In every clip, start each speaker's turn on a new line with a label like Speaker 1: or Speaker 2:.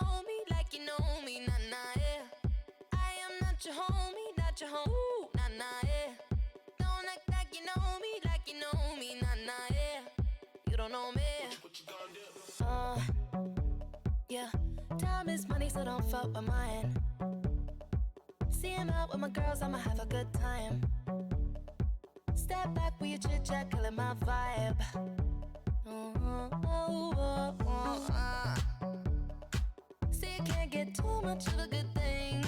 Speaker 1: know me, like you know me, nah nah yeah. I am not your homie, not your home, nah nah yeah. Don't act like you know me, like you know me, nah nah yeah. You don't know me. What you gonna do? Yeah. Time is money, so don't fuck with mine. See him out with my girls, I'ma have a good time. Step back with your chit chat, killing my vibe. See, you can't get too much of a good thing.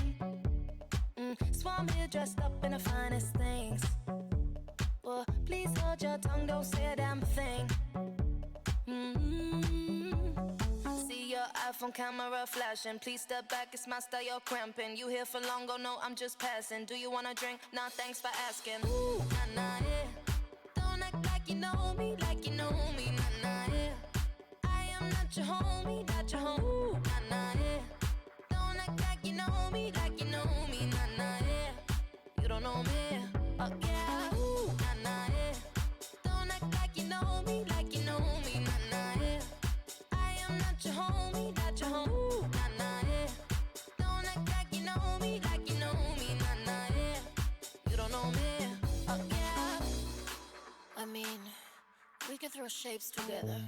Speaker 1: So I'm here dressed up in the finest things. Well, please hold your tongue, don't say a damn thing. See your iPhone camera flashing. Please step back, it's my style, you're cramping. You here for long, oh no, I'm just passing. Do you wanna drink? Nah, thanks for asking. Ooh, nah, nah, yeah. Don't act like you know me, like you know me, nah, nah, yeah. I am not your homie, not your home. Ooh, nah, nah, yeah. Don't act like you know me, like you know me, nah, nah, yeah. You don't know me, oh yeah. Ooh, nah, nah, yeah. Don't act like you know me, like you know me, nah, nah, yeah. I am not your homie, not your home. Ooh, nah, nah, yeah. Don't act like you know me, like you know me, nah, nah, yeah. You don't know me, oh yeah. I mean, we can throw shapes together,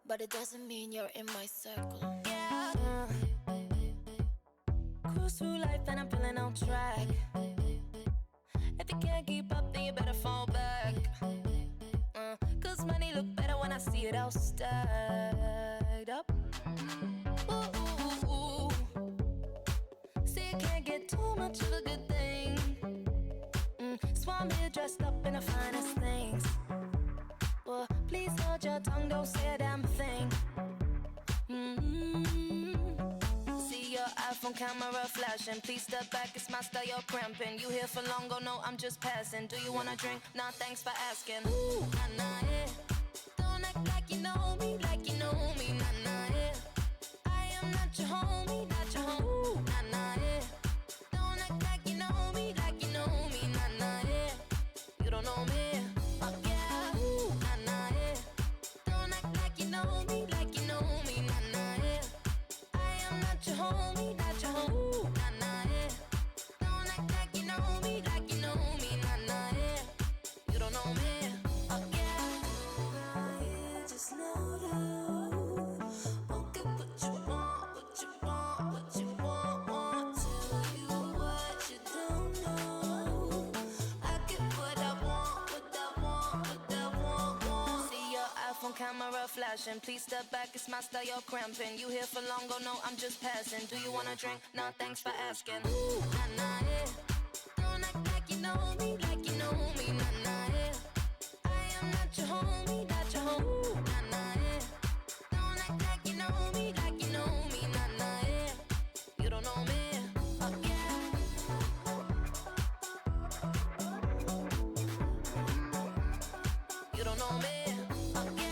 Speaker 1: but it doesn't mean you're in my circle. Yeah. Cruise through life and I'm feeling on track. If you can't keep up, then you better fall back. Cause money look better when I see it all stacked up. Ooh, ooh, ooh. See, you can't get too much of a good thing. So I'm here dressed up in the finest things. Well, please hold your tongue, don't say a damn thing. See your iPhone camera flashing. Please step back, it's my style, you're cramping. You here for long, oh no, I'm just passing. Do you wanna drink? Nah, thanks for asking. Ooh, nah, nah, yeah. Don't act like you know me, like you know me, nah, nah, yeah. I am not your homie, not your home. Ooh, nah, nah, yeah. Don't act like you know me, like you know me, nah, nah, yeah. You don't know me, oh yeah. Ooh, nah, nah, yeah. Don't act like you know me, like you know me, nah, nah, yeah. I am not your homie, not your home. Ooh, nah, nah, yeah. Don't act like you know me, like you know me, nah, nah, yeah. You don't know me, oh yeah. Right, just know that won't get what you want, what you want, what you want. Tell you what you don't know. I get what I want, what I want, what I want. See your iPhone camera flashing. Please step back, it's my style, you're cramping. You here for long, oh no, I'm just passing. Do you wanna drink? Nah, thanks for asking. Ooh, nah, nah, yeah. Don't act like you know me, like you know me, nah, nah, yeah. I am not your homie, not your home. Ooh, nah, nah, yeah. Don't act like you know me, like you know me, nah, nah, yeah. You don't know me, oh yeah. You don't know me, oh yeah.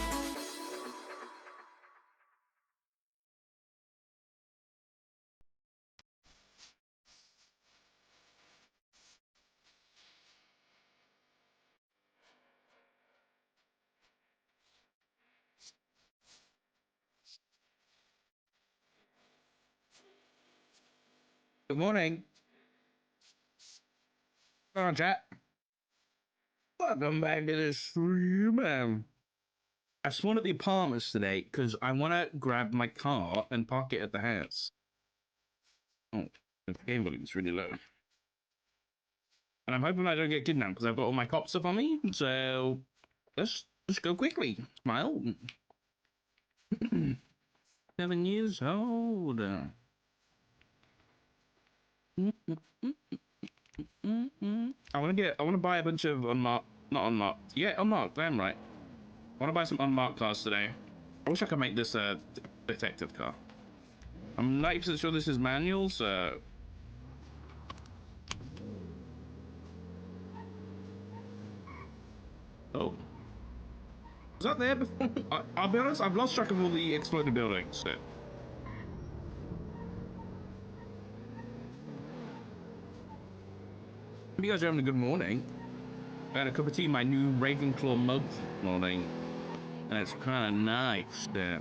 Speaker 2: Good morning. Come on, chat. Welcome back to the stream, man. I spawned at the apartments today because I want to grab my car and park it at the house. Oh, the game volume's really low. And I'm hoping I don't get kidnapped because I've got all my cop stuff on me. So let's go quickly. Smile. 7 years old. I want to buy a bunch of not unmarked. Yeah, unmarked. Damn right. I want to buy some unmarked cars today. I wish I could make this a detective car. I'm 90% sure this is manual, so... Oh. Was that there before? I'll be honest, I've lost track of all the exploded buildings, so... Hope you guys are having a good morning. I had a cup of tea in my new Ravenclaw mug this morning. And it's kind of nice, yeah.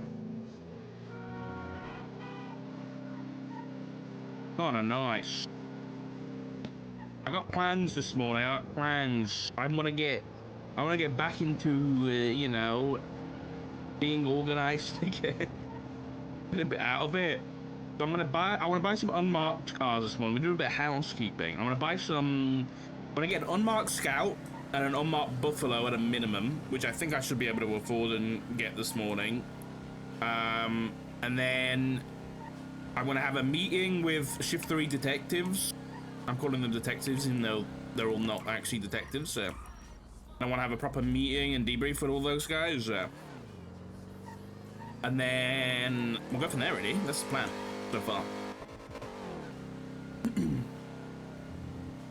Speaker 2: kind of nice. I got plans this morning. I got plans. I want to get back into, you know, being organized again. Get a bit out of it. So I want to buy some unmarked cars this morning. We do a bit of housekeeping. I'm going to get an unmarked Scout and an unmarked Buffalo at a minimum, which I think I should be able to afford and get this morning. And then I'm going to have a meeting with Shift 3 detectives. I'm calling them detectives, even though they're all not actually detectives. So I want to have a proper meeting and debrief with all those guys. And then we'll go from there, really. That's the plan so far.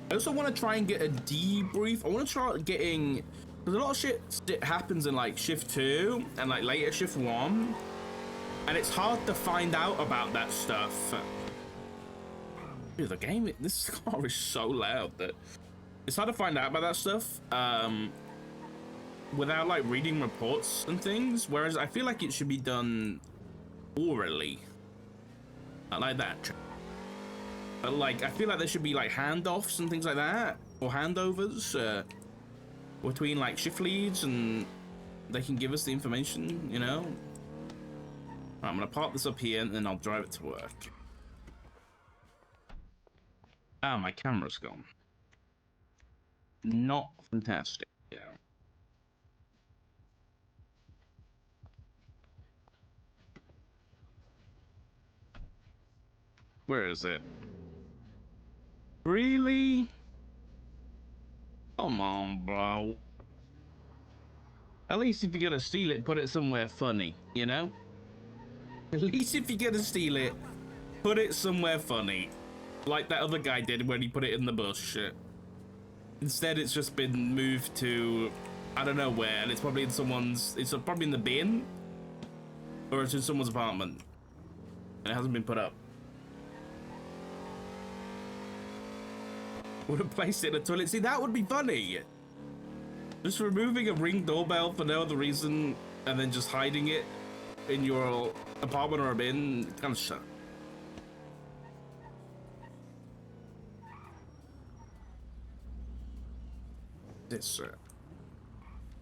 Speaker 2: I also want to try and get a debrief. I want to try getting... Because a lot of shit happens in, like, Shift 2 and, like, later Shift 1. And it's hard to find out about that stuff. Dude, the game... This car is so loud that... It's hard to find out about that stuff. Without, like, reading reports and things. Whereas I feel like it should be done orally. Not like that. But, like, I feel like there should be, like, handoffs and things like that. Or handovers. Between, like, shift leads, and they can give us the information, you know? Right, I'm gonna park this up here, and then I'll drive it to work. Ah, my camera's gone. Not fantastic. Yeah. Where is it? Really? Come on, bro. At least if you're gonna steal it, put it somewhere funny, you know? At least if you're gonna steal it, put it somewhere funny. Like that other guy did when he put it in the bush. Instead, it's just been moved to, I don't know where, and it's probably in someone's, it's probably in the bin. Or it's in someone's apartment. And it hasn't been put up. Would have placed it in a toilet. See, that would be funny. Just removing a Ring doorbell for no other reason and then just hiding it in your apartment or a bin, kind of shut. This,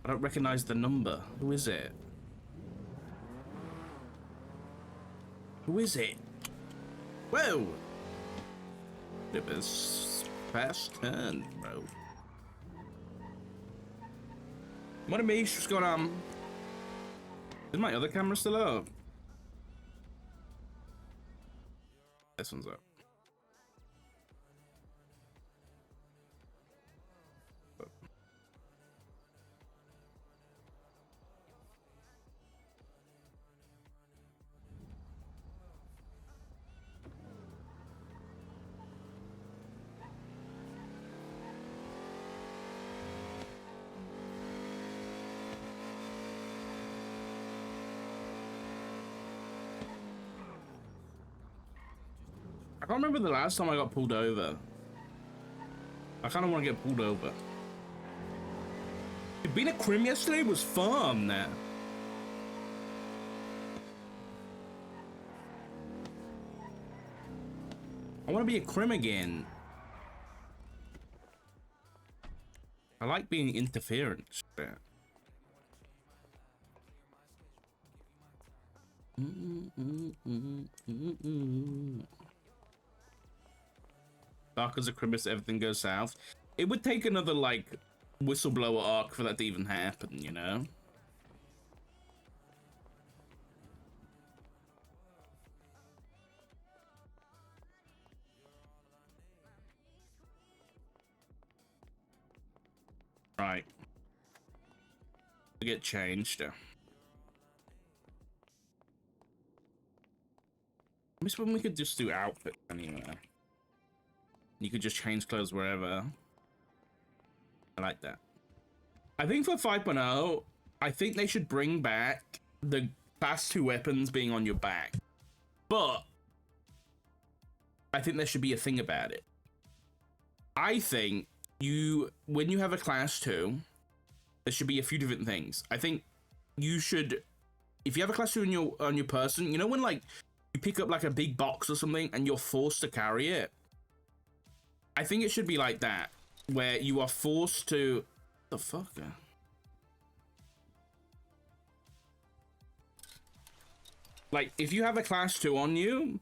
Speaker 2: I don't recognize the number. Who is it? Who is it? Whoa! It was fast turn, bro. What a Mish, what's going on? Is my other camera still up? This one's up. I can't remember the last time I got pulled over. I kind of want to get pulled over. Being a crim yesterday was fun. I want to be a crim again. I like being interference. Dark as a criminal, everything goes south. It would take another, like, whistleblower arc for that to even happen, you know? Right. To get changed. I miss when we could just do outfit anywhere. You could just change clothes wherever. I like that. I think for 5.0, I think they should bring back the Class 2 weapons being on your back. But I think there should be a thing about it. I think when you have a Class 2, there should be a few different things. I think you should, if you have a Class 2 on your person, you know when, like, you pick up like a big box or something and you're forced to carry it. I think it should be like that, where you are forced to... The fuck? Like, if you have a class 2 on you,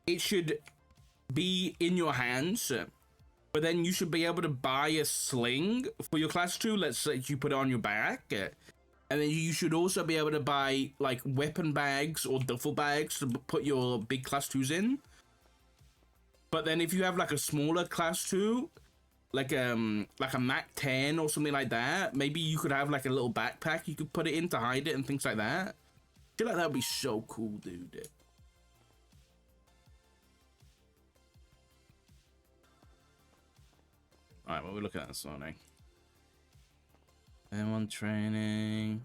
Speaker 2: it should be in your hands, but then you should be able to buy a sling for your class 2. Let's say you put it on your back, and then you should also be able to buy like weapon bags or duffel bags to put your big class 2s in. But then if you have like a smaller class 2, like a Mac 10 or something like that, maybe you could have like a little backpack you could put it in to hide it and things like that. I feel like that would be so cool, dude. Alright, what are we looking at this morning? M1 training.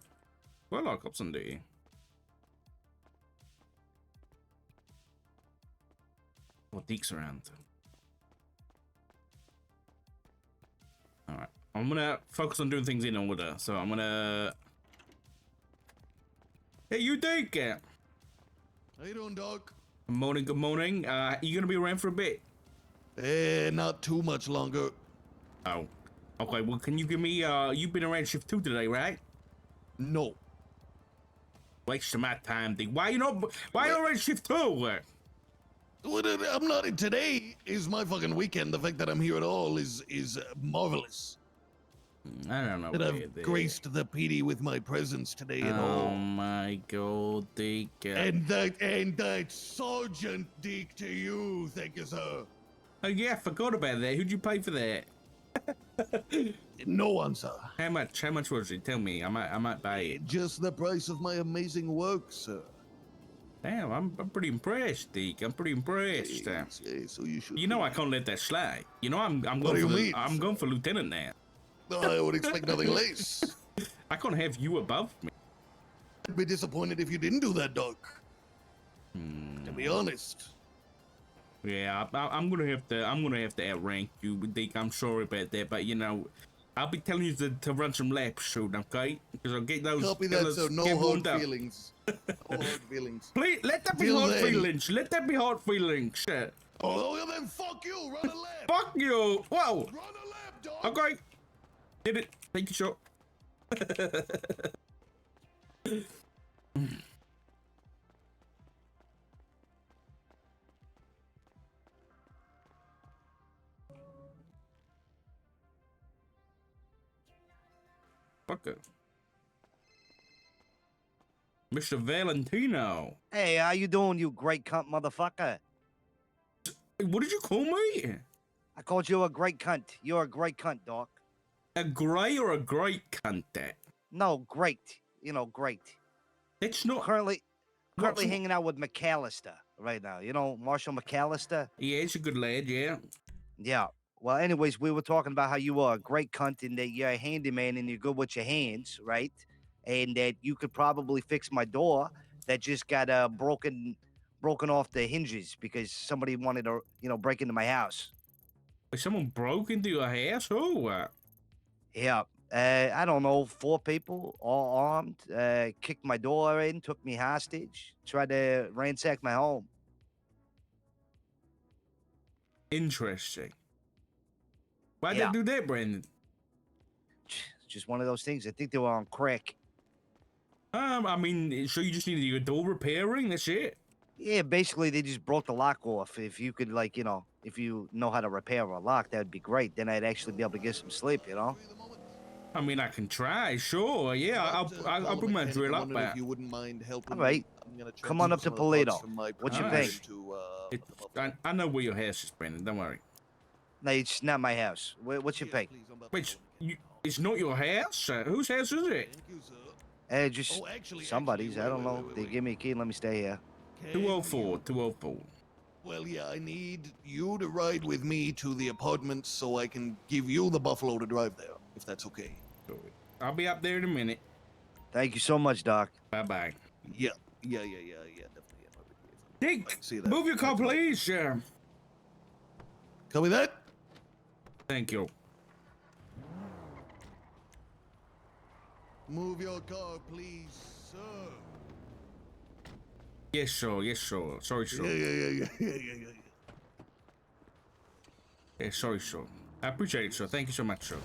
Speaker 2: Well, I'll up some D. What Deek's around? Alright. I'm gonna focus on doing things in order. So I'm gonna... Hey, you Deek!
Speaker 3: How you doing, Doc?
Speaker 2: Good morning, good morning. You gonna be around for a bit?
Speaker 3: Not too much longer.
Speaker 2: Oh. Okay, well, can you give me, you've been around shift 2 today, right?
Speaker 3: No.
Speaker 2: Waste of my time, Deek. Why you not around shift 2?
Speaker 3: I'm not. Today is my fucking weekend. The fact that I'm here at all is marvelous.
Speaker 2: I don't know.
Speaker 3: That I've graced the PD with my presence today at
Speaker 2: Oh
Speaker 3: all.
Speaker 2: my god, Deek.
Speaker 3: And that Sergeant Deke to you, thank you, sir.
Speaker 2: Oh yeah, I forgot about that. Who'd you pay for that?
Speaker 3: No one, sir.
Speaker 2: How much? How much was it? Tell me. I might buy it.
Speaker 3: Just the price of my amazing work, sir.
Speaker 2: Damn, I'm pretty impressed, Deke. I'm pretty impressed.
Speaker 3: So you should.
Speaker 2: You know I can't let that slide. You know I'm
Speaker 3: What
Speaker 2: going
Speaker 3: do you
Speaker 2: for
Speaker 3: mean?
Speaker 2: I'm going for lieutenant now.
Speaker 3: I would expect nothing less.
Speaker 2: I can't have you above me.
Speaker 3: I'd be disappointed if you didn't do that, Doc. To be honest.
Speaker 2: Yeah, I'm gonna have to outrank you, Deke. I'm sorry about that, but you know, I'll be telling you to run some laps soon, okay? Because I'll get those.
Speaker 3: Copy that, sir. No
Speaker 2: get
Speaker 3: hard
Speaker 2: warmed up.
Speaker 3: feelings. No hard feelings.
Speaker 2: Please let that be
Speaker 3: Till
Speaker 2: hard
Speaker 3: then.
Speaker 2: feelings. Let that be hard feelings.
Speaker 3: Oh, well, then fuck you. Run a lap.
Speaker 2: Fuck you! Whoa!
Speaker 3: Run a lap, dog.
Speaker 2: Okay. Did it. Thank you, shot. Fuck it. Mr. Valentino.
Speaker 4: Hey, how you doing, you great cunt motherfucker?
Speaker 2: Hey, what did you call me?
Speaker 4: I called you a great cunt. You're a great cunt, Doc.
Speaker 2: A grey or a great cunt? That?
Speaker 4: No, great. You know, great.
Speaker 2: It's not.
Speaker 4: Currently
Speaker 2: Not-
Speaker 4: hanging out with McAllister right now. You know, Marshall McAllister?
Speaker 2: Yeah, he's a good lad, yeah.
Speaker 4: Yeah. Well, anyways, we were talking about how you are a great cunt and that you're a handyman and you're good with your hands, right? And that you could probably fix my door that just got broken off the hinges because somebody wanted to, break into my house.
Speaker 2: Someone broke into your house? Who?
Speaker 4: Yeah. I don't know, 4 people, all armed, kicked my door in, took me hostage, tried to ransack my home.
Speaker 2: Interesting. Why'd
Speaker 4: Yeah.
Speaker 2: they do that, Brandon?
Speaker 4: It's just one of those things. I think they were on crack.
Speaker 2: I mean, so you just needed your door repairing? That's it?
Speaker 4: Yeah, basically they just broke the lock off. If you could, if you know how to repair a lock, that'd be great. Then I'd actually be able to get some sleep,
Speaker 2: I mean, I can try, sure. Yeah, I'll bring my drill up back.
Speaker 3: If you wouldn't mind helping
Speaker 4: All right.
Speaker 3: me. I'm gonna try
Speaker 4: Come
Speaker 3: to
Speaker 4: on
Speaker 3: do
Speaker 4: up to
Speaker 3: some of the parts
Speaker 4: Polito.
Speaker 3: from my
Speaker 4: What
Speaker 2: you
Speaker 3: preparation
Speaker 2: think?
Speaker 3: To,
Speaker 2: I know where your house is, Brandon. Don't worry.
Speaker 4: No, it's not my house. What's your pay?
Speaker 2: Wait, it's not your house? Whose house is it?
Speaker 3: Thank you, sir.
Speaker 4: Just
Speaker 3: Oh, actually,
Speaker 4: somebody's.
Speaker 3: wait,
Speaker 4: I don't
Speaker 3: wait,
Speaker 4: know.
Speaker 3: wait,
Speaker 4: They
Speaker 3: wait.
Speaker 4: give me a key and let me stay here.
Speaker 3: Can
Speaker 2: 204,
Speaker 3: you-
Speaker 2: 204.
Speaker 3: Well, yeah, I need you to ride with me to the apartment so I can give you the Buffalo to drive there, if that's okay.
Speaker 2: I'll be up there in a minute.
Speaker 4: Thank you so much, Doc.
Speaker 2: Bye-bye.
Speaker 3: Yeah, definitely.
Speaker 2: Dick,
Speaker 3: See that.
Speaker 2: move your car, please.
Speaker 3: Copy that?
Speaker 2: Thank you.
Speaker 3: Move your car, please, sir.
Speaker 2: Yes, sure. Yes, sure. Sorry, sure.
Speaker 3: Yeah.
Speaker 2: Yeah, sorry, sure. I appreciate it, sure. Thank you so much, sure.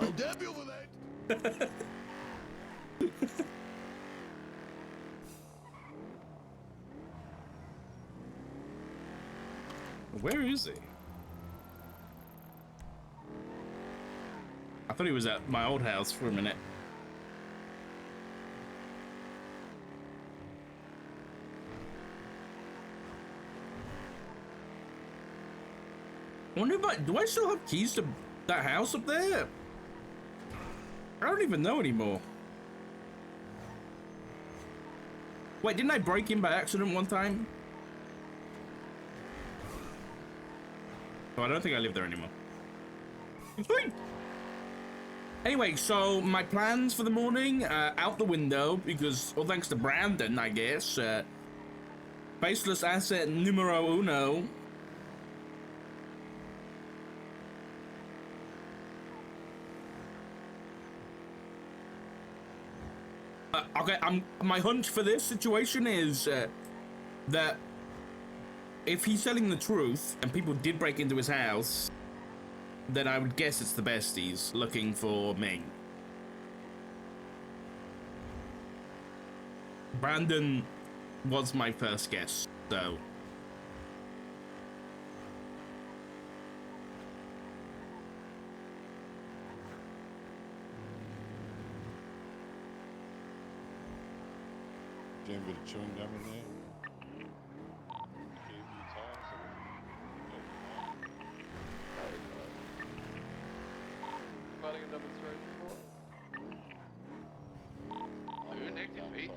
Speaker 3: I'll dab you for that.
Speaker 2: Where is he? I thought he was at my old house for a minute. I wonder if do I still have keys to that house up there? I don't even know anymore. Wait, didn't I break in by accident one time? Oh, I don't think I live there anymore. Anyway, so my plans for the morning, out the window, because, well, thanks to Brandon, I guess, faceless asset numero uno. Okay, my hunch for this situation is that if he's telling the truth and people did break into his house, then I would guess it's the besties looking for Ming. Brandon was my first guess, so.
Speaker 5: Getting a bit of chewing gum in there.
Speaker 6: Providing a demonstration for
Speaker 5: Sorry.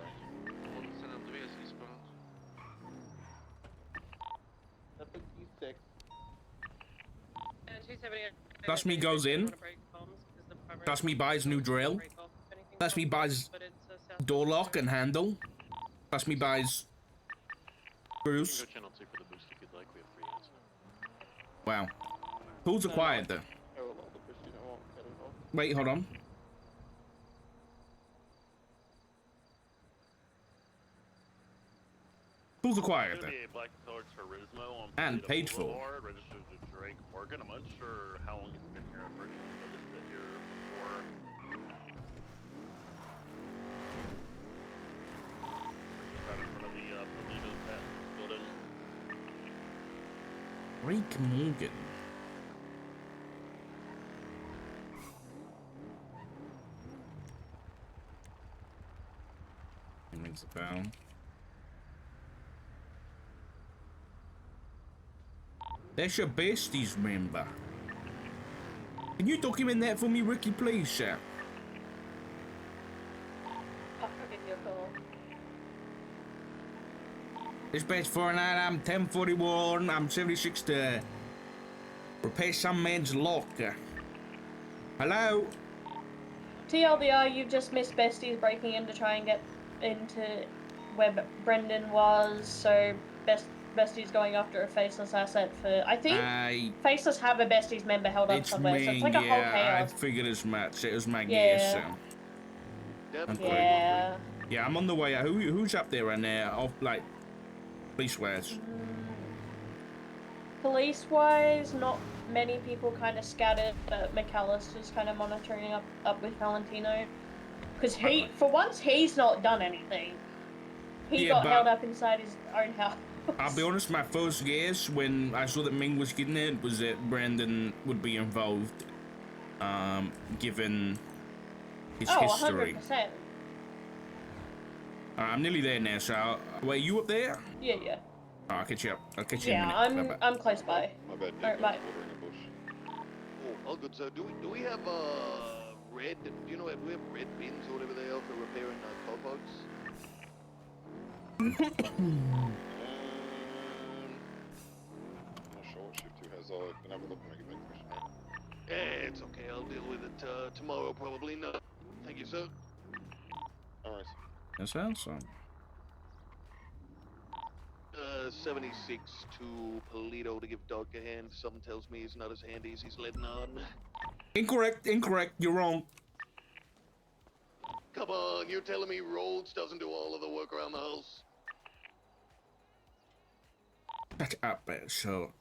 Speaker 2: That's me goes in. That's me buys new drill. That's me buys door lock and handle. That's me buys screws.
Speaker 7: Channel 2 for the boost if you'd like. We have free answer.
Speaker 2: Wow. Tools acquired though. Wait, hold on. Tools acquired though.
Speaker 7: Black colored Turismo on
Speaker 2: And paid for.
Speaker 7: Boulevard, registered to Drake Morgan. I'm unsure how long you've been here. I've heard you noticed that here before. Just right in front of the Polito building.
Speaker 2: Drake Morgan. It rings a bell. There's your besties member. Can you document that for me, Ricky, please, sir?
Speaker 8: I'll give you a call.
Speaker 2: Dispatch 49, I'm 1041, I'm 76 to repair some man's lock. Hello?
Speaker 8: TLDR, you've just missed besties breaking in to try and get into where Brendan was, so besties going after a faceless asset for, I think faceless have a besties member held up somewhere, so it's like a whole chaos.
Speaker 2: I figured as much. It was my
Speaker 8: Yeah.
Speaker 2: guess.
Speaker 8: Yeah.
Speaker 2: Yeah, I'm on the way. Who's up there right now? Off, like, police-wise?
Speaker 8: Police-wise, not many people kind of scattered, but McAllister's kind of monitoring up with Valentino. Because for once, he's not done anything. He got held up inside his own house.
Speaker 2: I'll be honest, my first guess when I saw that Ming was getting it was that Brandon would be involved, given his history.
Speaker 8: 100%.
Speaker 2: I'm nearly there now, so wait, you up there?
Speaker 8: Yeah.
Speaker 2: Oh, I'll catch you up. I'll catch you in a minute.
Speaker 8: Yeah, I'm close by.
Speaker 5: My bad,
Speaker 8: Alright, bye.
Speaker 5: watering a bush.
Speaker 3: Oh, all good, sir. Do we have red? Do you know, do we have red bins or whatever they are for repairing car parks?
Speaker 5: I'm not sure what shift 2 has. I can have a look when I get back to mission.
Speaker 3: Eh, it's okay. I'll deal with it tomorrow, probably. No, thank you, sir.
Speaker 5: Alright.
Speaker 2: That sounds so.
Speaker 3: 76 to Polito to give Doug a hand. Something tells me he's not as handy as he's letting on.
Speaker 2: Incorrect. You're wrong.
Speaker 3: Come on, you're telling me Rhodes doesn't do all of the work around the house?
Speaker 2: set it up there, so.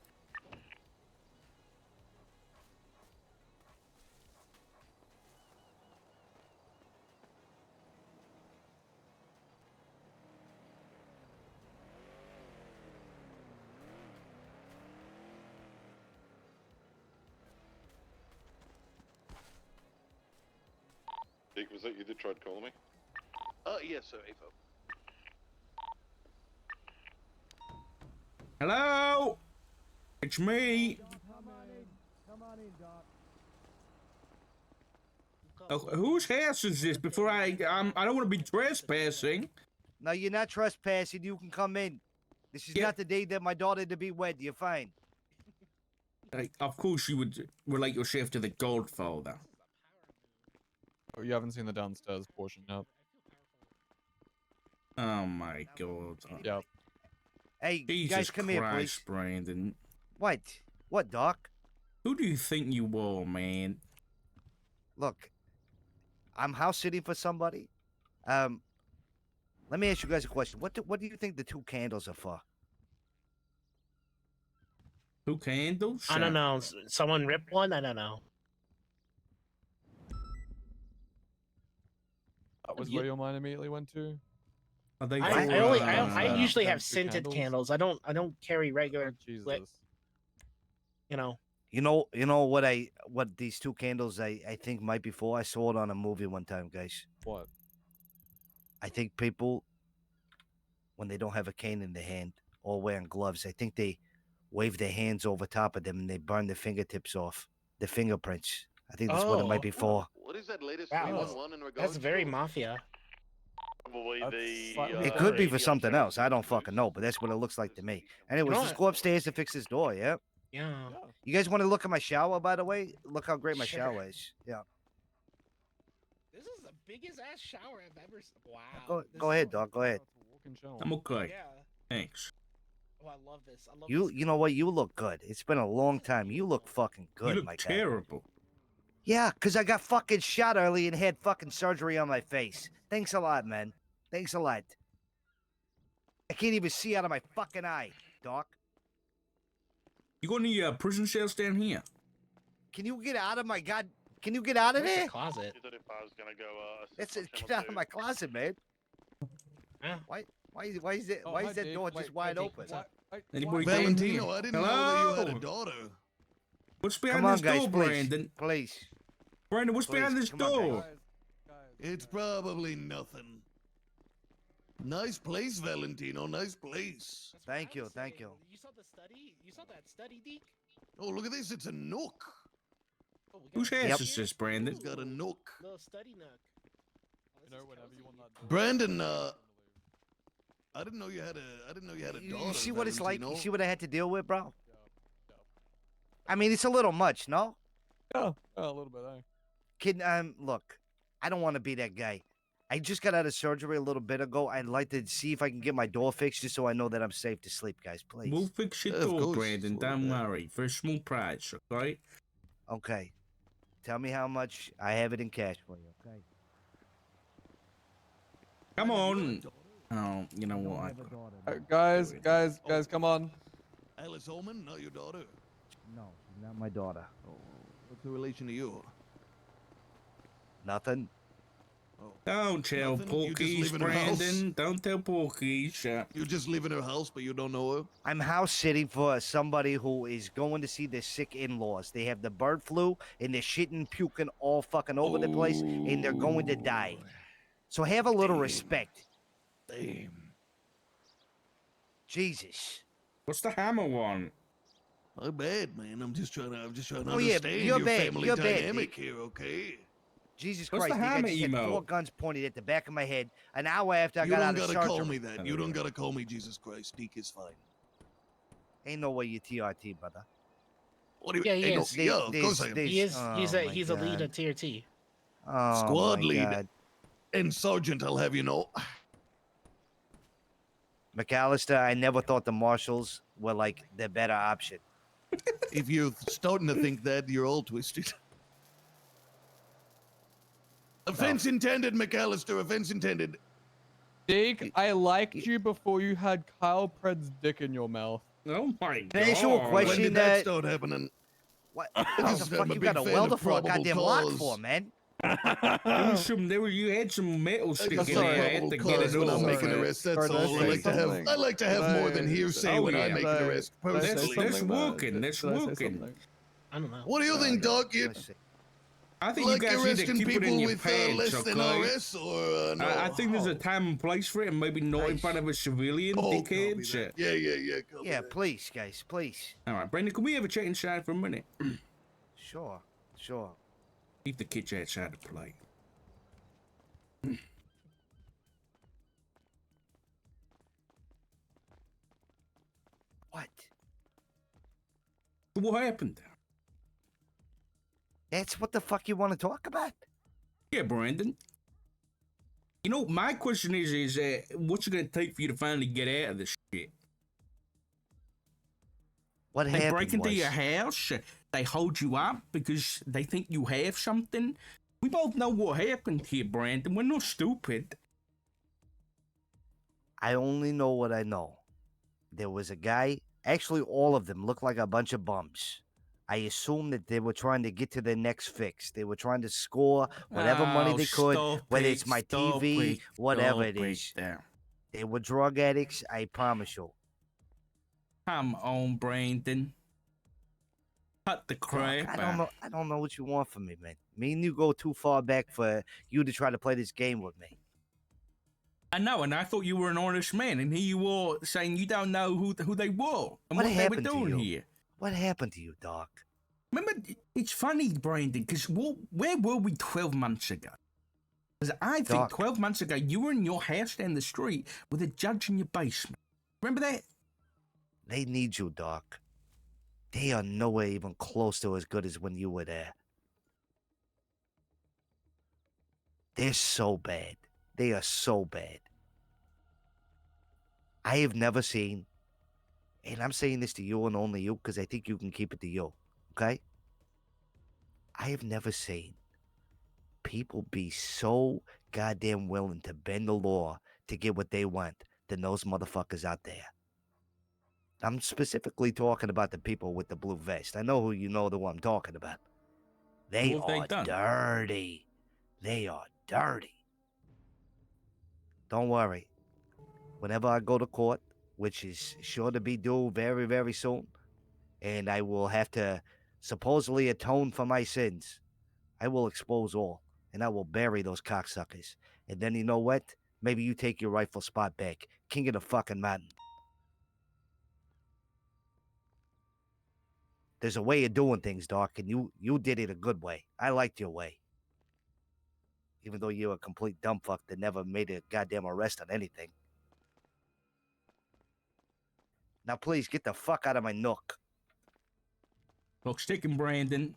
Speaker 5: Dick, was that you that tried calling me?
Speaker 7: Yes, sir, AFO.
Speaker 2: Hello? It's me. Oh, whose house is this? Before I don't want to be trespassing.
Speaker 4: No, you're not trespassing. You can come in. This is
Speaker 2: Yeah.
Speaker 4: not the day that my daughter to be wed. You're fine.
Speaker 2: Of course you would relate yourself to the Godfather.
Speaker 6: Oh, you haven't seen the downstairs portion yet.
Speaker 2: Oh my God.
Speaker 6: Yep.
Speaker 4: Hey, you
Speaker 2: Jesus
Speaker 4: guys, come here, please.
Speaker 2: Christ, Brandon.
Speaker 4: What? What, Doc?
Speaker 2: Who do you think you are, man?
Speaker 4: Look, I'm house sitting for somebody. Let me ask you guys a question. What do you think the two candles are for?
Speaker 2: Two candles?
Speaker 9: I don't know. Someone ripped one? I don't know.
Speaker 6: That was where your mind immediately went to.
Speaker 2: Are they
Speaker 9: I usually have
Speaker 6: two
Speaker 9: scented candles. I don't carry regular.
Speaker 6: Jesus.
Speaker 9: You know.
Speaker 4: You know what these two candles I think might be for? I saw it on a movie one time, guys.
Speaker 6: What?
Speaker 4: I think people, when they don't have a cane in their hand or wearing gloves, I think they wave their hands over top of them and they burn their fingertips off, the fingerprints. I think that's what it might be for.
Speaker 5: What is that latest
Speaker 9: Wow,
Speaker 5: 311 in regards
Speaker 9: That's very
Speaker 5: to?
Speaker 9: mafia.
Speaker 7: Probably
Speaker 6: That's
Speaker 7: the.
Speaker 6: slightly
Speaker 4: It could be for
Speaker 7: radio
Speaker 4: something
Speaker 7: channel
Speaker 4: else. I don't
Speaker 7: news.
Speaker 4: fucking know, but that's what it looks like to me. Anyways,
Speaker 9: know
Speaker 4: let's
Speaker 9: what?
Speaker 4: go upstairs to fix this door, yeah?
Speaker 9: Yeah.
Speaker 6: Yeah.
Speaker 4: You guys want to look at my shower, by the way? Look how great my
Speaker 9: Sure.
Speaker 4: shower is. Yeah.
Speaker 9: This is the biggest ass shower I've ever seen. Wow.
Speaker 4: Go ahead, dog. Go ahead.
Speaker 2: I'm okay.
Speaker 9: Yeah.
Speaker 2: Thanks.
Speaker 9: Oh, I love this. I love
Speaker 4: You know what? You look good. It's been a long time. You look fucking good,
Speaker 2: You look
Speaker 4: my guy.
Speaker 2: terrible.
Speaker 4: Yeah, 'cause I got fucking shot early and had fucking surgery on my face. Thanks a lot, man. Thanks a lot. I can't even see out of my fucking eye, Doc.
Speaker 2: You got any prison cells down here?
Speaker 4: Can you get out of my god? Can you get out of
Speaker 9: Where's
Speaker 4: there?
Speaker 9: the closet?
Speaker 7: He said if I was gonna go,
Speaker 4: That's
Speaker 7: assist
Speaker 4: it.
Speaker 7: on
Speaker 4: Get out of
Speaker 7: channel
Speaker 4: my
Speaker 7: two.
Speaker 4: closet, man.
Speaker 9: Yeah.
Speaker 4: Why is that door just wide open?
Speaker 2: Anybody
Speaker 3: Valentino, I didn't know that you had a
Speaker 2: Hello?
Speaker 3: daughter.
Speaker 2: What's behind
Speaker 4: Come on,
Speaker 2: this
Speaker 4: guys,
Speaker 2: door,
Speaker 4: please.
Speaker 2: Brandon?
Speaker 4: Please.
Speaker 2: Brandon, what's behind
Speaker 4: Please,
Speaker 2: this
Speaker 4: come on, guys.
Speaker 2: door?
Speaker 3: It's probably nothing. Nice place, Valentino. Nice place.
Speaker 9: That's what
Speaker 4: Thank
Speaker 9: I
Speaker 4: you,
Speaker 9: was
Speaker 4: thank
Speaker 9: saying.
Speaker 4: you.
Speaker 9: You saw the study? You saw that study, Deke?
Speaker 3: Oh, look at this. It's a nook.
Speaker 9: Oh, we got
Speaker 2: Whose
Speaker 9: a
Speaker 2: house
Speaker 4: Yep.
Speaker 2: is this, Brandon?
Speaker 3: It's got a nook.
Speaker 9: little study nook. Oh,
Speaker 6: You
Speaker 9: this
Speaker 6: know,
Speaker 9: is
Speaker 6: whenever
Speaker 9: cozy.
Speaker 6: you want that door.
Speaker 3: Brandon, I didn't know you had a
Speaker 4: You
Speaker 3: daughter.
Speaker 4: see what it's like? You
Speaker 3: Valentino.
Speaker 4: see what I had to deal with, bro?
Speaker 6: Yeah.
Speaker 4: I mean, it's a little much, no?
Speaker 6: Yeah, a little bit, eh?
Speaker 4: Kid, look, I don't want to be that guy. I just got out of surgery a little bit ago. I'd like to see if I can get my door fixed just so I know that I'm safe to sleep, guys. Please.
Speaker 2: We'll fix your
Speaker 3: Yeah, of
Speaker 2: door,
Speaker 3: course.
Speaker 2: Brandon.
Speaker 3: Well,
Speaker 2: Don't
Speaker 3: yeah.
Speaker 2: worry. For a small price, okay?
Speaker 4: Okay. Tell me how much. I have it in cash for you, okay?
Speaker 2: Come on. Oh, you know what?
Speaker 6: Guys, come on.
Speaker 3: Alice Holman, not your daughter.
Speaker 4: No, she's not my daughter.
Speaker 3: Oh, what's the relation to you?
Speaker 4: Nothing.
Speaker 3: Oh,
Speaker 2: Don't tell
Speaker 3: Nothing? You just
Speaker 2: Porkies,
Speaker 3: live in her house?
Speaker 2: Brandon. Don't tell Porkies.
Speaker 3: you just live in her house, but you don't know her.
Speaker 4: I'm house sitting for somebody who is going to see their sick in-laws. They have the bird flu and they're shitting, puking all fucking over the place, and they're going to die. So have a little respect.
Speaker 3: Damn.
Speaker 4: Jesus.
Speaker 2: What's the hammer one?
Speaker 3: My bad, man. I'm just trying to
Speaker 4: Oh, yeah,
Speaker 3: understand
Speaker 4: you're
Speaker 3: your
Speaker 4: bad,
Speaker 3: family
Speaker 4: you're bad,
Speaker 3: dynamic
Speaker 4: Dick.
Speaker 3: here, okay?
Speaker 4: Jesus
Speaker 2: What's the
Speaker 4: Christ,
Speaker 2: hammer,
Speaker 4: I just had
Speaker 2: emo?
Speaker 4: 4 guns pointed at the back of my head an hour after I
Speaker 3: You
Speaker 4: got
Speaker 3: don't
Speaker 4: out of
Speaker 3: gotta
Speaker 4: surgery.
Speaker 3: call me that. You don't gotta call me Jesus Christ. Deke is fine.
Speaker 4: Ain't no way you TRT, brother.
Speaker 3: What do you?
Speaker 9: Yeah, he
Speaker 3: ain't no-
Speaker 9: is.
Speaker 3: yeah, of course I am.
Speaker 9: He is.
Speaker 4: Oh,
Speaker 9: He's
Speaker 4: my
Speaker 9: a lead
Speaker 4: God.
Speaker 9: of tier T.
Speaker 4: Oh,
Speaker 3: Squad
Speaker 4: my
Speaker 3: lead.
Speaker 4: God.
Speaker 3: And Sergeant, I'll have you know.
Speaker 4: McAllister, I never thought the Marshals were like the better option.
Speaker 3: If you're starting to think that, you're all twisted. Offense intended, McAllister. Offense intended.
Speaker 6: Deke, I liked you before you had Kyle Pred's dick in your mouth.
Speaker 2: Oh my god.
Speaker 4: Can I ask you a
Speaker 3: When
Speaker 4: question?
Speaker 3: did that start happening?
Speaker 4: What
Speaker 3: Just
Speaker 4: the
Speaker 3: I'm
Speaker 4: fuck
Speaker 3: a
Speaker 4: you
Speaker 3: big
Speaker 4: got a
Speaker 3: fan
Speaker 4: welder
Speaker 3: of
Speaker 4: for a
Speaker 3: probable
Speaker 4: goddamn lock
Speaker 3: cause.
Speaker 4: for, man?
Speaker 2: You had some metal
Speaker 3: I
Speaker 2: sticking
Speaker 3: just
Speaker 6: sorry.
Speaker 2: there. I
Speaker 3: probable
Speaker 2: had to get
Speaker 3: cause
Speaker 2: it
Speaker 3: when
Speaker 2: off.
Speaker 3: I'm making
Speaker 6: Sorry.
Speaker 3: arrests. That's
Speaker 6: Sorry, did I
Speaker 3: all.
Speaker 6: say something?
Speaker 3: I like to have more than
Speaker 6: Did I-
Speaker 3: hearsay
Speaker 2: Oh,
Speaker 3: when I
Speaker 2: yeah.
Speaker 3: make an arrest.
Speaker 6: Did I say
Speaker 3: Personally,
Speaker 2: That's
Speaker 6: something, man?
Speaker 2: working. That's
Speaker 6: Did I say
Speaker 2: working.
Speaker 6: something?
Speaker 9: I don't know.
Speaker 3: what do you think, Doc? You
Speaker 4: Let's see.
Speaker 2: I think you
Speaker 3: like
Speaker 2: guys need to
Speaker 3: arresting
Speaker 2: keep it in
Speaker 3: people
Speaker 2: your
Speaker 3: with
Speaker 2: pants,
Speaker 3: less than
Speaker 2: okay?
Speaker 3: RS or no?
Speaker 2: I think there's a time and place for it, and maybe not in
Speaker 4: Nice.
Speaker 2: front of a civilian,
Speaker 3: Oh, copy
Speaker 2: dickhead.
Speaker 3: that. Yeah. Copy
Speaker 4: Yeah,
Speaker 3: that.
Speaker 4: please, guys, please.
Speaker 2: All right, Brandon, can we have a chat inside for a minute?
Speaker 4: Sure.
Speaker 2: Leave the kids outside to play.
Speaker 4: What?
Speaker 2: What happened?
Speaker 4: That's what the fuck you want to talk about?
Speaker 2: Yeah, Brandon. You know, my question is what's it gonna take for you to finally get out of this shit?
Speaker 4: What
Speaker 2: They
Speaker 4: happened
Speaker 2: break into
Speaker 4: was,
Speaker 2: your house, they hold you up because they think you have something. We both know what happened here, Brandon. We're not stupid.
Speaker 4: I only know what I know. There was a guy, actually all of them looked like a bunch of bums. I assume that they were trying to get to their next fix. They were trying to score whatever money
Speaker 2: Oh,
Speaker 4: they could,
Speaker 2: stop
Speaker 4: whether
Speaker 2: it,
Speaker 4: it's my
Speaker 2: stop
Speaker 4: TV,
Speaker 2: it,
Speaker 4: whatever
Speaker 2: stop
Speaker 4: it is.
Speaker 2: there.
Speaker 4: They were drug addicts, I promise you.
Speaker 2: Come on, Brandon. Cut the
Speaker 4: Doc,
Speaker 2: crap
Speaker 4: I don't know what you want from me, man. Me and you go too far back for you to try to play this game with me.
Speaker 2: I know, and I thought you were an honest man, and here you are saying you don't know who they were and what they were
Speaker 4: happened to
Speaker 2: doing
Speaker 4: you?
Speaker 2: here.
Speaker 4: What happened to you, Doc?
Speaker 2: Remember, it's funny, Brandon, because where were we 12 months ago? Because I think
Speaker 4: Doc.
Speaker 2: 12 months ago, you were in your house down the street with a judge in your basement. Remember that?
Speaker 4: They need you, Doc. They are nowhere even close to as good as when you were there. They're so bad. They are so bad. I have never seen, and I'm saying this to you and only you because I think you can keep it to you, okay? I have never seen people be so goddamn willing to bend the law to get what they want than those motherfuckers out there. I'm specifically talking about the people with the blue vest. I know who you know the one I'm talking about. They
Speaker 2: What have they
Speaker 4: are
Speaker 2: done?
Speaker 4: dirty. They are dirty. Don't worry. Whenever I go to court, which is sure to be due very, very soon, and I will have to supposedly atone for my sins, I will expose all, and I will bury those cocksuckers. And then you know what? Maybe you take your rightful spot back. King of the fucking mountain. There's a way of doing things, Doc, and you did it a good way. I liked your way. Even though you're a complete dumb fuck that never made a goddamn arrest on anything. Now please get the fuck out of my nook.
Speaker 2: Look, sticking Brandon.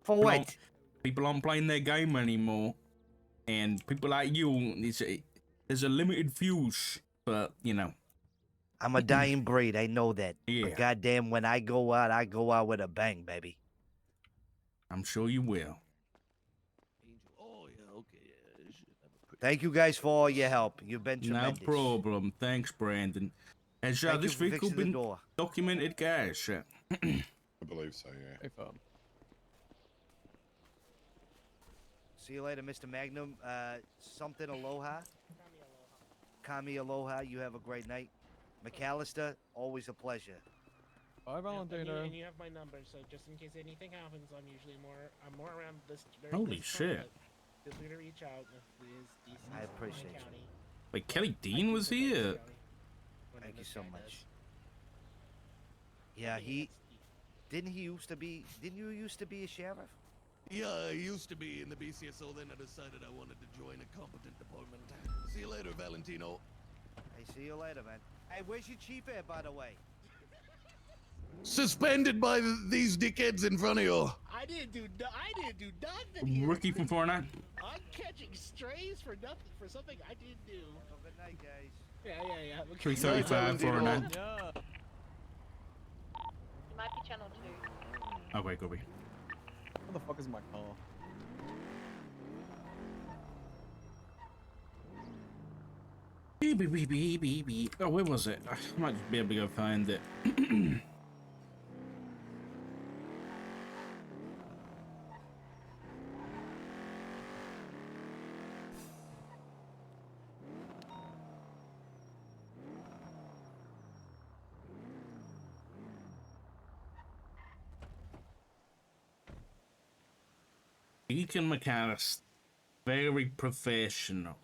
Speaker 4: For what?
Speaker 2: People aren't playing their game anymore. And people like you, there's a limited fuse, but, you know.
Speaker 4: I'm a dying breed, I know that.
Speaker 2: Yeah.
Speaker 4: But goddamn, when I go out with a bang, baby.
Speaker 2: I'm sure you will.
Speaker 3: Oh yeah, okay. Yeah.
Speaker 4: Thank you guys for all your help. You've been tremendous.
Speaker 2: No problem. Thanks, Brandon. Has
Speaker 4: Thank
Speaker 2: this
Speaker 4: you for
Speaker 2: vehicle
Speaker 4: fixing the
Speaker 2: been
Speaker 4: door.
Speaker 2: documented, guys?
Speaker 5: I believe so, yeah.
Speaker 6: Hey, fam.
Speaker 4: See you later, Mr. Magnum. Something aloha. Kami aloha. You have a great night. McAllister, always a pleasure.
Speaker 6: Bye, Valentino.
Speaker 9: And you have my number, so just in case anything happens, I'm more around this.
Speaker 2: Holy shit.
Speaker 9: Feel free to reach out if there's DC.
Speaker 4: I appreciate you.
Speaker 9: County.
Speaker 2: Wait, Kelly Dean was here?
Speaker 4: Thank you so much. Yeah, didn't you used to be a sheriff?
Speaker 3: Yeah, I used to be in the BCSO, then I decided I wanted to join a competent department. See you later, Valentino.
Speaker 4: Hey, see you later, man. Hey, where's your chief at, by the way?
Speaker 3: Suspended by these dickheads in front of you.
Speaker 9: I didn't do nothing here.
Speaker 2: Rookie from 49?
Speaker 9: I'm catching strays for nothing, for something I didn't do.
Speaker 4: Have a good night, guys.
Speaker 9: Yeah.
Speaker 2: 335, 409.
Speaker 6: Yeah.
Speaker 10: It might be channel 2.
Speaker 2: Okay, copy.
Speaker 6: Where the fuck is my car?
Speaker 2: Beep, beep, beep, beep, beep, beep. Oh, where was it? I might just be able to go find it. Deacon McAllister, very professional.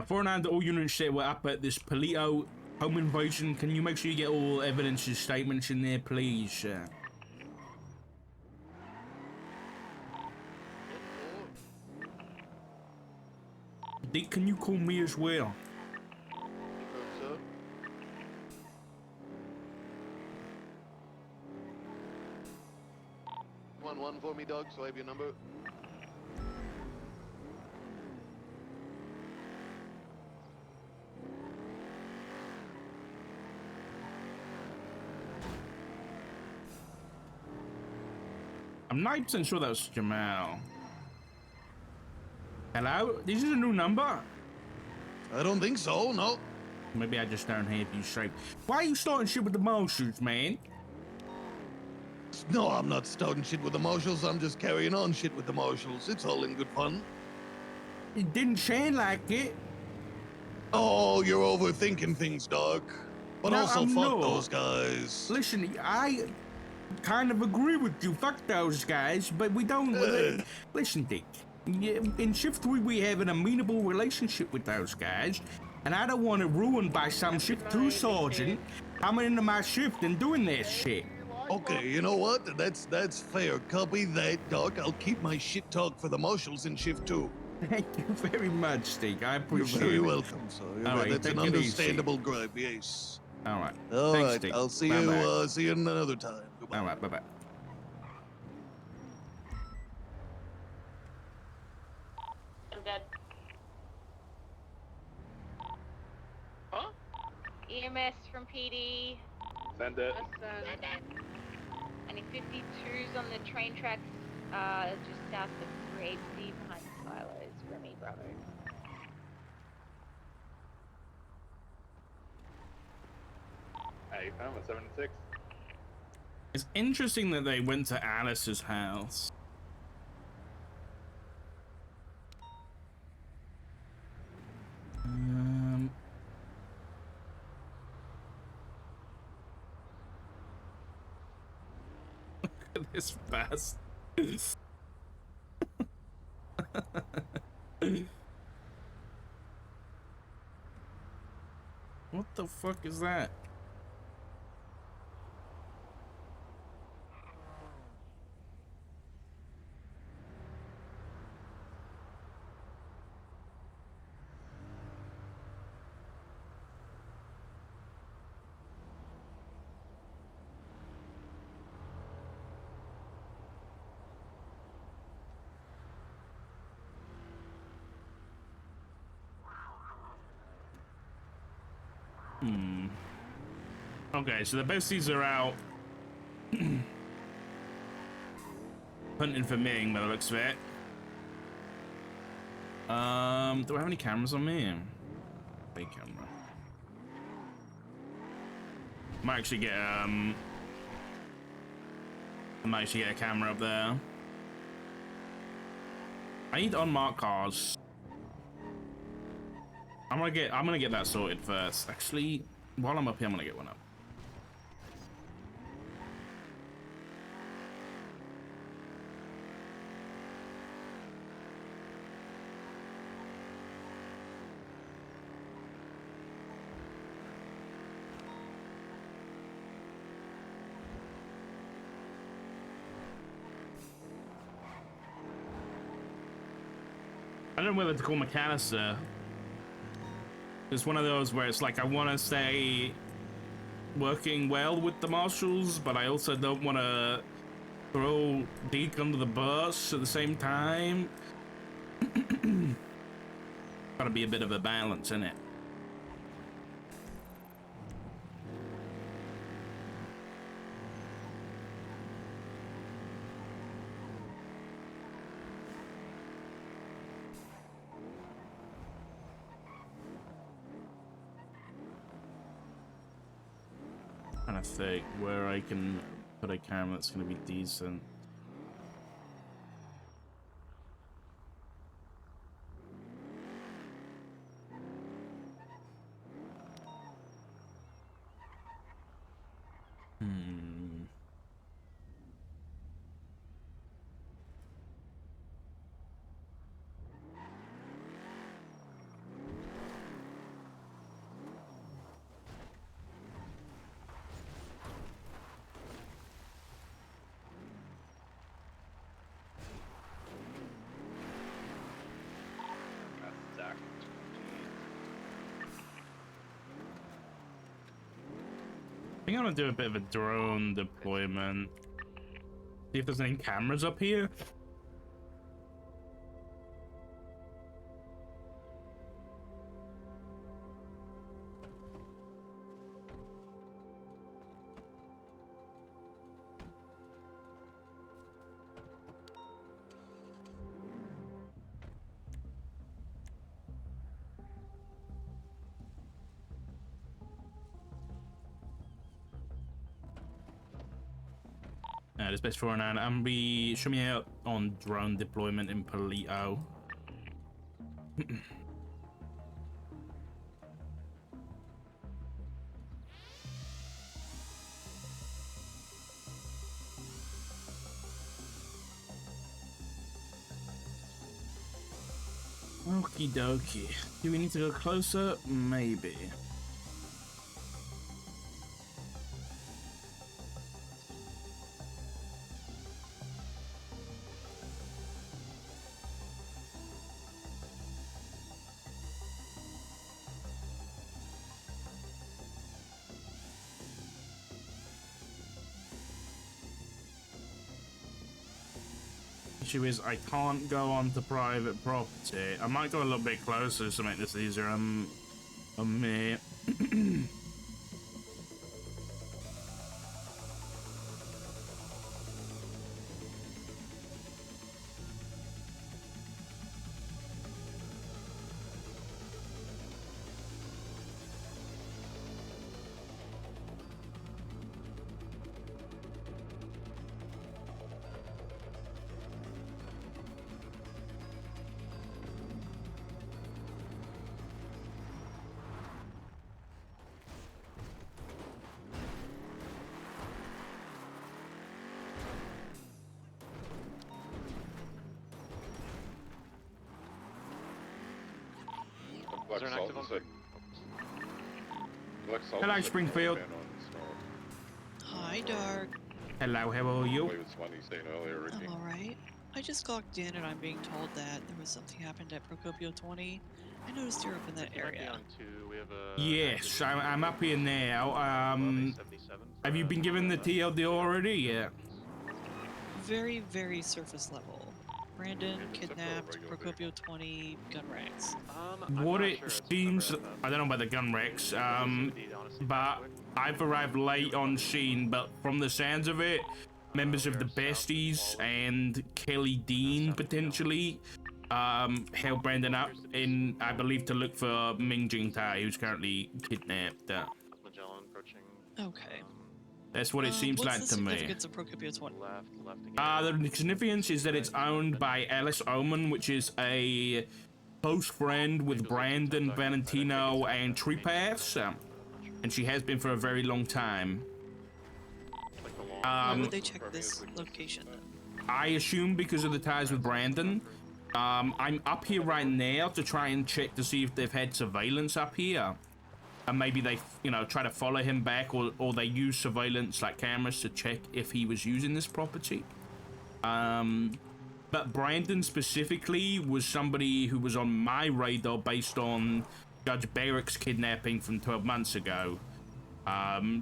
Speaker 2: For now, all units that were up at this Polito home invasion, can you make sure you get all evidence and statements in there, please? Dick, can you call me as well?
Speaker 3: Sir. 1-1 for me, dog, so I have your number.
Speaker 2: I'm 90% sure that was Jamal. Hello? This is a new number?
Speaker 3: I don't think so, no.
Speaker 2: Maybe I just don't have you straight. Why are you starting shit with the motions, man?
Speaker 3: No, I'm not starting shit with the marshals. I'm just carrying on shit with the marshals. It's all in good fun.
Speaker 2: It didn't sound like it.
Speaker 3: Oh, you're overthinking things, dog. But
Speaker 2: No,
Speaker 3: also,
Speaker 2: I'm
Speaker 3: fuck
Speaker 2: not.
Speaker 3: those guys.
Speaker 2: Listen, I kind of agree with you. Fuck those guys, but we don't. Listen, Dick. In Shift 3, we have an amenable relationship with those guys, and I don't want it ruined by some Shift 2 sergeant coming into my shift and doing that shit.
Speaker 3: Okay, you know what? That's fair. Copy that, Doc. I'll keep my shit talk for the marshals in shift 2.
Speaker 2: Thank you very much, Dick. I
Speaker 3: You're
Speaker 2: appreciate it.
Speaker 3: very welcome, sir.
Speaker 2: All right,
Speaker 3: That's an
Speaker 2: take it easy.
Speaker 3: understandable gripe, yes.
Speaker 2: All right.
Speaker 3: All
Speaker 2: Thanks,
Speaker 3: right,
Speaker 2: Dick.
Speaker 3: I'll see
Speaker 2: Bye-bye.
Speaker 3: you. See you another time. Goodbye.
Speaker 2: All right, bye-bye.
Speaker 10: I'm dead.
Speaker 7: Huh?
Speaker 10: EMS from PD.
Speaker 5: Send it.
Speaker 10: Any 52s on the train tracks, just south of Grade C behind the silos. Remy, Bravo.
Speaker 5: Hey, I'm at 76.
Speaker 2: It's interesting that they went to Alice's house. Look at this bastard. What the fuck is that? Okay, so the besties are out hunting for Ming by the looks of it. Do I have any cameras on me? Big camera. Might actually get I might actually get a camera up there. I need unmarked cars. I'm gonna get that sorted first. Actually, while I'm up here, I'm gonna get one up. I don't know whether to call McAllister. It's one of those where it's like I want to stay working well with the marshals, but I also don't want to throw Deke under the bus at the same time. Gotta be a bit of a balance in it. Trying to think where I can put a camera that's going to be decent. I think I'm gonna do a bit of a drone deployment. See if there's any cameras up here. This best for an hour. I'm be show me out on drone deployment in Polito. Okie dokie. Do we need to go closer? Maybe. Issue is I can't go onto private property. I might go a little bit closer to make this easier on me.
Speaker 5: Is there an active on
Speaker 2: Hello, Springfield.
Speaker 11: Hi, Dark.
Speaker 2: Hello, how are you?
Speaker 11: I'm alright. I just clocked in and I'm being told that there was something happened at Procopio 20. I noticed you're up in that area.
Speaker 2: Yes, I'm up here now. Have you been given the TLD already? Yeah.
Speaker 11: Very, very surface level. Brandon kidnapped, Procopio 20, gun racks.
Speaker 2: What it seems, I don't know about the gun wrecks, but I've arrived late on scene, but from the sounds of it, members of the Besties and Kelly Dean potentially held Brandon up in, I believe, to look for Ming Jing Tai, who's currently kidnapped.
Speaker 11: Okay.
Speaker 2: That's what it seems like to me.
Speaker 11: What's the significance of Procopio 20?
Speaker 2: The significance is that it's owned by Alice Oman, which is a close friend with Brandon, Valentino, and Treepaths, and she has been for a very long time.
Speaker 11: Why would they check this location then?
Speaker 2: I assume because of the ties with Brandon. I'm up here right now to try and check to see if they've had surveillance up here. And maybe they, you know, try to follow him back, or they use surveillance like cameras to check if he was using this property. But Brandon specifically was somebody who was on my radar based on Judge Barrick's kidnapping from 12 months ago.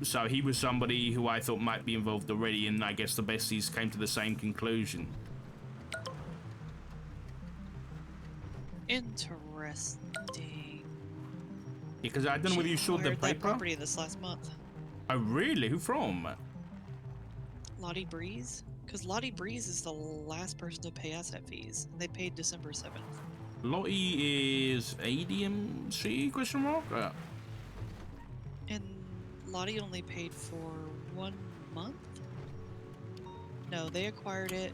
Speaker 2: So he was somebody who I thought might be involved already, and I guess the besties came to the same conclusion.
Speaker 11: Interesting.
Speaker 2: Because I don't know whether you saw the
Speaker 11: acquired
Speaker 2: paper.
Speaker 11: that property this last month.
Speaker 2: Oh, really? Who from?
Speaker 11: Lottie Breeze? Because Lottie Breeze is the last person to pay asset fees. And they paid December 7th.
Speaker 2: Lottie is ADMC, question mark?
Speaker 11: And Lottie only paid for 1 month? No, they acquired it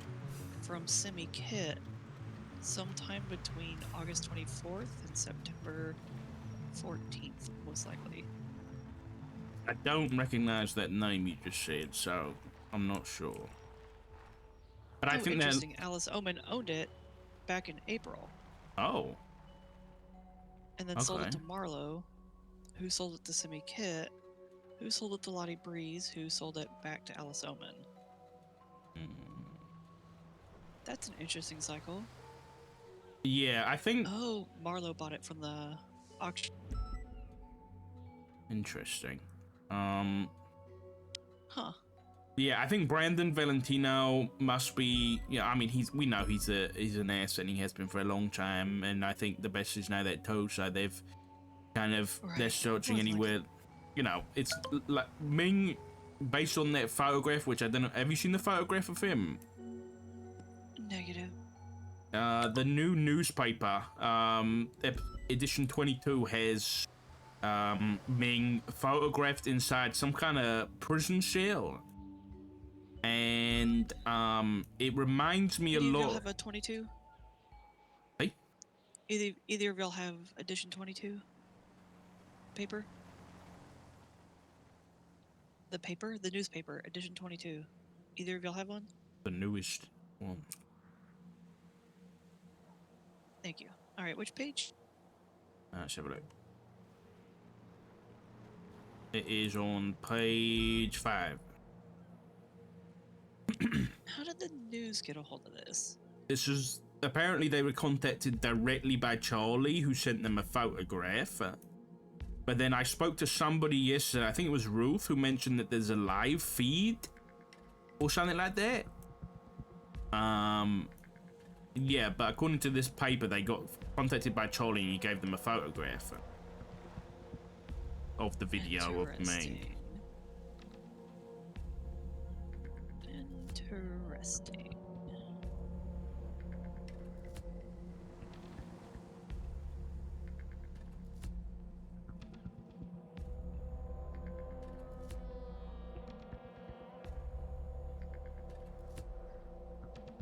Speaker 11: from Semi Kit sometime between August 24th and September 14th, most likely.
Speaker 2: I don't recognize that name you just said, so I'm not sure. But I think that...
Speaker 11: interesting. Alice Oman owned it back in April.
Speaker 2: Oh.
Speaker 11: And then sold it to Marlowe, who sold it to Semi Kit, who sold it to Lottie Breeze, who sold it back to Alice Oman. That's an interesting cycle.
Speaker 2: Yeah, I think...
Speaker 11: Oh, Marlowe bought it from the auction.
Speaker 2: Interesting.
Speaker 11: Huh.
Speaker 2: Yeah, I think Brandon Valentino must be... Yeah, I mean, we know he's an ass, and he has been for a long time, and I think the best is now that too, so they've kind of...
Speaker 11: Right.
Speaker 2: They're searching anywhere... You know, it's like Ming, based on that photograph, which I don't know... Have you seen the photograph of him?
Speaker 11: Negative.
Speaker 2: The new newspaper, edition 22, has Ming photographed inside some kind of prison cell, and it reminds me a lot.
Speaker 11: Either of y'all have a 22?
Speaker 2: Hey?
Speaker 11: Either of y'all have edition 22 paper? The paper, the newspaper, edition 22. Either of y'all have one?
Speaker 2: The newest one.
Speaker 11: Thank you. All right, which page?
Speaker 2: Let's have a look. It is on page 5.
Speaker 11: How did the news get a hold of this?
Speaker 2: This is apparently they were contacted directly by Charlie, who sent them a photograph. But then I spoke to somebody yesterday, I think it was Ruth, who mentioned that there's a live feed or something like that. Yeah, but according to this paper, they got contacted by Charlie and he gave them a photograph of the video of me.
Speaker 11: Interesting.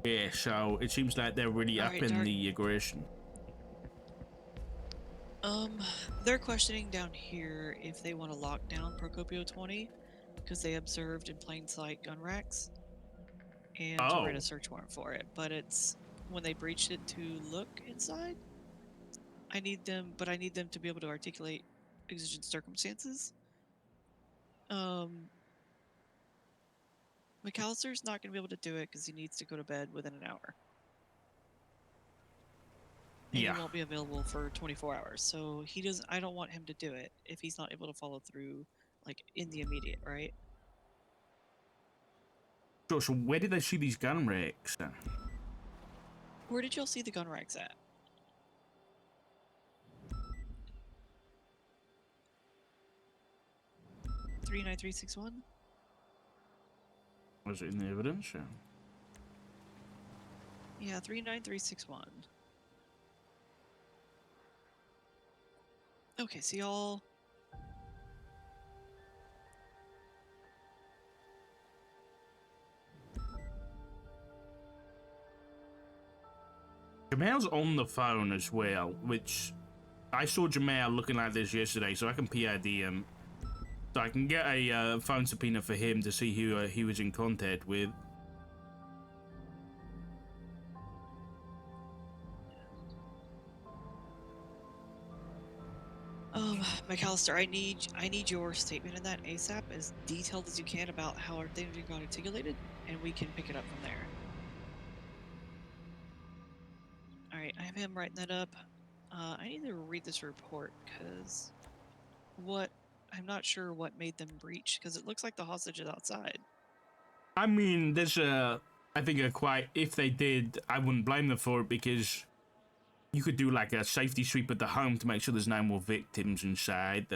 Speaker 2: Yeah, so it seems like they're really up in the aggression.
Speaker 11: They're questioning down here if they want to lock down Procopio 20 because they observed in plain sight gun racks and to write a search warrant for it. But it's when they breached it to look inside. I need them to be able to articulate exigent circumstances. McAllister's not going to be able to do it because he needs to go to bed within an hour. And he won't be available for 24 hours. So I don't want him to do it if he's not able to follow through, like, in the immediate, right?
Speaker 2: So where did they see these gun racks?
Speaker 11: Where did y'all see the gun racks at? $39361?
Speaker 2: Was it in the evidence?
Speaker 11: Yeah, 39361. Okay, so y'all...
Speaker 2: Jamal's on the phone as well, which I saw Jamal looking like this yesterday, so I can PID him. So I can get a phone subpoena for him to see who he was in contact with.
Speaker 11: McAllister, I need your statement in that ASAP, as detailed as you can about how our things got articulated, and we can pick it up from there. him writing that up. I need to read this report because I'm not sure what made them breach because it looks like the hostage is outside.
Speaker 2: I mean, there's I think if they did, I wouldn't blame them for it because you could do like a safety sweep of the home to make sure there's no more victims inside,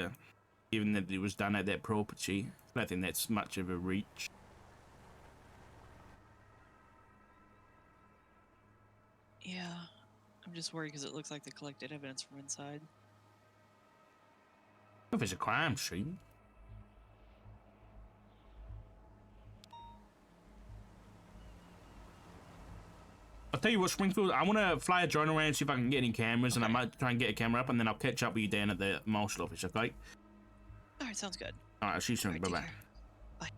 Speaker 2: given that it was done at their property. I don't think that's much of a reach.
Speaker 11: Yeah, I'm just worried because it looks like they collected evidence from inside.
Speaker 2: If it's a crime scene. I'll tell you what, Springfield, I want to fly a drone around, see if I can get any cameras, and I might try and get a camera up, and then I'll catch up with you down at the marshal office, okay?
Speaker 11: Alright, sounds good.
Speaker 2: Alright, I'll see you soon. Bye-bye.
Speaker 11: Bye.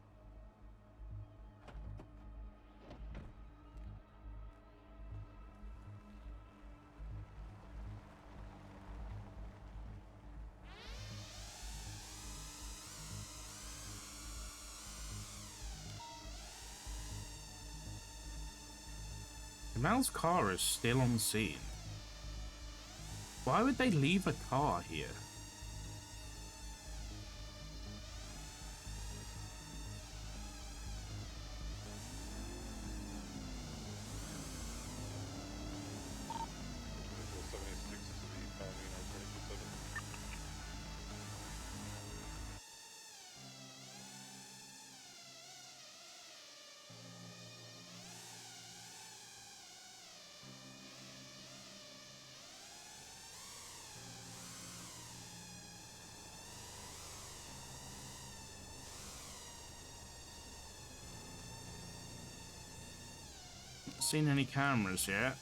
Speaker 2: Jamal's car is still on scene. Why would they leave a car here? Seen any cameras yet?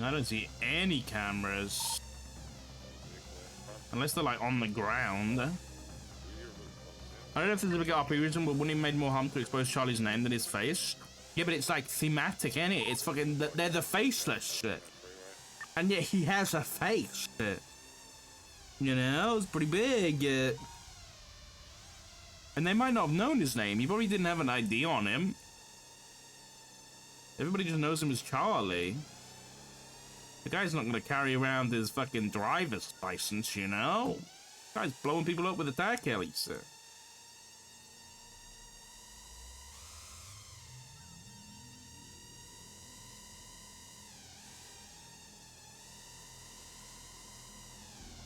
Speaker 2: I don't see any cameras. Unless they're like on the ground. I don't know if there's a big RP reason, but wouldn't it made more harm to expose Charlie's name than his face? Yeah, but it's like thematic, ain't it? It's fucking, they're the faceless shit. And yet he has a face. You know, it's pretty big. And they might not have known his name. He probably didn't have an ID on him. Everybody just knows him as Charlie. The guy's not gonna carry around his fucking driver's license, you know? The guy's blowing people up with attack helis.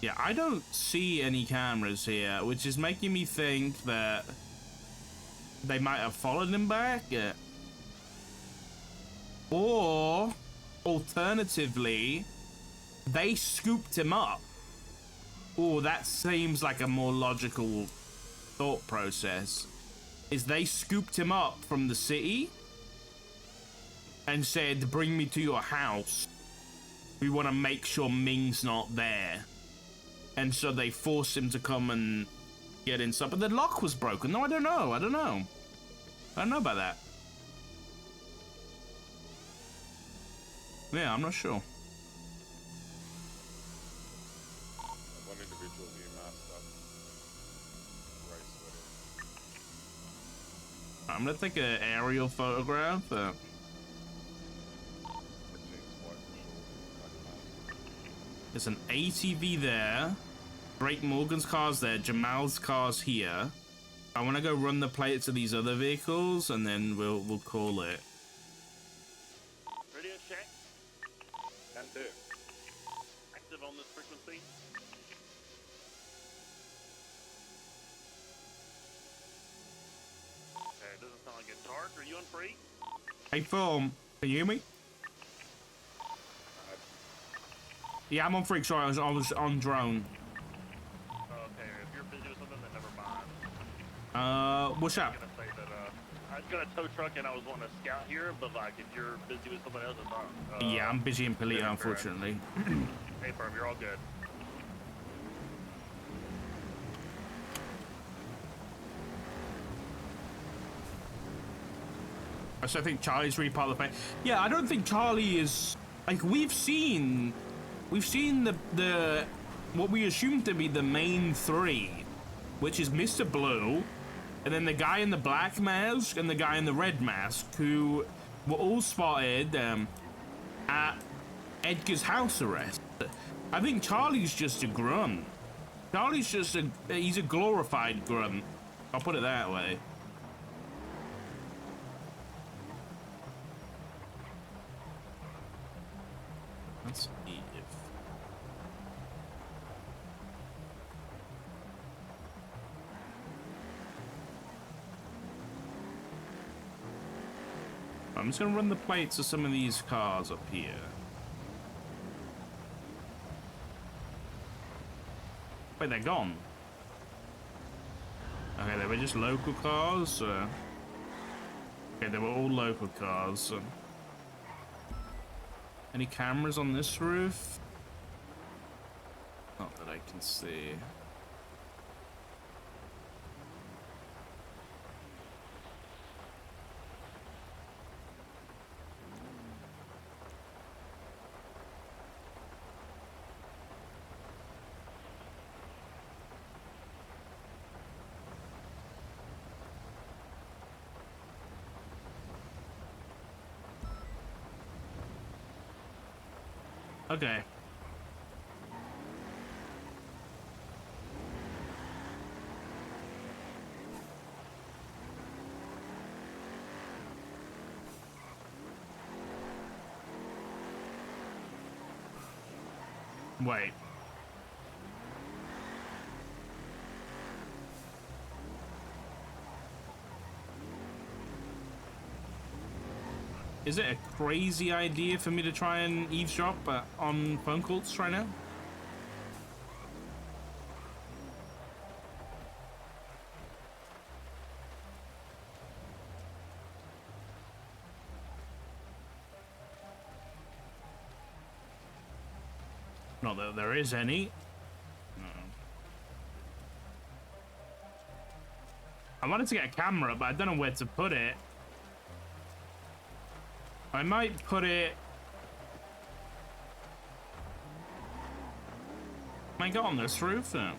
Speaker 2: Yeah, I don't see any cameras here, which is making me think that they might have followed him back. Or, alternatively, they scooped him up. Oh, that seems like a more logical thought process. Is they scooped him up from the city and said, bring me to your house. We want to make sure Ming's not there. And so they forced him to come and get inside. But the lock was broken. No, I don't know. I don't know about that. Yeah, I'm not sure.
Speaker 5: One individual being masked up.
Speaker 2: I'm gonna take an aerial photograph. There's an ATV there. Drake Morgan's car's there. Jamal's car's here. I want to go run the plates of these other vehicles, and then we'll call it.
Speaker 7: Radio check.
Speaker 5: Can do.
Speaker 7: Active on this frequency. Okay, it doesn't sound like it's dark. Are you on free?
Speaker 2: Hey, Form, can you hear me? Yeah, I'm on freak. Sorry, I was on drone.
Speaker 7: Okay, if you're busy with something, then never mind.
Speaker 2: What's up?
Speaker 7: I was gonna say that I got a tow truck and I was wanting to scout here, but like if you're busy with something else, it's not.
Speaker 2: Yeah, I'm busy in Polito,
Speaker 7: interference.
Speaker 2: unfortunately.
Speaker 7: Hey, firm, you're all good.
Speaker 2: So I think Charlie's really part of the fight. Yeah, I don't think Charlie is like we've seen the what we assume to be the main three, which is Mr. Blue, and then the guy in the black mask and the guy in the red mask, who were all spotted at Edgar's house arrest. I think Charlie's just a grunt. Charlie's just he's a glorified grunt. I'll put it that way. Let's see if... I'm just gonna run the plates of some of these cars up here. Wait, they're gone. Okay, they were just local cars. Okay, they were all local cars. Any cameras on this roof? Not that I can see. Okay. Wait. Is it a crazy idea for me to try and eavesdrop on phone calls right now? Not that there is any. No. I wanted to get a camera, but I don't know where to put it. I might put it... Might go on this roof now.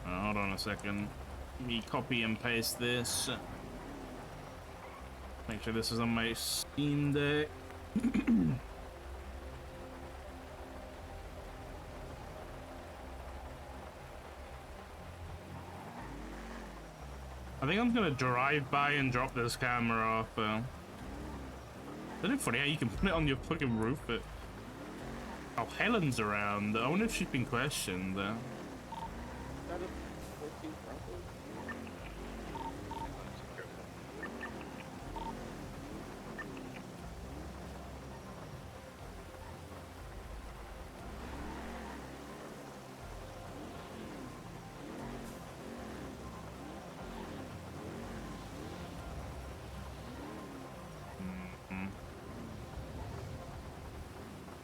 Speaker 2: Hold on a second. Let me copy and paste this. Make sure this is on my Steam Deck. I think I'm gonna drive by and drop this camera off. Isn't it funny how you can put it on your fucking roof? But oh, Helen's around. I wonder if she's been questioned.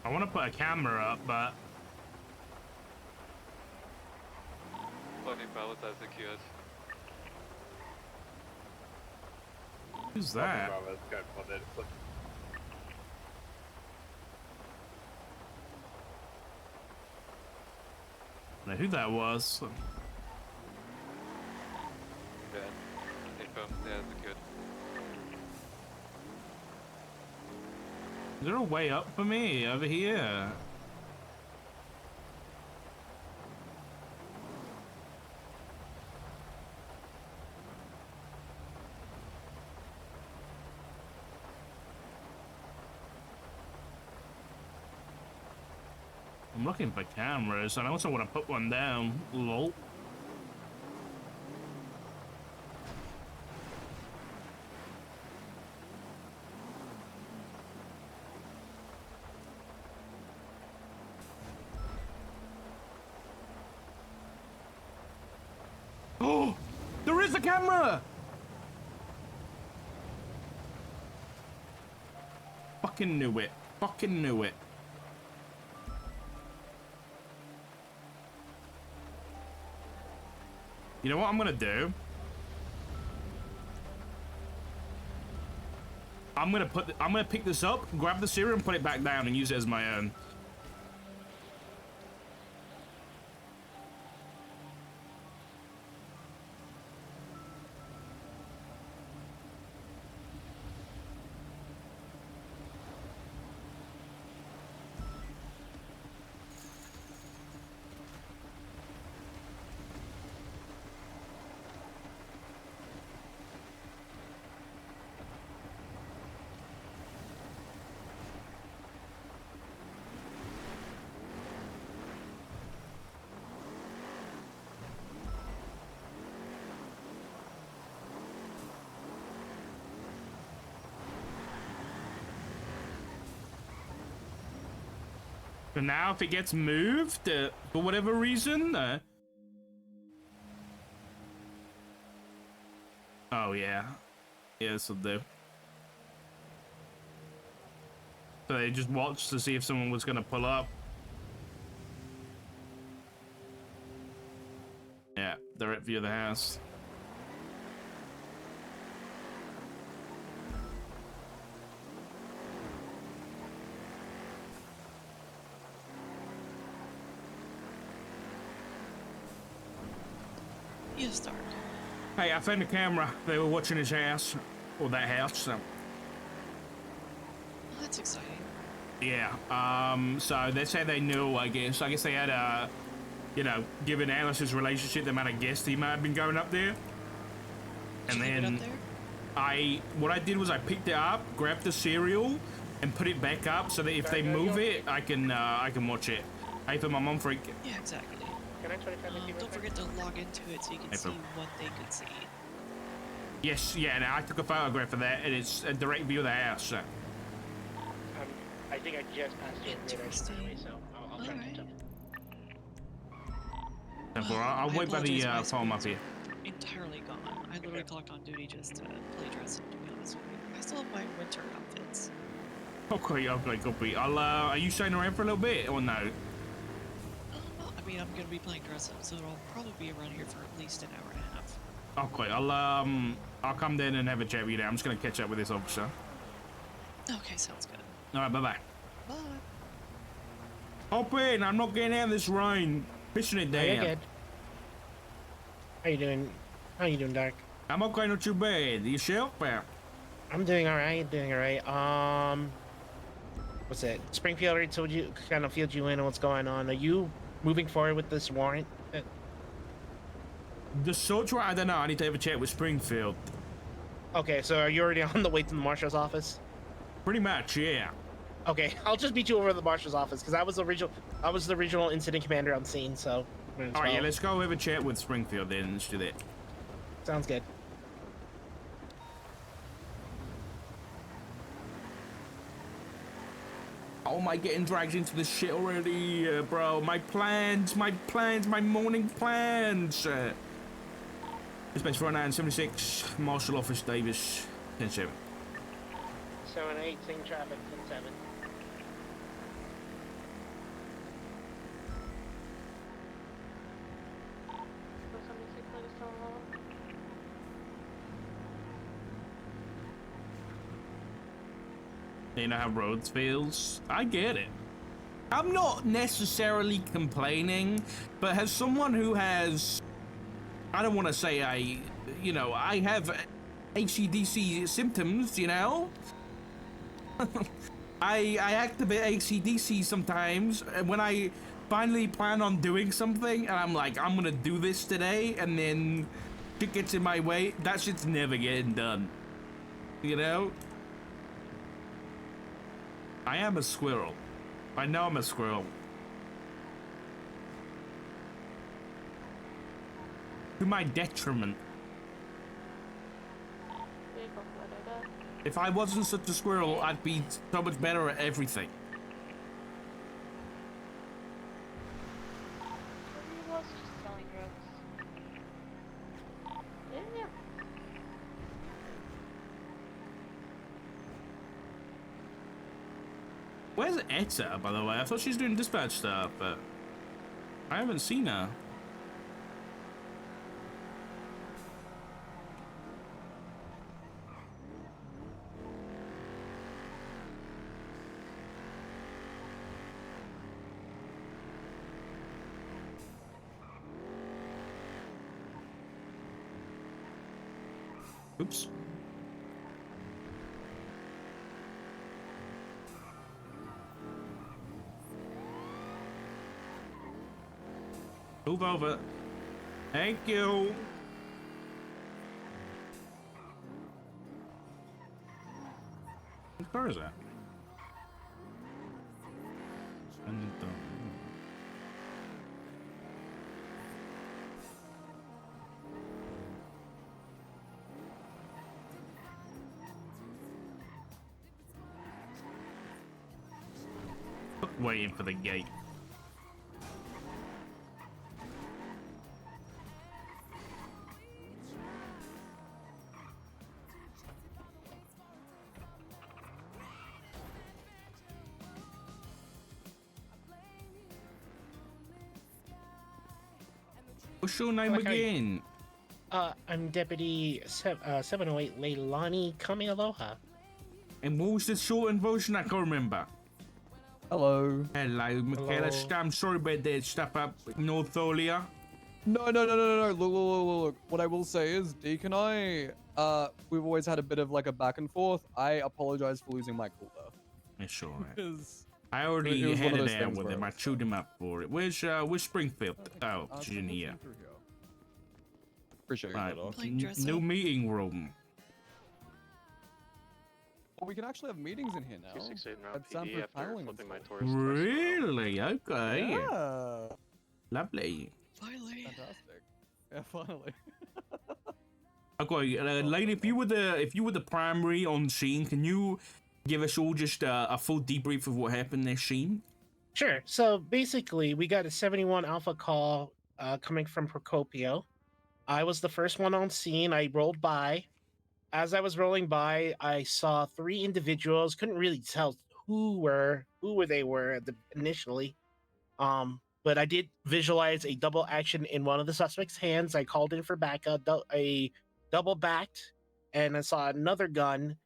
Speaker 2: I want to put a camera up, but who's that? I don't know who that was. Is there a way up for me over here? I'm looking for cameras, and I also want to put one down. Lol. Oh, there is a camera. Fucking knew it. Fucking knew it. You know what I'm gonna do? I'm gonna pick this up, grab the cereal, and put it back down, and use it as my own. So now, if it gets moved for whatever reason, oh yeah, this will do. So they just watched to see if someone was gonna pull up. Yeah, direct view of the house.
Speaker 11: Yes, Dark.
Speaker 2: Hey, I found the camera. They were watching his house, or that house. So.
Speaker 11: Well, that's exciting.
Speaker 2: Yeah. So that's how they knew. I guess they had you know, given Alice's relationship, they might have guessed he might have been going up there.
Speaker 11: Did
Speaker 2: And
Speaker 11: you leave
Speaker 2: then
Speaker 11: it up there?
Speaker 2: what I did was I picked it up, grabbed the cereal, and put it back up so that if they move it, I can watch it. Hey, for my mom freak.
Speaker 11: Yeah, exactly.
Speaker 9: Can I 25
Speaker 11: Don't forget to log into it so you can see what they could see.
Speaker 2: Yes, yeah, and I took a photograph of that, and it's a direct view of the house. So.
Speaker 9: I think I just passed your
Speaker 11: Interesting.
Speaker 9: anyway, so I'll try to catch up.
Speaker 2: I'll wait by the phone up here.
Speaker 11: Entirely gone. I literally clocked on duty just to play dress up, to be honest with you. I still have my winter outfits.
Speaker 2: Okay, copy. Are you staying around for a little bit or no?
Speaker 11: I mean, I'm gonna be playing dress up, so it'll probably be around here for at least an hour and a half.
Speaker 2: Okay, I'll come down and have a chat with you there. I'm just gonna catch up with this officer.
Speaker 11: Okay, sounds good.
Speaker 2: All right, bye-bye.
Speaker 11: Bye.
Speaker 2: Hop in, I'm not getting out of this rain. Pissing it down.
Speaker 9: You're good. How you doing? How you doing, Dark?
Speaker 2: I'm okay, not too bad. Yourself?
Speaker 9: I'm doing alright, what's it? Springfield already told you, kind of filled you in on what's going on. Are you moving forward with this warrant?
Speaker 2: The search warrant, I don't know. I need to have a chat with Springfield.
Speaker 9: Okay, so are you already on the way to the marshal's office?
Speaker 2: Pretty much, yeah.
Speaker 9: Okay, I'll just meet you over at the marshal's office because I was the regional incident commander on scene. So.
Speaker 2: All right, yeah. Let's go have a chat with Springfield then. Let's do that.
Speaker 9: Sounds good.
Speaker 2: Oh, am I getting dragged into this shit already, bro? My plans, my morning plans. Dispatch 4976, Marshal Office, Davis, 10-7.
Speaker 9: 7-8, seeing traffic, 10-7.
Speaker 2: You know how roads feels? I get it. I'm not necessarily complaining, but as someone who has, I don't want to say I have ACDC symptoms, you know? I activate ACDC sometimes when I finally plan on doing something and I'm like, I'm gonna do this today, and then shit gets in my way. That shit's never getting done, you know? I am a squirrel. I know I'm a squirrel. To my detriment. If I wasn't such a squirrel, I'd be so much better at everything. Where's Etta, by the way? I thought she was doing dispatch stuff, but I haven't seen her. Oops. Move over. Thank you. What car is that? Waiting for the gate. What's your name again?
Speaker 9: I'm Deputy 708 Leilani Kamialoha.
Speaker 2: And what was the shortened version? I can't remember.
Speaker 6: Hello.
Speaker 2: Hello, Michaela.
Speaker 9: Hello.
Speaker 2: I'm sorry about that stuff up north earlier.
Speaker 6: No. Look. What I will say is, Deke and I, we've always had a bit of like a back and forth. I apologize for losing my cool there.
Speaker 2: It's alright.
Speaker 6: Because
Speaker 2: I already
Speaker 6: it was one
Speaker 2: had
Speaker 6: of
Speaker 2: it
Speaker 6: those
Speaker 2: out
Speaker 6: things
Speaker 2: with
Speaker 6: where
Speaker 2: him.
Speaker 6: it
Speaker 2: I
Speaker 6: was
Speaker 2: chewed him up for it. Where's Springfield? Oh, she's in here.
Speaker 6: Appreciate
Speaker 2: Right.
Speaker 6: it.
Speaker 11: Playing dress
Speaker 2: New
Speaker 11: up.
Speaker 2: meeting room.
Speaker 6: Well, we can actually have meetings in here now.
Speaker 7: 268 now
Speaker 6: At
Speaker 7: PD
Speaker 6: Sanford
Speaker 7: after
Speaker 6: Paneling
Speaker 7: flipping my
Speaker 6: and
Speaker 7: Taurus.
Speaker 2: Really? Okay.
Speaker 6: Yeah.
Speaker 2: Lovely.
Speaker 11: Finally.
Speaker 6: Fantastic. Yeah, finally.
Speaker 2: Okay, Lane, if you were the primary on scene, can you give us all just a full debrief of what happened this scene?
Speaker 9: Sure. So basically, we got a 71 Alpha call coming from Procopio. I was the first one on scene. I rolled by. As I was rolling by, I saw three individuals. Couldn't really tell who they were initially. But I did visualize a double action in one of the suspects' hands. I called in for backup, a double backed, and I saw another gun.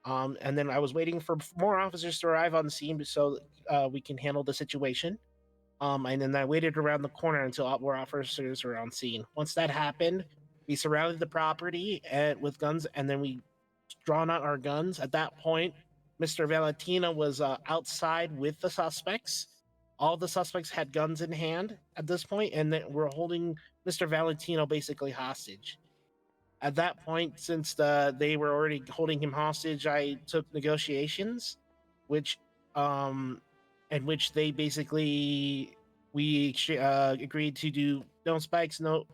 Speaker 9: And then I was waiting for more officers to arrive on the scene so we can handle the situation. And then I waited around the corner until more officers were on scene. Once that happened, we surrounded the property with guns, and then we drawn out our guns. At that point, Mr. Valentina was outside with the suspects. All the suspects had guns in hand at this point, and then we're holding Mr. Valentino basically hostage. At that point, since they were already holding him hostage, I took negotiations, which in which they basically agreed to do no spikes, no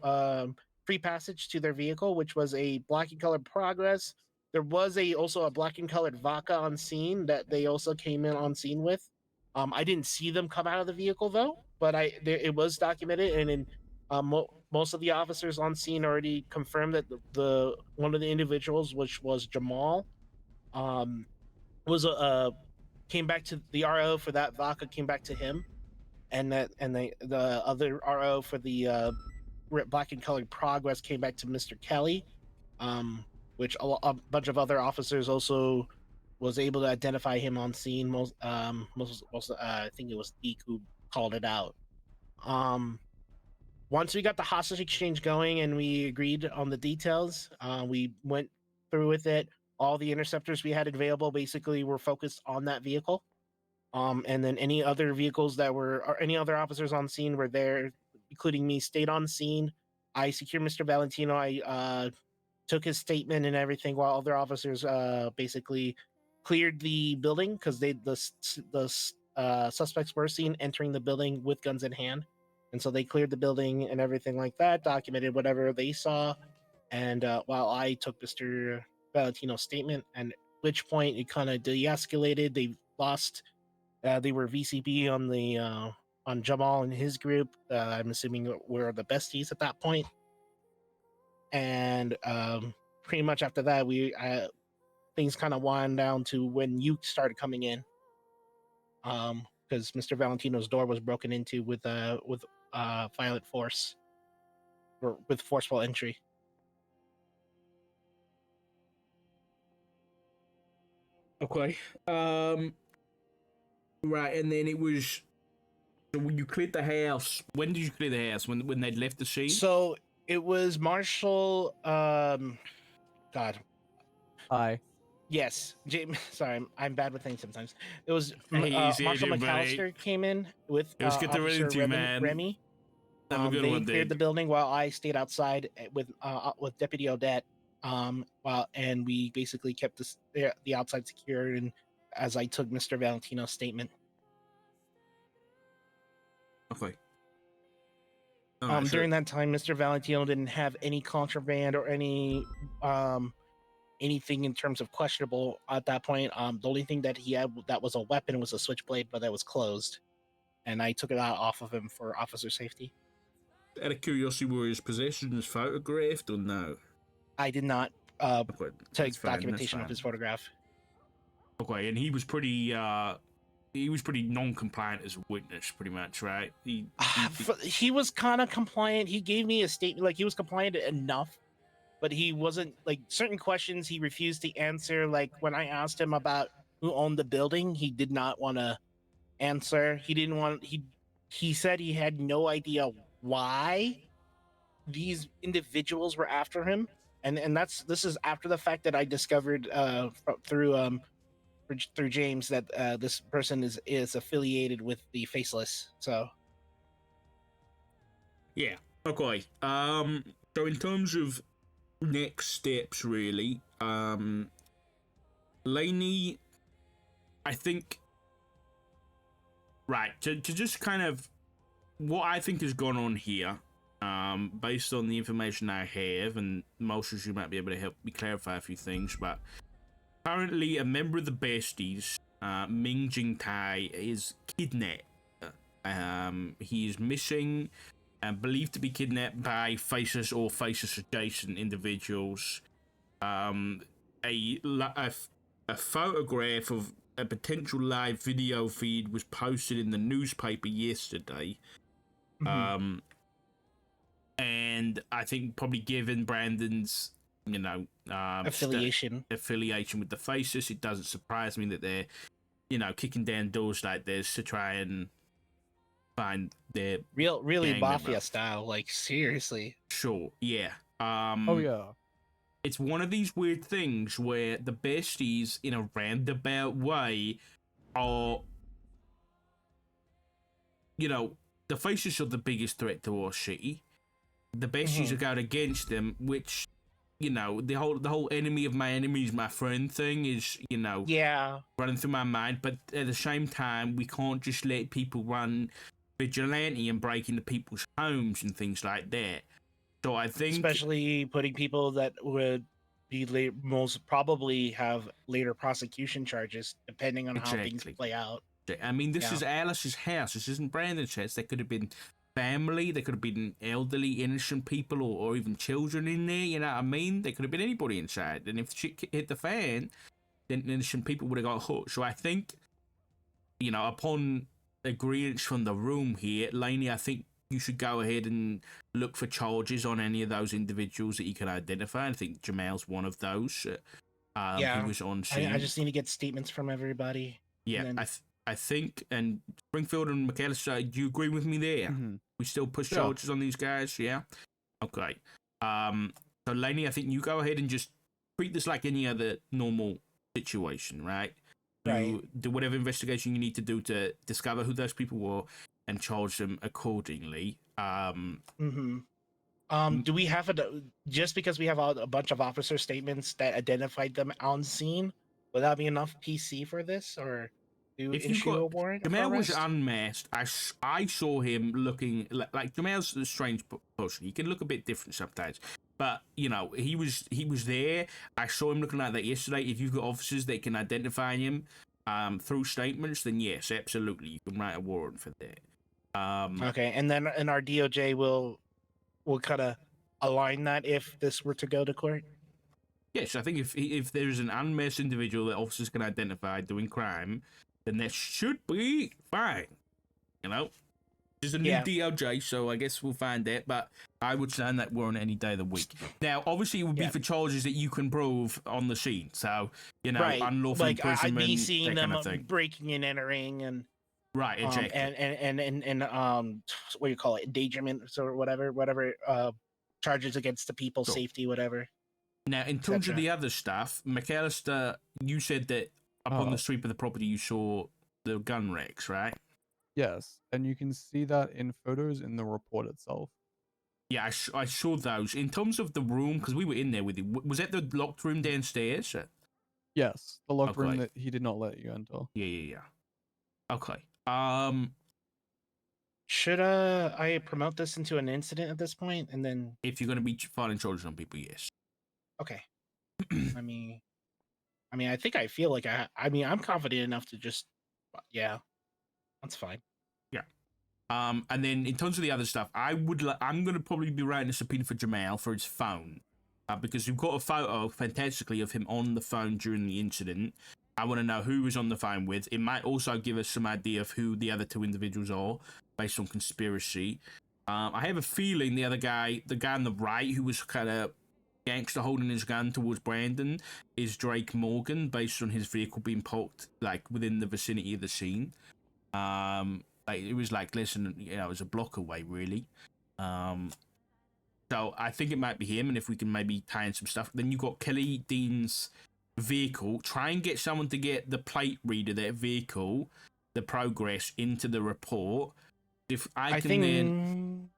Speaker 9: free passage to their vehicle, which was a black and colored Progress. There was also a black and colored Vaca on scene that they also came in on scene with. I didn't see them come out of the vehicle though, but it was documented, and in most of the officers on scene already confirmed that the one of the individuals, which was Jamal, was came back to the RO for that Vaca, came back to him, and the other RO for the black and colored Progress came back to Mr. Kelly, which a bunch of other officers also was able to identify him on scene. Most I think it was Deke who called it out. Once we got the hostage exchange going and we agreed on the details, we went through with it. All the interceptors we had available basically were focused on that vehicle. And then any other vehicles or any other officers on scene were there, including me, stayed on scene. I secured Mr. Valentino. I took his statement and everything, while other officers basically cleared the building because the suspects were seen entering the building with guns in hand. And so they cleared the building and everything like that, documented whatever they saw. And while I took Mr. Valentino's statement, and at which point it kind of de-escalated. They lost. They were VCP on Jamal and his group. I'm assuming we're the besties at that point. And pretty much after that, things kind of wound down to when you started coming in. because Mr. Valentino's door was broken into with violent force or with forceful entry.
Speaker 2: Okay. Right, and then it was. So when you cleared the house, when did you clear the house? When they'd left the scene?
Speaker 9: So it was Marshall. God.
Speaker 6: Hi.
Speaker 9: Yes, James. Sorry, I'm bad with things sometimes. It was
Speaker 2: Easy,
Speaker 9: Marshall
Speaker 2: buddy.
Speaker 9: McAllister came in with
Speaker 2: It was good to run
Speaker 9: Officer
Speaker 2: into you, man.
Speaker 9: Remy.
Speaker 2: Have a good
Speaker 9: They
Speaker 2: one,
Speaker 9: cleared the
Speaker 2: dude.
Speaker 9: building while I stayed outside with Deputy Odette. And we basically kept the outside secure, and as I took Mr. Valentino's statement.
Speaker 2: Okay. Right,
Speaker 9: During that time, Mr. Valentino didn't have any contraband or any anything in terms of questionable at that point. The only thing that he had that was a weapon was a switchblade, but that was closed, and I took it out off of him for officer safety.
Speaker 2: Out of curiosity, were his possessions photographed or no?
Speaker 9: I did not
Speaker 2: Okay,
Speaker 9: take
Speaker 2: that's fine,
Speaker 9: documentation
Speaker 2: that's
Speaker 9: of his
Speaker 2: fine.
Speaker 9: photograph.
Speaker 2: Okay, and he was pretty non-compliant as a witness, pretty much, right?
Speaker 9: He was kind of compliant. He gave me a statement, like he was compliant enough, but he wasn't, like, certain questions he refused to answer. Like when I asked him about who owned the building, he did not want to answer. He didn't want. He said he had no idea why these individuals were after him, and this is after the fact that I discovered through James that this person is affiliated with the Faceless. So
Speaker 2: Yeah. Okay. So in terms of next steps, really, Lainey, I think. Right. To just kind of what I think has gone on here, based on the information I have, and most of you might be able to help me clarify a few things, but currently a member of the Besties, Ming Jing Tai, is kidnapped. He is missing and believed to be kidnapped by faceless or faceless adjacent individuals. A photograph of a potential live video feed was posted in the newspaper yesterday. And I think probably given Brandon's,
Speaker 9: affiliation
Speaker 2: with the Faces, it doesn't surprise me that they're, kicking down doors like this to try and find their
Speaker 9: really
Speaker 2: gang
Speaker 9: mafia
Speaker 2: member.
Speaker 9: style. Like seriously.
Speaker 2: Sure, yeah.
Speaker 6: Oh yeah.
Speaker 2: It's one of these weird things where the Besties, in a roundabout way, are, the Faces are the biggest threat to our city. The Besties are going against them, which, the whole enemy of my enemy is my friend thing is, running through my mind. But at the same time, we can't just let people run vigilante and break into people's homes and things like that. So I think,
Speaker 9: especially putting people that would be most probably have later prosecution charges, depending on how things play out.
Speaker 2: I mean, this is Alice's house. This isn't Brandon's house. There could have been family. There could have been elderly, innocent people, or even children in there. You know what I mean? There could have been anybody inside. And if shit hit the fan, then innocent people would have got hooked. So I think, upon agreement from the room here, Lainey, I think you should go ahead and look for charges on any of those individuals that you can identify. I think Jamal's one of those. He was on scene.
Speaker 9: I just need to get statements from everybody.
Speaker 2: Yeah,
Speaker 9: then...
Speaker 2: I think, and Springfield and McAllister, do you agree with me there? We still push charges on these guys, yeah? Okay. So Lainey, I think you go ahead and just treat this like any other normal situation, right? You do whatever investigation you need to do to discover who those people were and charge them accordingly.
Speaker 9: Do we have just because we have a bunch of officer statements that identified them on scene, would that be enough PC for this, or do issue a warrant?
Speaker 2: Jamal was unmasked. I saw him looking like Jamal's a strange person. He can look a bit different sometimes, but he was there. I saw him looking like that yesterday. If you've got officers that can identify him through statements, then yes, absolutely, you can write a warrant for that.
Speaker 9: Okay, and then our DOJ will kind of align that if this were to go to court.
Speaker 2: Yes, I think if there's an unmasked individual that officers can identify doing crime, then that should be fine. You know, there's a new
Speaker 9: Yeah.
Speaker 2: DOJ, so I guess we'll find that. But I would sign that warrant any day of the week. Now, obviously, it would be
Speaker 9: Yeah.
Speaker 2: for charges that you can prove on the scene. So, you know,
Speaker 9: Right.
Speaker 2: unlawful
Speaker 9: Like I'd
Speaker 2: imprisonment,
Speaker 9: be seeing
Speaker 2: that kind
Speaker 9: them
Speaker 2: of thing.
Speaker 9: breaking and entering, and
Speaker 2: Right, exactly.
Speaker 9: and what do you call it, endangerment or whatever charges against the people's
Speaker 2: Cool.
Speaker 9: safety, whatever.
Speaker 2: Now, in terms of
Speaker 9: Etcetera.
Speaker 2: the other stuff, McAllister, you said that up on the sweep of the property you saw the gun racks, right?
Speaker 6: Yes, and you can see that in photos in the report itself.
Speaker 2: Yeah, I saw those. In terms of the room, because we were in there with you, was that the locked room downstairs?
Speaker 6: Yes, the locked room
Speaker 2: Okay.
Speaker 6: that he did not let you enter.
Speaker 2: Yeah. Okay.
Speaker 9: Should I promote this into an incident at this point, and then
Speaker 2: If you're going to be filing charges on people, yes.
Speaker 9: okay. I think I feel like I'm confident enough to just, yeah, that's fine.
Speaker 2: Yeah. And then in terms of the other stuff, I'm going to probably be writing a subpoena for Jamal for his phone, because we've got a photo, fantastically, of him on the phone during the incident. I want to know who was on the phone with. It might also give us some idea of who the other two individuals are, based on conspiracy. I have a feeling the other guy, the guy on the right, who was kind of gangster holding his gun towards Brandon, is Drake Morgan, based on his vehicle being parked like within the vicinity of the scene. Like, it was like listen, you know, it was a block away, really. So I think it might be him, and if we can maybe tie in some stuff, then you got Kelly Dean's vehicle. Try and get someone to get the plate reader, that vehicle, the progress into the report. If I can
Speaker 9: think,
Speaker 2: then.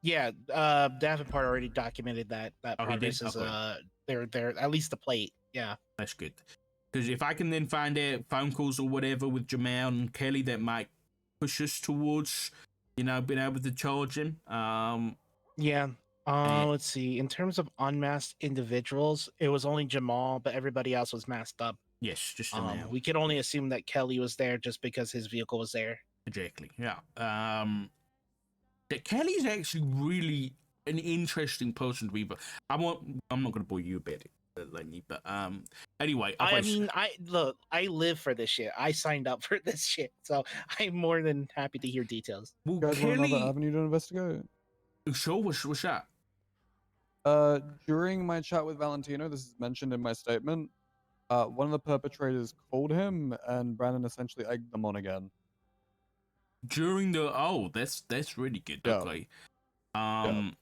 Speaker 9: yeah, Davenport already documented that
Speaker 2: Oh, he did?
Speaker 9: progress is
Speaker 2: Okay.
Speaker 9: they're at least the plate. Yeah.
Speaker 2: That's good. Because if I can then find out phone calls or whatever with Jamal and Kelly, that might push us towards, you know, being able to charge him.
Speaker 9: Yeah. Let's see. In terms of unmasked individuals, it was only Jamal, but everybody else was masked up.
Speaker 2: Yes, just Jamal.
Speaker 9: We could only assume that Kelly was there just because his vehicle was there.
Speaker 2: Exactly. Yeah. That Kelly's actually really an interesting person to be. But I'm not going to bore you about it, Lenny. But anyway,
Speaker 9: Look, I live for this shit. I signed up for this shit, so I'm more than happy to hear details.
Speaker 2: Well,
Speaker 6: You guys want another avenue to investigate?
Speaker 2: Sure. What's that?
Speaker 6: During my chat with Valentino, this is mentioned in my statement. One of the perpetrators called him, and Brandon essentially egged them on again.
Speaker 2: During the that's really good.
Speaker 6: Yeah.
Speaker 2: Okay. And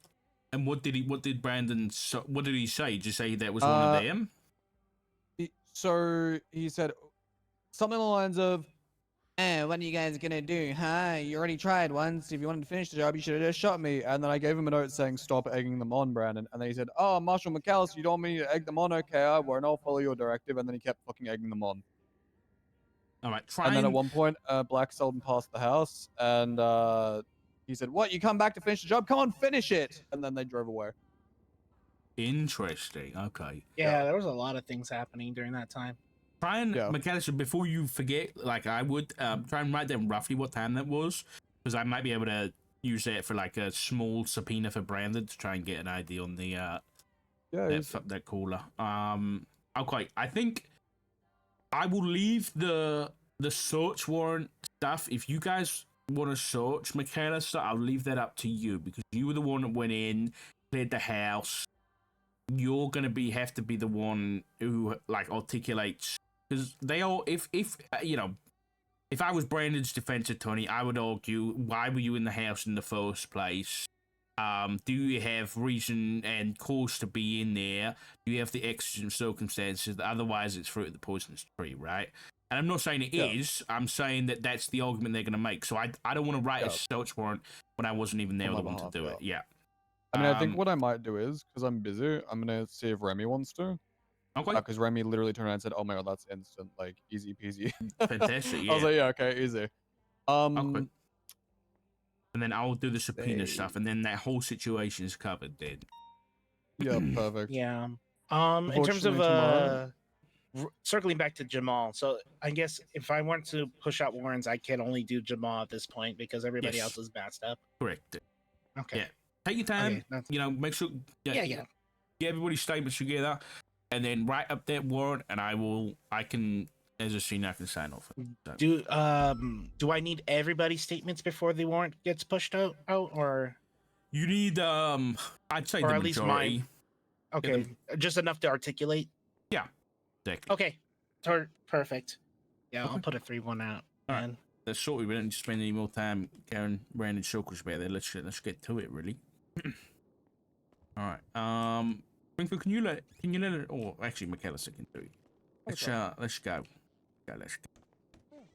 Speaker 2: what did Brandon? What did he say? Did you say that was one of them?
Speaker 6: So he said something along the lines of, what are you guys gonna do, huh? You already tried once. If you wanted to finish the job, you should have just shot me. And then I gave him a note saying, stop egging them on, Brandon. And then he said, oh, Marshal McAllister, you don't want me to egg them on? Okay, I won't. I'll follow your directive. And then he kept fucking egging them on.
Speaker 2: All right,
Speaker 6: and then at one point, Black Seldon passed the house, and he said, what, you come back to finish the job? Come on, finish it! And then they drove away.
Speaker 2: Interesting, okay.
Speaker 9: Yeah, there was a lot of things happening during that time.
Speaker 2: Try and, McAllister, before you forget, like I would, try and write down roughly what time that was, because I might be able to use that for like a small subpoena for Brandon to try and get an idea on the, that caller. Okay, I think I will leave the search warrant stuff. If you guys want to search McAllister, I'll leave that up to you, because you were the one that went in, cleared the house. You're gonna have to be the one who like articulates, because they all, if you know, if I was Brandon's defense attorney, I would argue, why were you in the house in the first place? Do you have reason and cause to be in there? Do you have the exigent circumstances? Otherwise, it's fruit of the poisonous tree, right? And I'm not saying it is. I'm saying that that's the argument they're going to make. So I don't want to write a search warrant when I wasn't even there, the one to do it. Yeah.
Speaker 6: I mean, I think what I might do is, because I'm busy, I'm going to see if Remy wants to.
Speaker 2: Okay.
Speaker 6: Because Remy literally turned around and said, oh my god, that's instant. Like, easy peasy.
Speaker 2: Fantastic, yeah.
Speaker 6: I was like, yeah, okay, easy.
Speaker 2: Okay. And then I'll do the subpoena stuff, and then that whole situation is covered then.
Speaker 6: Yeah, perfect.
Speaker 9: Yeah. In terms of circling back to Jamal, so I guess if I want to push out warrants, I can only do Jamal at this point because everybody else is masked up.
Speaker 2: Correct.
Speaker 9: Okay.
Speaker 2: Yeah. Take your time.
Speaker 9: Okay,
Speaker 2: you know, make sure.
Speaker 9: Yeah.
Speaker 2: Get everybody's statements together, and then write up that warrant, and I can There's a scene I can sign off. So.
Speaker 9: Do I need everybody's statements before the warrant gets pushed out, or
Speaker 2: You need I'd say
Speaker 9: or
Speaker 2: the
Speaker 9: at least
Speaker 2: majority.
Speaker 9: mine? Okay, just enough to articulate.
Speaker 2: Yeah.
Speaker 9: Okay, perfect. Yeah, I'll put a 3-1 out.
Speaker 2: Alright. That's short. We don't need to spend any more time going round in circles about there. Let's get to it, really. All right. Springfield, can you let it? Or actually, McAllister can do it. Let's go. Let's go. I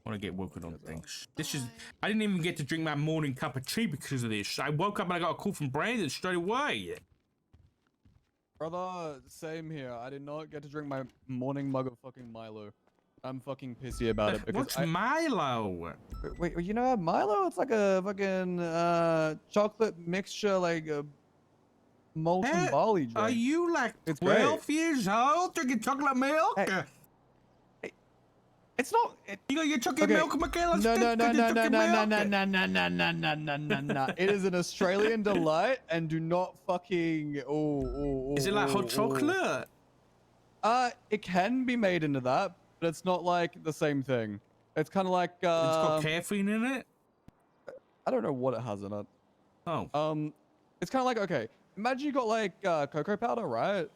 Speaker 2: want to get working on things. I didn't even get to drink my morning cup of tea because of this. I woke up and I got a call from Brandon straight away.
Speaker 6: Brother, same here. I did not get to drink my morning mug of fucking Milo. I'm fucking pissy about it because
Speaker 2: What's Milo?
Speaker 6: Wait, you know Milo? It's like a fucking chocolate mixture, like a molten barley drink.
Speaker 2: Are you like
Speaker 6: it's
Speaker 2: 12 years old drinking chocolate milk?
Speaker 6: It's not.
Speaker 2: You got your chocolate milk, McAllister?
Speaker 6: No. It is an Australian delight, and do not fucking.
Speaker 2: Is it like hot chocolate?
Speaker 6: It can be made into that, but it's not like the same thing. It's kind of like. It's
Speaker 2: got caffeine in it.
Speaker 6: I don't know what it has in it.
Speaker 2: Oh.
Speaker 6: It's kind of like, okay, imagine you got like cocoa powder, right?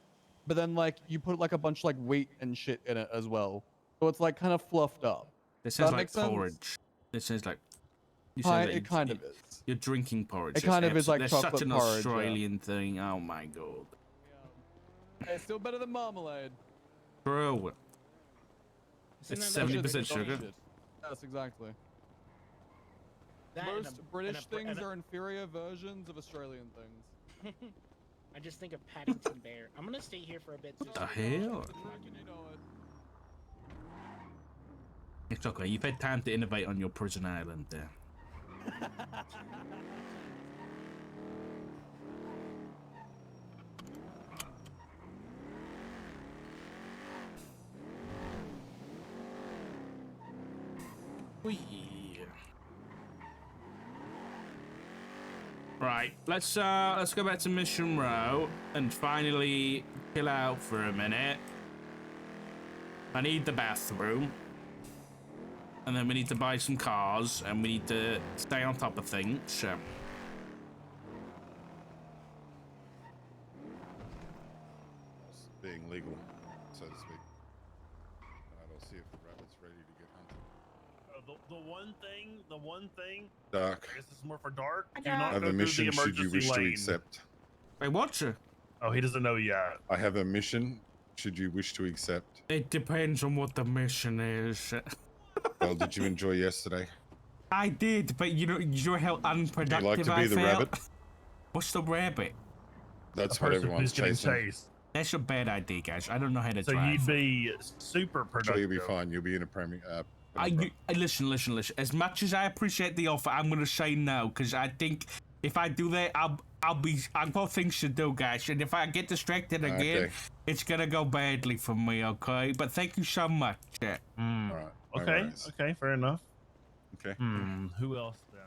Speaker 6: But then like you put like a bunch of like wheat and shit in it as well. So it's like kind of fluffed up.
Speaker 2: This sounds like porridge. This sounds like.
Speaker 6: It kind of is.
Speaker 2: You're drinking porridge.
Speaker 6: It kind of is like
Speaker 2: That's
Speaker 6: chocolate
Speaker 2: such an
Speaker 6: porridge.
Speaker 2: Australian thing. Oh my god.
Speaker 6: It's still better than marmalade.
Speaker 2: Bro. It's 70% sugar.
Speaker 6: Yes, exactly.
Speaker 9: That
Speaker 6: Most British things are inferior versions of Australian things.
Speaker 9: I just think of Paddington Bear. I'm gonna stay here for a bit.
Speaker 2: What the hell? It's okay. You've had time to innovate on your prison island there. Right, let's go back to Mission Row and finally chill out for a minute. I need the bathroom. And then we need to buy some cars and we need to stay on top of things.
Speaker 5: Being legal, so to speak. I'll see if the rabbit's ready to get hunted.
Speaker 7: The one thing.
Speaker 5: Dark.
Speaker 7: This is more for dark. Do
Speaker 5: I
Speaker 7: not
Speaker 5: have
Speaker 7: go
Speaker 5: a
Speaker 7: through
Speaker 5: mission
Speaker 7: the
Speaker 5: should you
Speaker 7: emergency
Speaker 5: wish to
Speaker 7: lane.
Speaker 5: accept.
Speaker 2: Wait, what's it?
Speaker 7: Oh, he doesn't know yet.
Speaker 5: I have a mission should you wish to accept.
Speaker 2: It depends on what the mission is.
Speaker 5: Well, did you enjoy yesterday?
Speaker 2: I did, but you know how unproductive
Speaker 5: Would you like to be the
Speaker 2: felt?
Speaker 5: rabbit?
Speaker 2: What's the rabbit?
Speaker 5: That's what everyone's chasing.
Speaker 2: That's a bad idea, guys. I don't know how to
Speaker 7: So
Speaker 2: drive.
Speaker 7: you'd be super productive.
Speaker 5: So you'll be fine. You'll be in a premier.
Speaker 2: Listen. As much as I appreciate the offer, I'm gonna say no because I think if I do that, I've got things to do, guys. And if I get distracted again, it's gonna go badly for me. Okay, but thank you so much.
Speaker 5: All right.
Speaker 7: Okay. Okay. Fair enough.
Speaker 5: Okay.
Speaker 7: Who else then?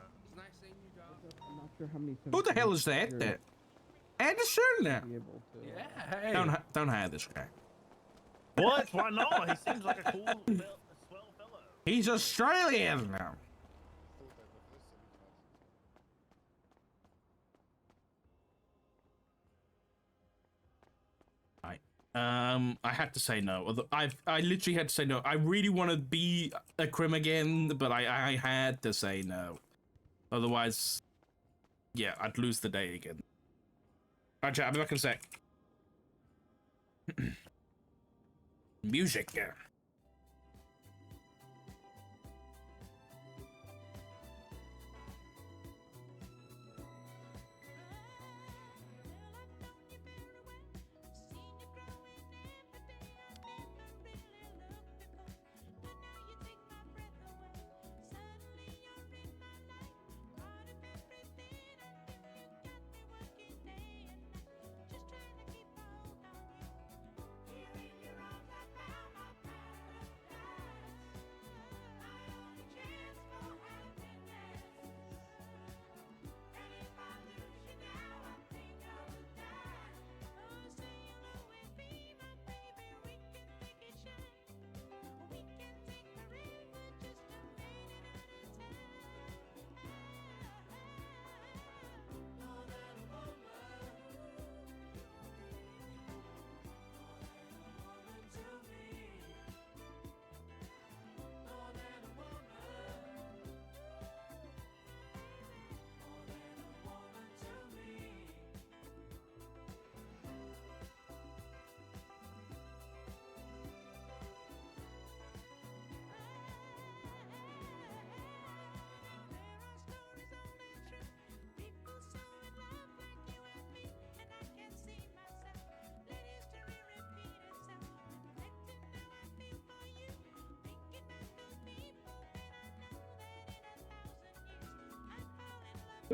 Speaker 6: I'm not sure how many.
Speaker 2: Who the hell is that? Anderson?
Speaker 6: Yeah.
Speaker 2: Hey. Don't hire this guy.
Speaker 7: What? Why not? He seems like a cool, swell fellow.
Speaker 2: He's Australian now. I had to say no. I literally had to say no. I really want to be a crim again, but I had to say no. Otherwise, yeah, I'd lose the day again. Alright, chat, I'll be back in a sec. Music, yeah.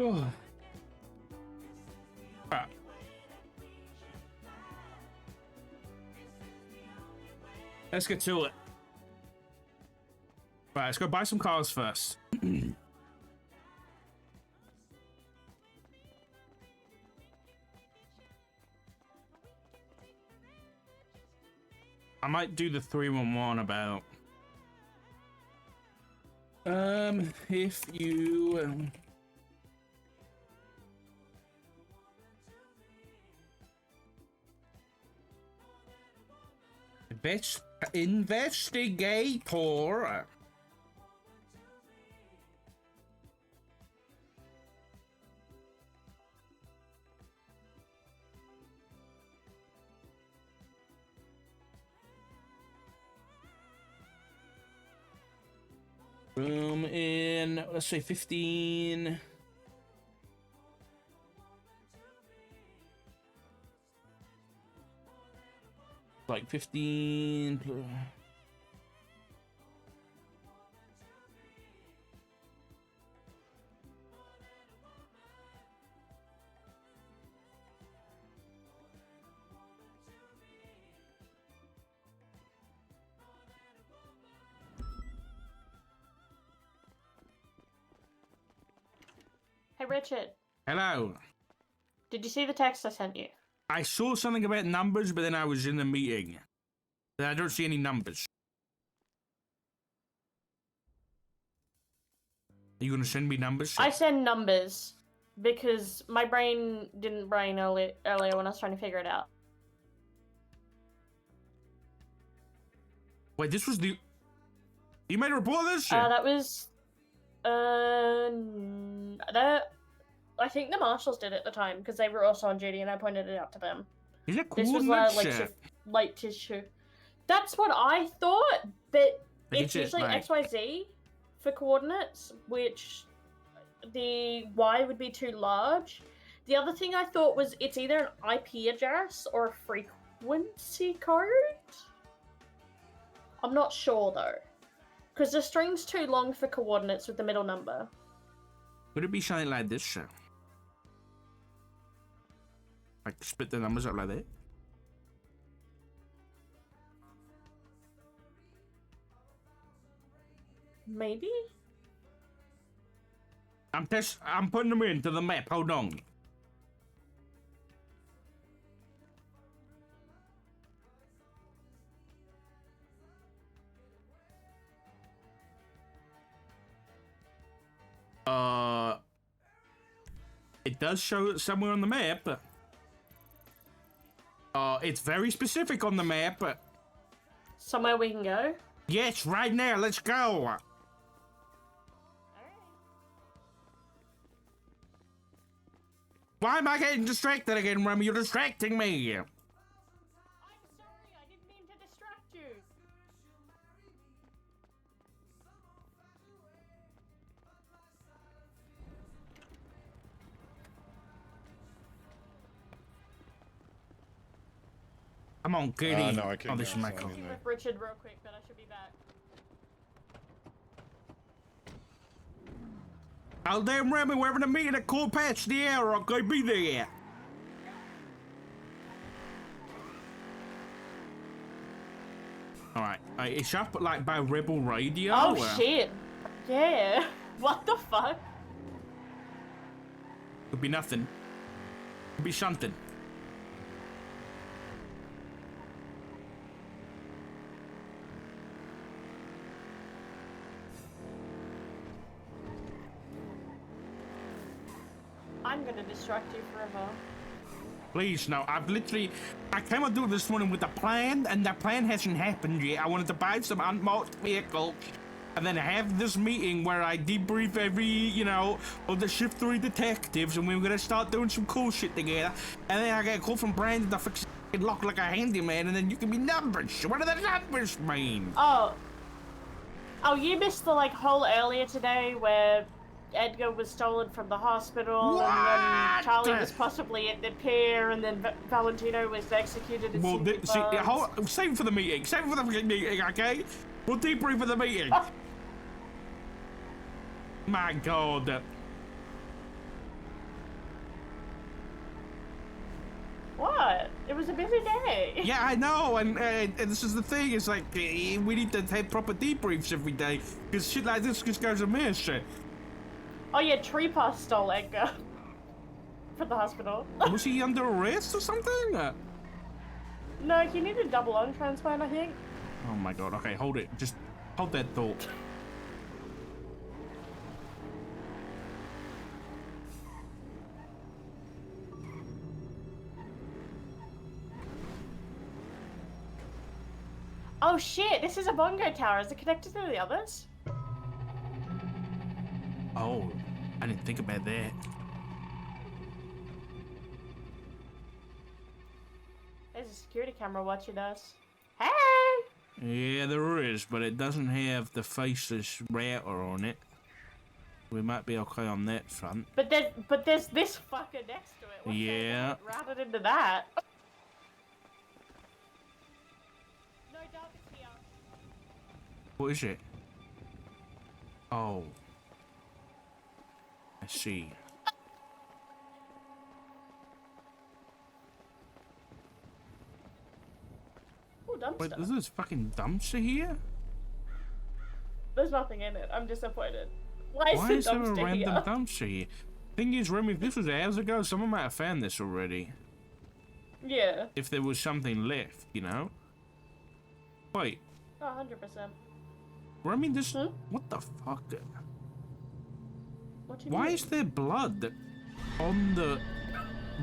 Speaker 2: Oh. Ah. Let's get to it. Right, let's go buy some cars first. I might do the 311 about. If you investigator. Room in, let's say 15. Like 15.
Speaker 8: Hey, Richard.
Speaker 2: Hello.
Speaker 8: Did you see the text I sent you?
Speaker 2: I saw something about numbers, but then I was in the meeting. I don't see any numbers. Are you gonna send me numbers?
Speaker 8: I send numbers because my brain didn't brain earlier when I was trying to figure it out.
Speaker 2: Wait, this was the... You made a report of this shit?
Speaker 8: That was... I think the marshals did at the time because they were also on duty and I pointed it out to them.
Speaker 2: Is it
Speaker 8: This was
Speaker 2: coordinate
Speaker 8: like
Speaker 2: shit?
Speaker 8: light tissue. That's what I thought, but
Speaker 2: Like
Speaker 8: it's
Speaker 2: it's
Speaker 8: usually
Speaker 2: like-
Speaker 8: XYZ for coordinates, which the Y would be too large. The other thing I thought was it's either an IP address or a frequency code. I'm not sure though, because the string's too long for coordinates with the middle number.
Speaker 2: Would it be something like this, sir? Like split the numbers up like that?
Speaker 8: Maybe?
Speaker 2: I'm putting them into the map. Hold on. It does show it somewhere on the map. It's very specific on the map.
Speaker 8: Somewhere we can go?
Speaker 2: Yes, right now. Let's go. Why am I getting distracted again, Remy? You're distracting me.
Speaker 8: I'm sorry, I didn't mean to distract you.
Speaker 2: Come on, Goody.
Speaker 5: No, I came
Speaker 2: Oh, this is
Speaker 5: down,
Speaker 2: my
Speaker 5: so I
Speaker 2: call.
Speaker 5: mean,
Speaker 8: With Richard real quick, but I should be back.
Speaker 2: I'll damn Remy, we're having a meeting at Cool Patch the hour. Okay, be there. Alright, it's up like by Rebel Radio.
Speaker 8: Oh shit! Yeah. What the fuck?
Speaker 2: Could be nothing. Could be something.
Speaker 8: I'm gonna distract you forever.
Speaker 2: Please, no. I came out do it this morning with a plan, and that plan hasn't happened yet. I wanted to buy some unmarked vehicle, and then have this meeting where I debrief every, of the Shift 3 detectives, and we were gonna start doing some cool shit together. And then I get a call from Brandon to fix it lock like a handyman, and then you can be numbers. What do the numbers mean?
Speaker 8: Oh, you missed the whole earlier today where Edgar was stolen from the hospital, and then Charlie was possibly at the pier, and then Valentino was executed. At
Speaker 2: Well, save it for the meeting. Save it for the meeting, okay? We'll debrief for the meeting. My God.
Speaker 8: It was a busy day.
Speaker 2: Yeah, I know, and this is the thing. It's like we need to have proper debriefs every day because shit like this just goes amiss.
Speaker 8: Oh yeah, Treepaw stole Edgar from the hospital.
Speaker 2: Was he under arrest or something?
Speaker 8: No, he needed a double lung transplant, I think.
Speaker 2: Oh my god. Okay, hold it. Just hold that thought.
Speaker 8: Oh shit, this is a bongo tower. Is it connected to the others?
Speaker 2: Oh, I didn't think about that.
Speaker 8: There's a security camera watching us. Hey!
Speaker 2: Yeah, there is, but it doesn't have the faceless router on it. We might be okay on that front.
Speaker 8: But there's this fucker next to it. What's
Speaker 2: Yeah.
Speaker 8: routed into that? No dog is here.
Speaker 2: What is it? Oh. I see.
Speaker 8: Oh, dumpster.
Speaker 2: Wait, is this fucking dumpster here?
Speaker 8: There's nothing in it. I'm disappointed. Why is
Speaker 2: Why is
Speaker 8: the
Speaker 2: there a
Speaker 8: dumpster
Speaker 2: random
Speaker 8: here?
Speaker 2: dumpster here? Thing is, Remy, if this was hours ago, someone might have found this already.
Speaker 8: Yeah.
Speaker 2: If there was something left, you know? Wait,
Speaker 8: Oh, 100%.
Speaker 2: Remy, this... What the fuck?
Speaker 8: What do you
Speaker 2: Why
Speaker 8: mean?
Speaker 2: is there blood on the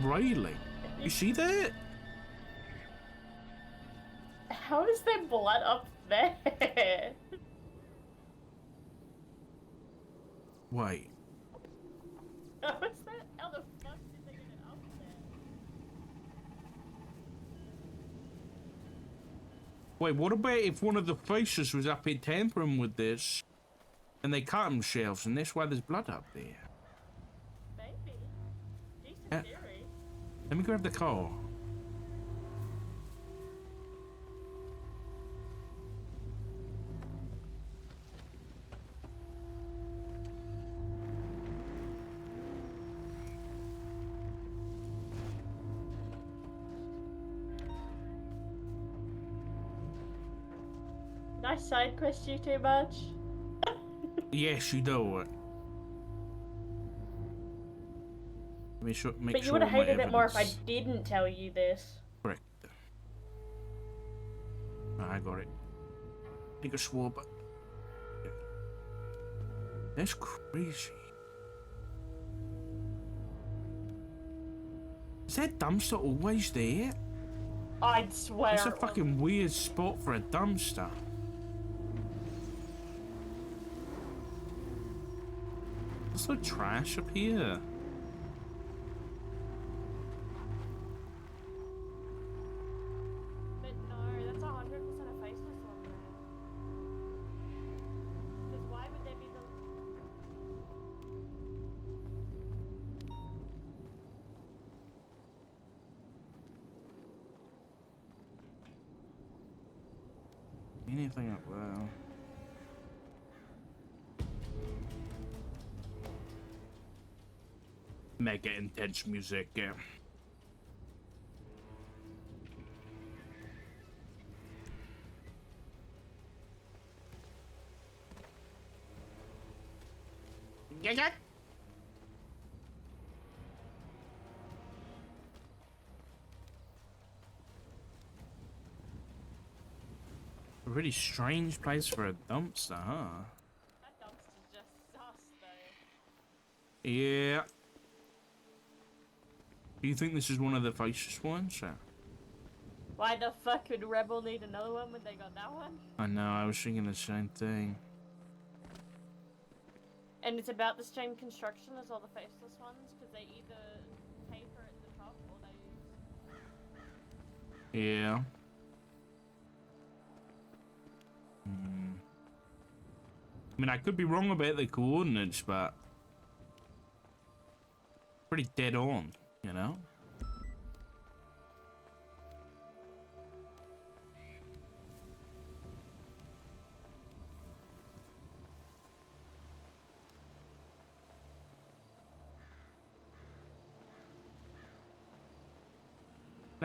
Speaker 2: railing? You see that?
Speaker 8: How is there blood up there?
Speaker 2: Wait.
Speaker 8: How is that? How the fuck did they get it up there?
Speaker 2: Wait, what about if one of the faces was up here tampering with this and they cut themselves and that's why there's blood up there?
Speaker 8: Maybe. Decent
Speaker 2: Uh,
Speaker 8: theory.
Speaker 2: Let me grab the car.
Speaker 8: Nice side quest you too much.
Speaker 2: Yes, you do it. Make sure
Speaker 8: But you
Speaker 2: sure
Speaker 8: would have
Speaker 2: all my
Speaker 8: hated it more if I
Speaker 2: evidence-
Speaker 8: didn't tell you this.
Speaker 2: Correct. I got it. Take a swab. That's crazy. Is that dumpster always there?
Speaker 8: I'd swear.
Speaker 2: It's a
Speaker 8: it was.
Speaker 2: fucking weird spot for a dumpster. There's no trash up here.
Speaker 8: But no, that's 100% a faceless one there. Because why would there be the...
Speaker 2: Anything up there? Mega intense music, yeah. Yeah. A really strange place for a dumpster, huh?
Speaker 8: That dumpster's just sus, though.
Speaker 2: Yeah. Do you think this is one of the faceless ones?
Speaker 8: Why the fuck would Rebel need another one when they got that one?
Speaker 2: I know, I was thinking the same thing.
Speaker 8: And it's about the same construction as all the faceless ones, because they either paper at the top or they use...
Speaker 2: Yeah. I mean, I could be wrong about the coordinates, but pretty dead on, you know?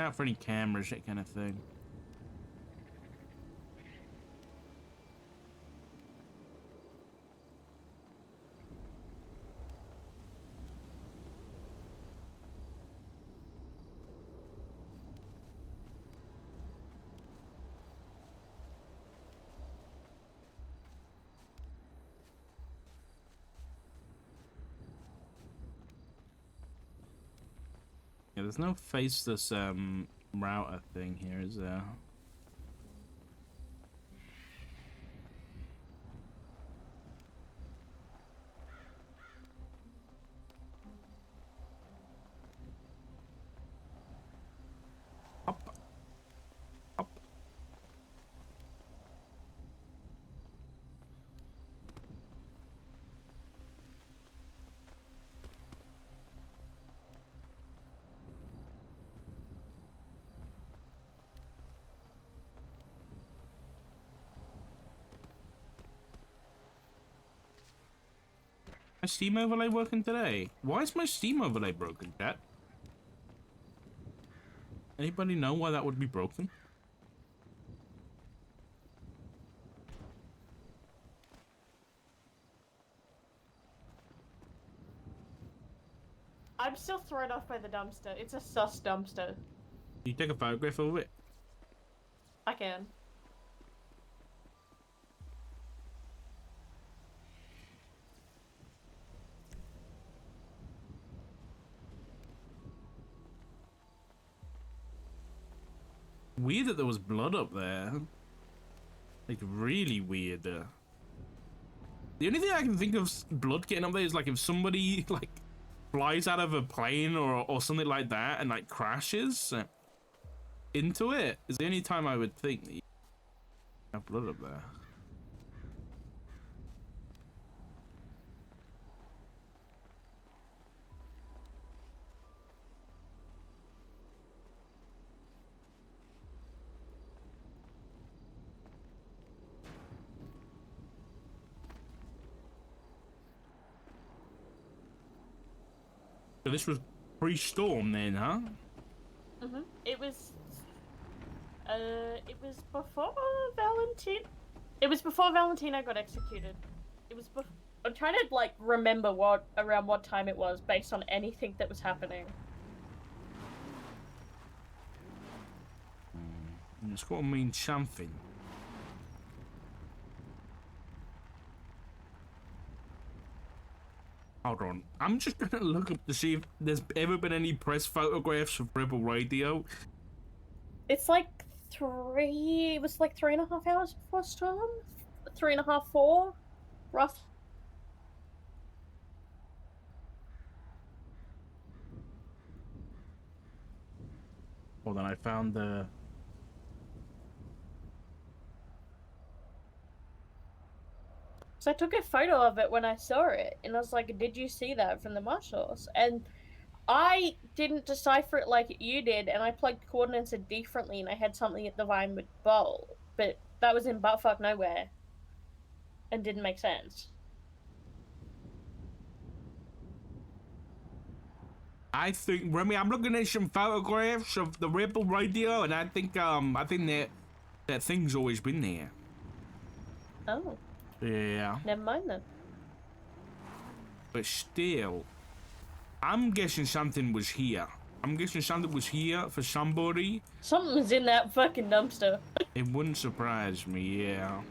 Speaker 2: out for any cameras, that kind of thing. Yeah, there's no faceless router thing here, is there? Up. Up. My Steam overlay working today? Why is my Steam overlay broken, chat? Anybody know why that would be broken?
Speaker 8: I'm still thrown off by the dumpster. It's a sus dumpster.
Speaker 2: You take a photograph of it?
Speaker 8: I can.
Speaker 2: Weird that there was blood up there. Like, really weird. The only thing I can think of blood getting up there is like if somebody like flies out of a plane or something like that and like crashes into it. Is the only time I would think that you have blood up there. So this was pre-storm then, huh?
Speaker 8: Mhm. It was before Valentine. It was before Valentino got executed. It was before. I'm trying to like remember around what time it was based on anything that was happening.
Speaker 2: It's got to mean something. Hold on. I'm just gonna look up to see if there's ever been any press photographs of Rebel Radio.
Speaker 8: It's like it was like 3.5 hours before storm? 3.5, 4? Rough.
Speaker 2: Hold on, I found the...
Speaker 8: So I took a photo of it when I saw it, and I was like, did you see that from the marshals? And I didn't decipher it like you did, and I plugged coordinates in differently, and I had something at the Vinewood Bowl, but that was in buttfuck nowhere, and didn't make sense.
Speaker 2: I think, Remy, I'm looking at some photographs of the Rebel Radio, and I think that thing's always been there.
Speaker 8: Oh.
Speaker 2: Yeah.
Speaker 8: Never mind then.
Speaker 2: But still, I'm guessing something was here. I'm guessing something was here for somebody.
Speaker 8: Something was in that fucking dumpster.
Speaker 2: It wouldn't surprise me, yeah.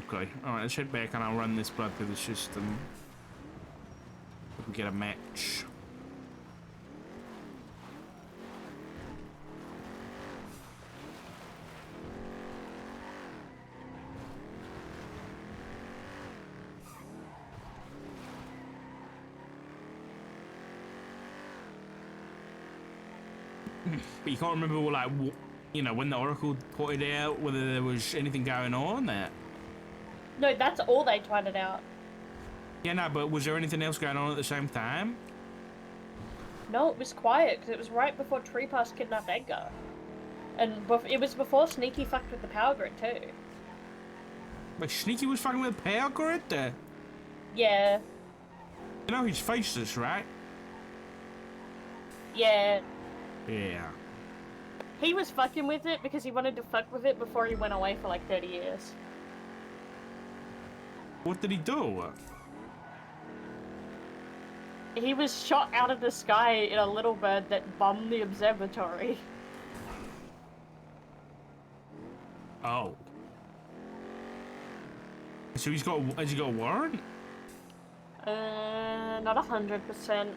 Speaker 2: Okay, alright, let's head back and I'll run this blood through the system. Hope we get a match. But you can't remember, like, you know, when the Oracle put it out, whether there was anything going on there.
Speaker 8: No, that's all they tweeted out.
Speaker 2: Yeah, no, but was there anything else going on at the same time?
Speaker 8: No, it was quiet, because it was right before Treepass kidnapped Edgar. And it was before Sneaky fucked with the power grid, too.
Speaker 2: Like, Sneaky was fucking with the power grid there?
Speaker 8: Yeah.
Speaker 2: You know he's faceless, right?
Speaker 8: Yeah.
Speaker 2: Yeah.
Speaker 8: He was fucking with it because he wanted to fuck with it before he went away for like 30 years.
Speaker 2: What did he do?
Speaker 8: He was shot out of the sky in a little bird that bombed the observatory.
Speaker 2: Oh. So has he got a warrant?
Speaker 8: Not 100%.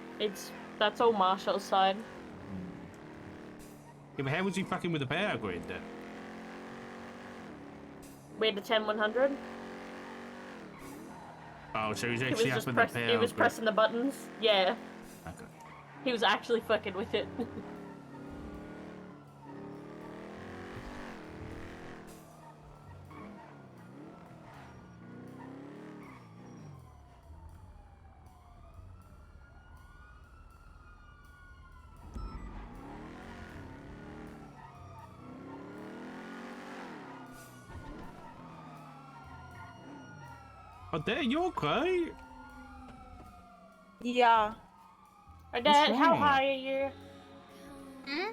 Speaker 8: That's all Marshall's side.
Speaker 2: Yeah, but how was he fucking with the power grid then?
Speaker 8: We had the 10-100.
Speaker 2: Oh, so he's
Speaker 8: He was
Speaker 2: actually up
Speaker 8: just
Speaker 2: with the power
Speaker 8: he was
Speaker 2: grid.
Speaker 8: pressing the buttons. Yeah.
Speaker 2: Okay.
Speaker 8: He was actually fucking with it.
Speaker 2: Oh, Dad, you okay?
Speaker 12: Yeah.
Speaker 8: Dad, how
Speaker 2: wrong?
Speaker 8: high are you?
Speaker 12: Hmm?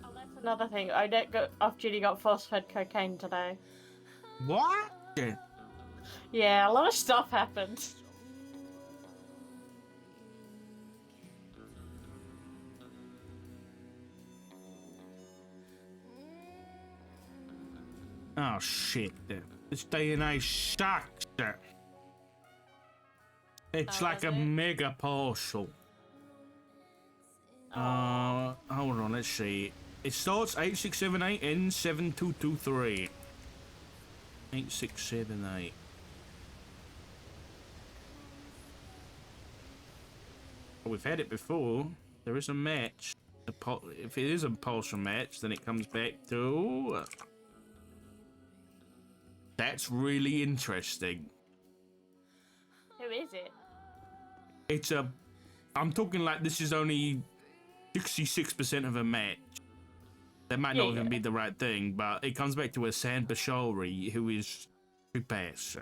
Speaker 8: Oh, that's another thing. Odette got off duty got force-fed cocaine today.
Speaker 2: What?
Speaker 8: Yeah, a lot of stuff happened.
Speaker 2: Oh, shit. This day and age sucks. It's like a mega parcel. Hold on, let's see. It starts 8678 ends 7223. 8678. We've had it before. There is a match. If it is a partial match, then it comes back to... That's really interesting.
Speaker 8: Who is it?
Speaker 2: It's a... I'm talking like this is only 66% of a match. That might not even be the right thing, but it comes back to a San Bashari who is to pass.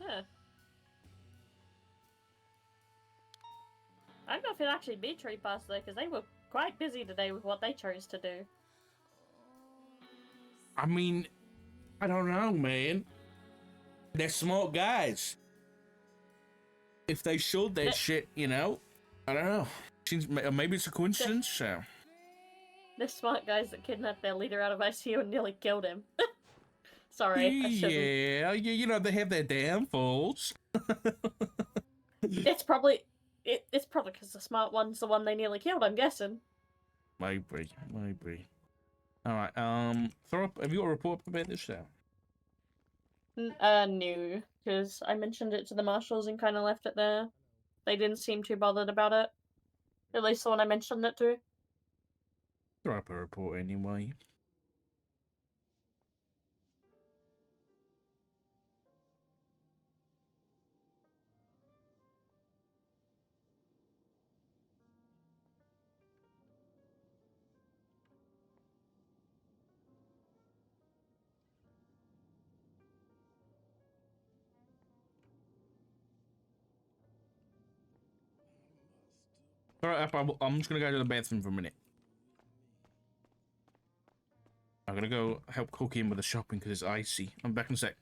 Speaker 8: Huh. I don't know if it'll actually be Tree Pass though, because they were quite busy today with what they chose to do.
Speaker 2: I mean, I don't know, man. They're smart guys. If they showed that shit, you know, I don't know. Maybe it's a coincidence.
Speaker 8: The smart guys that kidnapped their leader out of ICU and nearly killed him. Sorry, I shouldn't.
Speaker 2: Yeah, you know, they have their downfalls.
Speaker 8: It's probably because the smart one's the one they nearly killed, I'm guessing.
Speaker 2: Maybe. All right. Throw up. Have you got a report about this now?
Speaker 8: No, because I mentioned it to the marshals and kind of left it there. They didn't seem too bothered about it. At least the one I mentioned it to.
Speaker 2: Throw up a report anyway. All right, I'm just gonna go to the bathroom for a minute. I'm gonna go help Cookie in with the shopping because it's icy. I'm back in a sec.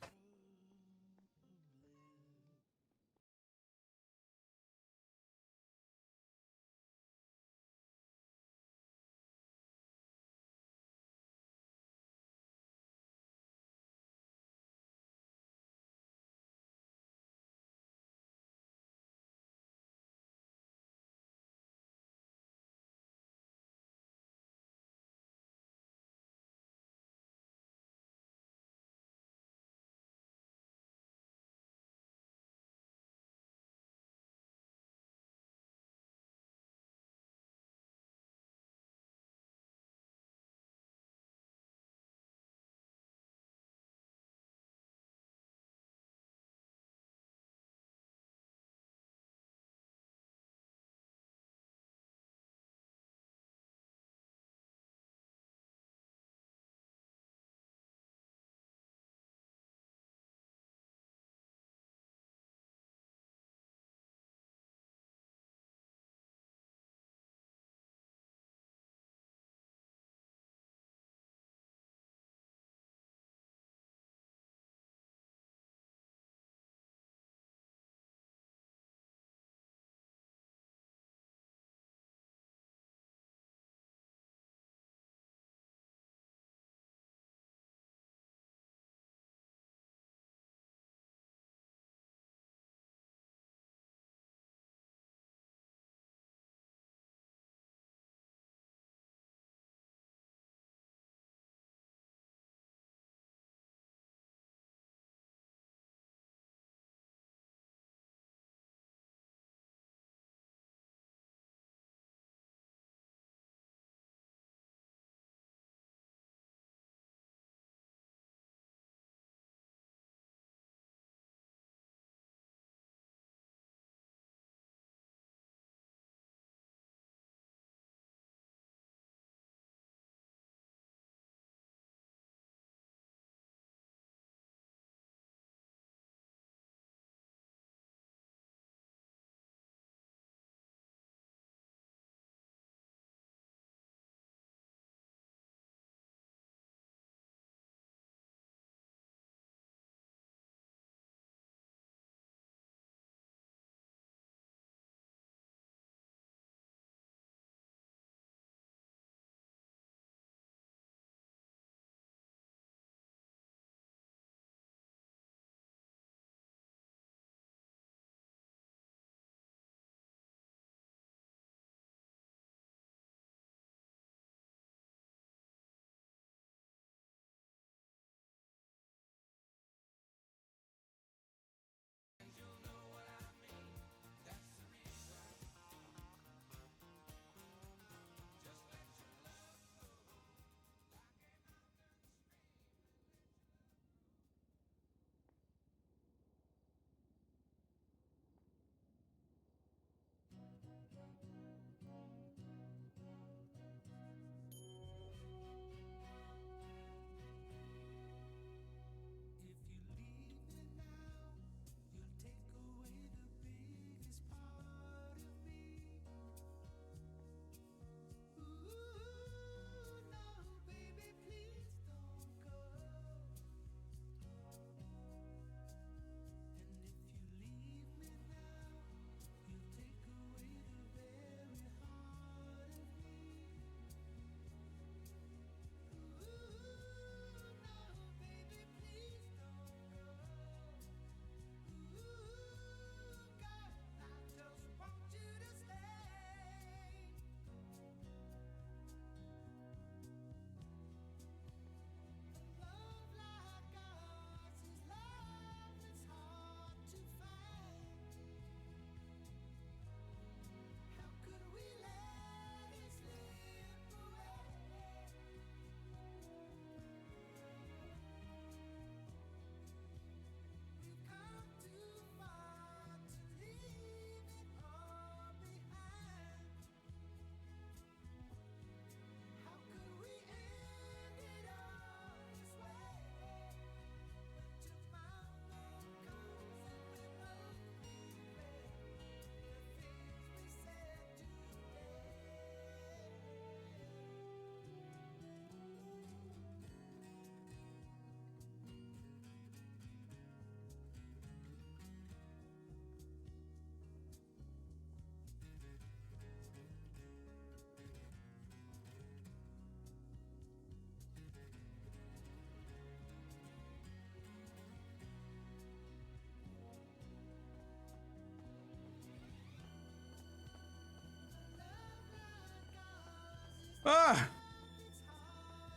Speaker 2: Ah!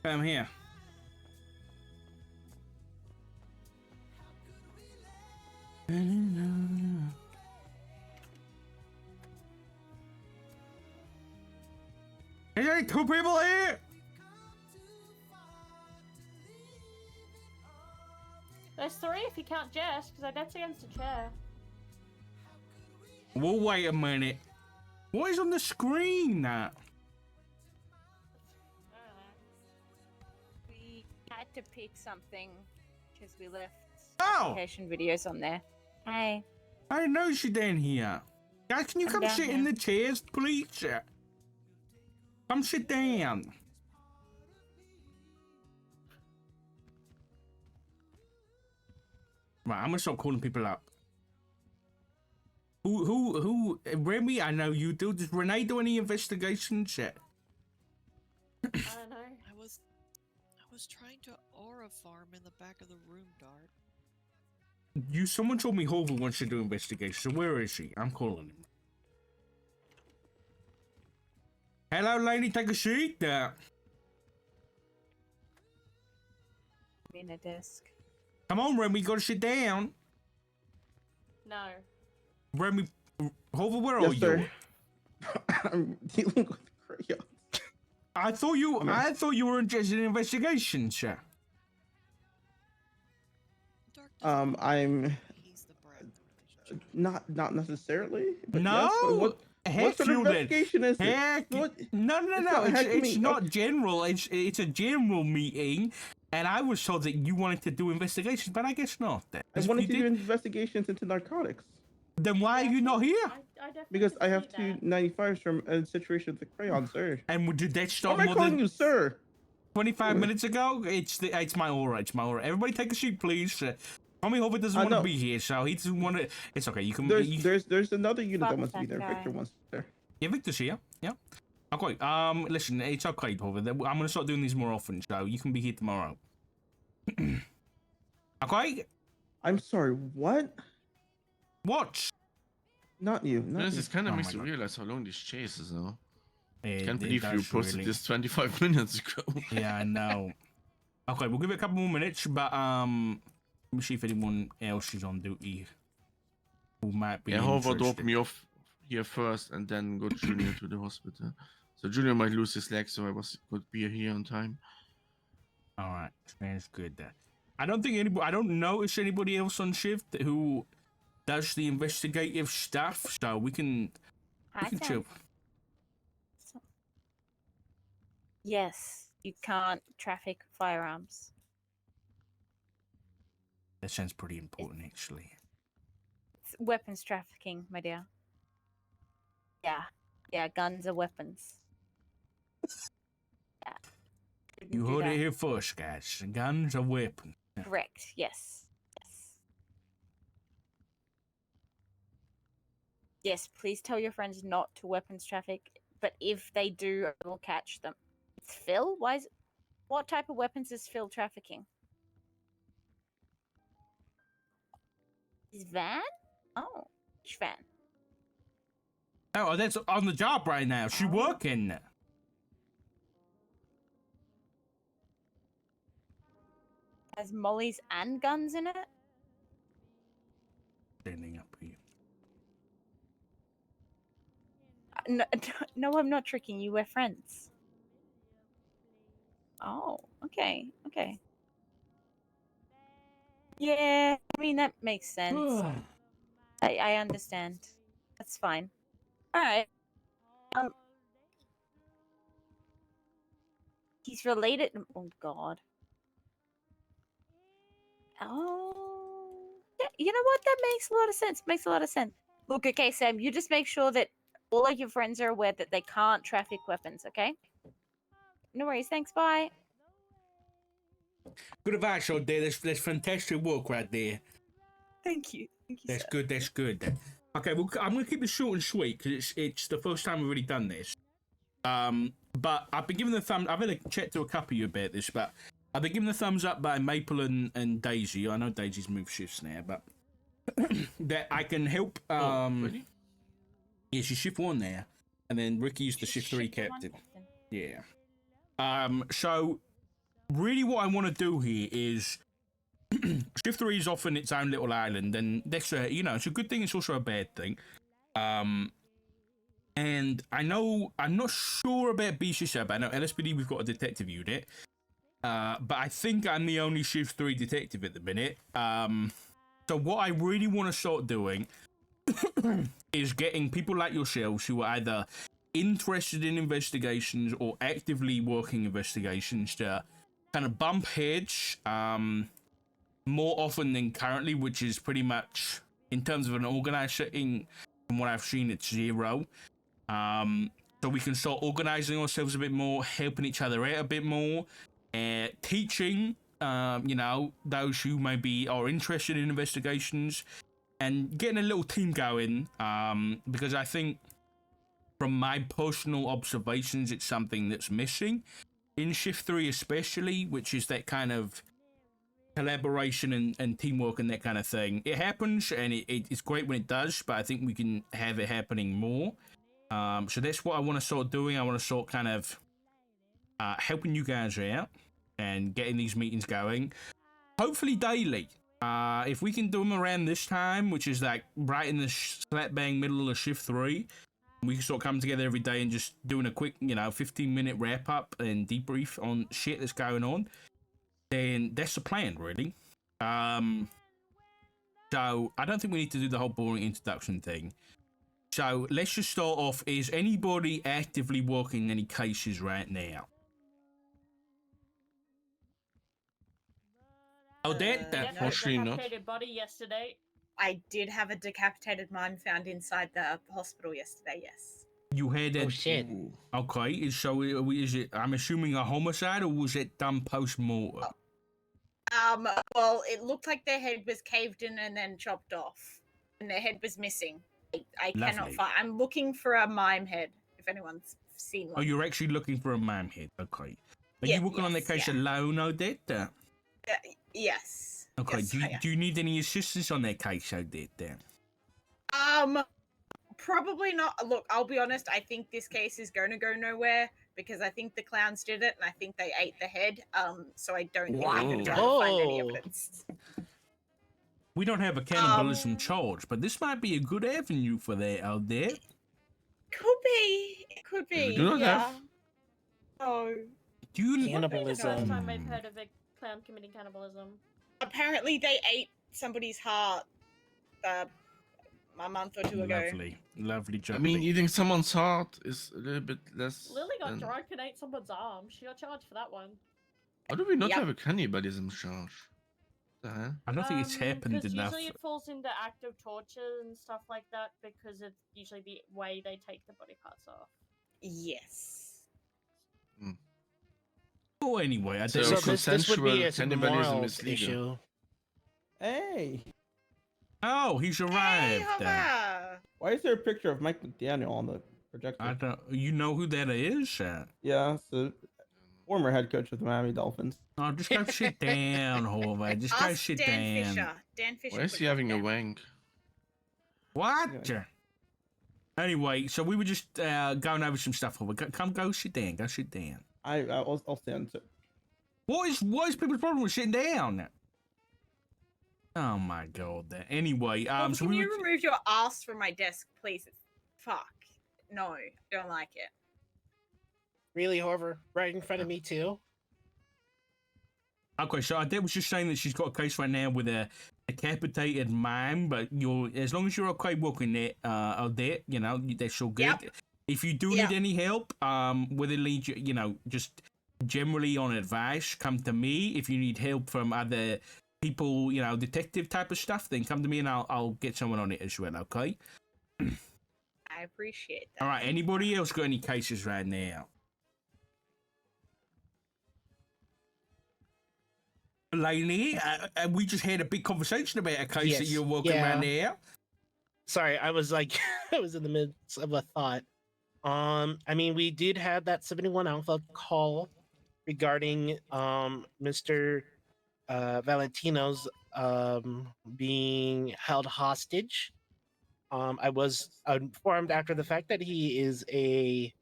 Speaker 2: I'm here. Is there 2 people here?
Speaker 8: There's 3 if you count Jess, because I that's against a chair.
Speaker 2: Well, wait a minute. What is on the screen now?
Speaker 10: We had to pick something because we left
Speaker 2: Oh!
Speaker 10: application videos on there. Hey.
Speaker 2: I didn't know you down here. Guys, can you
Speaker 10: I'm
Speaker 2: come
Speaker 10: down
Speaker 2: sit in
Speaker 10: here.
Speaker 2: the chairs, please? Come sit down. Right, I'm gonna start calling people up. Who, Remy, I know you do. Does Renee do any investigations yet?
Speaker 8: I don't know.
Speaker 11: I was trying to aura farm in the back of the room, Dart.
Speaker 2: Someone told me Hoover wants to do investigations, so where is he? I'm calling him. Hello, lady, take a seat there.
Speaker 10: In a desk.
Speaker 2: Come on, Remy, you gotta sit down.
Speaker 8: No.
Speaker 2: Remy, Hoover, where
Speaker 13: Yes,
Speaker 2: are
Speaker 13: sir.
Speaker 2: you?
Speaker 13: I'm dealing with crayons.
Speaker 2: I thought you were interested in investigations, sir.
Speaker 13: I'm not necessarily. But
Speaker 2: No,
Speaker 13: yes, but what
Speaker 2: heck
Speaker 13: sort of
Speaker 2: you then.
Speaker 13: investigation is it?
Speaker 2: Heck,
Speaker 13: What?
Speaker 2: no.
Speaker 13: heck
Speaker 2: It's
Speaker 13: me.
Speaker 2: not general. It's a general meeting, and I was told that you wanted to do investigations, but I guess not. Then.
Speaker 13: I wanted to do investigations into narcotics.
Speaker 2: Then why are you not here?
Speaker 8: I definitely
Speaker 13: Because I have
Speaker 8: see that.
Speaker 13: 295s from a situation with the crayon, sir.
Speaker 2: And did that start
Speaker 13: Why am I
Speaker 2: more
Speaker 13: calling
Speaker 2: than
Speaker 13: you, sir?
Speaker 2: 25 minutes ago? It's my aura. It's my aura. Everybody take a seat, please. Tommy Hoover doesn't want to
Speaker 13: no.
Speaker 2: be here, so he doesn't want to. It's okay. You can.
Speaker 13: There's another unit that
Speaker 10: Fuck
Speaker 13: wants to be
Speaker 10: that
Speaker 13: there.
Speaker 10: guy.
Speaker 13: Victor wants there.
Speaker 2: Yeah, Victor's here. Yeah. Okay. Listen, it's okay, Hoover. I'm gonna start doing these more often, so you can be here tomorrow. Okay.
Speaker 13: I'm sorry. What?
Speaker 2: What?
Speaker 13: Not you. Not
Speaker 5: This
Speaker 13: you.
Speaker 5: is kind of
Speaker 2: Oh
Speaker 5: makes
Speaker 2: my
Speaker 5: you
Speaker 2: God.
Speaker 5: realize how long this chase is now.
Speaker 2: It
Speaker 5: Can't believe you
Speaker 2: does
Speaker 5: posted
Speaker 2: really.
Speaker 5: this 25 minutes ago.
Speaker 2: Yeah, I know. Okay, we'll give it a couple more minutes, but let me see if anyone else is on duty who might be
Speaker 5: Yeah, Howard dropped
Speaker 2: interested.
Speaker 5: me off here first and then got Junior to the hospital. So Junior might lose his leg, so I could be here on time.
Speaker 2: All right, sounds good. I don't notice anybody else on shift who does the investigative stuff, so we can chill.
Speaker 10: Yes, you can't traffic firearms.
Speaker 2: That sounds pretty important, actually.
Speaker 10: It's weapons trafficking, my dear. Yeah, guns are weapons. Yeah. Shouldn't
Speaker 2: You
Speaker 10: do
Speaker 2: heard
Speaker 10: that.
Speaker 2: it here first, guys. Guns are weapons.
Speaker 10: Correct, yes. Yes, please tell your friends not to weapons traffic, but if they do, I will catch them. It's Phil? What type of weapons is Phil trafficking? His van? Oh, which van?
Speaker 2: Oh, that's on the job right now. She working.
Speaker 10: Has mollies and guns in it?
Speaker 2: Standing up here.
Speaker 10: No, I'm not tricking you. We're friends. Oh, okay. Yeah, I mean, that makes sense. I understand. That's fine. Alright. He's related. Oh, God. Oh. Yeah, you know what? That makes a lot of sense. Look, okay, Sam, you just make sure that all of your friends are aware that they can't traffic weapons, okay? No worries. Thanks. Bye.
Speaker 2: Good advice out there. That's fantastic work right there.
Speaker 10: Thank you.
Speaker 2: That's good. That's good. Okay, well, I'm gonna keep it short and sweet because it's the first time we've really done this. But I've been given the thumb. I've had a chat to a couple of you about this, but I've been given the thumbs up by Maple and Daisy. I know Daisy's moved shifts now, but that I can help.
Speaker 5: Really?
Speaker 2: Yeah, she's shift 1 now, and then Ricky's the shift 3 captain. Yeah. So really what I want to do here is Shift 3 is often its own little island, and that's it's a good thing, it's also a bad thing. And I'm not sure about BCSub. I know LSPD, we've got a detective unit. But I think I'm the only Shift 3 detective at the minute. So what I really want to start doing is getting people like yourselves who are either interested in investigations or actively working investigations to kind of bump heads more often than currently, which is pretty much, in terms of an organized setting, from what I've seen, it's 0. So we can start organizing ourselves a bit more, helping each other out a bit more, teaching, those who maybe are interested in investigations, and getting a little team going, because I think, from my personal observations, it's something that's missing in Shift 3 especially, which is that kind of collaboration and teamwork and that kind of thing. It happens, and it's great when it does, but I think we can have it happening more. So that's what I want to start doing. I want to start kind of helping you guys out and getting these meetings going, hopefully daily. If we can do them around this time, which is like right in the slap bang middle of Shift 3, we can sort of come together every day and just doing a quick 15-minute wrap up and debrief on shit that's going on, then that's the plan, really. So I don't think we need to do the whole boring introduction thing. So let's just start off. Is anybody actively working any cases right now? Oh, that
Speaker 5: Unfortunately not.
Speaker 8: Decapitated body yesterday.
Speaker 10: I did have a decapitated mime found inside the hospital yesterday, yes.
Speaker 2: You had it.
Speaker 9: Oh shit.
Speaker 2: Okay, so is it? I'm assuming a homicide, or was it done post mortem?
Speaker 10: Well, it looked like their head was caved in and then chopped off, and their head was missing. I cannot
Speaker 2: Lovely.
Speaker 10: find. I'm looking for a mime head. If anyone's seen one.
Speaker 2: Oh, you're actually looking for a mime head. Okay. Are
Speaker 10: Yeah,
Speaker 2: you working on that case alone, Odette?
Speaker 10: Yes.
Speaker 2: Okay.
Speaker 10: Yes,
Speaker 2: Do you need any assistance on that case, Odette?
Speaker 10: Probably not. Look, I'll be honest. I think this case is going to go nowhere because I think the clowns did it, and I think they ate the head. So I don't think I'm going to find any evidence.
Speaker 2: We don't have a cannibalism charge, but this might be a good avenue for that, Odette.
Speaker 10: Could be. It could be.
Speaker 5: We do not
Speaker 10: yeah.
Speaker 5: have.
Speaker 10: Oh.
Speaker 2: Do you?
Speaker 8: Cannibalism. First time I've heard of a clown committing cannibalism.
Speaker 10: Apparently, they ate somebody's heart a month or two ago.
Speaker 2: Lovely job.
Speaker 5: I mean, eating someone's heart is a little bit less.
Speaker 8: Lily got
Speaker 5: than-
Speaker 8: drunk and ate someone's arm. She got charged for that one.
Speaker 5: How do we not
Speaker 10: Yep.
Speaker 5: have a cannibalism charge? The hell?
Speaker 2: I don't think it's happened
Speaker 8: Because
Speaker 2: enough.
Speaker 8: usually it falls into active torture and stuff like that because it's usually the way they take the body parts off.
Speaker 10: Yes.
Speaker 2: Oh, anyway, I
Speaker 5: So
Speaker 2: think
Speaker 9: this would be a
Speaker 5: cannibalism
Speaker 9: moral
Speaker 5: is legal.
Speaker 9: issue.
Speaker 13: Hey,
Speaker 2: Oh, he's arrived.
Speaker 13: why is there a picture of Mike McDaniel on the projector?
Speaker 2: I don't. You know who that is?
Speaker 13: Yeah, so former head coach of the Miami Dolphins.
Speaker 2: Oh, just go sit down, Horvath. Just go
Speaker 10: Ask
Speaker 2: sit
Speaker 10: Dan
Speaker 2: down.
Speaker 10: Fisher. Dan Fisher.
Speaker 5: Why is
Speaker 10: put
Speaker 5: he
Speaker 10: it
Speaker 5: having a
Speaker 10: down.
Speaker 5: wank?
Speaker 2: What? Anyway, so we were just going over some stuff. Horvath. Come, go sit down. Go sit down.
Speaker 13: I'll stand.
Speaker 2: What is people's problem with sitting down? Oh my god. Anyway,
Speaker 10: Well,
Speaker 2: so
Speaker 10: can
Speaker 2: we
Speaker 10: you
Speaker 2: were.
Speaker 10: remove your ass from my desk, please? Fuck. No, don't like it.
Speaker 9: Really, Hover? Right in front of me too?
Speaker 2: Okay, so Odette was just saying that she's got a case right now with a decapitated mime, but as long as you're okay working it, Odette, that's all good.
Speaker 10: Yep.
Speaker 2: If you do
Speaker 10: Yep.
Speaker 2: need any help, with it, just generally on advice, come to me. If you need help from other people, detective type of stuff, then come to me and I'll get someone on it as well, okay?
Speaker 10: I appreciate that.
Speaker 2: All right, anybody else got any cases right now? Lainey, we just had a big conversation about a case that
Speaker 9: Yes,
Speaker 2: you're working right now.
Speaker 9: Sorry, I was like, I was in the midst of a thought. I mean, we did have that 71 Alpha call regarding Mr. Valentino's being held hostage. I was informed after the fact that he is a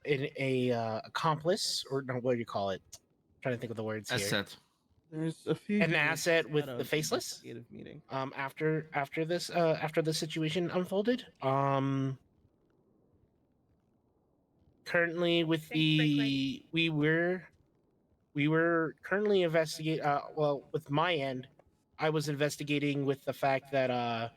Speaker 9: accomplice, or no, what do you call it? trying to think of the words here.
Speaker 5: Asset.
Speaker 13: There's a few
Speaker 9: An
Speaker 13: who
Speaker 9: asset
Speaker 13: were
Speaker 9: with
Speaker 13: at
Speaker 9: the
Speaker 13: an
Speaker 9: faceless.
Speaker 13: investigative meeting.
Speaker 9: After the situation unfolded. Currently with the we were currently investigate. Well, with my end, I was investigating with the fact that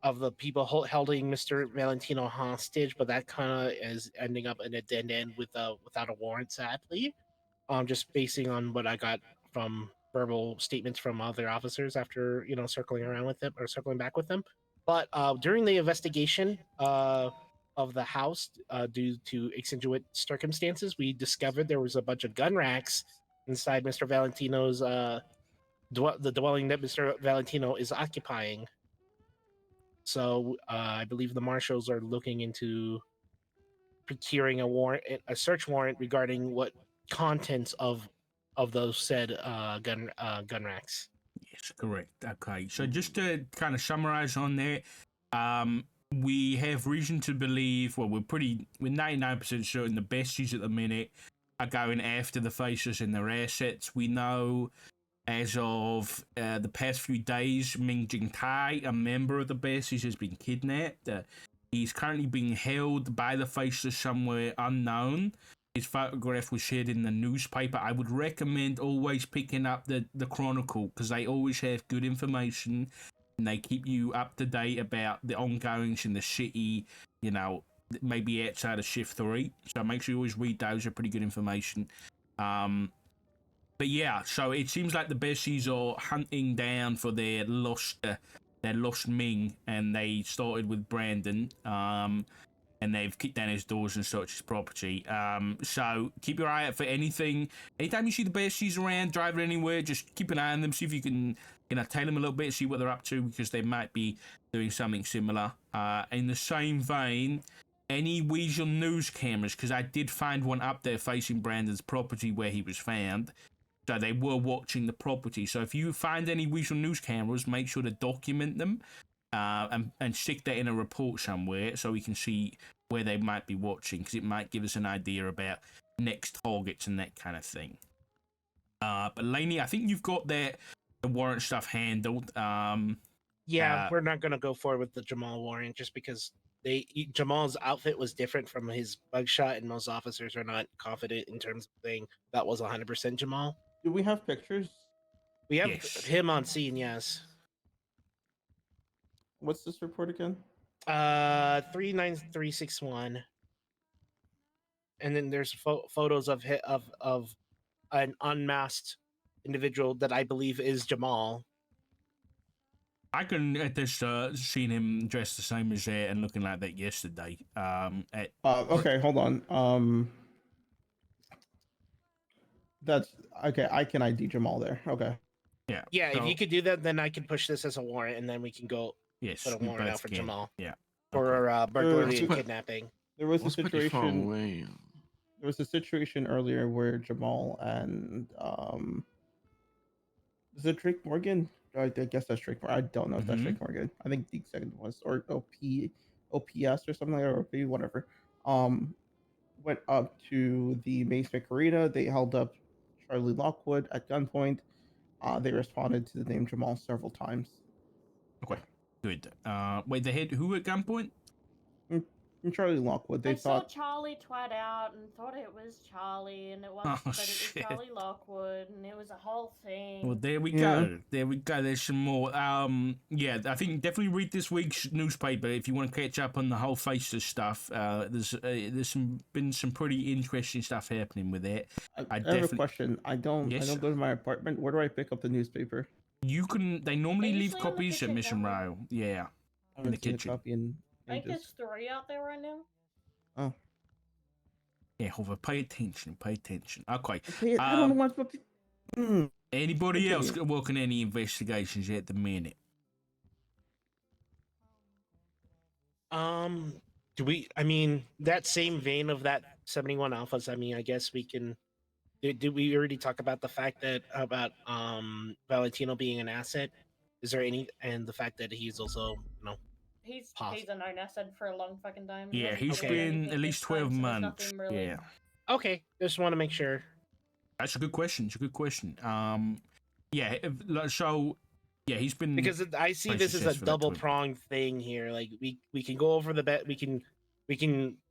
Speaker 9: of the people holding Mr. Valentino hostage, but that kind of is ending up in a dead end without a warrant, sadly. Just basing on what I got from verbal statements from other officers after circling around with them or circling back with them. But during the investigation of the house, due to extenuate circumstances, we discovered there was a bunch of gun racks inside Mr. Valentino's the dwelling that Mr. Valentino is occupying. So I believe the marshals are looking into procuring a search warrant regarding what contents of those said gun racks.
Speaker 2: Yes, correct. Okay, so just to kind of summarize on that, we have reason to believe, well, we're 99% certain the besties at the minute are going after the faces and their assets. We know as of the past few days, Ming Jing Tai, a member of the besties, has been kidnapped. He's currently being held by the faces somewhere unknown. His photograph was shared in the newspaper. I would recommend always picking up the Chronicle because they always have good information and they keep you up to date about the ongoings in the city, maybe outside of Shift 3. So make sure you always read those. They're pretty good information. But yeah, so it seems like the Bessies are hunting down for their lost Ming, and they started with Brandon, and they've kicked down his doors and searched his property. So keep your eye out for anything. Anytime you see the Bessies around, driving anywhere, just keep an eye on them, see if you can tail them a little bit, see what they're up to, because they might be doing something similar. In the same vein, any Weasel news cameras, because I did find one up there facing Brandon's property where he was found. So they were watching the property. So if you find any Weasel news cameras, make sure to document them and stick that in a report somewhere so we can see where they might be watching, because it might give us an idea about next targets and that kind of thing. But Lainey, I think you've got the warrant stuff handled.
Speaker 9: We're not going to go forward with the Jamal warrant just because Jamal's outfit was different from his mugshot, and most officers are not confident in terms of saying that was 100% Jamal.
Speaker 13: Do we have pictures?
Speaker 9: We have him on scene, yes.
Speaker 13: What's this report again?
Speaker 9: 39361. And then there's photos of an unmasked individual that I believe is Jamal.
Speaker 2: I can at this seen him dressed the same as that and looking like that yesterday.
Speaker 13: Okay, hold on. That's okay. I can ID Jamal there. Okay.
Speaker 2: Yeah.
Speaker 9: Yeah,
Speaker 2: so,
Speaker 9: if you could do that, then I can push this as a warrant, and then we can go put a warrant out for Jamal.
Speaker 2: Yeah.
Speaker 9: For burglary and kidnapping.
Speaker 13: There was a situation. There was a situation earlier where Jamal and is it Drake Morgan? I guess that's Drake. I don't know if that's Drake Morgan. I think the second was or OPS or something like that, or OP, whatever. Went up to the Mace Arena. They held up Charlie Lockwood at gunpoint. They responded to the name Jamal several times.
Speaker 2: Okay, good. Wait, they had who at gunpoint?
Speaker 13: Charlie Lockwood. They
Speaker 8: saw
Speaker 13: thought
Speaker 8: Charlie twat out and thought it was Charlie, and it wasn't, but it was Charlie Lockwood, and it was a whole thing.
Speaker 2: Well, there we go. There we go. There's some more. Yeah, I think definitely read this week's newspaper if you want to catch up on the whole Faceless stuff. There's been some pretty interesting stuff happening with it.
Speaker 13: I have a question. I don't go to my apartment. Where do I pick up the newspaper?
Speaker 2: You can. They normally leave copies at Mission Row. Yeah, in the kitchen.
Speaker 13: Copy in
Speaker 8: I think there's 3 out there right now.
Speaker 13: Oh.
Speaker 2: Yeah, Hover, pay attention. Okay.
Speaker 13: I don't know what's supposed to...
Speaker 2: Anybody else working any investigations at the minute?
Speaker 9: Do we? I mean, that same vein of that 71 alphas. I mean, I guess we can. Did we already talk about the fact that about Valentino being an asset? Is there any, and the fact that he's also
Speaker 8: He's
Speaker 9: Poss-
Speaker 8: a known asset for a long fucking time.
Speaker 2: Yeah,
Speaker 8: hasn't
Speaker 2: he's
Speaker 8: done
Speaker 2: been
Speaker 8: anything
Speaker 2: at least
Speaker 8: this time,
Speaker 2: 12
Speaker 8: so there's
Speaker 2: months.
Speaker 8: nothing really-
Speaker 2: Yeah.
Speaker 9: Okay, just want to make sure.
Speaker 2: That's a good question. It's a good question. Yeah, so yeah, he's been
Speaker 9: Because I see
Speaker 2: very
Speaker 9: this as a
Speaker 2: successful at
Speaker 9: double
Speaker 2: 12.
Speaker 9: pronged thing here. Like we can go over the bet. We can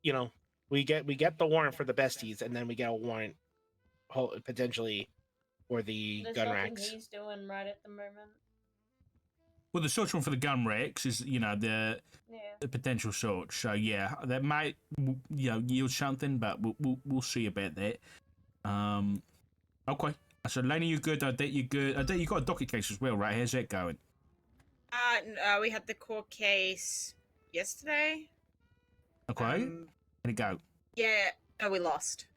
Speaker 9: you know we get the warrant for the besties, and then we get a warrant potentially for the
Speaker 8: There's
Speaker 9: gun
Speaker 8: nothing
Speaker 9: racks.
Speaker 8: he's doing right at the moment.
Speaker 2: Well, the search one for the gun racks is, you know, the
Speaker 8: Yeah.
Speaker 2: potential search. So yeah, that might, you know, yield something, but we'll see about that. Okay. So Lenny, you good? I bet you good. I bet you got a docket case as well, right? How's that going?
Speaker 14: We had the court case yesterday.
Speaker 2: Okay. How'd it go?
Speaker 14: Yeah, no, we lost.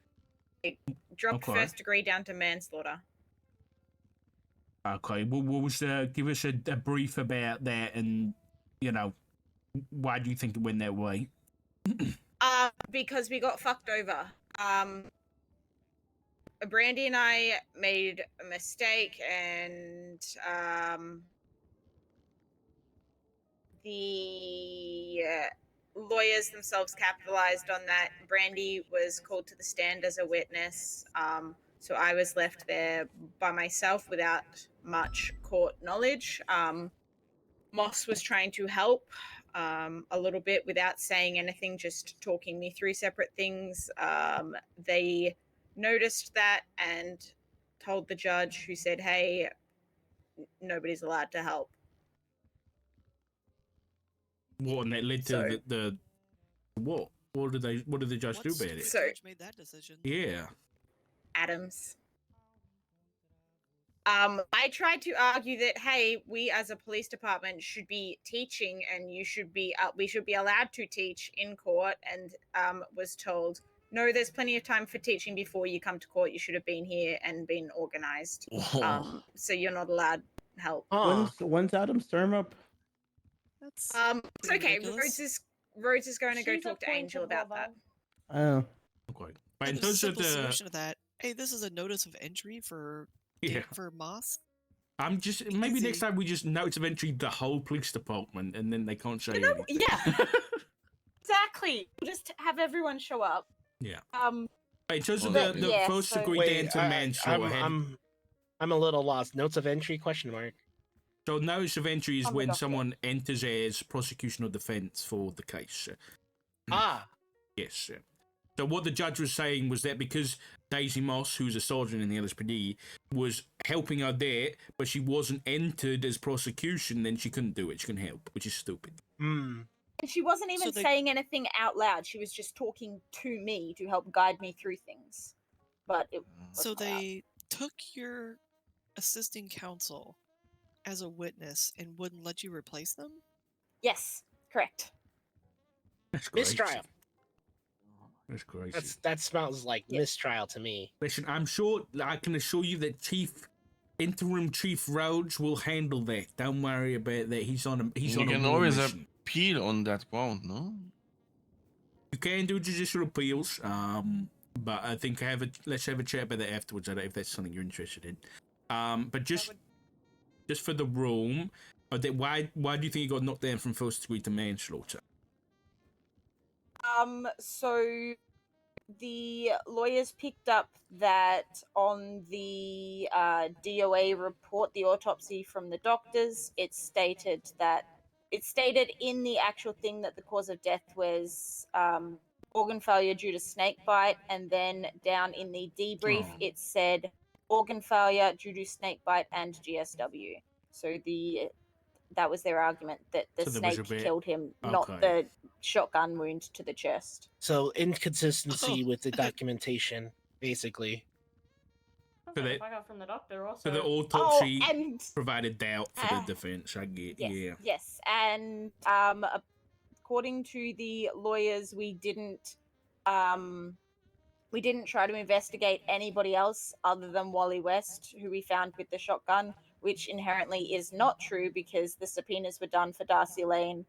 Speaker 14: It dropped
Speaker 2: Okay.
Speaker 14: first degree down to manslaughter.
Speaker 2: Okay. Well, what was give us a brief about that, and you know, why do you think it went that way?
Speaker 14: Because we got fucked over. Brandy and I made a mistake, and the lawyers themselves capitalized on that. Brandy was called to the stand as a witness, so I was left there by myself without much court knowledge. Moss was trying to help a little bit without saying anything, just talking me through separate things. They noticed that and told the judge, who said, hey, nobody's allowed to help.
Speaker 2: What, and that led to the what? What did the judge do about it?
Speaker 11: So, judge made that decision?
Speaker 2: Yeah.
Speaker 14: Adams. I tried to argue that, hey, we as a police department should be teaching, and we should be allowed to teach in court, and was told, no, there's plenty of time for teaching before you come to court. You should have been here and been organized. So you're not allowed help.
Speaker 13: When's Adam's term up?
Speaker 14: It's okay. Rhodes is going to go
Speaker 8: She's
Speaker 14: talk to Angel about that.
Speaker 13: Oh.
Speaker 2: Okay.
Speaker 11: Yeah,
Speaker 2: In
Speaker 11: the
Speaker 2: terms of
Speaker 11: simple
Speaker 2: the
Speaker 11: solution to that. Hey, this is a notice of entry for for Moss.
Speaker 2: I'm just maybe next time we just notice of entry the whole police department, and then they can't say anything.
Speaker 14: Yeah. Exactly. We'll just have everyone show up.
Speaker 2: Yeah.
Speaker 14: In
Speaker 2: terms of the first degree down to manslaughter,
Speaker 9: I'm a little lost. Notes of entry? Question mark.
Speaker 2: So notice of entry is
Speaker 9: On the
Speaker 2: when
Speaker 9: docket.
Speaker 2: someone enters as prosecution or defense for the case. Yes. So what the judge was saying was that because Daisy Moss, who's a sergeant in the LSPD, was helping her there, but she wasn't entered as prosecution, then she couldn't do it. She couldn't help, which is stupid.
Speaker 14: And she wasn't even saying anything out loud. She was just talking to me to help guide me through things. But it
Speaker 11: So they took your assisting counsel as a witness and wouldn't let you replace them?
Speaker 14: Yes, correct.
Speaker 2: That's
Speaker 9: Mistrial.
Speaker 2: That's crazy.
Speaker 9: That smells like mistrial to me.
Speaker 2: Listen, I'm sure, I can assure you that Interim Chief Rhodes will handle that. Don't worry about that. He's on a
Speaker 5: You can
Speaker 2: war
Speaker 5: always
Speaker 2: mission.
Speaker 5: appeal on that ground, no?
Speaker 2: You can do judicial appeals, but I think let's have a chat about that afterwards. I don't know if that's something you're interested in. But just for the room, why do you think you got knocked down from first degree to manslaughter?
Speaker 14: So the lawyers picked up that on the DOA report, the autopsy from the doctors, it stated in the actual thing that the cause of death was organ failure due to snake bite, and then down in the debrief it said organ failure due to snake bite and GSW. So that was their argument, that the
Speaker 9: So there was
Speaker 14: snake
Speaker 9: a bit-
Speaker 14: killed him, not
Speaker 9: Okay.
Speaker 14: the shotgun wound to the chest.
Speaker 9: So inconsistency with the documentation, basically.
Speaker 2: So
Speaker 8: If I got from the doctor also.
Speaker 2: So the autopsy
Speaker 14: and
Speaker 2: provided doubt for the defense. I get, yeah.
Speaker 14: Yes, and according to the lawyers, we didn't try to investigate anybody else other than Wally West, who we found with the shotgun, which inherently is not true because the subpoenas were done for Darcy Lane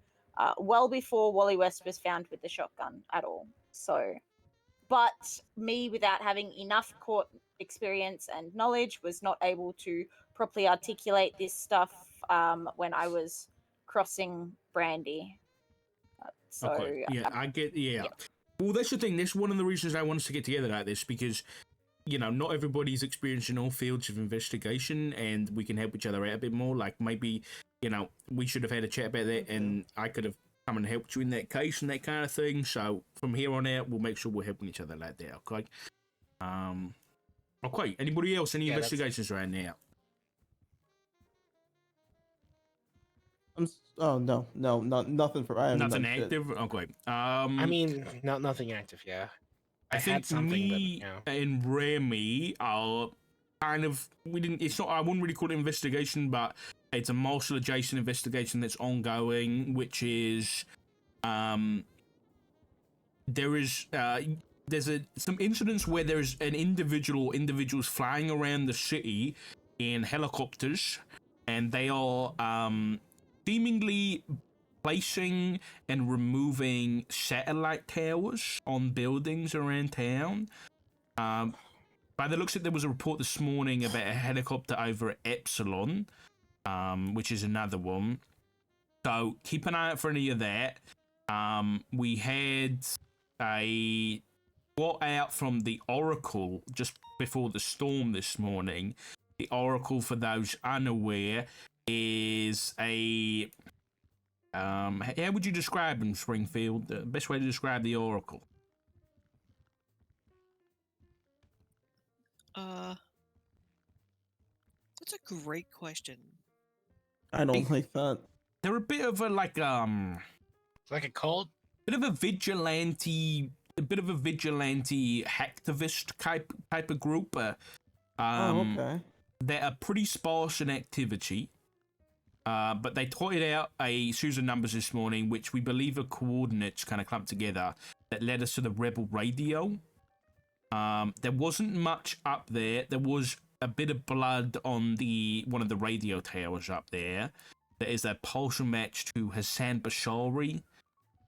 Speaker 14: well before Wally West was found with the shotgun at all. So, but me, without having enough court experience and knowledge, was not able to properly articulate this stuff when I was crossing Brandy.
Speaker 10: So
Speaker 2: Okay. Yeah, I get. Yeah.
Speaker 10: yeah.
Speaker 2: Well, that's the thing. That's one of the reasons I want us to get together like this, because not everybody's experienced in all fields of investigation, and we can help each other out a bit more. Like maybe we should have had a chat about that, and I could have come and helped you in that case and that kind of thing. So from here on out, we'll make sure we're helping each other like that. Okay. Okay. Anybody else? Any investigations right now?
Speaker 13: Oh no, nothing for. I haven't
Speaker 2: Nothing
Speaker 13: done shit.
Speaker 2: active. Okay.
Speaker 9: I mean, nothing active. Yeah.
Speaker 2: I
Speaker 9: had
Speaker 2: think
Speaker 9: something,
Speaker 2: me and Remy are kind of it's not. I wouldn't really call it investigation, but it's a martial adjacent investigation that's ongoing, which is there's some incidents where there's individuals flying around the city in helicopters, and they are seemingly placing and removing satellite towers on buildings around town. By the looks of it, there was a report this morning about a helicopter over at Epsilon, which is another one. So keep an eye out for any of that. We had a plot out from the Oracle just before the storm this morning. The Oracle, for those unaware, is a how would you describe them, Springfield? The best way to describe the Oracle?
Speaker 11: That's a great question.
Speaker 13: I don't like that.
Speaker 2: They're a bit of a like
Speaker 9: a cult,
Speaker 2: bit of a vigilante hacktivist type of group.
Speaker 13: Okay.
Speaker 2: They are pretty sparse in activity. But they tweeted out a series of numbers this morning, which we believe are coordinates kind of clumped together that led us to the Rebel radio. There wasn't much up there. There was a bit of blood on one of the radio towers up there. There is a partial match to Hassan Bashari,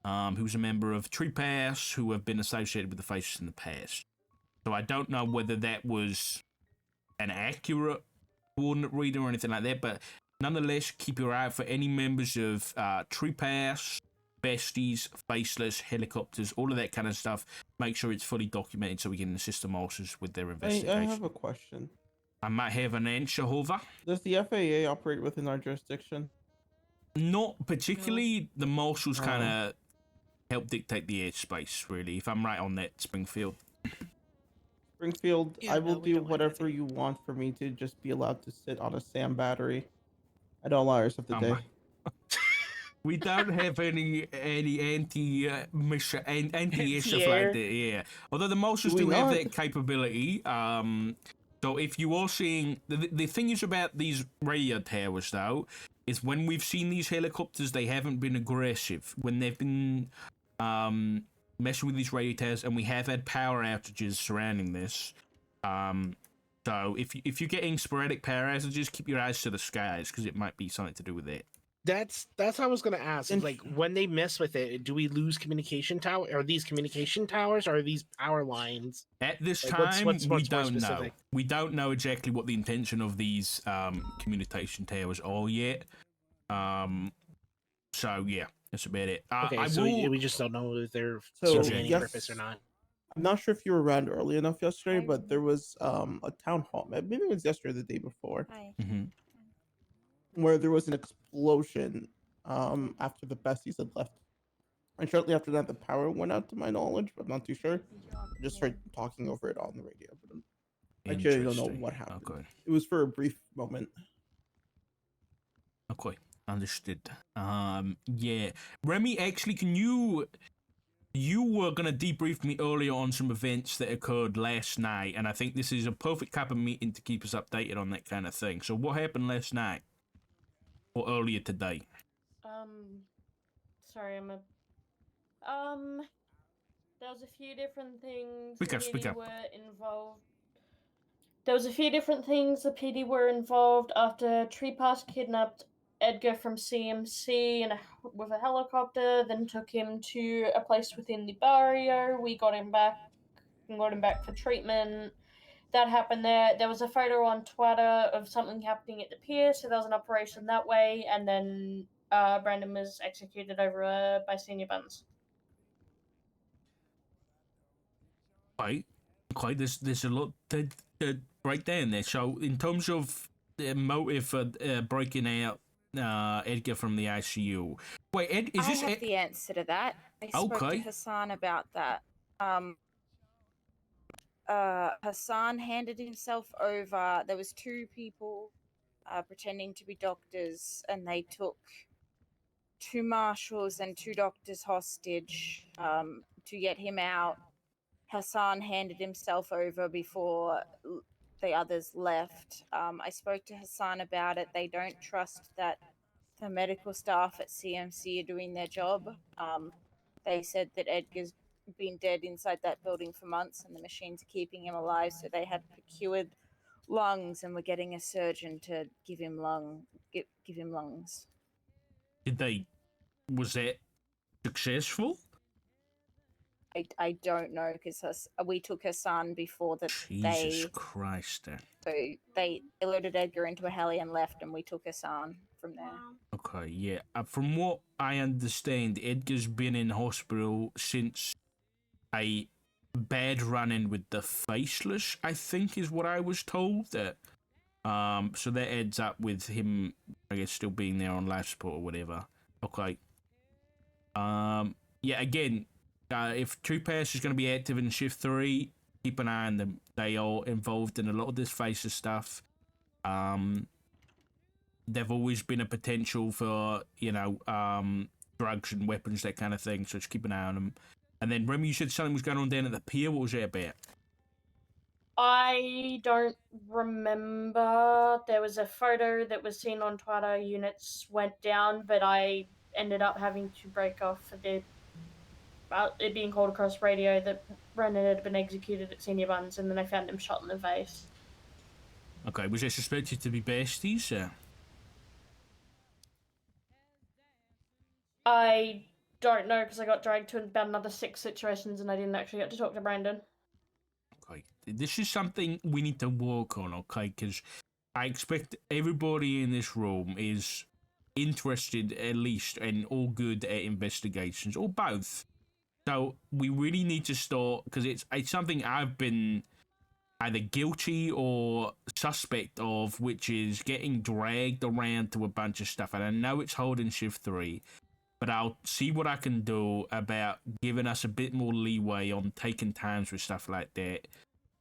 Speaker 2: who's a member of Tree Pass, who have been associated with the Faces in the past. So I don't know whether that was an accurate coordinate reader or anything like that, but nonetheless, keep your eye out for any members of Tree Pass, Besties, Faceless, Helicopters, all of that kind of stuff. Make sure it's fully documented so we can assist the Marshals with their investigation.
Speaker 13: I have a question.
Speaker 2: I might have an answer, Hover.
Speaker 13: Does the FAA operate within our jurisdiction?
Speaker 2: Not particularly. The Marshals kind of help dictate the airspace, really, if I'm right on that, Springfield.
Speaker 13: Springfield, I will do whatever you want for me to just be allowed to sit on a SAM battery at all hours of the day.
Speaker 2: We don't have any anti-air stuff like that, yeah. Although the Marshals do have that capability. So if you are seeing the thing is about these radio towers, though, is when we've seen these helicopters, they haven't been aggressive. When they've been messing with these radio towers, and we have had power outages surrounding this. So if you're getting sporadic power outages, keep your eyes to the skies, because it might be something to do with it.
Speaker 9: That's what I was gonna ask. Is like when they mess with it, do we lose communication tower? Are these communication towers? Or are these power lines?
Speaker 2: At this
Speaker 9: Like,
Speaker 2: time,
Speaker 9: what's
Speaker 2: we don't know.
Speaker 9: specific?
Speaker 2: We don't know exactly what the intention of these communication towers are yet. So yeah, that's about it.
Speaker 9: Okay, so we just don't know if they're serving any purpose or not.
Speaker 13: I'm not sure if you were around early enough yesterday, but there was a town hall. Maybe it was yesterday or the day before. Where there was an explosion after the besties had left. And shortly after that, the power went out, to my knowledge, but I'm not too sure. I just heard talking over it on the radio, but I actually don't know what happened.
Speaker 2: Okay.
Speaker 13: It was for a brief moment.
Speaker 2: Okay, understood. Yeah. Remy, actually, you were going to debrief me earlier on some events that occurred last night, and I think this is a perfect type of meeting to keep us updated on that kind of thing. So what happened last night? Or earlier today?
Speaker 8: Sorry, there was a few different things.
Speaker 2: Speak up.
Speaker 8: Were involved. There was a few different things the PD were involved after Tree Pass kidnapped Edgar from CMC with a helicopter, then took him to a place within the barrio. We got him back for treatment. That happened there. There was a photo on Twitter of something happening at the pier, so there was an operation that way, and then Brandon was executed over by Senior Buns.
Speaker 2: Right. Okay, there's a lot to break down there. So in terms of the motive for breaking out Edgar from the ICU, wait, Ed, is
Speaker 10: I
Speaker 2: this
Speaker 10: have the answer to that. I spoke to
Speaker 2: Okay.
Speaker 10: Hassan about that. Hassan handed himself over. There was two people pretending to be doctors, and they took two marshals and two doctors hostage to get him out. Hassan handed himself over before the others left. I spoke to Hassan about it. They don't trust that the medical staff at CMC are doing their job. They said that Edgar's been dead inside that building for months and the machines are keeping him alive, so they had procured lungs and were getting a surgeon to give him lungs.
Speaker 2: Was it successful?
Speaker 10: I don't know because we took Hassan before that.
Speaker 2: Jesus Christ.
Speaker 10: So they loaded Edgar into a heli and left, and we took Hassan from there.
Speaker 2: Okay, yeah. From what I understand, Edgar's been in hospital since a bad run-in with the Faceless, I think is what I was told. That so that adds up with him, I guess, still being there on life support or whatever. Okay. Yeah, again, if True Pass is going to be active in Shift 3, keep an eye on them. They are involved in a lot of this Faceless stuff. They've always been a potential for, drugs and weapons, that kind of thing, so just keep an eye on them. And then, Remy, you said something was going on down at the pier. What was that about?
Speaker 8: I don't remember. There was a photo that was seen on Twitter. Units went down, but I ended up having to break off about it being called across radio that Brendan had been executed at Senior Buns, and then I found him shot in the face.
Speaker 2: Okay, was they suspected to be besties?
Speaker 8: I don't know because I got dragged to about another 6 situations and I didn't actually get to talk to Brandon.
Speaker 2: Okay, this is something we need to work on, okay? Because I expect everybody in this room is interested, at least, and all good at investigations, or both. So we really need to start, because it's something I've been either guilty or suspect of, which is getting dragged around to a bunch of stuff. And I know it's holding Shift 3, but I'll see what I can do about giving us a bit more leeway on taking times with stuff like that,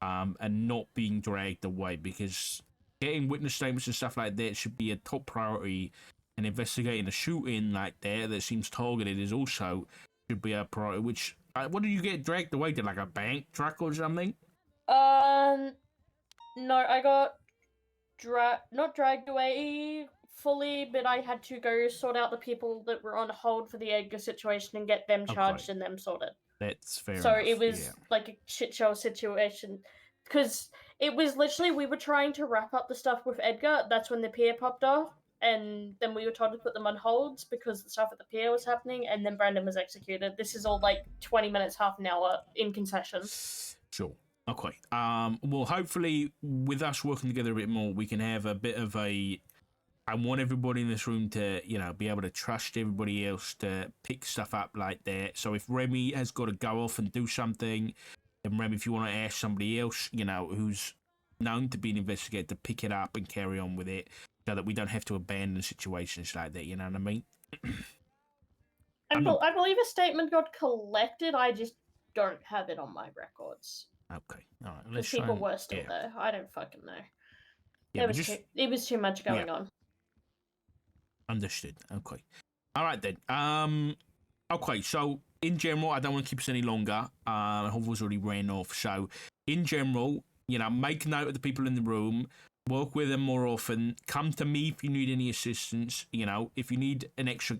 Speaker 2: and not being dragged away, because getting witness statements and stuff like that should be a top priority, and investigating a shooting like that seems targeted is also should be a priority. Which, what did you get dragged away to, like a bank truck or something?
Speaker 8: No, I got not dragged away fully, but I had to go sort out the people that were on hold for the Edgar situation and get them charged and them sorted.
Speaker 2: That's fair
Speaker 8: So
Speaker 2: enough,
Speaker 8: it was
Speaker 2: yeah.
Speaker 8: like a shit show situation, because it was literally we were trying to wrap up the stuff with Edgar. That's when the pier popped off, and then we were told to put them on holds because the stuff at the pier was happening, and then Brandon was executed. This is all like 20 minutes, half an hour in concession.
Speaker 2: Sure. Okay. Well, hopefully, with us working together a bit more, we can have a bit of a. I want everybody in this room to, be able to trust everybody else to pick stuff up like that. So if Remy has got to go off and do something, then Remy, if you want to ask somebody else, who's known to be an investigator, to pick it up and carry on with it, so that we don't have to abandon situations like that. You know what I mean?
Speaker 8: I believe a statement got collected. I just don't have it on my records.
Speaker 2: Okay. All right.
Speaker 8: Because people were still there. I don't fucking know.
Speaker 2: Yeah,
Speaker 8: it was too much going on.
Speaker 2: Understood. Okay. All right then. Okay. So in general, I don't want to keep us any longer. Hopefully already ran off. So in general, make note of the people in the room. Work with them more often. Come to me if you need any assistance. If you need an extra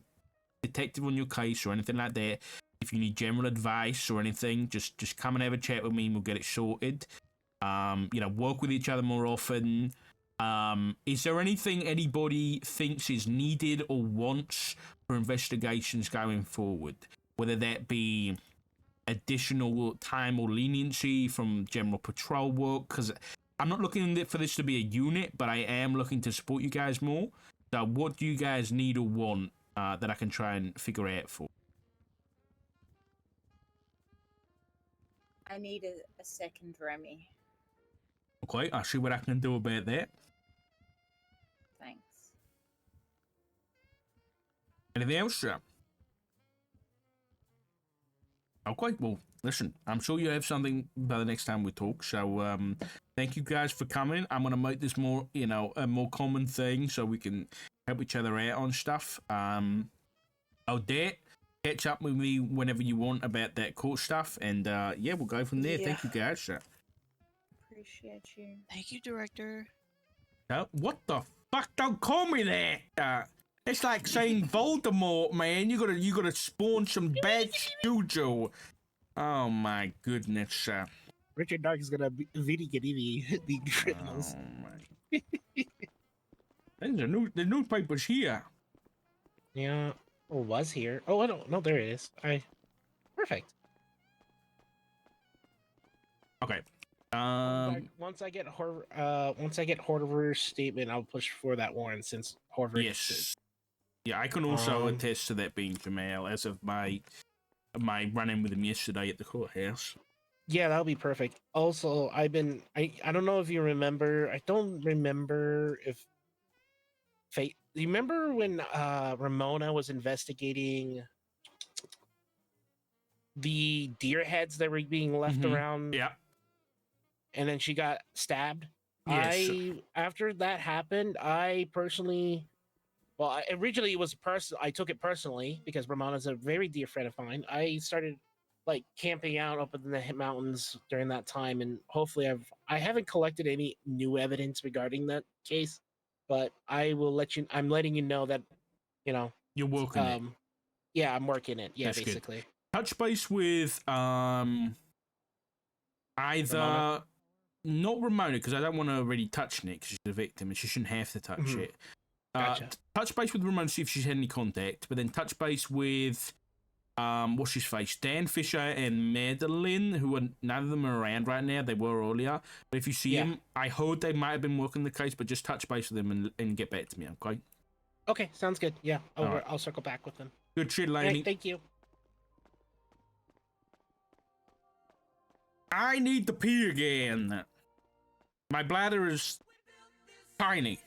Speaker 2: detective on your case or anything like that. If you need general advice or anything, just come and have a chat with me and we'll get it sorted. Work with each other more often. Is there anything anybody thinks is needed or wants for investigations going forward? Whether that be additional time or leniency from general patrol work? Because I'm not looking for this to be a unit, but I am looking to support you guys more. So what do you guys need or want that I can try and figure out for.
Speaker 14: I need a second Remy.
Speaker 2: Okay, I'll see what I can do about that.
Speaker 14: Thanks.
Speaker 2: Anything else, sir? Okay, well, listen, I'm sure you have something by the next time we talk. So, thank you guys for coming. I'm gonna make this more, a more common thing so we can help each other out on stuff. I'll dare catch up with me whenever you want about that court stuff, and yeah, we'll go from there.
Speaker 14: Yeah.
Speaker 2: Thank you guys, sir.
Speaker 14: Appreciate you.
Speaker 11: Thank you, Director.
Speaker 2: What the fuck? Don't call me that. It's like saying Voldemort, man. You gotta spawn some bad juju. Oh my goodness.
Speaker 9: Richard Dark is gonna be the criminals.
Speaker 2: Oh my. The newspaper's here.
Speaker 9: Yeah, or was here. Oh, I don't know. There it is. Perfect.
Speaker 2: Okay.
Speaker 9: Once I get Horver's statement, I'll push for that warrant since Horver.
Speaker 2: Yes. Yeah, I can also attest to that being Jamal as of my run-in with him yesterday at the courthouse.
Speaker 9: Yeah, that'll be perfect. Also, I don't know if you remember. I don't remember if Fate. You remember when Ramona was investigating the deer heads that were being left around?
Speaker 2: Yeah.
Speaker 9: And then she got stabbed.
Speaker 2: Yes.
Speaker 9: After that happened, I personally, originally it was I took it personally because Ramona's a very dear friend of mine. I started like camping out up in the mountains during that time, and hopefully I haven't collected any new evidence regarding that case, but I'm letting you know that,
Speaker 2: you're working it.
Speaker 9: Yeah, I'm working it. Yeah,
Speaker 2: That's
Speaker 9: basically.
Speaker 2: Good. Touch base with either
Speaker 9: Ramona?
Speaker 2: not Ramona, because I don't want to really touch Nick because she's a victim and she shouldn't have to touch it.
Speaker 9: Gotcha.
Speaker 2: Touch base with Ramona, see if she's had any contact, but then touch base with what's his face, Dan Fisher and Madeline, who are none of them are around right now. They were earlier, but if you see them, I heard they might have been working the case, but just touch base with them and get back to me, okay?
Speaker 9: Okay, sounds good. Yeah,
Speaker 2: Alright.
Speaker 9: I'll circle back with them.
Speaker 2: Good shit,
Speaker 9: All
Speaker 2: lady.
Speaker 9: right, thank you.
Speaker 2: I need to pee again. My bladder is tiny.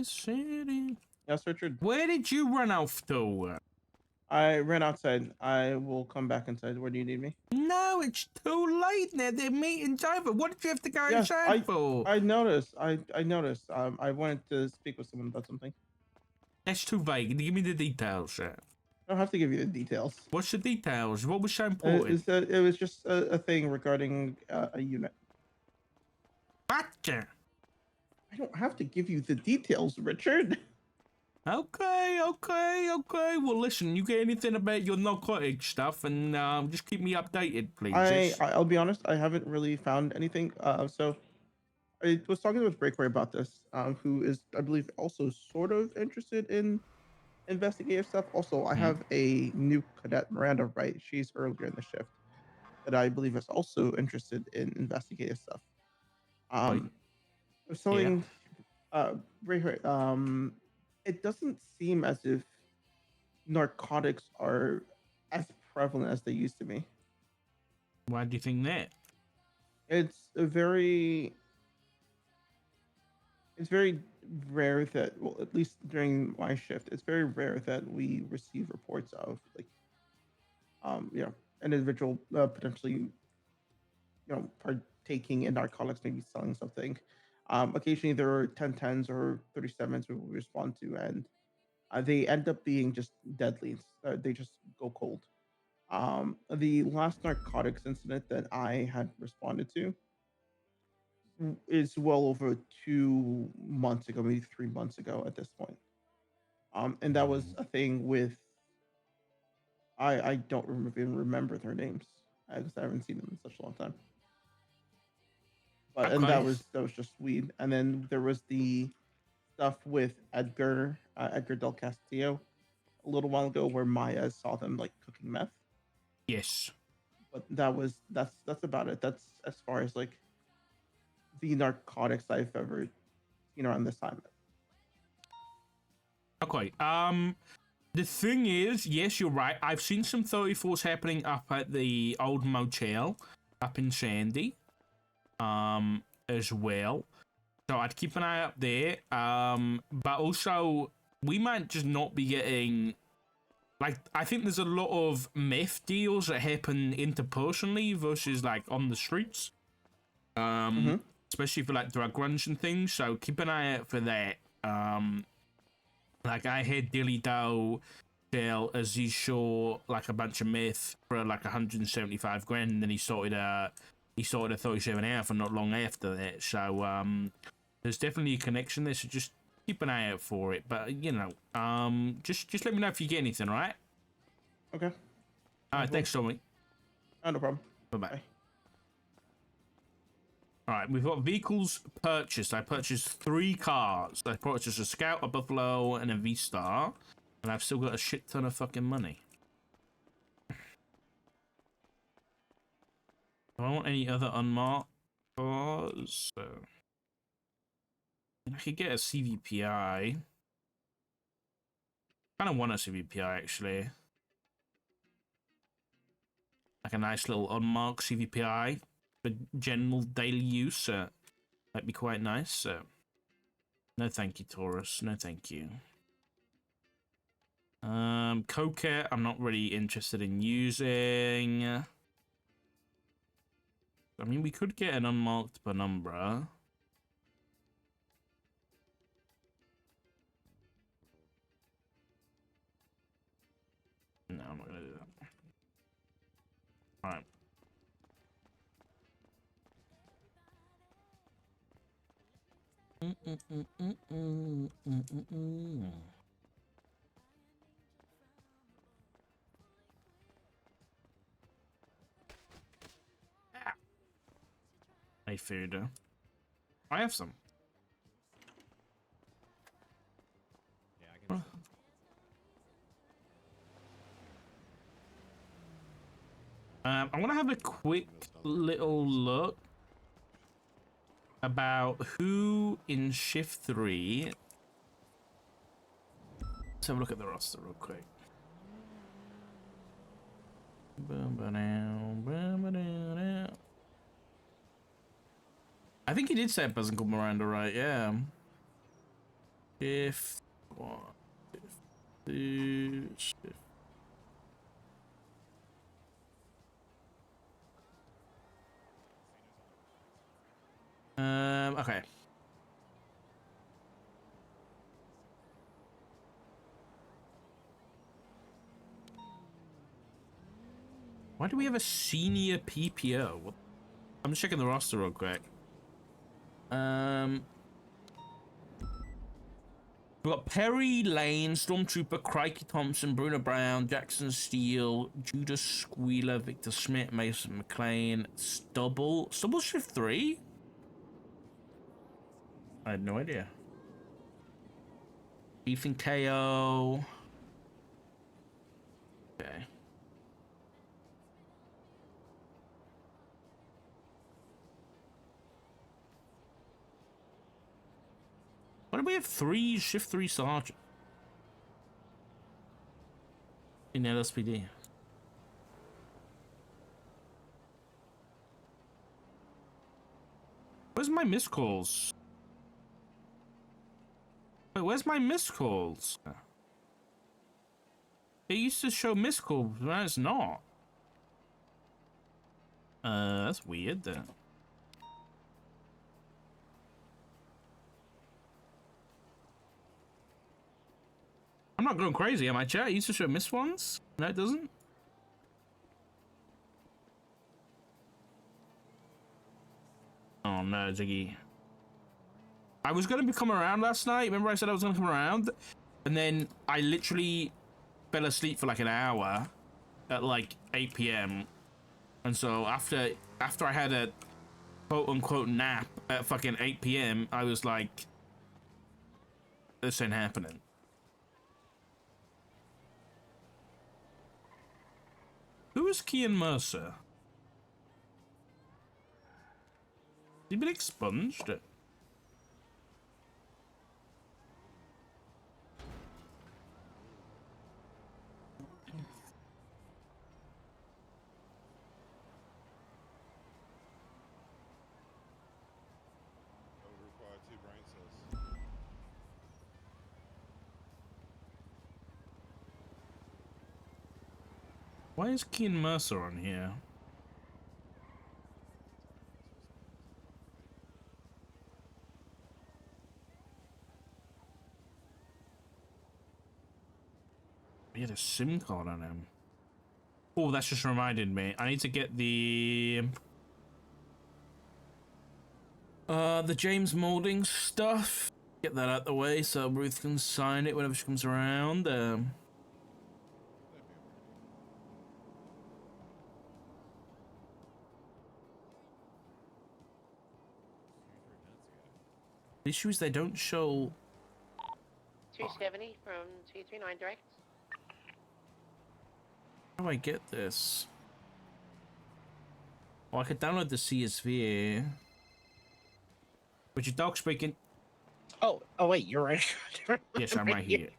Speaker 2: City.
Speaker 13: Yes, Richard.
Speaker 2: Where did you run off to?
Speaker 13: I ran outside. I will come back inside. Where do you need me?
Speaker 2: No, it's too late now. The meeting's over. What did you have to go
Speaker 13: Yes,
Speaker 2: inside for?
Speaker 13: I noticed. I noticed. I wanted to speak with someone about something.
Speaker 2: That's too vague. Give me the details, sir.
Speaker 13: I don't have to give you the details.
Speaker 2: What's the details? What was so important?
Speaker 13: It was just a thing regarding a unit.
Speaker 2: Gotcha.
Speaker 13: I don't have to give you the details, Richard.
Speaker 2: Okay. Well, listen, you get anything about your narcotic stuff, and just keep me updated, please.
Speaker 13: I'll be honest. I haven't really found anything. So I was talking with Breakaway about this. Who is, I believe, also sort of interested in investigative stuff. Also, I have a new cadet, Miranda Wright. She's earlier in the shift that I believe is also interested in investigative stuff. Something. Breakaway. It doesn't seem as if narcotics are as prevalent as they used to be.
Speaker 2: Why do you think that?
Speaker 13: It's very rare that, well, at least during my shift, it's very rare that we receive reports of like, you know, an individual potentially, you know, partaking in narcotics, maybe selling something. Occasionally there are 1010s or 37s we will respond to, and they end up being just deadly. They just go cold. The last narcotics incident that I had responded to is well over 2 months ago, maybe 3 months ago at this point. And that was a thing with, I don't even remember their names because I haven't seen them in such a long time. But and that was just weed. And then there was the stuff with Edgar Del Castillo a little while ago, where Maya saw them like cooking meth.
Speaker 2: Yes.
Speaker 13: But that's about it. That's as far as like the narcotics I've ever seen on this assignment.
Speaker 2: Okay. The thing is, yes, you're right. I've seen some 34s happening up at the old motel up in Sandy. As well. So I'd keep an eye up there. But also we might just not be getting, like, I think there's a lot of meth deals that happen interpersonally versus like on the streets. Especially for like drug runs and things. So keep an eye out for that. Like I had Dilly Doe sell Aziz Shaw like a bunch of meth for like 175 grand, and then he sorted a 37 hour for not long after that. So there's definitely a connection there, so just keep an eye out for it. But you know, just let me know if you get anything, all right?
Speaker 13: Okay.
Speaker 2: All right, thanks, Tommy.
Speaker 13: Oh, no problem.
Speaker 2: Bye. All right, we've got vehicles purchased. I purchased 3 cars. I purchased a Scout, a Buffalo, and a V-Star, and I've still got a shit ton of fucking money. Do I want any other unmarked cars? I could get a CVPI. Kind of want a CVPI, actually. Like a nice little unmarked CVPI for general daily use. Might be quite nice. No thank you, Taurus. No thank you. Coquette, I'm not really interested in using. I mean, we could get an unmarked Penumbra. No, I'm not going to do that. Alright. Hey, food. I have some. I want to have a quick little look about who in shift 3. Let's have a look at the roster real quick. I think he did say a person called Miranda, right? Yeah. Shift 1, shift 2, shift. Okay. Why do we have a senior PPO? What? I'm just checking the roster real quick. We've got Perry Lane, Stormtrooper, Crikey Thompson, Bruno Brown, Jackson Steele, Judas Squealer, Victor Schmidt, Mason McLean, Stubble. Stubble shift 3? I had no idea. Ethan KO. Okay. Why do we have 3 shift 3 sergeant in LSPD? Where's my missed calls? Wait, where's my missed calls? It used to show missed calls, but it's not. That's weird then. I'm not going crazy, am I, chat? It used to show missed ones? No, it doesn't? Oh no, Jiggy. I was gonna come around last night. Remember I said I was gonna come around? And then I literally fell asleep for like an hour at like 8 PM. And so after I had a quote unquote nap at fucking 8 PM, I was like, this ain't happening. Who is Kian Mercer? He been expunged? Why is Kian Mercer on here? He had a SIM card on him. Oh, that's just reminded me. I need to get the James Molding stuff. Get that out the way so Ruth can sign it whenever she comes around. The issue is they don't show
Speaker 15: 270 from 239 direct.
Speaker 2: How do I get this? Well, I could download the CSV. But your dog speaking.
Speaker 9: Oh, wait, you're right.
Speaker 2: Yes, I'm right here.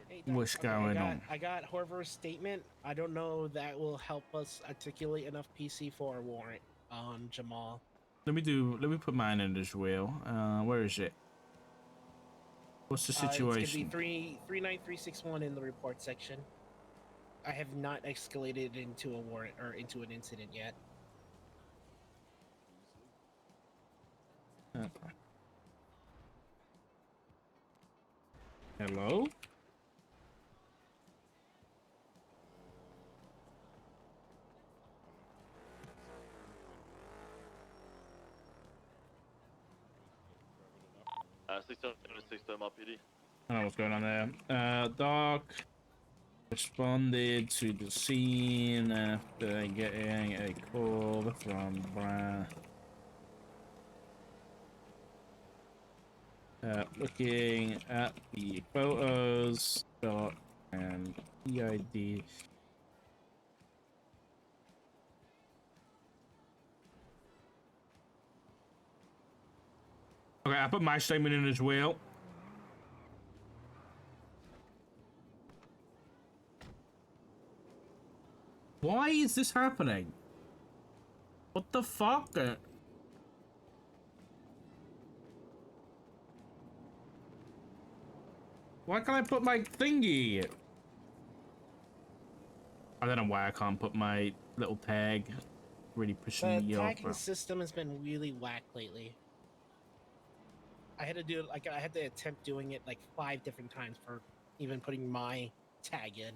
Speaker 9: Hey, Doc,
Speaker 2: What's going on?
Speaker 9: I got Horver's statement. I don't know that will help us articulate enough PC for a warrant on Jamal.
Speaker 2: Let me put mine in as well. Where is it? What's the situation?
Speaker 9: It's gonna be 39361 in the report section. I have not escalated into a warrant or into an incident yet.
Speaker 2: Hello?
Speaker 7: System up, PD.
Speaker 2: I don't know what's going on there. Doc responded to the scene after getting a call from Brian. Looking at the photos, Doc and EID. Okay, I put my statement in as well. Why is this happening? What the fuck? Why can't I put my thingy? I don't know why I can't put my little tag. Really pissing
Speaker 9: The
Speaker 2: me off.
Speaker 9: tagging system has been really whack lately. I had to do like I had to attempt doing it like 5 different times for even putting my tag in.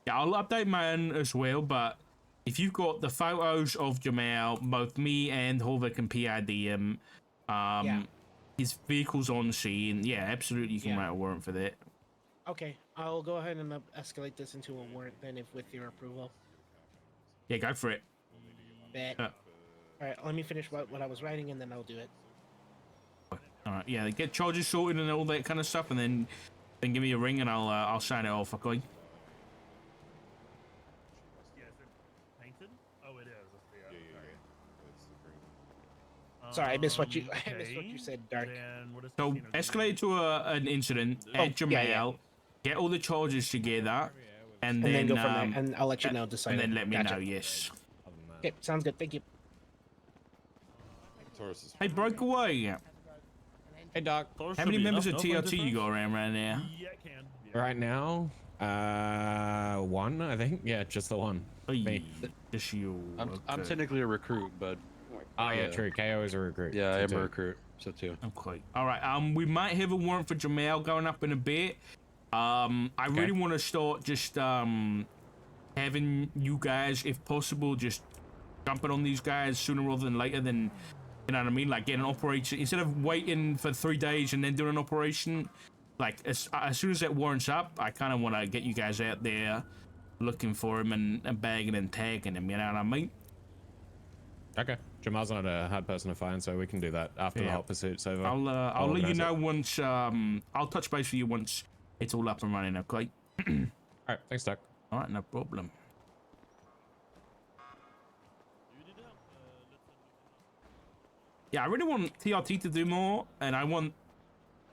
Speaker 2: Yeah, I'll update mine as well, but if you've got the photos of Jamal, both me and Horvick and PID him, his vehicle's on scene, yeah, absolutely you can write a warrant for that.
Speaker 9: Okay, I'll go ahead and escalate this into a warrant then, if with your approval.
Speaker 2: Yeah, go for it.
Speaker 9: Bet. All right, let me finish what I was writing, and then I'll do it.
Speaker 2: All right, yeah, get charges sorted and all that kind of stuff, and then give me a ring and I'll sign it off. Okay.
Speaker 9: Sorry, I missed what you said, Dark.
Speaker 2: So escalate to an incident at Jamal, get all the charges together, and then
Speaker 9: go from there, and I'll let you know. Decide.
Speaker 2: And then let me know. Yes.
Speaker 9: Okay, sounds good. Thank you.
Speaker 2: Hey, Breakaway.
Speaker 6: Hey, Doc.
Speaker 2: How many members of TRT you got around right now?
Speaker 16: Right now, 1, I think. Yeah, just the one. Me.
Speaker 2: Just you.
Speaker 17: I'm technically a recruit, but.
Speaker 16: Oh yeah, true. KO is a recruit.
Speaker 17: Yeah, I am a recruit. So too.
Speaker 2: Okay. All right. We might have a warrant for Jamal going up in a bit. I really want to start just having you guys, if possible, just jumping on these guys sooner rather than later. Than you know what I mean? Like getting an operation instead of waiting for 3 days and then doing an operation. Like as soon as that warrant's up, I kind of want to get you guys out there looking for him and bagging and tagging him. You know what I mean?
Speaker 16: Okay. Jamal's not a hard person to find, so we can do that after the hot pursuit's over.
Speaker 2: I'll let you know once. I'll touch base with you once it's all up and running. Okay.
Speaker 16: All right. Thanks, Doc.
Speaker 2: All right. No problem. Yeah, I really want TRT to do more, and I want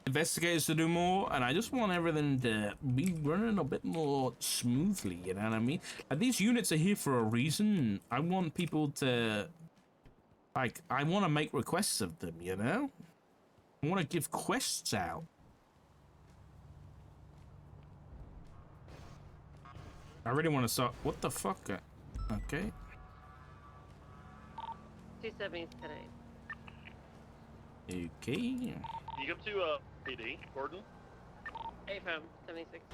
Speaker 2: investigators to do more, and I just want everything to be running a bit more smoothly. You know what I mean? Like, these units are here for a reason. I want people to. Like, I want to make requests of them, you know? I want to give quests out. I really want to start. What the fuck? Okay.
Speaker 15: 270 today.
Speaker 2: Okay.
Speaker 7: You come to PD, Gordon?
Speaker 15: A from 76.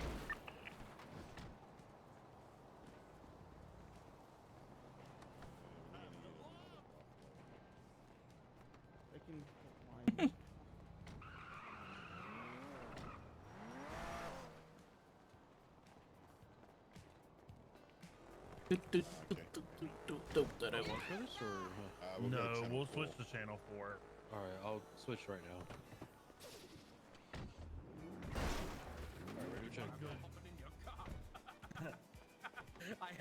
Speaker 7: No, we'll switch to channel 4.
Speaker 17: Alright, I'll switch right now. Alright,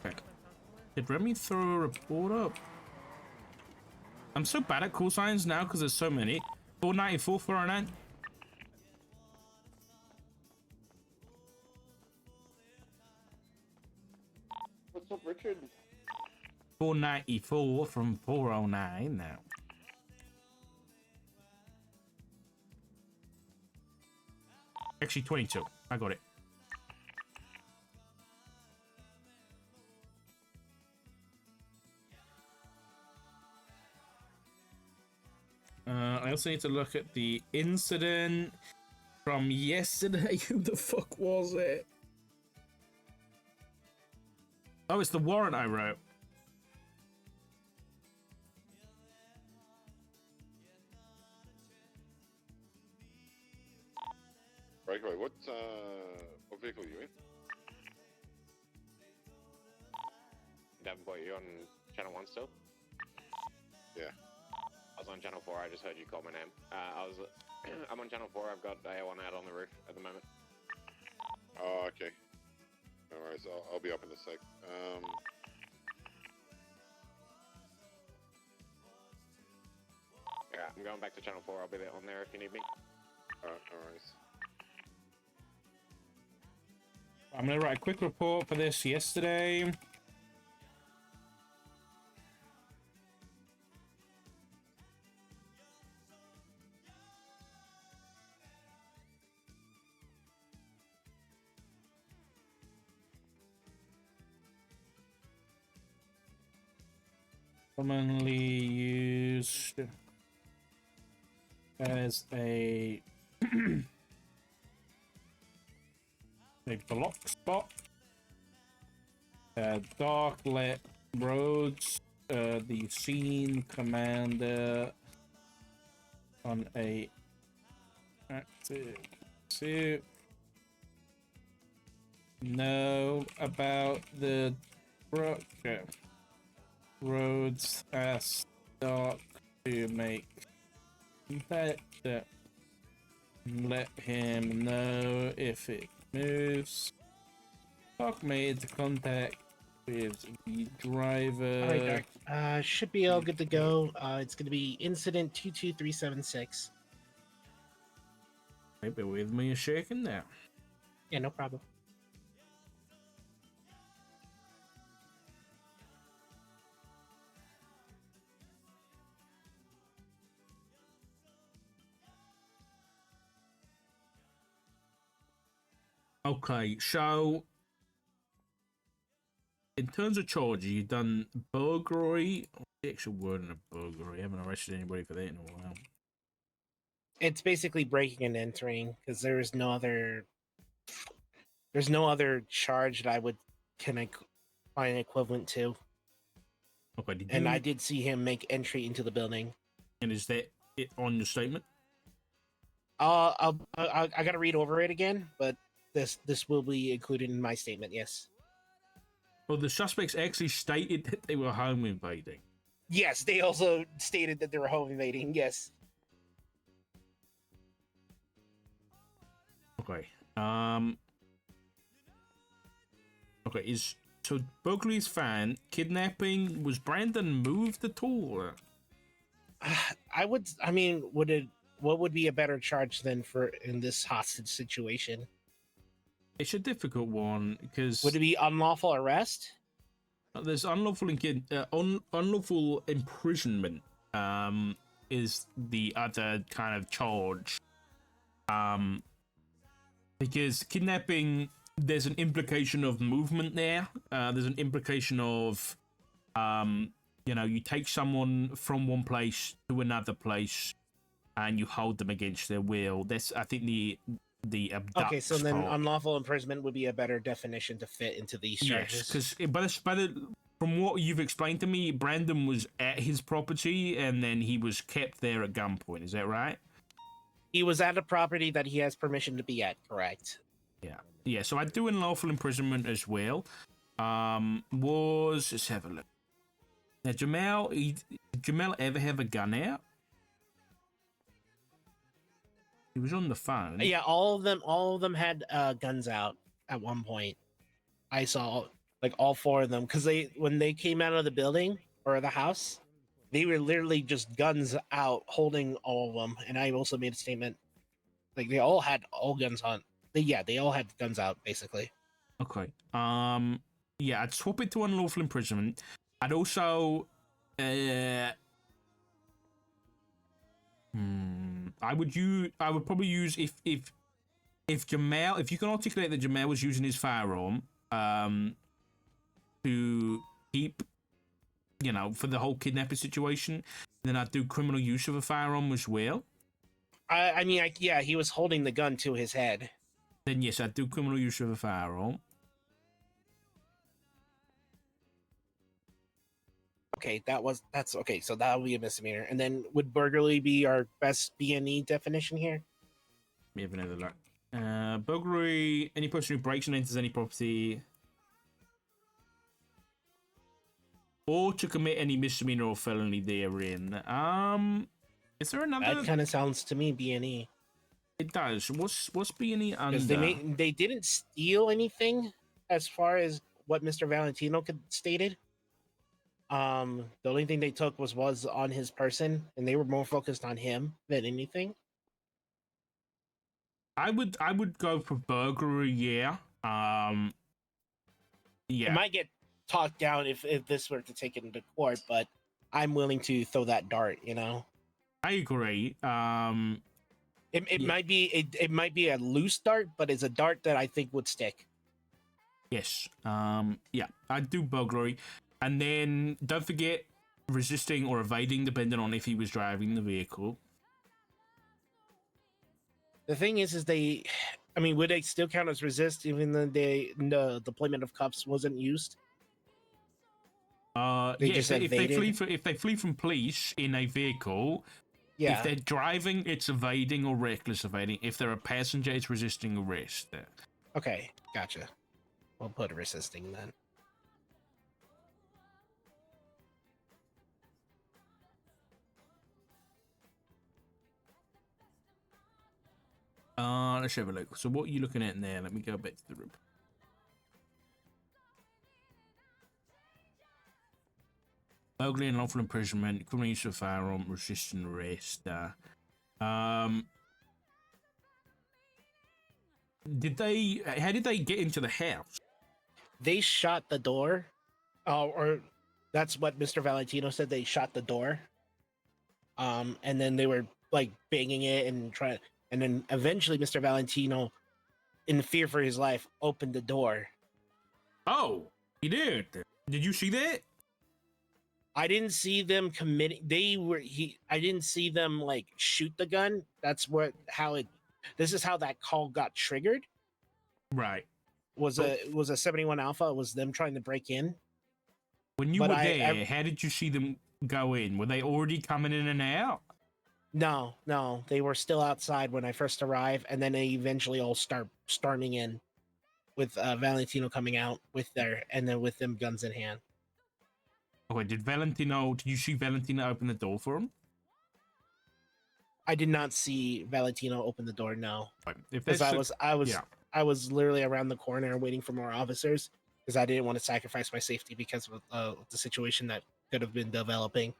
Speaker 2: Okay. Did Remy throw a report up? I'm so bad at call signs now because there's so many. 494, 409.
Speaker 18: What's up, Richard?
Speaker 2: 494 from 409 now. Actually, 22. I got it. I also need to look at the incident from yesterday. Who the fuck was it? Oh, it's the warrant I wrote.
Speaker 18: Breakaway, what vehicle are you in?
Speaker 19: Davenport, you on channel 1 still?
Speaker 18: Yeah.
Speaker 19: I was on channel 4, I just heard you call my name. I'm on channel 4, I've got AO1 out on the roof at the moment.
Speaker 18: Oh, okay. No worries, I'll be up in a sec.
Speaker 19: Yeah, I'm going back to channel 4, I'll be there on there if you need me.
Speaker 18: Alright, no worries.
Speaker 2: I'm gonna write a quick report for this yesterday. commonly used as a a block spot. Dark lit roads. The scene commander on a active suit. Know about the roads as dark to make that. Let him know if it moves. Doc made contact with the driver.
Speaker 9: All right, Doc. Should be all good to go. It's going to be incident 22376.
Speaker 2: Maybe with me a shaking now.
Speaker 9: Yeah, no problem.
Speaker 2: Okay, so in terms of charges, you've done burglary. What's the actual word in a burglary? I haven't arrested anybody for that in a while.
Speaker 9: It's basically breaking and entering because there's no other charge that I would find equivalent to.
Speaker 2: Okay,
Speaker 9: and I did see him make entry into the building.
Speaker 2: And is that it on your statement?
Speaker 9: I gotta read over it again, but this will be included in my statement. Yes.
Speaker 2: Well, the suspects actually stated that they were home invading.
Speaker 9: Yes, they also stated that they were home invading. Yes.
Speaker 2: Okay. Okay. So burglary is fine. Kidnapping, was Brandon moved at all?
Speaker 9: What would be a better charge than for in this hostage situation?
Speaker 2: It's a difficult one because
Speaker 9: would it be unlawful arrest?
Speaker 2: There's unlawful unlawful imprisonment. Is the other kind of charge. Because kidnapping, there's an implication of movement there. There's an implication of, you take someone from one place to another place, and you hold them against their will. That's, I think, the abduct.
Speaker 9: Okay, so then unlawful imprisonment would be a better definition to fit into these charges.
Speaker 2: Yes, because from what you've explained to me, Brandon was at his property and then he was kept there at gunpoint. Is that right?
Speaker 9: He was at a property that he has permission to be at. Correct.
Speaker 2: Yeah. So I do unlawful imprisonment as well. Let's have a look. Now, did Jamal ever have a gun out? He was on the phone.
Speaker 9: Yeah, all of them had guns out at one point. I saw all four of them because when they came out of the building or the house, they were literally just guns out, holding all of them. And I also made a statement, they all had all guns on. They all had guns out basically.
Speaker 2: Okay. Yeah, I'd swap it to unlawful imprisonment. I'd also I would probably use if Jamal, if you can articulate that Jamal was using his firearm to keep, for the whole kidnapping situation, then I'd do criminal use of a firearm as well.
Speaker 9: He was holding the gun to his head.
Speaker 2: Then yes, I'd do criminal use of a firearm.
Speaker 9: Okay, that's okay. So that would be a misdemeanor. And then would burglary be our best B&E definition here?
Speaker 2: Let me have another look. Burglary, any person who breaks and enters any property, or to commit any misdemeanor or felony therein. Is there another?
Speaker 9: That kind of sounds to me B&E.
Speaker 2: It does. What's B&E under?
Speaker 9: Because they didn't steal anything, as far as what Mr. Valentino stated. The only thing they took was on his person, and they were more focused on him than anything.
Speaker 2: I would go for burglary. Yeah.
Speaker 9: It might get talked down if this were to take it into court, but I'm willing to throw that dart.
Speaker 2: I agree.
Speaker 9: It might be a loose dart, but it's a dart that I think would stick.
Speaker 2: Yes. Yeah, I'd do burglary. And then don't forget, resisting or evading, depending on if he was driving the vehicle.
Speaker 9: The thing is they, I mean, would they still count as resist even though the deployment of cuffs wasn't used? They
Speaker 2: Yeah,
Speaker 9: just
Speaker 2: if they
Speaker 9: evaded?
Speaker 2: if they flee from police in a vehicle,
Speaker 9: Yeah.
Speaker 2: if they're driving, it's evading or reckless evading. If they're a passenger, it's resisting arrest.
Speaker 9: Okay, gotcha. We'll put resisting then.
Speaker 2: Let's have a look. So what are you looking at now? Let me go back to the report. Burglary and lawful imprisonment, criminal use of firearm, resisting arrest. How did they get into the house?
Speaker 9: They shot the door, or that's what Mr. Valentino said. They shot the door, and then they were like banging it and trying, and then eventually Mr. Valentino, in fear for his life, opened the door.
Speaker 2: Oh, he did. Did you see that?
Speaker 9: I didn't see them committing. I didn't see them like shoot the gun. That's this is how that call got triggered.
Speaker 2: Right.
Speaker 9: Was a 71 Alpha. It was them trying to break in.
Speaker 2: When you were there, how did you see them go in? Were they already coming in and out?
Speaker 9: No, they were still outside when I first arrived, and then they eventually all start storming in, with Valentino coming out with them guns in hand.
Speaker 2: Okay, did you see Valentino open the door for him?
Speaker 9: I did not see Valentino open the door. No,
Speaker 2: Right.
Speaker 9: because I was literally around the corner waiting for more officers because I didn't want to sacrifice my safety because of the situation that could have been developing,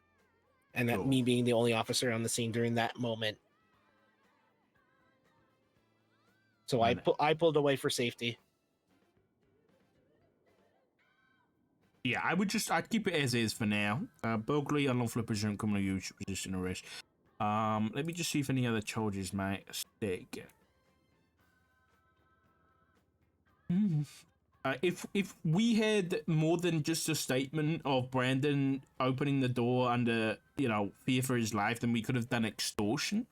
Speaker 9: and that me being the only officer on the scene during that moment. So I pulled away for safety.
Speaker 2: Yeah, I'd keep it as is for now. Burglary, unlawful imprisonment, criminal use, resisting arrest. Let me just see if any other charges might stick. If we had more than just a statement of Brandon opening the door under, fear for his life, then we could have done extortion.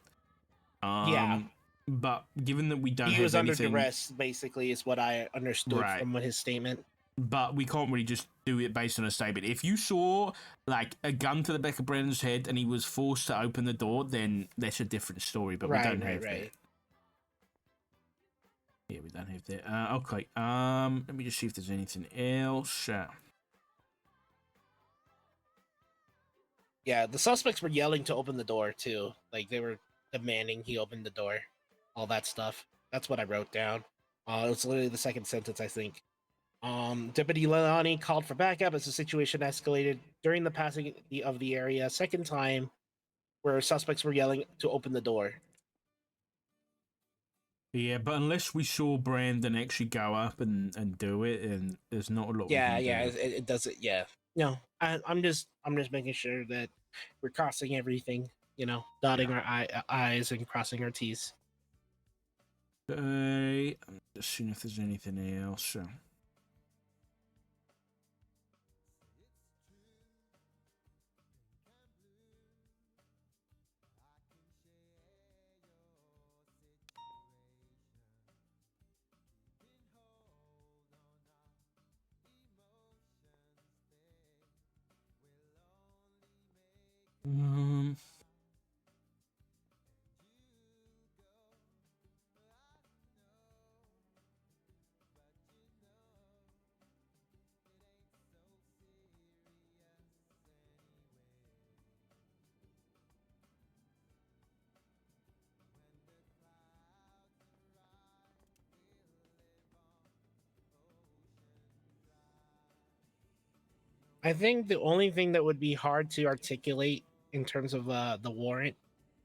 Speaker 9: Yeah.
Speaker 2: But given that we don't have
Speaker 9: He was under
Speaker 2: anything,
Speaker 9: duress, basically, is what I understood
Speaker 2: Right.
Speaker 9: from his statement.
Speaker 2: But we can't really just do it based on a statement. If you saw like a gun to the back of Brandon's head and he was forced to open the door, then that's a different story. But we don't have that. Yeah, we don't have that. Okay. Let me just see if there's anything else.
Speaker 9: Yeah, the suspects were yelling to open the door too. Like they were demanding he open the door. All that stuff. That's what I wrote down. It's literally the second sentence, I think. Deputy Leilani called for backup as the situation escalated during the passing of the area. Second time where suspects were yelling to open the door.
Speaker 2: Yeah, but unless we saw Brandon actually go up and do it, and there's not a lot.
Speaker 9: Yeah,
Speaker 2: we can do.
Speaker 9: it does it. Yeah, no, I'm just making sure that we're crossing everything. Dotting our I's and crossing our T's.
Speaker 2: Okay, I'm just seeing if there's anything else.
Speaker 9: I think the only thing that would be hard to articulate in terms of the warrant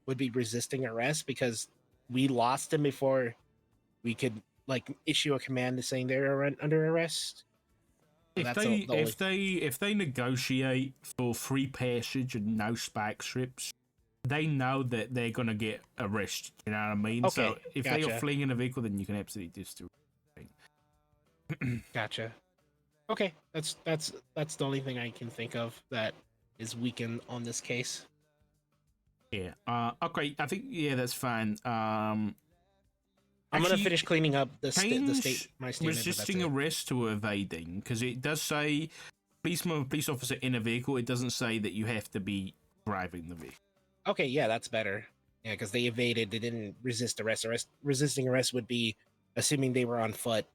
Speaker 9: would be resisting arrest, because we lost him before we could issue a command saying they're under arrest. So
Speaker 2: If they negotiate for free passage and no spike strips, they know that they're gonna get arrested. You know what I mean?
Speaker 9: Okay,
Speaker 2: So if they are
Speaker 9: gotcha.
Speaker 2: fleeing in a vehicle, then you can absolutely just do it.
Speaker 9: Gotcha. Okay, that's the only thing I can think of that is weakened on this case.
Speaker 2: Yeah. Okay. I think that's fine.
Speaker 9: I'm gonna
Speaker 2: actually,
Speaker 9: finish cleaning up my statement. But that's
Speaker 2: resisting
Speaker 9: it.
Speaker 2: arrest to evading, because it does say police officer in a vehicle. It doesn't say that you have to be driving the vehicle.
Speaker 9: Okay, yeah, that's better. Yeah, because they evaded, they didn't resist arrest. Resisting arrest would be assuming they were on foot,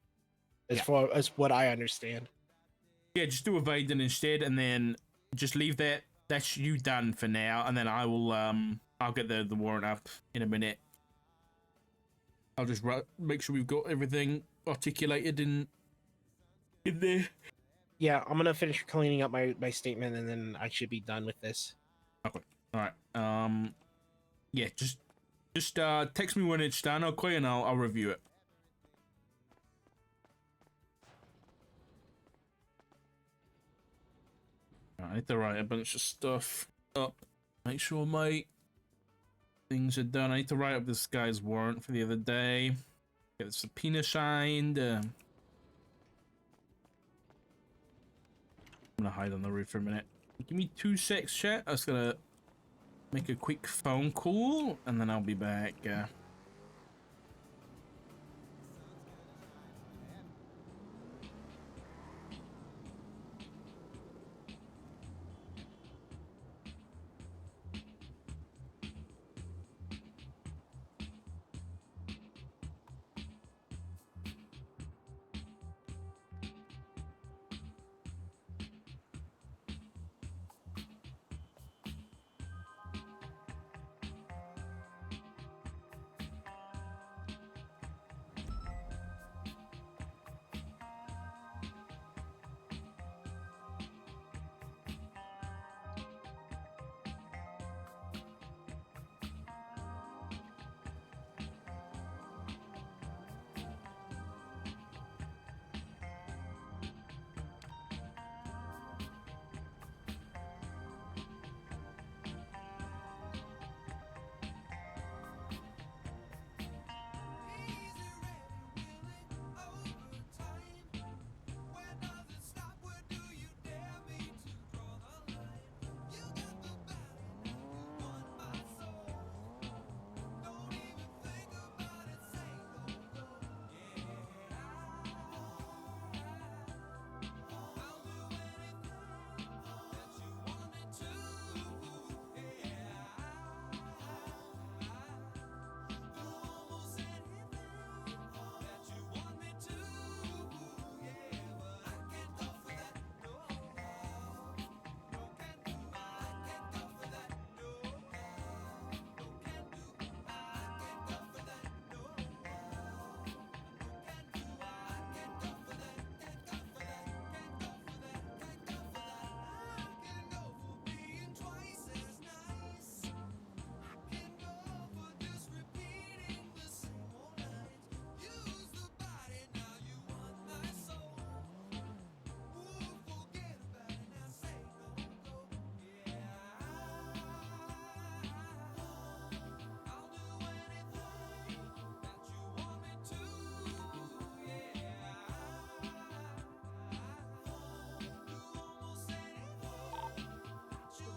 Speaker 9: as far as what I understand.
Speaker 2: Yeah, just do evading instead, and then just leave that. That's you done for now, and then I will I'll get the warrant up in a minute. I'll just make sure we've got everything articulated in there.
Speaker 9: Yeah, I'm gonna finish cleaning up my statement, and then I should be done with this.
Speaker 2: Okay. All right. Yeah, just text me when it's done, okay, and I'll review it. I need to write a bunch of stuff up. Make sure my things are done. I need to write up this guy's warrant for the other day. Get the subpoena signed. I'm gonna hide on the roof for a minute. Give me 2 secs, chat. I was gonna make a quick phone call, and then I'll be back.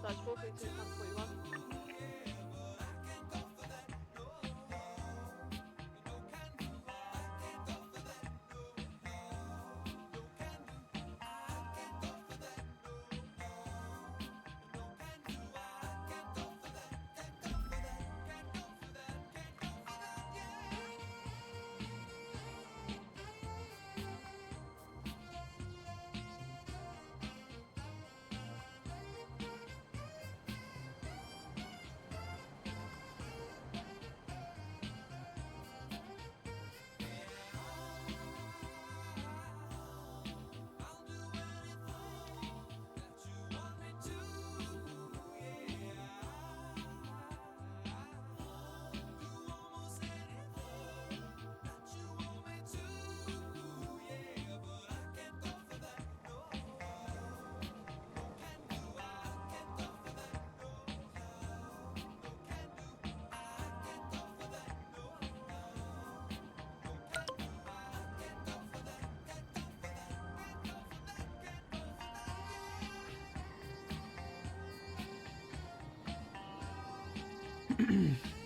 Speaker 15: That's 432 1041.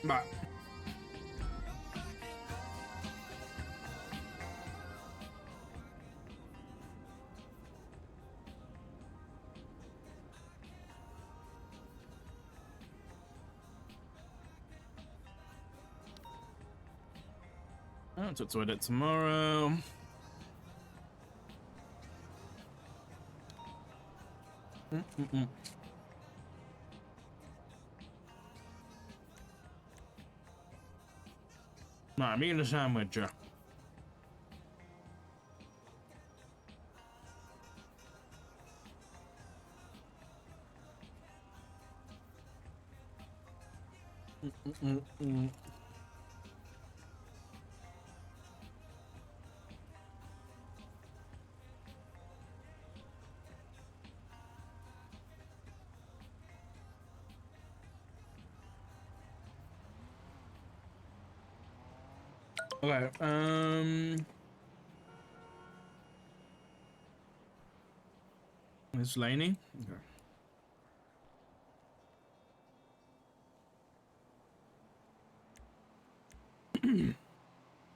Speaker 2: Bye. I'll talk to it tomorrow. No, I'm eating a sandwich. Okay, it's Laney. Okay.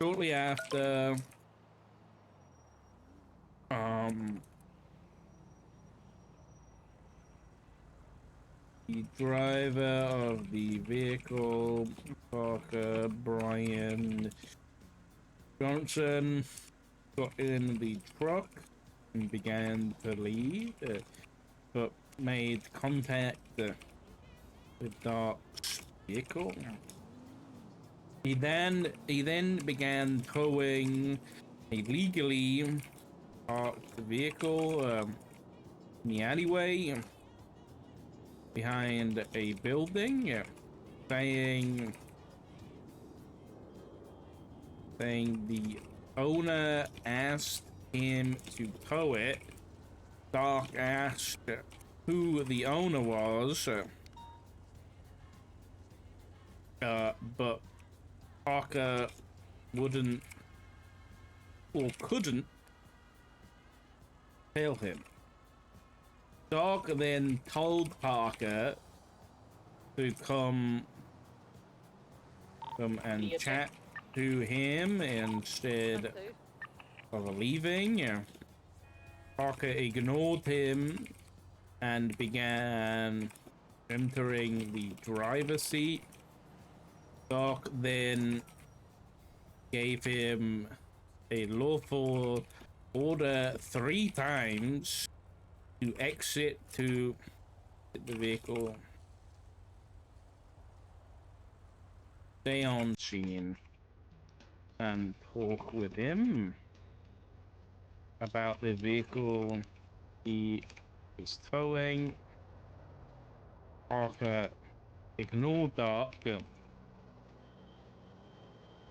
Speaker 2: Shortly after, the driver of the vehicle, Parker Brian Johnson, got in the truck and began to leave, but made contact with Dark's vehicle. He then began towing a legally parked vehicle in the alleyway behind a building, saying the owner asked him to tow it. Dark asked who the owner was, but Parker wouldn't or couldn't tell him. Dark then told Parker to come and chat to him instead of leaving. Parker ignored him and began entering the driver's seat. Dark then gave him a lawful order 3 times to exit to the vehicle. Stay on scene and talk with him about the vehicle he is towing. Parker ignored Dark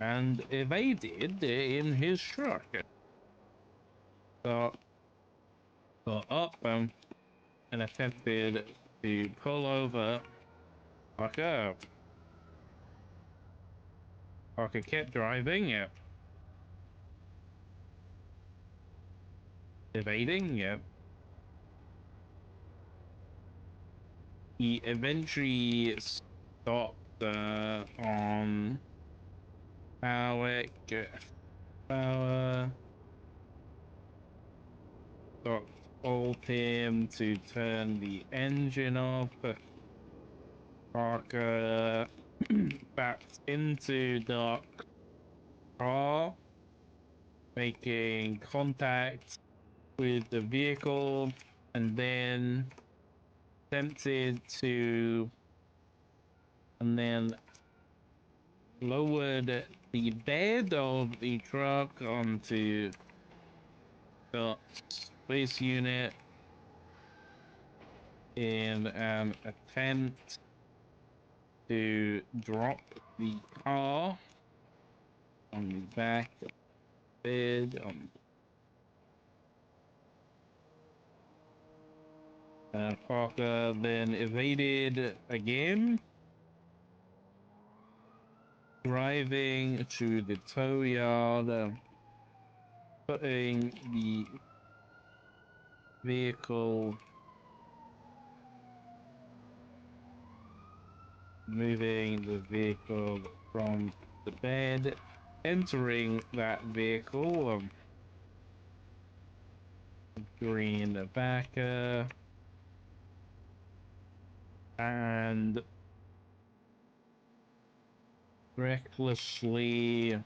Speaker 2: and evaded in his truck. Dark got up and attempted to pull over Parker. Parker kept driving, evading. He eventually stopped on Power. Doc told him to turn the engine off. Parker backed into Doc's car, making contact with the vehicle, and then attempted to, and then lowered the bed of the truck onto Doc's police unit in an attempt to drop the car on the back of the bed. Parker then evaded again, driving to the tow yard, putting the vehicle moving the vehicle from the bed, entering that vehicle, green backer, and recklessly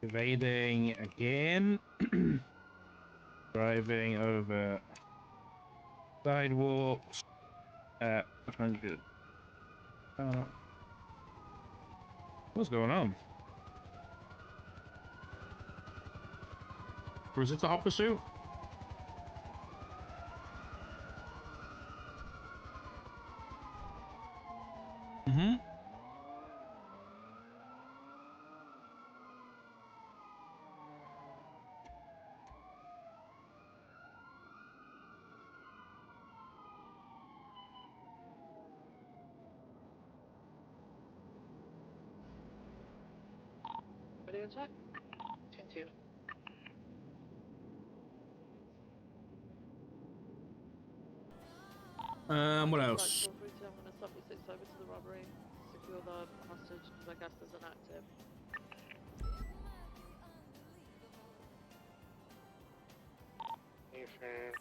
Speaker 2: evading again, driving over sidewalks at 100. What's going on? Or is it the hot pursuit? Mm-hmm.
Speaker 15: Ready on check? 10-2.
Speaker 2: What
Speaker 15: Like
Speaker 2: else?
Speaker 15: 432, I'm going to sub you 6 over to the robbery, secure the hostage because I guess there's an active.
Speaker 20: Hey, Fern.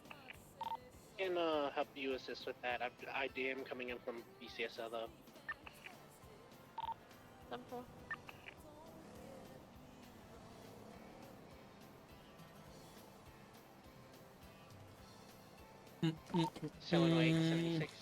Speaker 20: Can help you assist with that. I am coming in from BCSL though.
Speaker 15: 10-4.
Speaker 20: Illinois 76.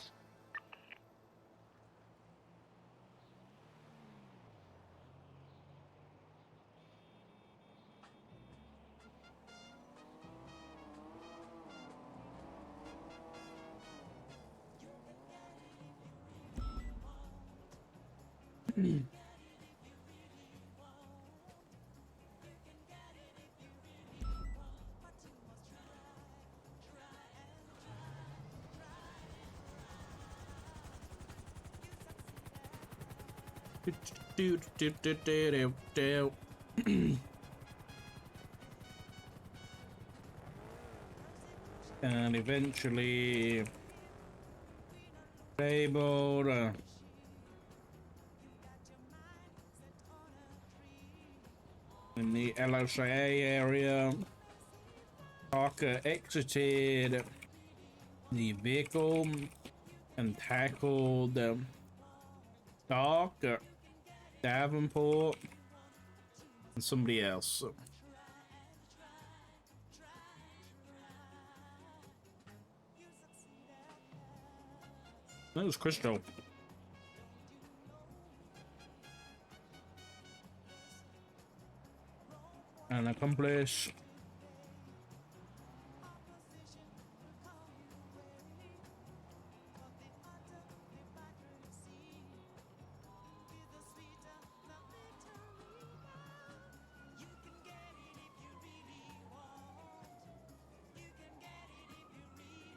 Speaker 2: And eventually disabled in the LSA area. Parker exited the vehicle and tackled Doc, Davenport, and somebody else. That was Crystal. An accomplice.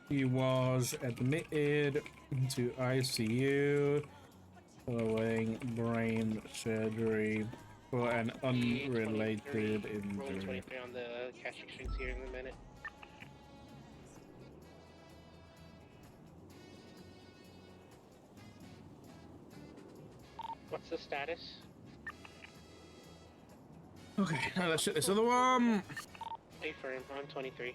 Speaker 2: He was admitted to ICU following brain surgery for an unrelated
Speaker 20: Rolling
Speaker 2: injury.
Speaker 20: 23 on the cash exchange here in a minute. What's the status?
Speaker 2: Okay, now let's hit this other one.
Speaker 20: Hey, Fern, on 23.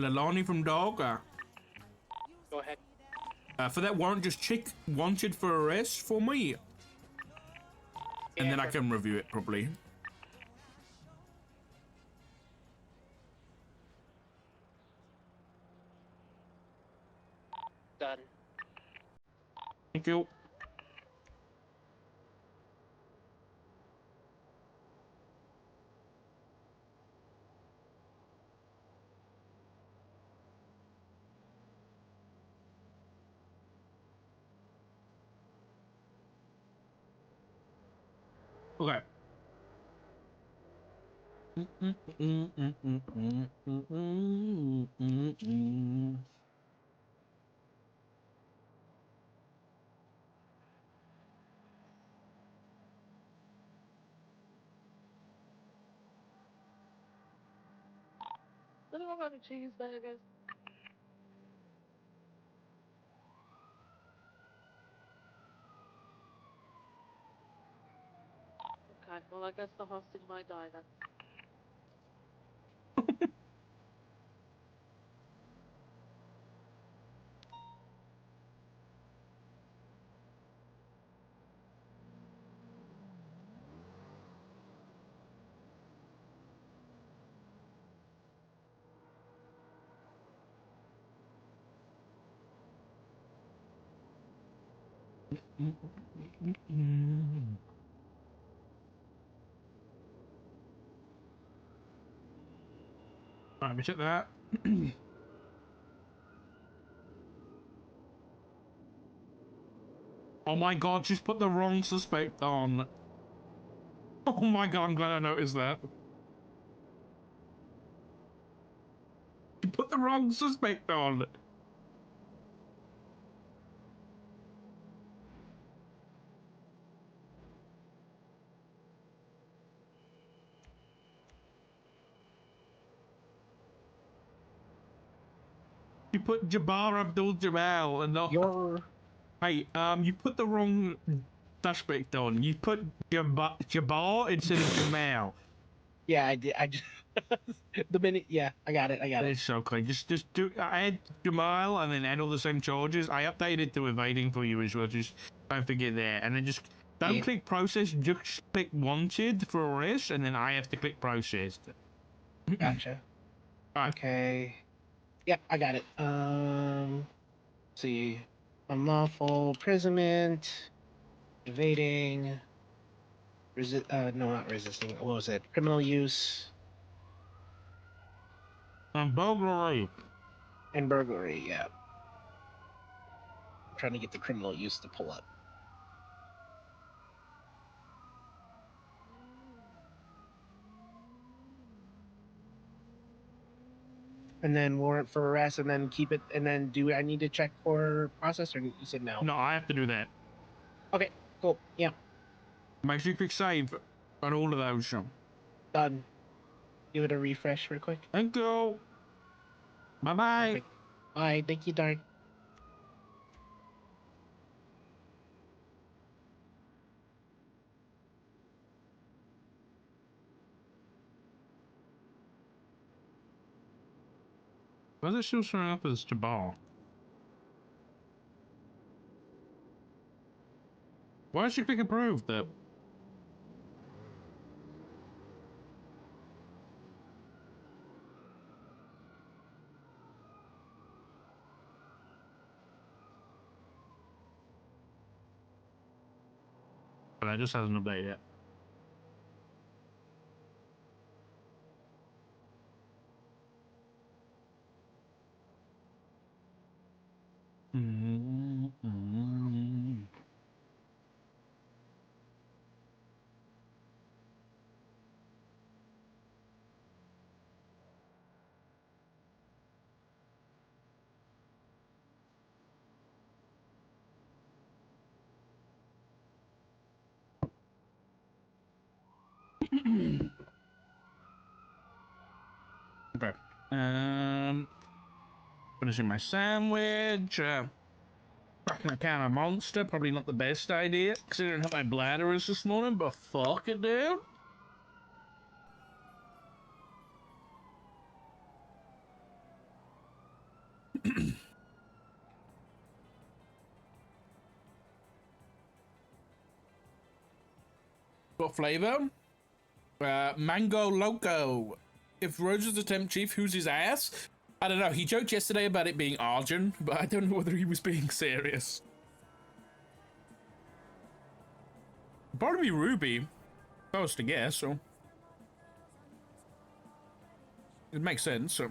Speaker 2: Lalani from Dog.
Speaker 20: Go ahead.
Speaker 2: For that warrant, just check wanted for arrest for me. And then I can review it properly.
Speaker 20: Done.
Speaker 2: Thank you. Okay.
Speaker 15: Anyone got any cheeseburgers? Okay, well I guess the hostage might die then.
Speaker 2: Right, we took that. Oh my god, she's put the wrong suspect on. Oh my god, I'm glad I noticed that. She put the wrong suspect on. You put Jabbar Abdul Jamal and not. Hey, you put the wrong suspect on. You put Jabbar instead of Jamal.
Speaker 20: Yeah, I did. I just the minute. Yeah, I got it.
Speaker 2: It's okay. Just do. I add Jamal and then add all the same charges. I updated to evading for you as well. Just don't forget that. And then just don't click process. Just click wanted for arrest, and then I have to click processed.
Speaker 20: Gotcha.
Speaker 2: Alright.
Speaker 20: Okay. Yep, I got it. See, unlawful imprisonment, evading, no, not resisting. What was it? Criminal use
Speaker 2: And burglary.
Speaker 20: and burglary. Yeah. I'm trying to get the criminal use to pull up. And then warrant for arrest, and then keep it, and then do I need to check for process, or you said no?
Speaker 2: No, I have to do that.
Speaker 20: Okay, cool. Yeah.
Speaker 2: Make sure you click save on all of those.
Speaker 20: Done. Give it a refresh real quick.
Speaker 2: Thank you. Bye bye.
Speaker 20: Perfect. Bye. Thank you, Dark.
Speaker 2: Why is it still showing up as Jabbar? Why did she click approve though? But that just hasn't updated yet. Okay. Finishing my sandwich. Cracking a can of Monster. Probably not the best idea, considering how my bladder is this morning, but fuck it, dude. What flavor? Mango Loco. If Rose is the temp chief, who's his ass? I don't know. He joked yesterday about it being Arjun, but I don't know whether he was being serious. Probably Ruby. If I was to guess, so. It makes sense, so.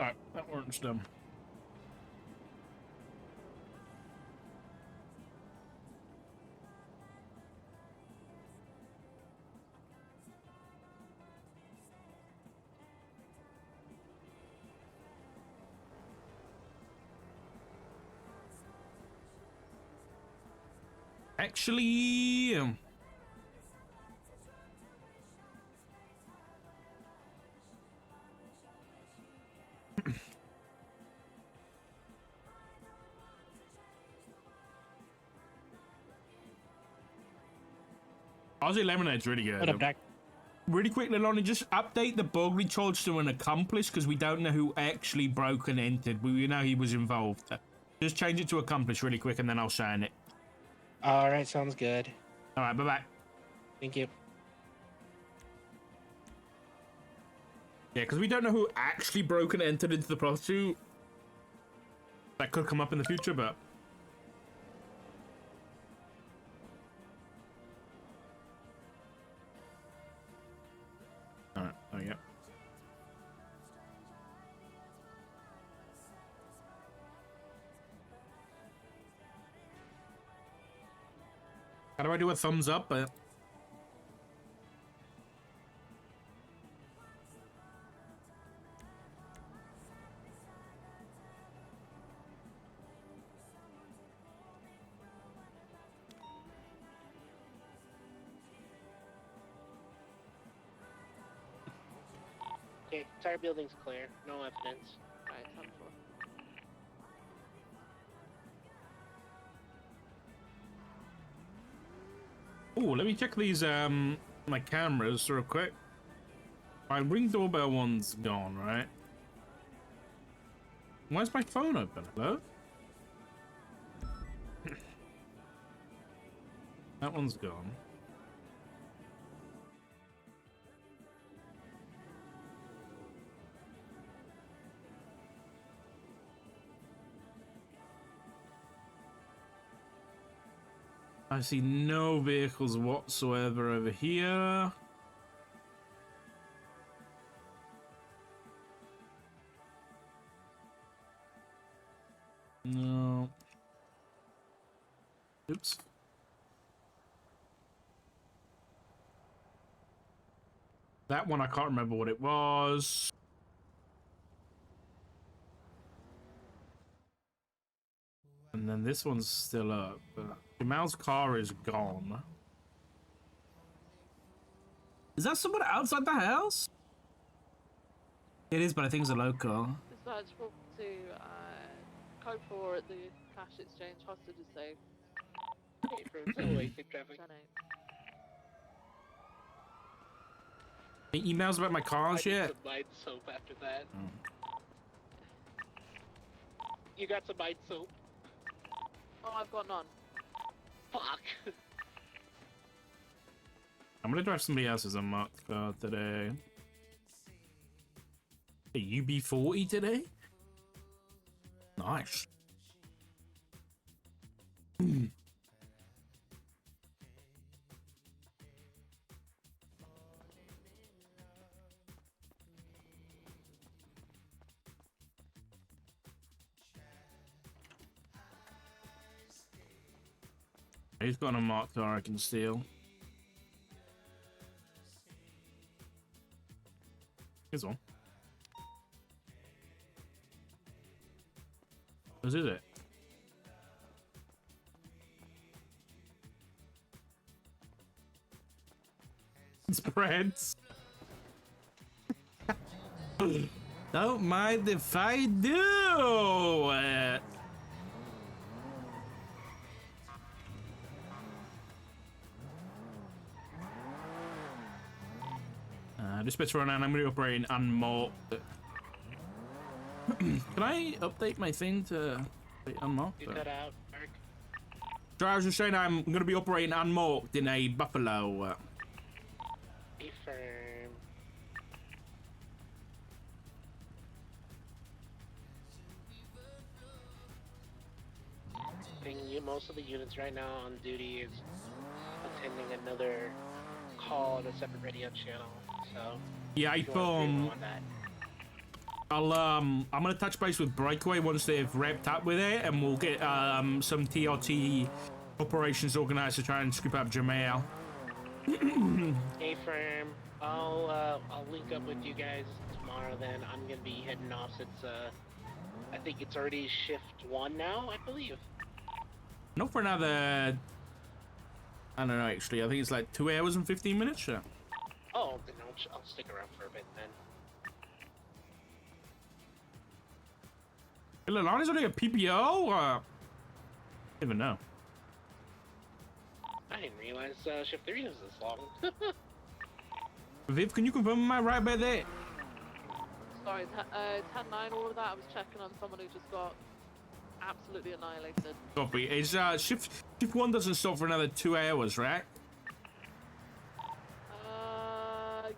Speaker 2: Alright, that works done. Actually, Aussie Lemonade's really good.
Speaker 20: What up, Doc?
Speaker 2: Really quickly, Lonnie, just update the burglary charge to an accomplice because we don't know who actually broke and entered. We know he was involved. Just change it to accomplice really quick and then I'll sign it.
Speaker 20: All right, sounds good.
Speaker 2: All right, bye-bye.
Speaker 20: Thank you.
Speaker 2: Yeah, because we don't know who actually broke and entered into the prostitute. That could come up in the future, but... Alright, there we go. How do I do a thumbs up?
Speaker 20: Okay, entire building's clear. No evidence.
Speaker 15: Right, 10-4.
Speaker 2: Oh, let me check these my cameras real quick. My ring doorbell one's gone, right? Why is my phone open? Hello? That one's gone. I see no vehicles whatsoever over here. No. Oops. That one, I can't remember what it was. And then this one's still up. Jamal's car is gone. Is that someone outside the house? It is, but I think it's a local.
Speaker 15: Dispatch spoke to code 4 at the cash exchange. Hostage is safe.
Speaker 20: Hey, for safe traffic.
Speaker 2: Any emails about my cars yet?
Speaker 20: Some Bite soap after that.
Speaker 2: Oh.
Speaker 20: You got some Bite soap?
Speaker 15: Oh, I've got none.
Speaker 20: Fuck.
Speaker 2: I'm gonna drive somebody else's unmarked car today. A UB40 today? Nice. He's got a marked car I can steal. Here's one. Whose is it? Spreads. Don't mind if I do. Dispatch run and I'm going to operate in unmarked. Can I update my thing to unmarked?
Speaker 20: You cut out, Mark.
Speaker 2: So I was just saying I'm going to be operating unmarked in a Buffalo.
Speaker 20: Be firm. Most of the units right now on duty is attending another call on a separate radio channel. So
Speaker 2: Yeah, I'm gonna touch base with Breakaway once they've wrapped up with it, and we'll get some TRT operations organized to try and scoop up Jamal.
Speaker 20: Hey, firm. I'll link up with you guys tomorrow. Then I'm gonna be heading off since I think it's already shift 1 now, I believe.
Speaker 2: Not for another. I don't know. Actually, I think it's like 2 hours and 15 minutes. Yeah.
Speaker 20: Oh, then I'll stick around for a bit then.
Speaker 2: Lilani's only a PPO. I don't even know.
Speaker 20: I didn't realize shift 3 was this long.
Speaker 2: Viv, can you confirm am I right about that?
Speaker 15: Sorry, 10-9, all of that. I was checking on someone who just got absolutely annihilated.
Speaker 2: Copy. Is shift 1 doesn't stop for another 2 hours, right?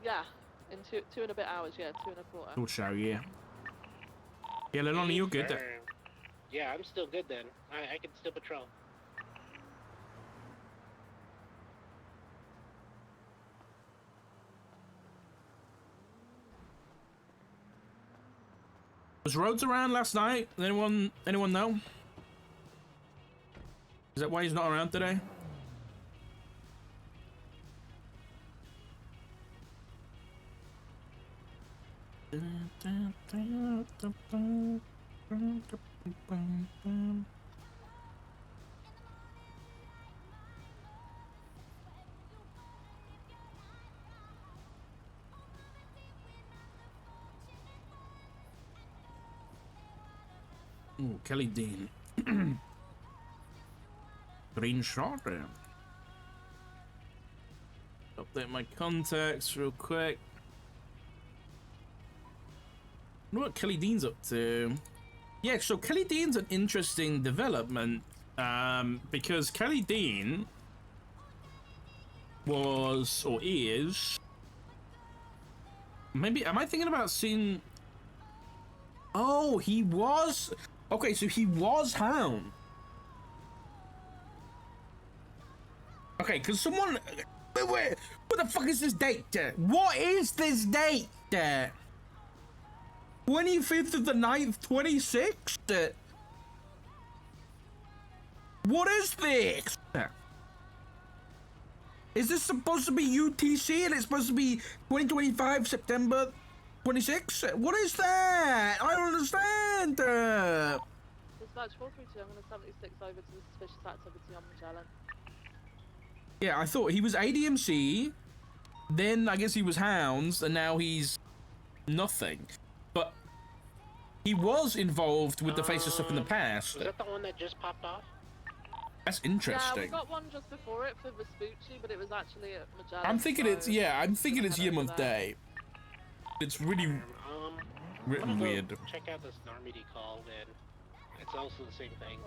Speaker 15: Yeah, in two and a bit hours. Yeah, 2 1/4.
Speaker 2: Thought so, yeah. Yeah, Lilani, you're good.
Speaker 20: Firm. Yeah, I'm still good then. I can still patrol.
Speaker 2: Was Rhodes around last night? Anyone know? Is that why he's not around today? Ooh, Kelly Dean. Green shot there. Update my contacts real quick. I wonder what Kelly Dean's up to. Yeah, so Kelly Dean's an interesting development. Because Kelly Dean was or is. Maybe am I thinking about seeing? Oh, he was. Okay, so he was Hound. Okay, because someone. Wait, what the fuck is this date? What is this date? 25th of the 9th, 26? What is this? Is this supposed to be UTC and it's supposed to be 2025 September 26? What is that? I don't understand.
Speaker 15: Dispatch 432, I'm going to 76 over to the suspicious activity on Magellan.
Speaker 2: Yeah, I thought he was ADMC, then I guess he was Hounds, and now he's nothing. But he was involved with the face of stuff in the past.
Speaker 20: Was that the one that just popped off?
Speaker 2: That's interesting.
Speaker 15: Yeah, we got one just before it for Vespucci, but it was actually at Magellan.
Speaker 2: I'm thinking it's Yim of Day. It's really written weird.
Speaker 20: Check out this Normandy call then. It's also the same thing.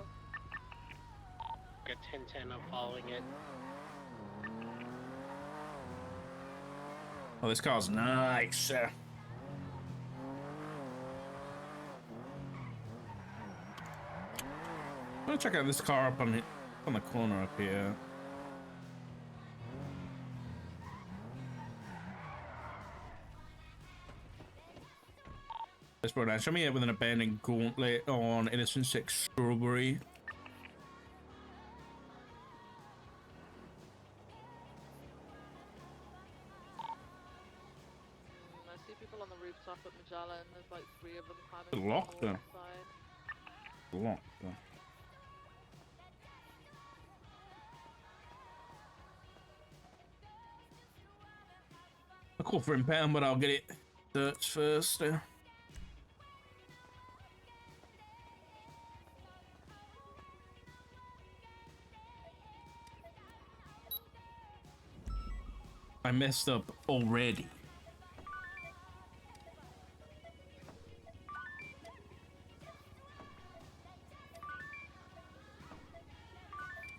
Speaker 20: Got 1010 up following it.
Speaker 2: Oh, this car's nice. I'm gonna check out this car up on the corner up here. Let's put down. Show me it with an abandoned gauntlet on Innocent 6 Strawberry.
Speaker 15: I see people on the rooftop at Magellan. There's like 3 of them climbing.
Speaker 2: Locked there.
Speaker 15: Side.
Speaker 2: Locked there. I'll call for impound, but I'll get it searched first. I messed up already.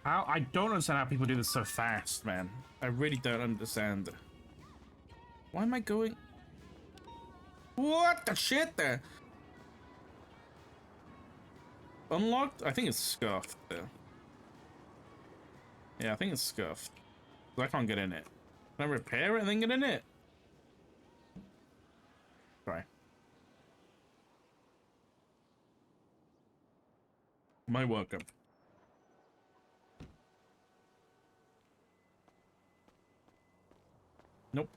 Speaker 2: I don't understand how people do this so fast, man. I really don't understand. Why am I going? What the shit there? Unlocked? I think it's scuffed there. Yeah, I think it's scuffed. I can't get in it. Can I repair it and then get in it? Try. My welcome. Nope.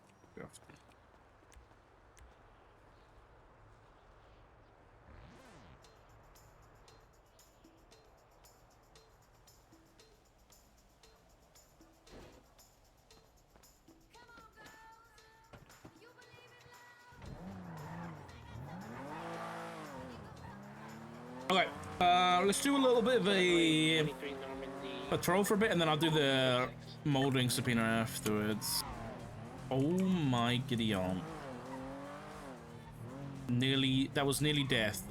Speaker 2: Okay, let's do a little bit of a patrol for a bit, and then I'll do the molding subpoena afterwards. Oh my Gideon. That was nearly death.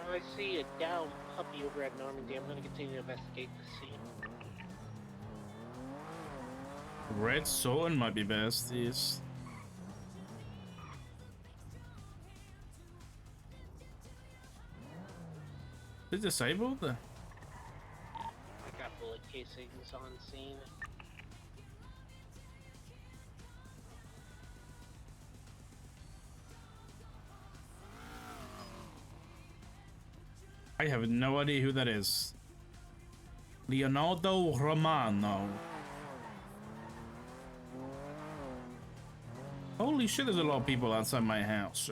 Speaker 20: I see a down puppy over at Normandy. I'm going to continue to investigate the scene.
Speaker 2: Red Sultan might be best, yes. Is it disabled?
Speaker 20: I got bullet casings on scene.
Speaker 2: I have no idea who that is. Leonardo Romano. Holy shit, there's a lot of people outside my house.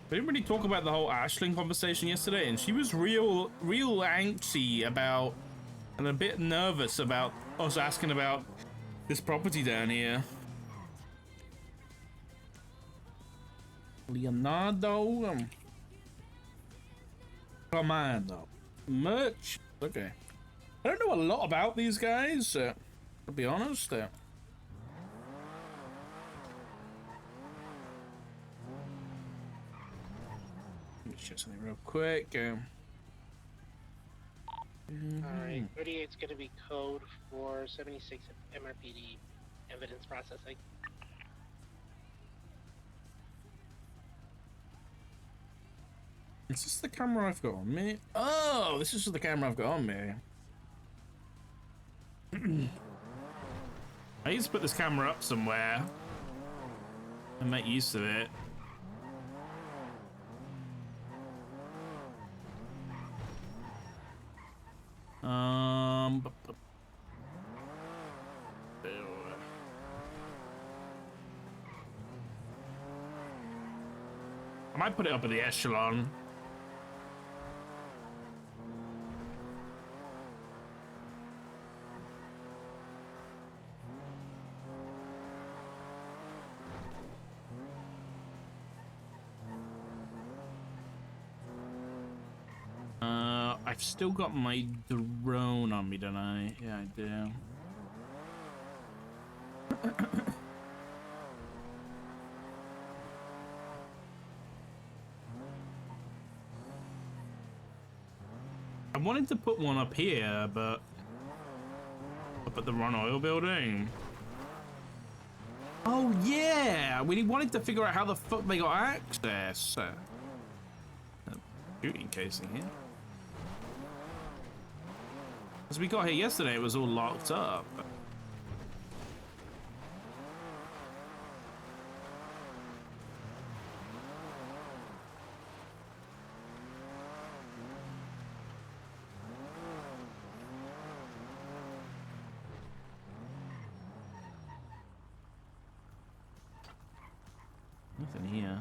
Speaker 2: We didn't really talk about the whole Ashling conversation yesterday, and she was real angsty about, and a bit nervous about us asking about this property down here. Leonardo Romano. Merch. Okay. I don't know a lot about these guys, to be honest. Let me check something real quick.
Speaker 20: Alright, 38's going to be code for 76 MRPD evidence processing.
Speaker 2: Is this the camera I've got on me? Oh, this is the camera I've got on me. I need to put this camera up somewhere and make use of it. I might put it up at the echelon. I've still got my drone on me, don't I? Yeah, I do. I wanted to put one up here, but up at the Run Oil building. Oh yeah, we wanted to figure out how the fuck they got access. Shooting casing here. As we got here yesterday, it was all locked up. Nothing here.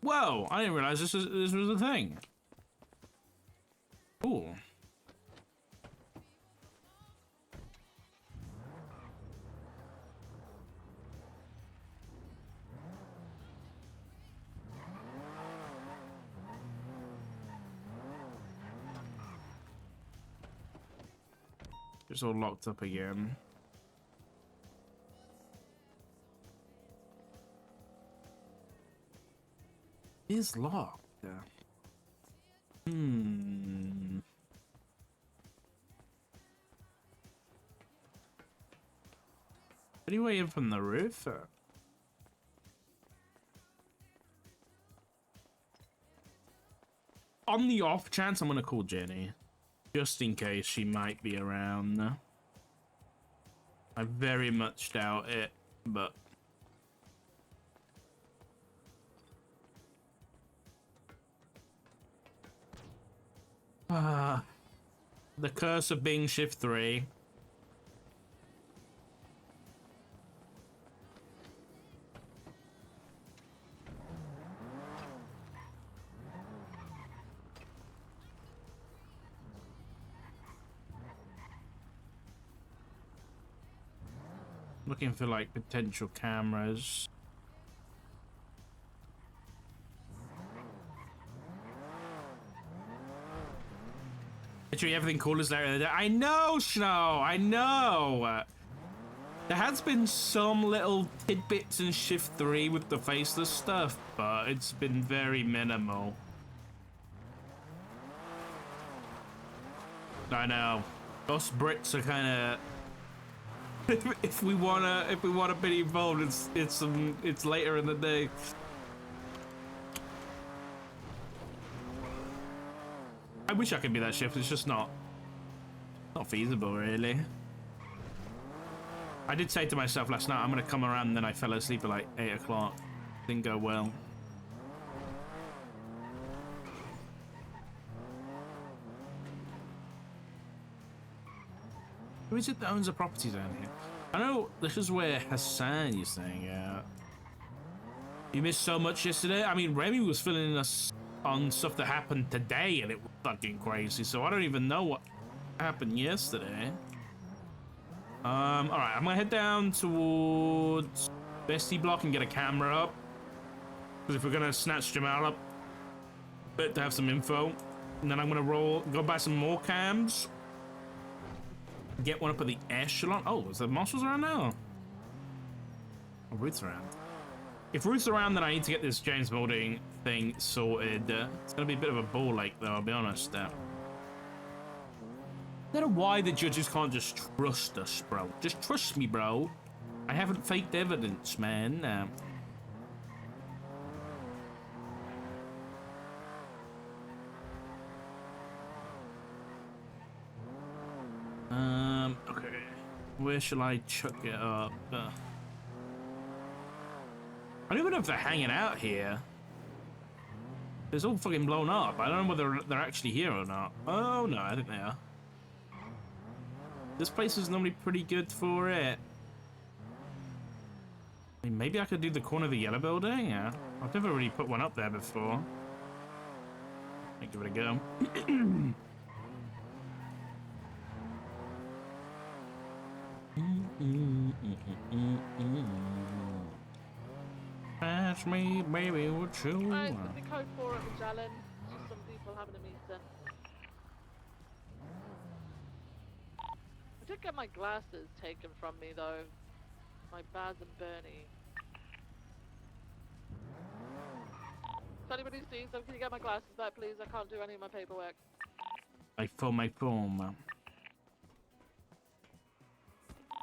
Speaker 2: Whoa, I didn't realize this was a thing. Ooh. It's all locked up again. It's locked. Hmm. Any way in from the roof? On the off chance, I'm gonna call Jenny. Just in case she might be around. I very much doubt it, but... the curse of being shift 3. Looking for like potential cameras. Literally everything cool is there. I know, Snow. I know. There has been some little tidbits in Shift 3 with the faceless stuff, but it's been very minimal. I know. Us Brits are kind of. If we wanna be involved, it's later in the day. I wish I could be that shift. It's just not feasible, really. I did say to myself last night, I'm gonna come around, and then I fell asleep at like 8 o'clock. Didn't go well. Who is it that owns the property down here? I know this is where Hassan is saying, you missed so much yesterday. I mean, Remy was filling us on stuff that happened today, and it was fucking crazy. So I don't even know what happened yesterday. All right, I'm gonna head down towards Bestie Block and get a camera up. Because if we're gonna snatch Jamal up, but to have some info, and then I'm gonna go buy some more cams. Get one up at the Echelon. Oh, is the marshals around now? Oh, Ruth's around. If Ruth's around, then I need to get this James Balding thing sorted. It's gonna be a bit of a ball ache, though, I'll be honest. I don't know why the judges can't just trust us, bro. Just trust me, bro. I haven't faked evidence, man. Okay. Where shall I chuck it up? I don't even know if they're hanging out here. It's all fucking blown up. I don't know whether they're actually here or not. Oh, no, I think they are. This place is normally pretty good for it. I mean, maybe I could do the corner of the yellow building? Yeah. I've never really put one up there before. I'll give it a go. Ask me, baby, what you
Speaker 15: Alright,
Speaker 2: want.
Speaker 15: it's the code 4 at Magellan. Just some people having a meeting. I did get my glasses taken from me though. My Baz and Bernie. If anybody sees them, can you get my glasses back please? I can't do any of my paperwork.
Speaker 2: My phone.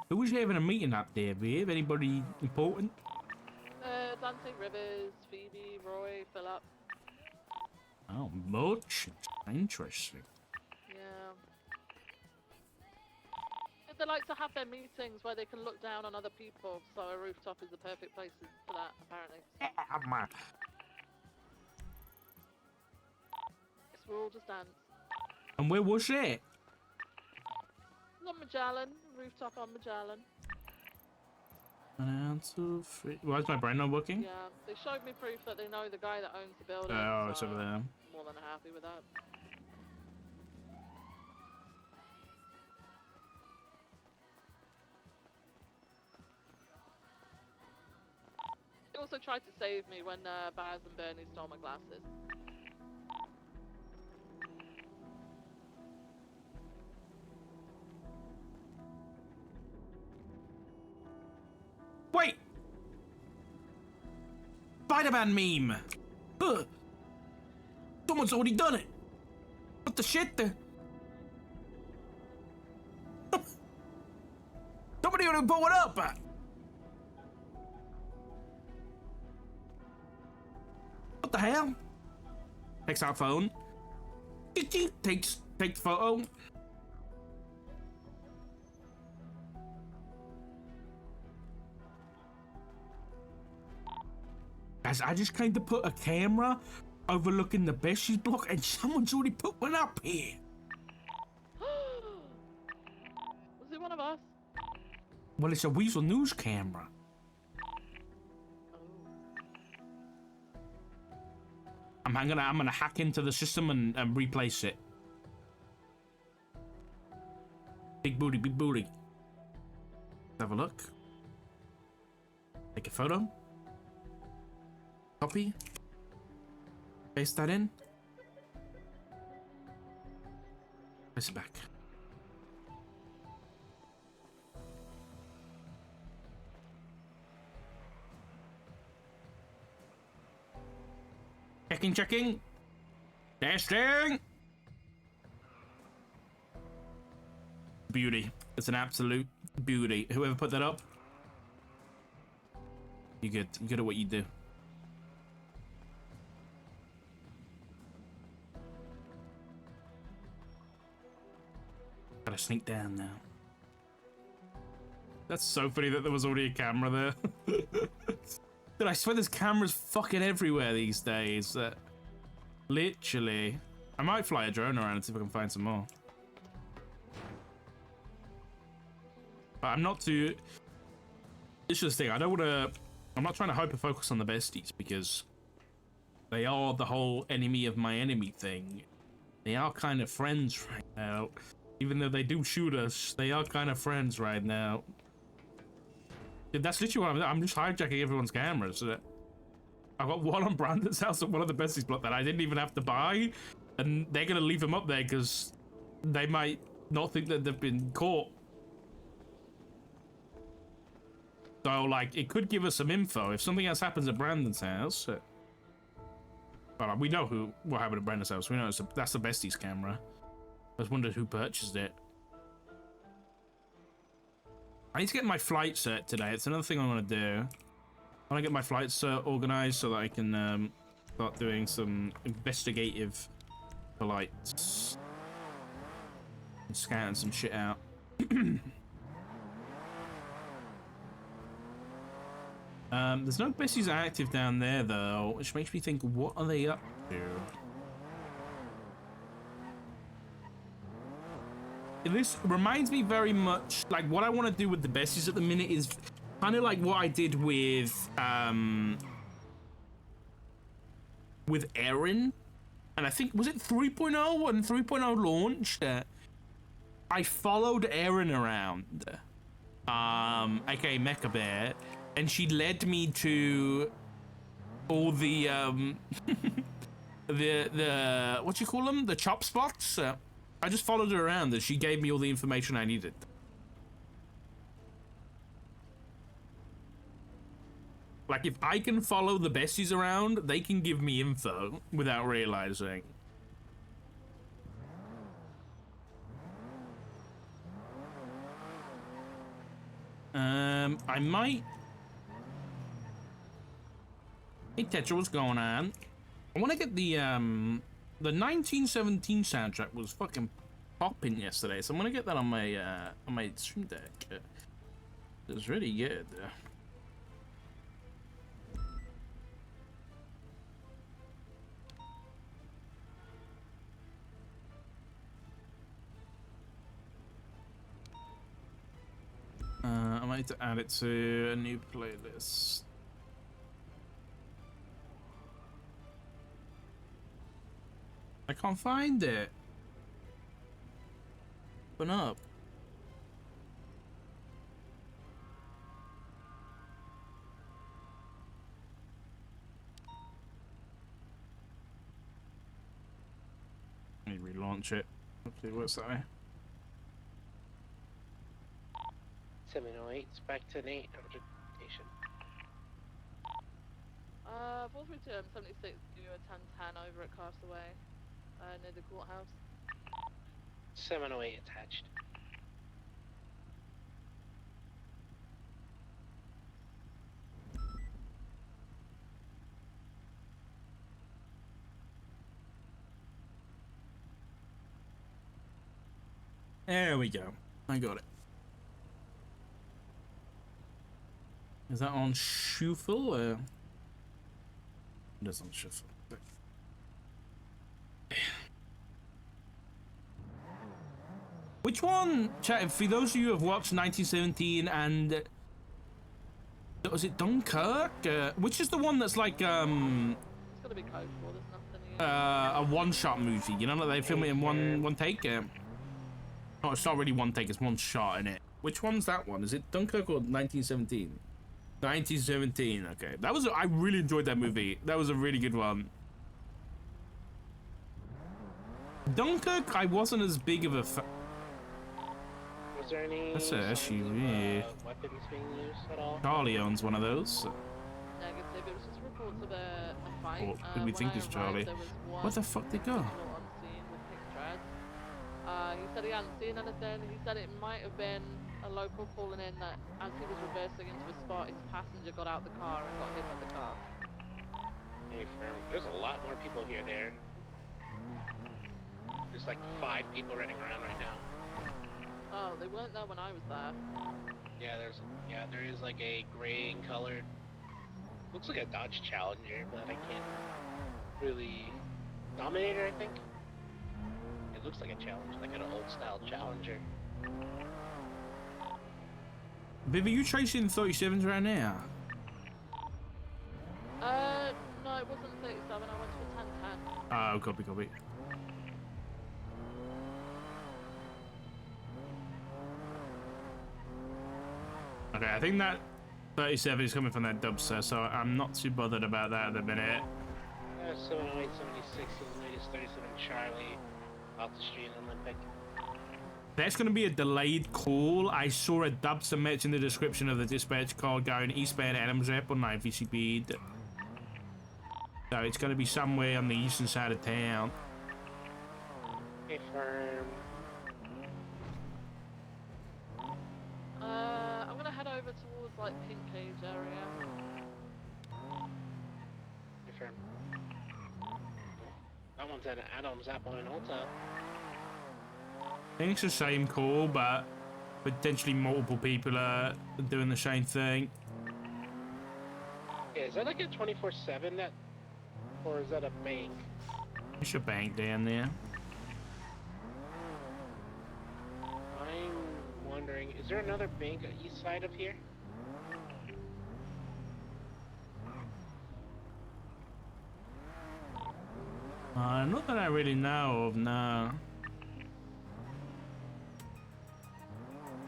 Speaker 2: Who was having a meeting up there, babe? Anybody important?
Speaker 15: Dante Rivers, Phoebe, Roy, Philip.
Speaker 2: Oh, much interesting.
Speaker 15: Yeah. They like to have their meetings where they can look down on other people, so a rooftop is the perfect place for that, apparently. Yes, we're all just dance.
Speaker 2: And where was it?
Speaker 15: On Magellan, rooftop on Magellan.
Speaker 2: 1, 2, 3. Why is my brain not working?
Speaker 15: Yeah, they showed me proof that they know the guy that owns the building.
Speaker 2: Oh, it's
Speaker 15: so
Speaker 2: over there.
Speaker 15: I'm more than happy with that. They also tried to save me when Baz and Bernie stole my glasses.
Speaker 2: Wait! Spider-Man meme! Someone's already done it. What the shit? Somebody ought to blow it up. What the hell? Takes our phone. Takes the photo. Guys, I just came to put a camera overlooking the Besties block, and someone's already put one up here.
Speaker 15: Was it one of us?
Speaker 2: Well, it's a Weasel News camera. I'm gonna hack into the system and replace it. Big booty, big booty. Have a look. Take a photo. Copy. Paste that in. Place it back. Checking. Testing. Beauty. It's an absolute beauty. Whoever put that up, you're good. You're good at what you do. Gotta sneak down now. That's so funny that there was already a camera there. Dude, I swear there's cameras fucking everywhere these days. Literally. I might fly a drone around and see if I can find some more. But I'm not too... It's just the thing, I don't want to... I'm not trying to hyper-focus on the Besties because they are the whole enemy of my enemy thing. They are kind of friends right now. Even though they do shoot us, they are kind of friends right now. Dude, that's literally what I'm just hijacking everyone's cameras. I've got one on Brandon's house and one of the Besties block that I didn't even have to buy. And they're going to leave them up there because they might not think that they've been caught. So, like, it could give us some info if something else happens at Brandon's house. Well, we know what happened at Brandon's house. We know that's the Besties camera. I just wondered who purchased it. I need to get my flight cert today. It's another thing I want to do. I want to get my flight cert organized so that I can start doing some investigative flights and scanning some shit out. There's no Besties active down there though, which makes me think, what are they up to? This reminds me very much, like, what I want to do with the Besties at the minute is kind of like what I did with Erin. And I think, was it 3.0 when 3.0 launched? I followed Erin around, aka Mecha Bear, and she led me to all the, the what you call them? The chop spots? I just followed her around and she gave me all the information I needed. Like, if I can follow the Besties around, they can give me info without realizing. I might... Hey Tetra, what's going on? I want to get the 1917 soundtrack was fucking popping yesterday, so I'm gonna get that on my stream deck. It was really good. I might need to add it to a new playlist. I can't find it. Open up. Let me relaunch it. Hopefully it works that way.
Speaker 20: 708, back to Nate, rotation.
Speaker 15: 432 M76, you were 1010 over at Castaway, near the courthouse.
Speaker 20: 708 attached.
Speaker 2: There we go. I got it. Is that on shuffle? It is on shuffle. Which one, chat, for those of you who have watched 1917 and... was it Dunkirk? Which is the one that's like,
Speaker 15: It's gonna be code 4, there's nothing here.
Speaker 2: a one-shot movie, you know, like they film it in one take? No, it's not really one take, it's one shot in it. Which one's that one? Is it Dunkirk or 1917? 1917, okay. That was, I really enjoyed that movie. That was a really good one. Dunkirk, I wasn't as big of a fan.
Speaker 20: Was there any
Speaker 2: That's a SUV.
Speaker 20: weapons being used at all?
Speaker 2: Charlie owns one of those.
Speaker 15: Negative, it was just reports of a fight.
Speaker 2: Or did we think it's Charlie? Where the fuck they go?
Speaker 15: On scene with pink dreads. He said he hadn't seen anything. He said it might have been a local calling in that as he was reversing into a spot, his passenger got out the car and got hit by the car.
Speaker 20: Hey, firm. There's a lot more people here there. There's like 5 people running around right now.
Speaker 15: Oh, they weren't there when I was there.
Speaker 20: Yeah, there is like a gray colored. Looks like a Dodge Challenger, but I can't really. Dominator, I think. It looks like a Challenger, like an old style Challenger.
Speaker 2: Viv, are you tracing 37s right now?
Speaker 15: No, it wasn't 37. I went to a 1010.
Speaker 2: Oh, copy. Okay, I think that 37 is coming from that dubster, so I'm not too bothered about that at the minute.
Speaker 20: 708, 76 is the latest 37 Charlie off the street in Olympic.
Speaker 2: That's going to be a delayed call. I saw a dubster match in the description of the dispatch call going eastbound Adams Rep on 9 VCP. So it's going to be somewhere on the eastern side of town.
Speaker 20: Okay, firm.
Speaker 15: I'm gonna head over towards like Pink Cage area.
Speaker 20: Okay, firm. That one's at Adams, Apple, and Ulta.
Speaker 2: I think it's the same call, but potentially multiple people are doing the same thing.
Speaker 20: Yeah, is that like a 24/7 that, or is that a bank?
Speaker 2: There's a bank down there.
Speaker 20: I'm wondering, is there another bank east side of here?
Speaker 2: Not that I really know of, no.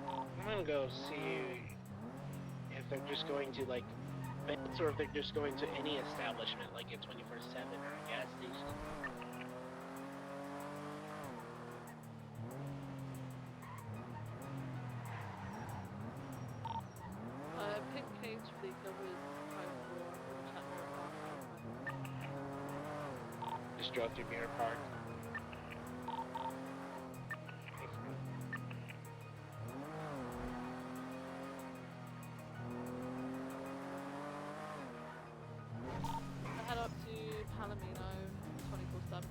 Speaker 20: I'm gonna go see if they're just going to like banks or if they're just going to any establishment like a 24/7 or a gas station.
Speaker 15: Pink Cage speaker with
Speaker 20: Just drove through Mirror Park.
Speaker 15: head up to Palomino 24/7.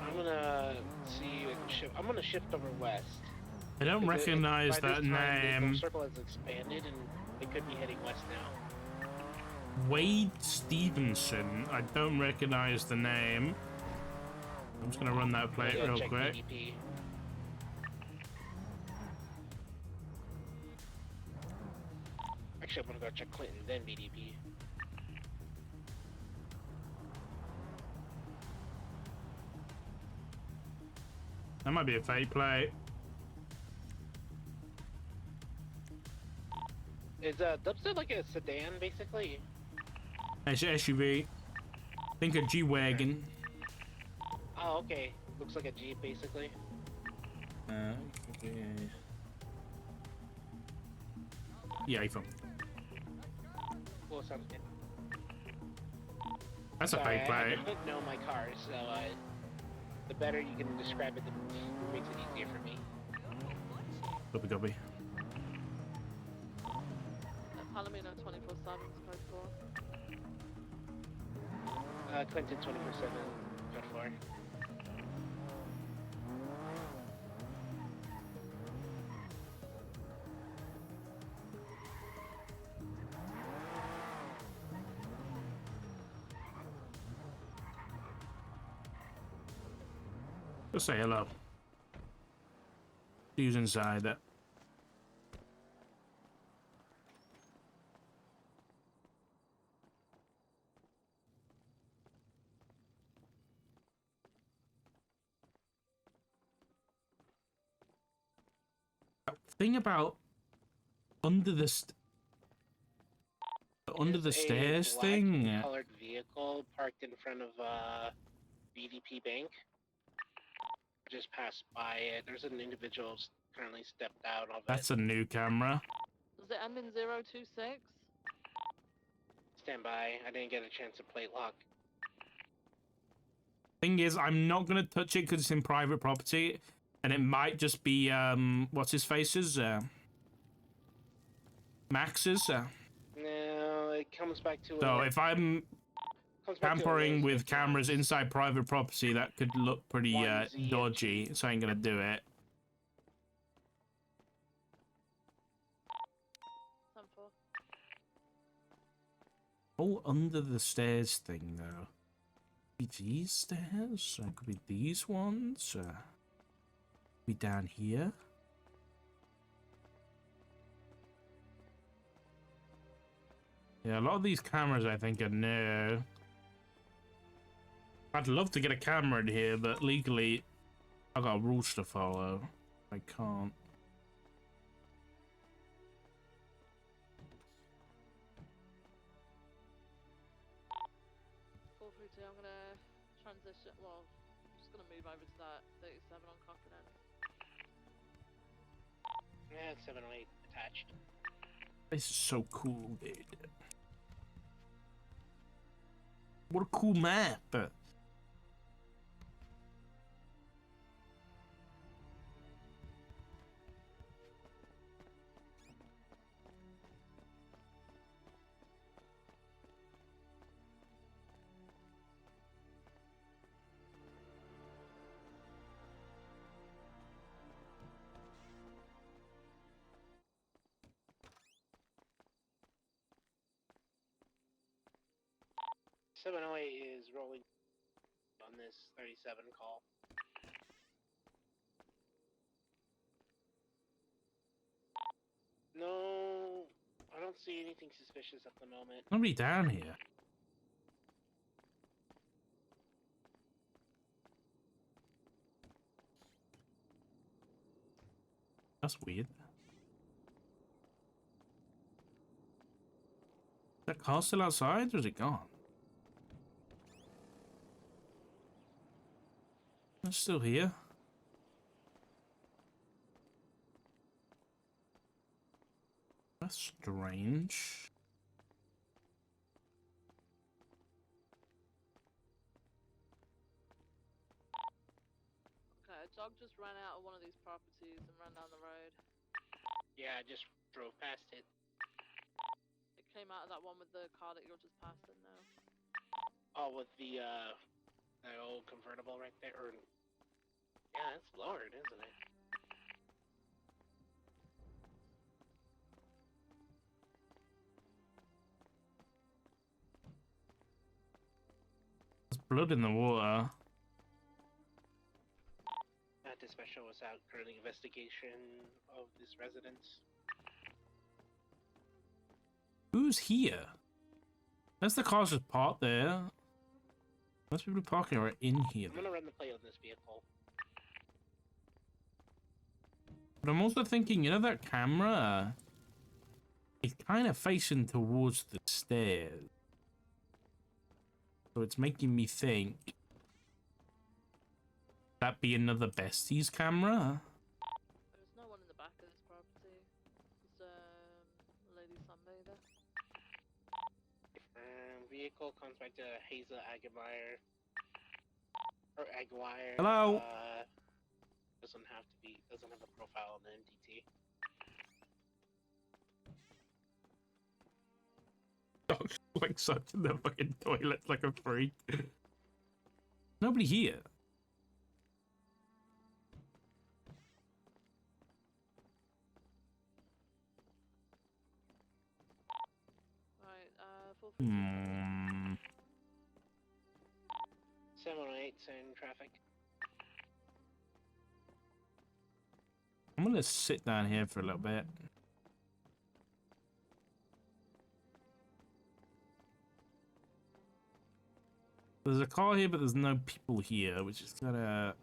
Speaker 20: I'm gonna see. I'm gonna shift over west.
Speaker 2: I don't recognize
Speaker 20: by
Speaker 2: that
Speaker 20: this time,
Speaker 2: name.
Speaker 20: The circle has expanded and they could be heading west now.
Speaker 2: Wade Stevenson. I don't recognize the name. I'm just gonna run that plate
Speaker 20: Yeah,
Speaker 2: real
Speaker 20: check
Speaker 2: quick.
Speaker 20: BDP. Actually, I'm gonna go check Clinton, then BDP.
Speaker 2: That might be a fake plate.
Speaker 20: Is Dubstep like a sedan, basically?
Speaker 2: It's an SUV. Think a G-Wagon.
Speaker 20: Oh, okay. Looks like a Jeep, basically.
Speaker 2: Okay. Yeah, iPhone.
Speaker 20: Cool, sounds good.
Speaker 2: That's a
Speaker 20: Sorry,
Speaker 2: fake plate.
Speaker 20: I don't know my cars, so the better you can describe it, the makes it easier for me.
Speaker 2: Copy.
Speaker 15: Palomino 24/7 code 4.
Speaker 20: Clinton 24/7 code 4.
Speaker 2: Just say hello. Who's inside it? Thing about under the stairs
Speaker 20: Black
Speaker 2: thing.
Speaker 20: colored vehicle parked in front of BDP Bank. Just passed by it. There's an individual currently stepped out of
Speaker 2: That's a new camera.
Speaker 15: Does it end in 026?
Speaker 20: Stand by. I didn't get a chance to plate lock.
Speaker 2: Thing is, I'm not gonna touch it because it's in private property, and it might just be what's his face's Max's.
Speaker 20: No, it comes back to.
Speaker 2: So if I'm tampering with cameras inside private property, that could look pretty dodgy. So I ain't gonna do it. Oh, under the stairs thing though. Be these stairs? Could be these ones. Be down here. Yeah, a lot of these cameras I think are new. I'd love to get a camera in here, but legally I've got rules to follow. I can't.
Speaker 15: I'm gonna transition. Well, I'm just gonna move over to that 37 on Cockenden.
Speaker 20: Yeah, 708 attached.
Speaker 2: This is so cool, dude. What a cool map.
Speaker 20: 708 is rolling on this 37 call. No, I don't see anything suspicious at the moment.
Speaker 2: Nobody down here. That's weird. Is that car still outside or is it gone? It's still here. That's strange.
Speaker 15: Okay, a dog just ran out of one of these properties and ran down the road.
Speaker 20: Yeah, I just drove past it.
Speaker 15: It came out of that one with the car that you're just passing now.
Speaker 20: Oh, with the that old convertible right there. Or, yeah, it's lowered, isn't it?
Speaker 2: There's blood in the water.
Speaker 20: Dispatcher was out currently investigation of this residence.
Speaker 2: Who's here? That's the cars just parked there. Most people parking are in here.
Speaker 20: I'm gonna run the plate on this vehicle.
Speaker 2: But I'm also thinking, you know that camera? It's kind of facing towards the stairs. So it's making me think that be another Bestie's camera?
Speaker 15: There's no one in the back of this property. There's a lady Later.
Speaker 20: Vehicle comes back to Hazel Aguirre. Or Aguirre.
Speaker 2: Hello?
Speaker 20: Doesn't have a profile on the NDT.
Speaker 2: Dog's like such in the fucking toilet like a freak. Nobody here.
Speaker 15: Right,
Speaker 20: 708's in traffic.
Speaker 2: I'm gonna sit down here for a little bit. There's a car here, but there's no people here, which is kinda...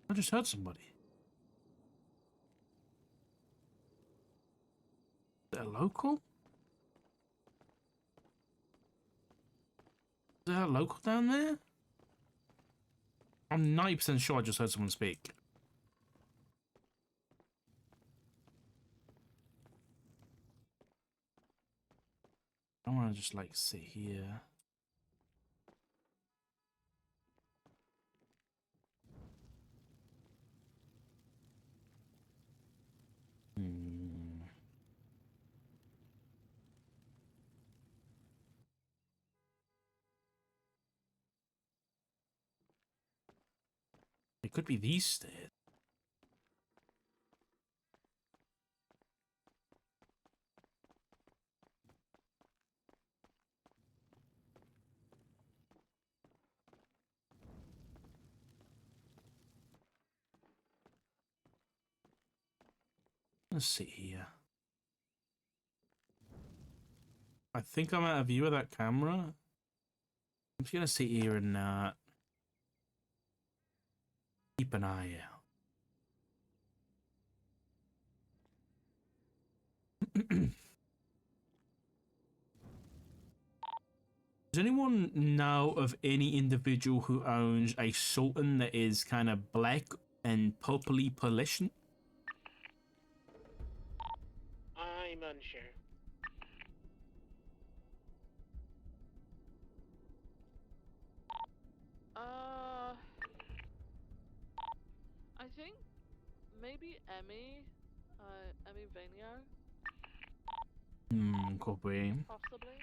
Speaker 2: I just heard somebody. Is that a local? Is that a local down there? I'm 90% sure I just heard someone speak. I want to just like sit here. It could be these stairs. Let's sit here. I think I'm out of view of that camera. I'm just gonna sit here and keep an eye out. Does anyone know of any individual who owns a Sultan that is kind of black and purpley pearlescent?
Speaker 20: I'm unsure.
Speaker 15: I think maybe Emmy, Emmy Vanio,
Speaker 2: Could be.
Speaker 15: possibly.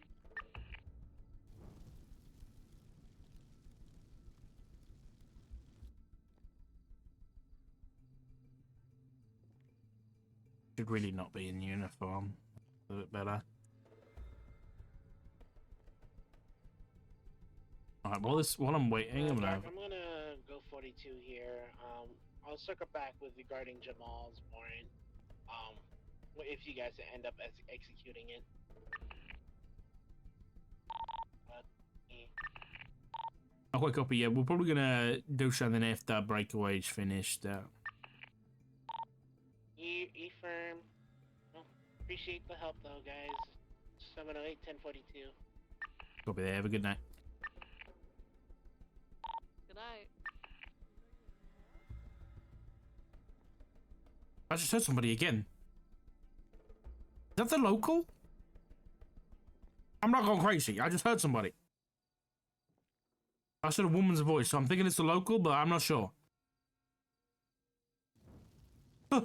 Speaker 2: Should really not be in uniform. A bit better. Alright, while I'm waiting, I'm gonna...
Speaker 20: I'm gonna go 42 here. I'll circle back with regarding Jamal's warrant. If you guys end up executing it.
Speaker 2: I'll quick copy, yeah, we're probably gonna do something after breakaway's finished.
Speaker 20: E-firm. Well, appreciate the help though, guys. 708 1042.
Speaker 2: Copy there, have a good night.
Speaker 15: Good night.
Speaker 2: I just heard somebody again. Is that the local? I'm not going crazy. I just heard somebody. I said a woman's voice, so I'm thinking it's the local, but I'm not sure. Huh.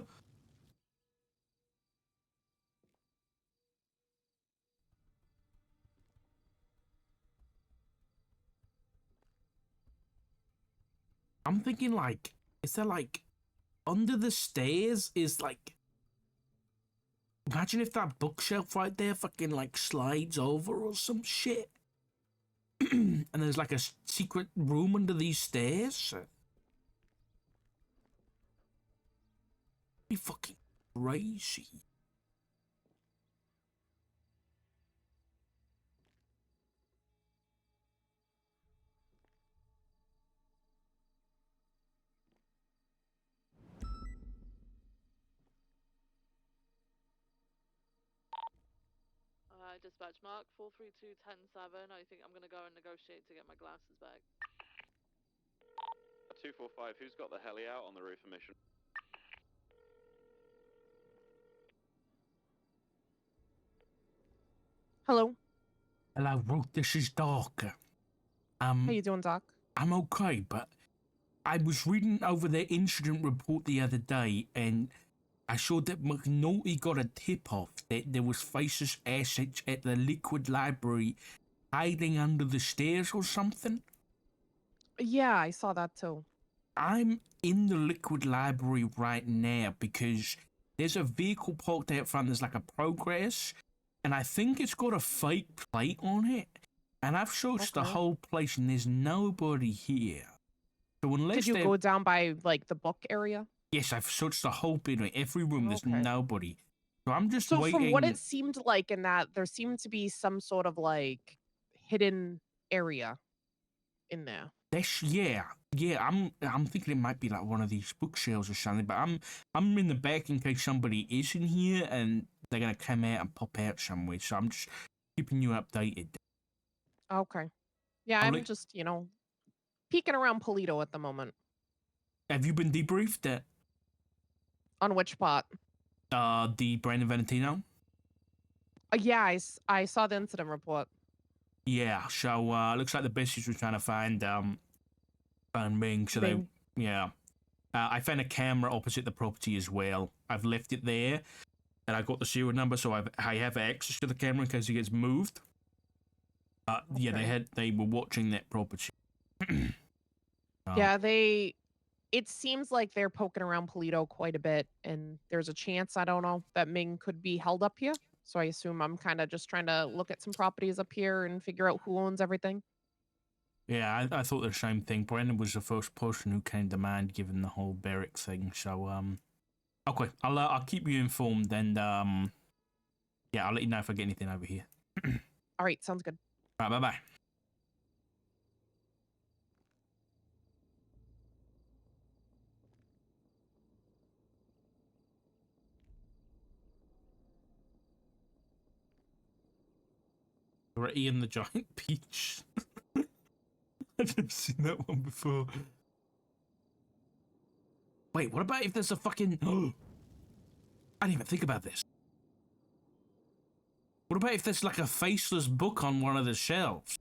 Speaker 2: I'm thinking like, is there like, under the stairs is like, imagine if that bookshelf right there fucking like slides over or some shit. And there's like a secret room under these stairs. Be fucking crazy.
Speaker 15: dispatch. Mark 432-10-7. I think I'm gonna go and negotiate to get my glasses back.
Speaker 7: 245, who's got the heli out on the roof of mission?
Speaker 21: Hello.
Speaker 2: Hello, Ruth. This is Darker.
Speaker 21: How you doing, Doc?
Speaker 2: I'm okay, but I was reading over the incident report the other day, and I saw that McNulty got a tip-off that there was faceless assets at the Liquid Library hiding under the stairs or something.
Speaker 21: Yeah, I saw that too.
Speaker 2: I'm in the Liquid Library right now because there's a vehicle parked out front. There's like a Progress, and I think it's got a fake plate on it. And I've searched the whole place, and there's nobody here. So unless
Speaker 21: Did you go down by like the book area?
Speaker 2: Yes, I've searched the whole building, every room. There's nobody. So I'm just
Speaker 21: So
Speaker 2: waiting.
Speaker 21: from what it seemed like in that, there seemed to be some sort of like hidden area in there.
Speaker 2: Yeah. I'm thinking it might be like one of these bookshelves or something. But I'm in the back in case somebody is in here and they're gonna come out and pop out somewhere. So I'm just keeping you updated.
Speaker 21: Okay. Yeah, I'm just, peeking around Polito at the moment.
Speaker 2: Have you been debriefed?
Speaker 21: On which part?
Speaker 2: The Brandon Valentino.
Speaker 21: Yeah, I saw the incident report.
Speaker 2: Yeah. So looks like the besties were trying to find Ming. So
Speaker 21: Ming.
Speaker 2: I found a camera opposite the property as well. I've left it there, and I got the serial number, so I have access to the camera in case it gets moved. Yeah, they were watching that property.
Speaker 21: Yeah, it seems like they're poking around Polito quite a bit, and there's a chance, I don't know, that Ming could be held up here. So I assume I'm kind of just trying to look at some properties up here and figure out who owns everything.
Speaker 2: Yeah, I thought the same thing. Brandon was the first person who came to mind given the whole Barrick thing. So okay, I'll keep you informed, and yeah, I'll let you know if I get anything over here.
Speaker 21: All right, sounds good.
Speaker 2: All right, bye. Or Ian the Giant Peach. I've never seen that one before. Wait, what about if there's a fucking... I didn't even think about this. What about if there's like a faceless book on one of the shelves?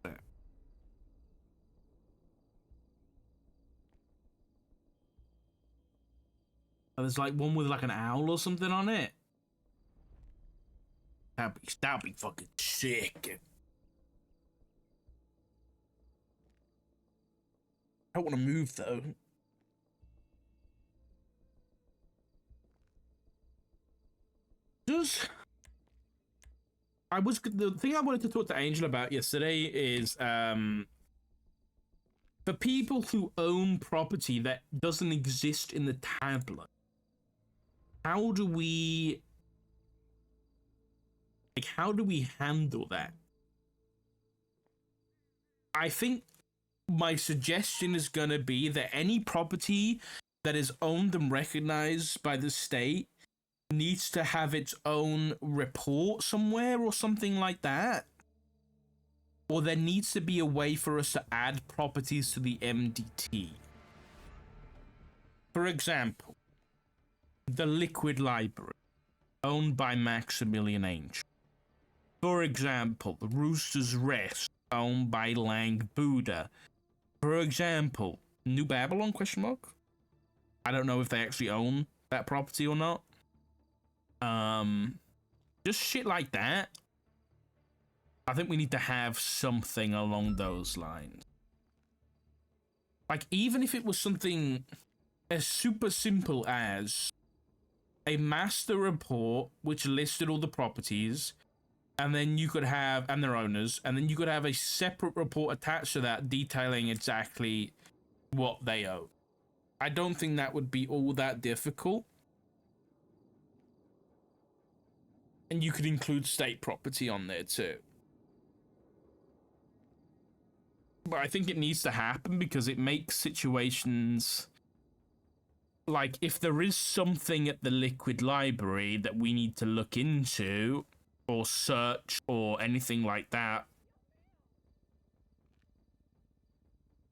Speaker 2: There's like one with like an owl or something on it. That'd be fucking sick. I don't want to move though. The thing I wanted to talk to Angel about yesterday is for people who own property that doesn't exist in the tablet, how do we handle that? I think my suggestion is going to be that any property that is owned and recognized by the state needs to have its own report somewhere or something like that. Or there needs to be a way for us to add properties to the MDT. For example, the Liquid Library, owned by Maximilian Angel. For example, the Rooster's Rest, owned by Lang Buddha. For example, New Babylon, ? I don't know if they actually own that property or not. Just shit like that. I think we need to have something along those lines. Like, even if it was something as super simple as a master report which listed all the properties, and then you could have, and their owners, and then you could have a separate report attached to that detailing exactly what they owe. I don't think that would be all that difficult. And you could include state property on there too. But I think it needs to happen because it makes situations like if there is something at the Liquid Library that we need to look into, or search or anything like that.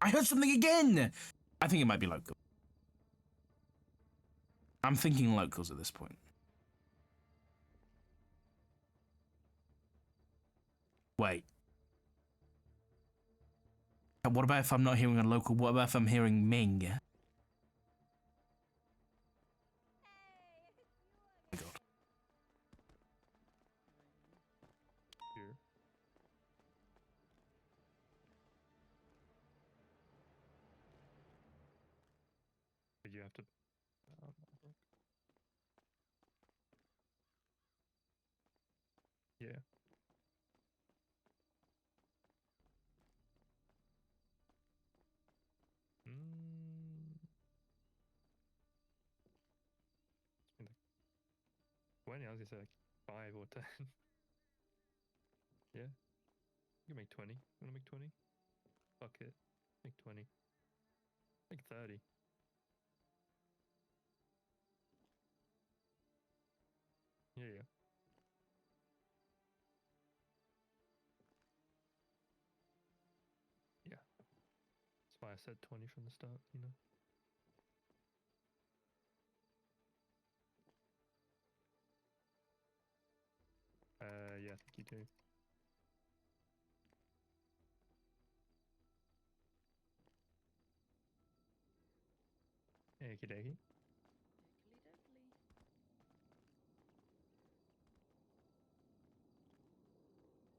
Speaker 2: I heard something again! I think it might be local. I'm thinking locals at this point. Wait. What about if I'm not hearing a local? What about if I'm hearing Ming? Oh my god.
Speaker 17: Here. Did you have to? Yeah. When I was gonna say like 5 or 10. Yeah. You can make 20. You wanna make 20? Fuck it. Make 20. Make 30. Yeah, yeah. Yeah. That's why I said 20 from the start, you know. Yeah, I think you do. Okie dokie.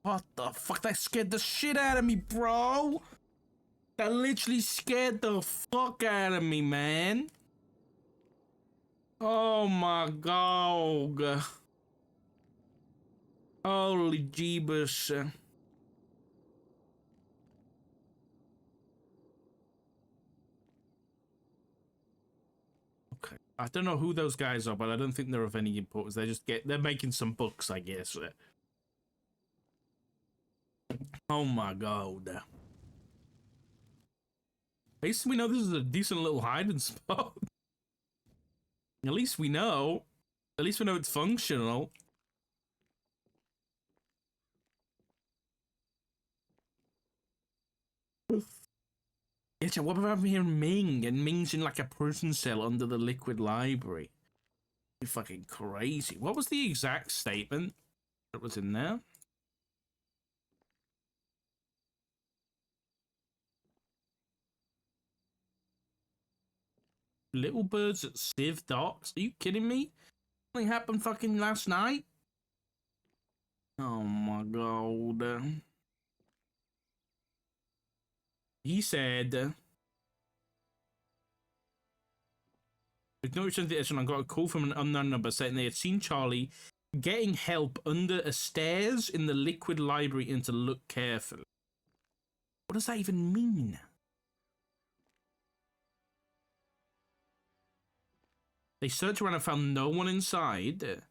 Speaker 2: What the fuck? That scared the shit out of me, bro! That literally scared the fuck out of me, man. Oh my god. Holy jeebus. Okay. I don't know who those guys are, but I don't think they're of any importance. They're making some books, I guess. Oh my god. At least we know this is a decent little hiding spot. At least we know. At least we know it's functional. Yeah, chat, what about hearing Ming? And Ming's in like a prison cell under the liquid library. You're fucking crazy. What was the exact statement that was in there? Little birds at Civ Docks? Are you kidding me? Something happened fucking last night? Oh my god. He said... Acknowledged the echelon, got a call from an unknown number saying they had seen Charlie getting help under a stairs in the liquid library and to look carefully. What does that even mean? They searched around and found no one inside.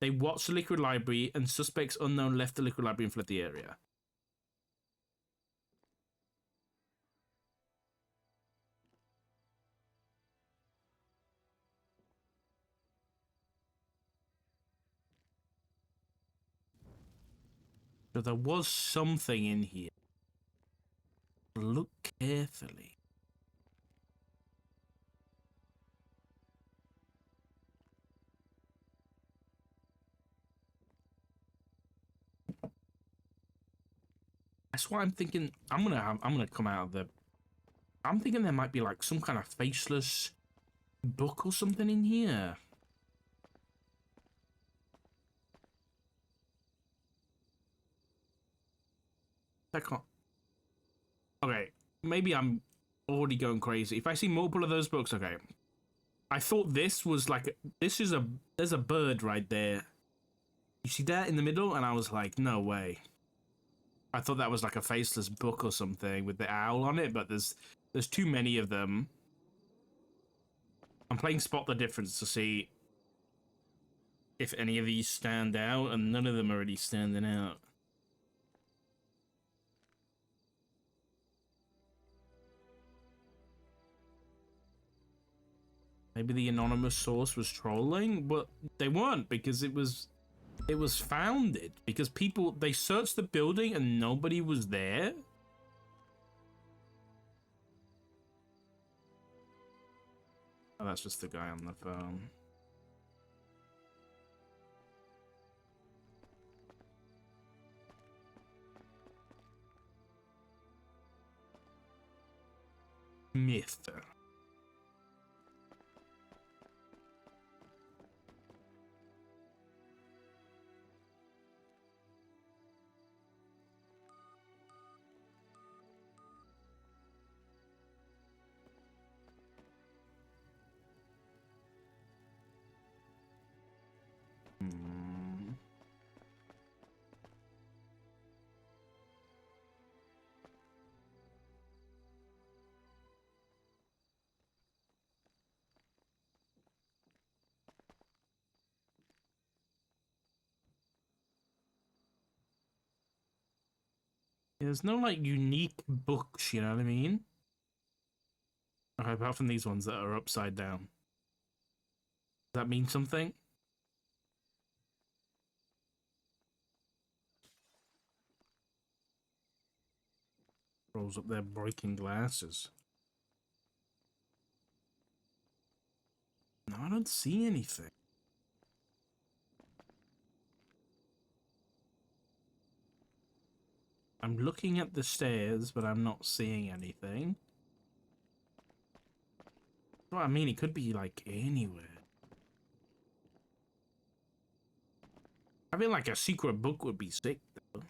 Speaker 2: They watched the liquid library and suspects unknown left the liquid library and fled the area. So there was something in here. Look carefully. That's why I'm thinking I'm gonna come out of the... I'm thinking there might be like some kind of faceless book or something in here. That can't... Okay, maybe I'm already going crazy. If I see multiple of those books, okay. I thought this was like... There's a bird right there. You see that in the middle? And I was like, no way. I thought that was like a faceless book or something with the owl on it, but there's too many of them. I'm playing Spot the Difference to see if any of these stand out, and none of them are really standing out. Maybe the anonymous source was trolling, but they weren't, because it was It was founded because they searched the building and nobody was there. Oh, that's just the guy on the phone. Myth. There's no like unique books, you know what I mean? Okay, apart from these ones that are upside down. Does that mean something? Rolls up there breaking glasses. No, I don't see anything. I'm looking at the stairs, but I'm not seeing anything. Well, I mean, it could be like anywhere. I mean, like a secret book would be sick, though.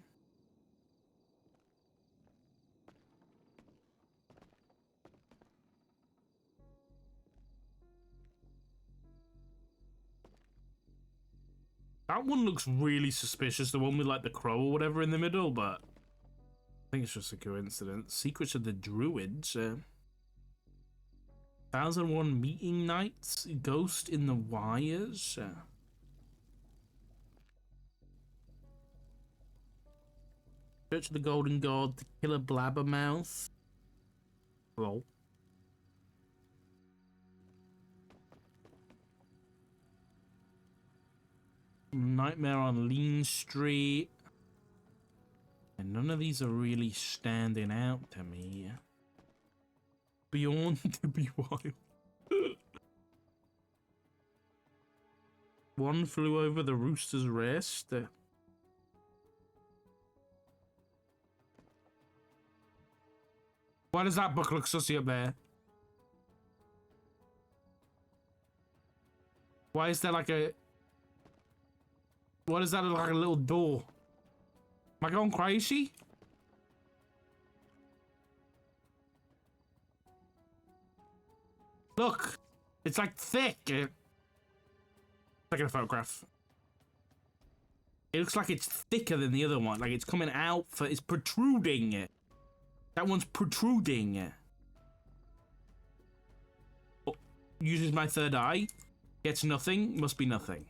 Speaker 2: That one looks really suspicious, the one with like the crow or whatever in the middle, but I think it's just a coincidence. Secrets of the Druids. 1001 Meeting Nights. Ghost in the Wires. Church of the Golden God. The Killer Blabbermouth. Lol. Nightmare on Lean Street. And none of these are really standing out to me. Beyond to be wild. One Flew Over the Rooster's Rest. Why does that book look sussy up there? Why is there like a... What is that, like a little door? Am I going crazy? Look! It's like thick! Taking a photograph. It looks like it's thicker than the other one. Like it's coming out for... It's protruding. That one's protruding. Oh, uses my third eye. Gets nothing. Must be nothing.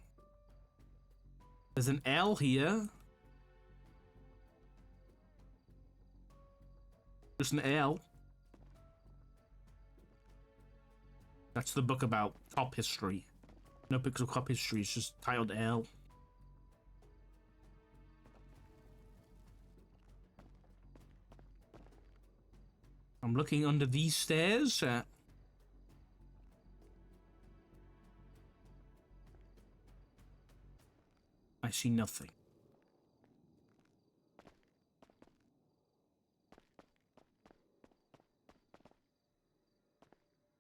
Speaker 2: There's an L here. Just an L. That's the book about cop history. NoPixel cop history is just titled L. I'm looking under these stairs. I see nothing.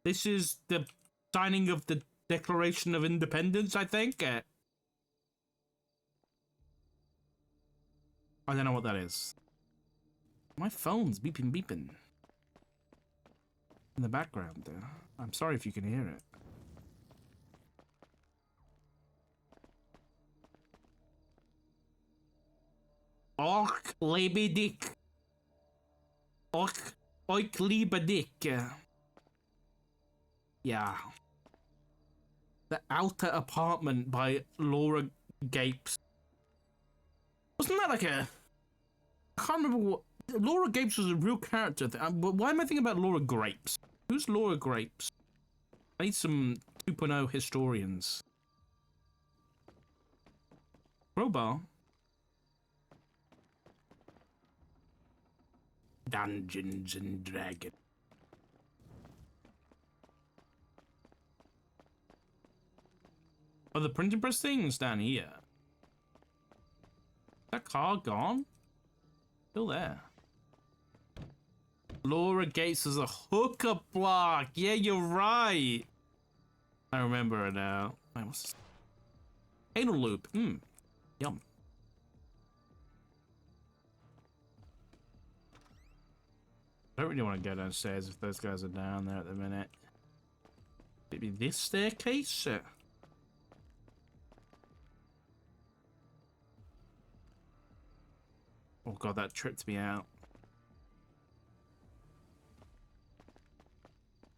Speaker 2: This is the signing of the Declaration of Independence, I think. I don't know what that is. My phone's beeping, beeping. In the background there. I'm sorry if you can hear it. Och lebedik. Och lebedik. Yeah. The Outer Apartment by Laura Gapes. Wasn't that like a... I can't remember what... Laura Gapes was a real character. Why am I thinking about Laura Grapes? Who's Laura Grapes? I need some 2.0 historians. Crowbar. Dungeons and Dragons. Oh, the printing press thing's down here. That car gone? Still there. Laura Gates is a hookup block. Yeah, you're right. I remember it now. Wait, what's this? Anal loop. Yum. I don't really want to go downstairs if those guys are down there at the minute. Maybe this staircase? Oh god, that tripped me out.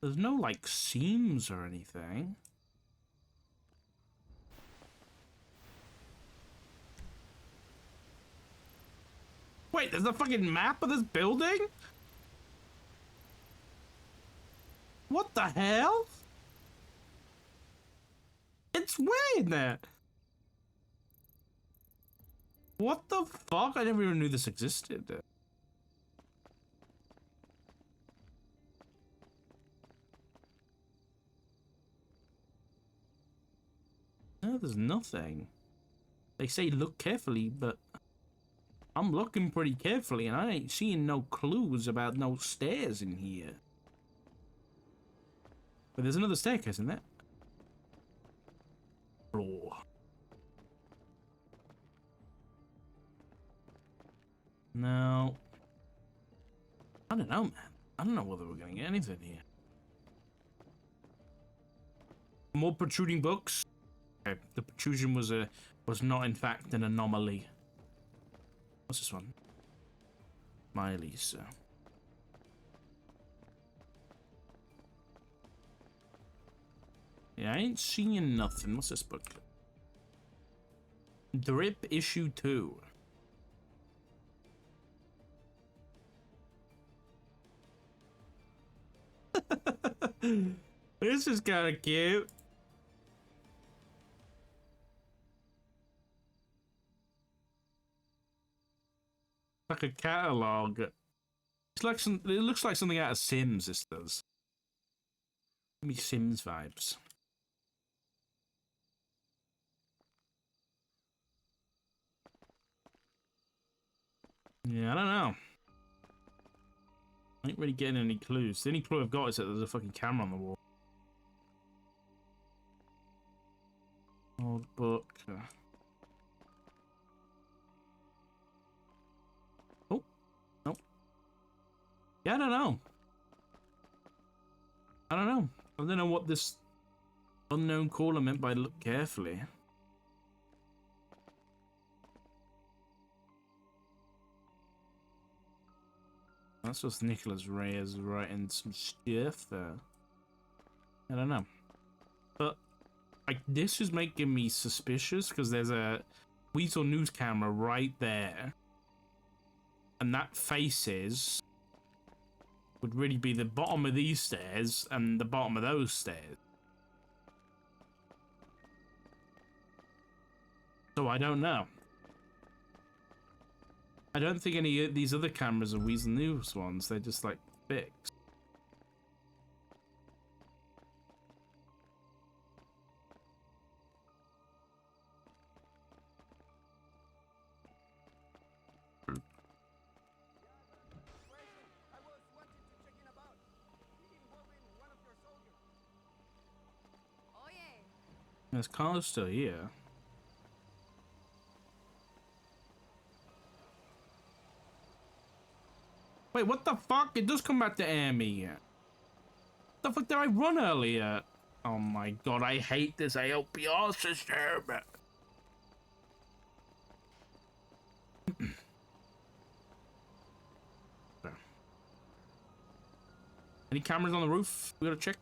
Speaker 2: There's no, like, seams or anything. Wait, there's a fucking map of this building? What the hell? It's way in there. What the fuck? I never even knew this existed. No, there's nothing. They say look carefully, but I'm looking pretty carefully and I ain't seeing no clues about no stairs in here. But there's another staircase in there. Floor. No. I don't know, man. I don't know whether we're gonna get anything here. More protruding books. Okay, the protrusion was not in fact an anomaly. What's this one? Miley's. Yeah, I ain't seeing nothing. What's this book? Drip issue 2. This is kind of cute. Like a catalog. It's like it looks like something out of Sims. This does. Give me Sims vibes. Yeah, I don't know. I ain't really getting any clues. The only clue I've got is that there's a fucking camera on the wall. Old book. Oh, nope. Yeah, I don't know. I don't know. I don't know what this unknown caller meant by look carefully. That's just Nicholas Reyes writing some stuff. I don't know. But like, this is making me suspicious because there's a Weasel News camera right there. And that faces would really be the bottom of these stairs and the bottom of those stairs. So I don't know. I don't think any of these other cameras are Weasel News ones. They're just like fixed. There's cars still here. Wait, what the fuck? It does come back to air me. What the fuck did I run earlier? Oh my god, I hate this ALPR system. Any cameras on the roof? We gotta check.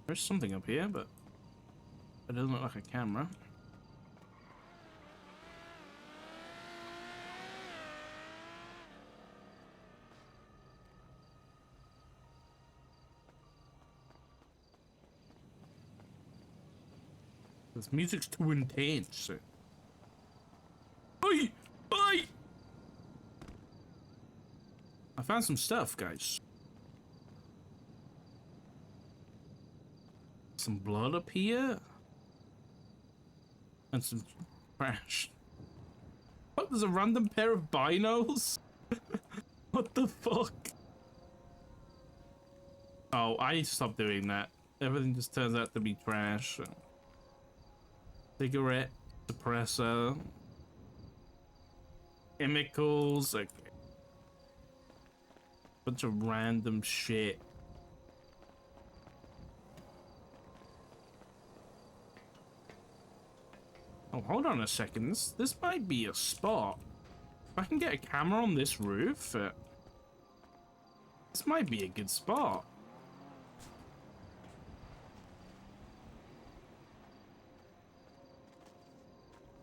Speaker 2: There's something up here, but it doesn't look like a camera. This music's too intense. Oi! Oi! I found some stuff, guys. Some blood up here. And some trash. What? There's a random pair of binos? What the fuck? Oh, I need to stop doing that. Everything just turns out to be trash. Cigarette, suppressor, chemicals, like bunch of random shit. Oh, hold on a second. This might be a spot. If I can get a camera on this roof, this might be a good spot.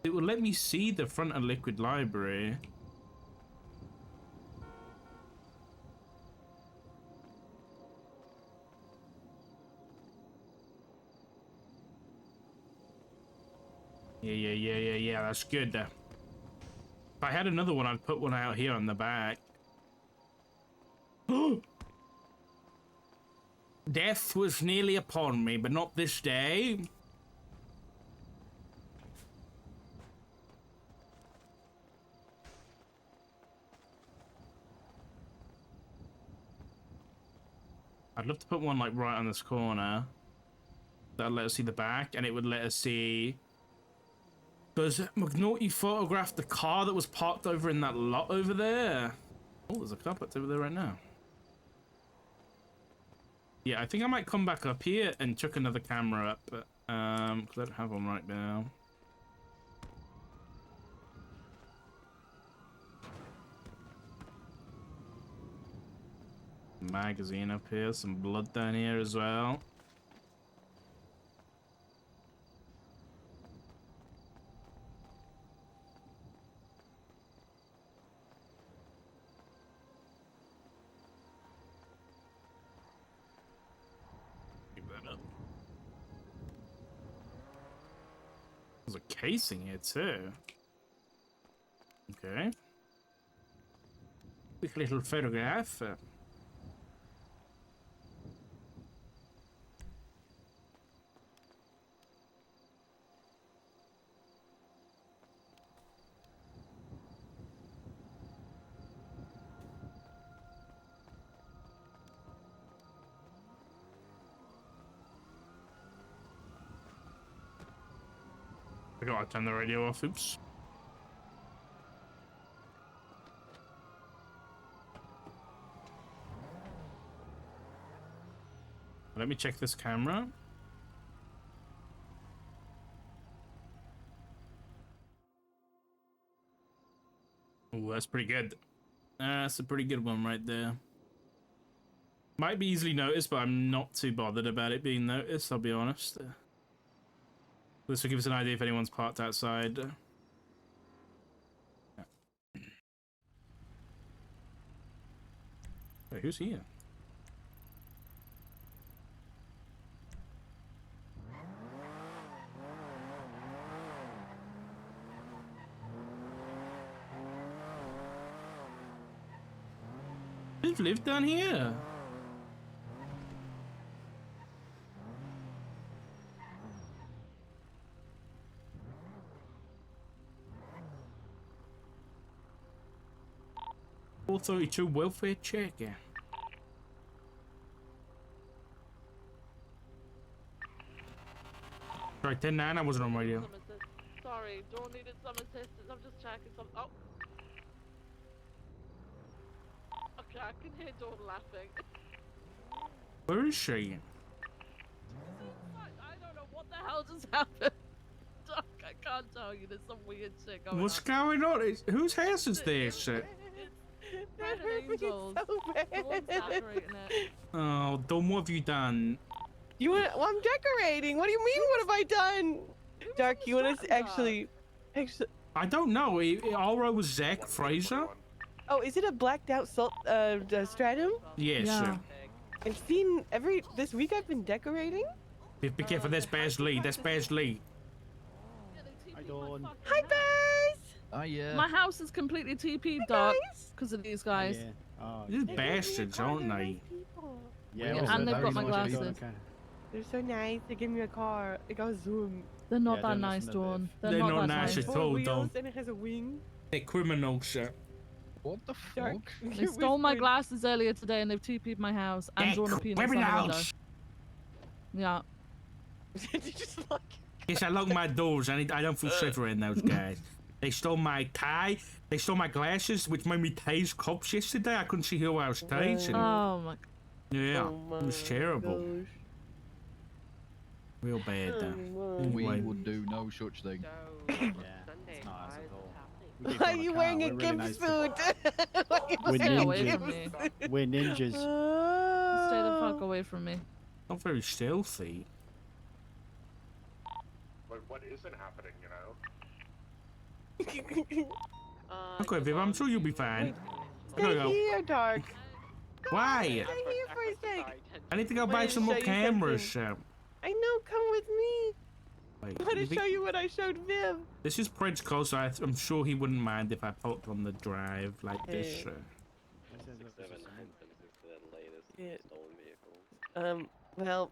Speaker 2: It will let me see the front of Liquid Library. Yeah, that's good. If I had another one, I'd put one out here on the back. Death was nearly upon me, but not this day. I'd love to put one like right on this corner. That'll let us see the back, and it would let us see. Does McNaughty photograph the car that was parked over in that lot over there? Oh, there's a car parked over there right now. Yeah, I think I might come back up here and chuck another camera up, because I don't have one right now. Magazine up here, some blood down here as well. Keep that up. There's a casing here too. Okay. Quick little photograph. I gotta turn the radio off, oops. Let me check this camera. Oh, that's pretty good. That's a pretty good one right there. Might be easily noticed, but I'm not too bothered about it being noticed, I'll be honest. This will give us an idea if anyone's parked outside. Wait, who's here? Who's lived down here? .432 welfare check. Yeah. Sorry, 10-9, I wasn't on radio.
Speaker 15: Sorry, Dawn needed some assistance. I'm just checking some. Oh. Okay, I can hear Dawn laughing.
Speaker 2: Where is she?
Speaker 15: I don't know what the hell just happened. Doc, I can't tell you. There's some weird shit going
Speaker 2: What's
Speaker 15: on.
Speaker 2: going on? Whose house is this?
Speaker 15: That hurt me so bad. Dawn's decorating it.
Speaker 2: Oh, Dawn, what have you done?
Speaker 1: You want? Well, I'm decorating. What do you mean? What have I done? Doc, you want to actually?
Speaker 2: I don't know. Aura was Zach Fraser.
Speaker 1: Oh, is it a blacked out salt stratum?
Speaker 2: Yes.
Speaker 1: Yeah. I've seen this week. I've been decorating.
Speaker 2: Be careful. That's Baz Lee. That's Baz Lee.
Speaker 4: Dawn.
Speaker 1: Hi, Bears!
Speaker 4: Oh yeah.
Speaker 15: My house is completely TP'd, Doc, because of these guys.
Speaker 4: Oh,
Speaker 2: These
Speaker 1: They gave me a
Speaker 2: bastards,
Speaker 1: car,
Speaker 2: aren't
Speaker 1: they're
Speaker 2: they?
Speaker 1: nice people.
Speaker 4: Yeah,
Speaker 15: Yeah,
Speaker 4: also
Speaker 15: and they've
Speaker 4: very
Speaker 15: got my
Speaker 4: nice people.
Speaker 15: glasses.
Speaker 1: They're so nice. They gave me a car. It got Zoom.
Speaker 15: They're not
Speaker 4: Yeah,
Speaker 15: that
Speaker 4: don't
Speaker 15: nice,
Speaker 4: listen to
Speaker 15: Dawn.
Speaker 4: Viv.
Speaker 15: They're not that
Speaker 2: nice
Speaker 15: nice.
Speaker 2: at
Speaker 1: Four
Speaker 2: all,
Speaker 1: wheels
Speaker 2: Dawn.
Speaker 1: and it has a wing.
Speaker 2: They're criminals, sir.
Speaker 4: What the
Speaker 1: Dark.
Speaker 4: fuck?
Speaker 15: They stole my glasses earlier today and they've TP'd my house and drawn a penis on the window.
Speaker 2: Criminals!
Speaker 15: Yeah.
Speaker 1: Did you just lock?
Speaker 2: Yes, I lock my doors. I don't feel safe around those guys. They stole my tie. They stole my glasses, which made me tase cops yesterday. I couldn't see who I was tasing.
Speaker 15: Oh my.
Speaker 2: Yeah, it was terrible.
Speaker 1: Gosh.
Speaker 2: Real bad, though.
Speaker 4: We
Speaker 2: Anyway.
Speaker 4: would do no such thing. Yeah, it's not us at all. We give
Speaker 1: Why are
Speaker 4: them
Speaker 1: you
Speaker 4: car,
Speaker 1: wearing a
Speaker 4: we're really
Speaker 1: gimp
Speaker 4: nice
Speaker 1: suit?
Speaker 4: We're
Speaker 15: Stay away from
Speaker 4: ninjas.
Speaker 15: me.
Speaker 4: We're ninjas.
Speaker 15: Stay the fuck away from me.
Speaker 2: Not very stealthy.
Speaker 18: But what isn't happening, you know?
Speaker 2: Okay, Viv, I'm sure you'll be fine. I gotta
Speaker 1: Stay
Speaker 2: go.
Speaker 1: here, Dark.
Speaker 2: Why?
Speaker 1: Stay here for a sec.
Speaker 2: I need to go
Speaker 1: I
Speaker 2: buy
Speaker 1: wanted to
Speaker 2: some more
Speaker 1: show you
Speaker 2: cameras.
Speaker 1: something. I know, come with me.
Speaker 2: Wait,
Speaker 1: I want
Speaker 2: you
Speaker 1: to
Speaker 2: think-
Speaker 1: show you what I showed Viv.
Speaker 2: This is Prince Cole, so I'm sure he wouldn't mind if I parked on the drive like this.
Speaker 1: Hey.
Speaker 2: Yeah.
Speaker 1: Well,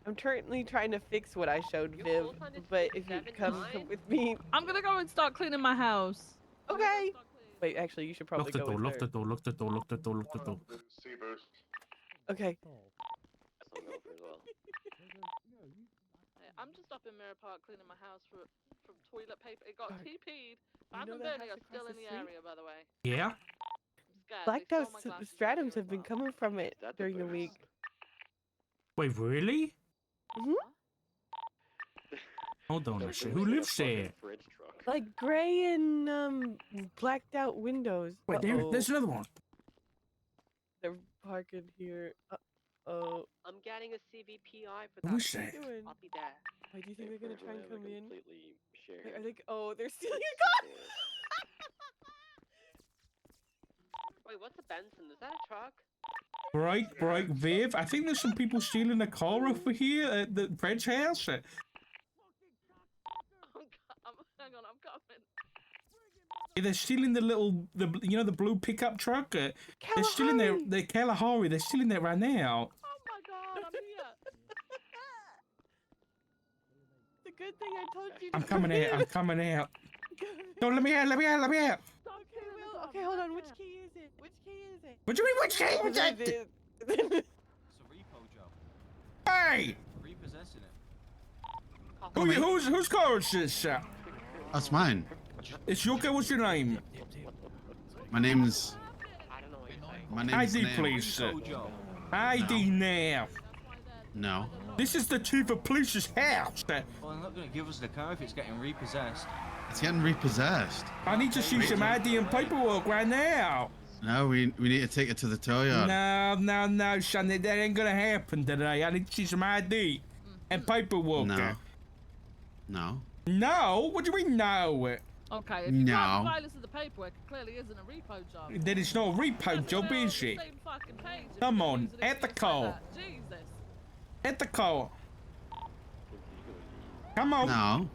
Speaker 1: I'm currently trying to fix what I showed Viv, but if you come with me.
Speaker 15: I'm gonna go and start cleaning my house.
Speaker 1: Okay. Wait, actually, you should probably
Speaker 2: Lock the
Speaker 1: go
Speaker 2: door,
Speaker 1: with
Speaker 2: lock
Speaker 1: her.
Speaker 2: the door, lock the door, lock the door, lock the door.
Speaker 18: See boost.
Speaker 1: Okay.
Speaker 15: I'm just up in Mirror Park cleaning my house from toilet paper. It got
Speaker 1: Dark.
Speaker 15: TP'd.
Speaker 1: You
Speaker 15: Bam
Speaker 1: know
Speaker 15: and
Speaker 1: that
Speaker 15: Bernie
Speaker 1: house
Speaker 15: are still
Speaker 1: across
Speaker 15: in
Speaker 1: the
Speaker 15: the
Speaker 1: street?
Speaker 15: area, by the way.
Speaker 2: Yeah?
Speaker 15: I'm scared.
Speaker 1: Blacked
Speaker 15: They
Speaker 1: out
Speaker 15: stole my glasses
Speaker 1: stratums have been coming from it during the week.
Speaker 2: Wait, really?
Speaker 1: Mhm.
Speaker 2: Hold on a second. Who lives there?
Speaker 1: Like gray and blacked out windows.
Speaker 2: Wait, there's another one.
Speaker 1: They're parking here. Oh.
Speaker 22: I'm getting a CVPI for that.
Speaker 2: Who's that?
Speaker 22: I'll be there.
Speaker 1: Why do you think they're gonna try and come in?
Speaker 22: Completely
Speaker 1: Wait, are they? Oh, they're stealing a car.
Speaker 22: Wait, what's a Benson? Is that a truck?
Speaker 2: Right, Viv. I think there's some people stealing a car over here at the Fred's house.
Speaker 15: Hang on, I'm coming.
Speaker 2: They're stealing the blue pickup truck. They're stealing the Kalahari. They're stealing that right now.
Speaker 15: Oh my god, I'm here.
Speaker 1: The good thing I told you.
Speaker 2: I'm coming out. I'm coming out. No, let me out. Let me out. Let me out.
Speaker 1: Okay, well, okay, hold on. Which key is it? Which key is it?
Speaker 2: What do you mean? Which key was that? Hey!
Speaker 23: Repossessing it.
Speaker 2: Whose car is this?
Speaker 23: That's mine.
Speaker 2: It's your car. What's your name?
Speaker 23: My name's.
Speaker 2: ID, please. ID now.
Speaker 23: No.
Speaker 2: This is the chief of police's house.
Speaker 23: Well, they're not going to give us the car if it's getting repossessed. It's getting repossessed.
Speaker 2: I need to see some ID and paperwork right now.
Speaker 23: No, we need to take it to the tow yard.
Speaker 2: No, son. That ain't gonna happen today. I need to see some ID and paperwork.
Speaker 23: No.
Speaker 2: No? What do you mean no?
Speaker 15: Okay, if you can't provide us with the paperwork, it clearly isn't a repo job.
Speaker 2: Then it's not a repo job, is it? Come on, at the car.
Speaker 15: Jesus.
Speaker 2: At the car. Come on.
Speaker 23: No.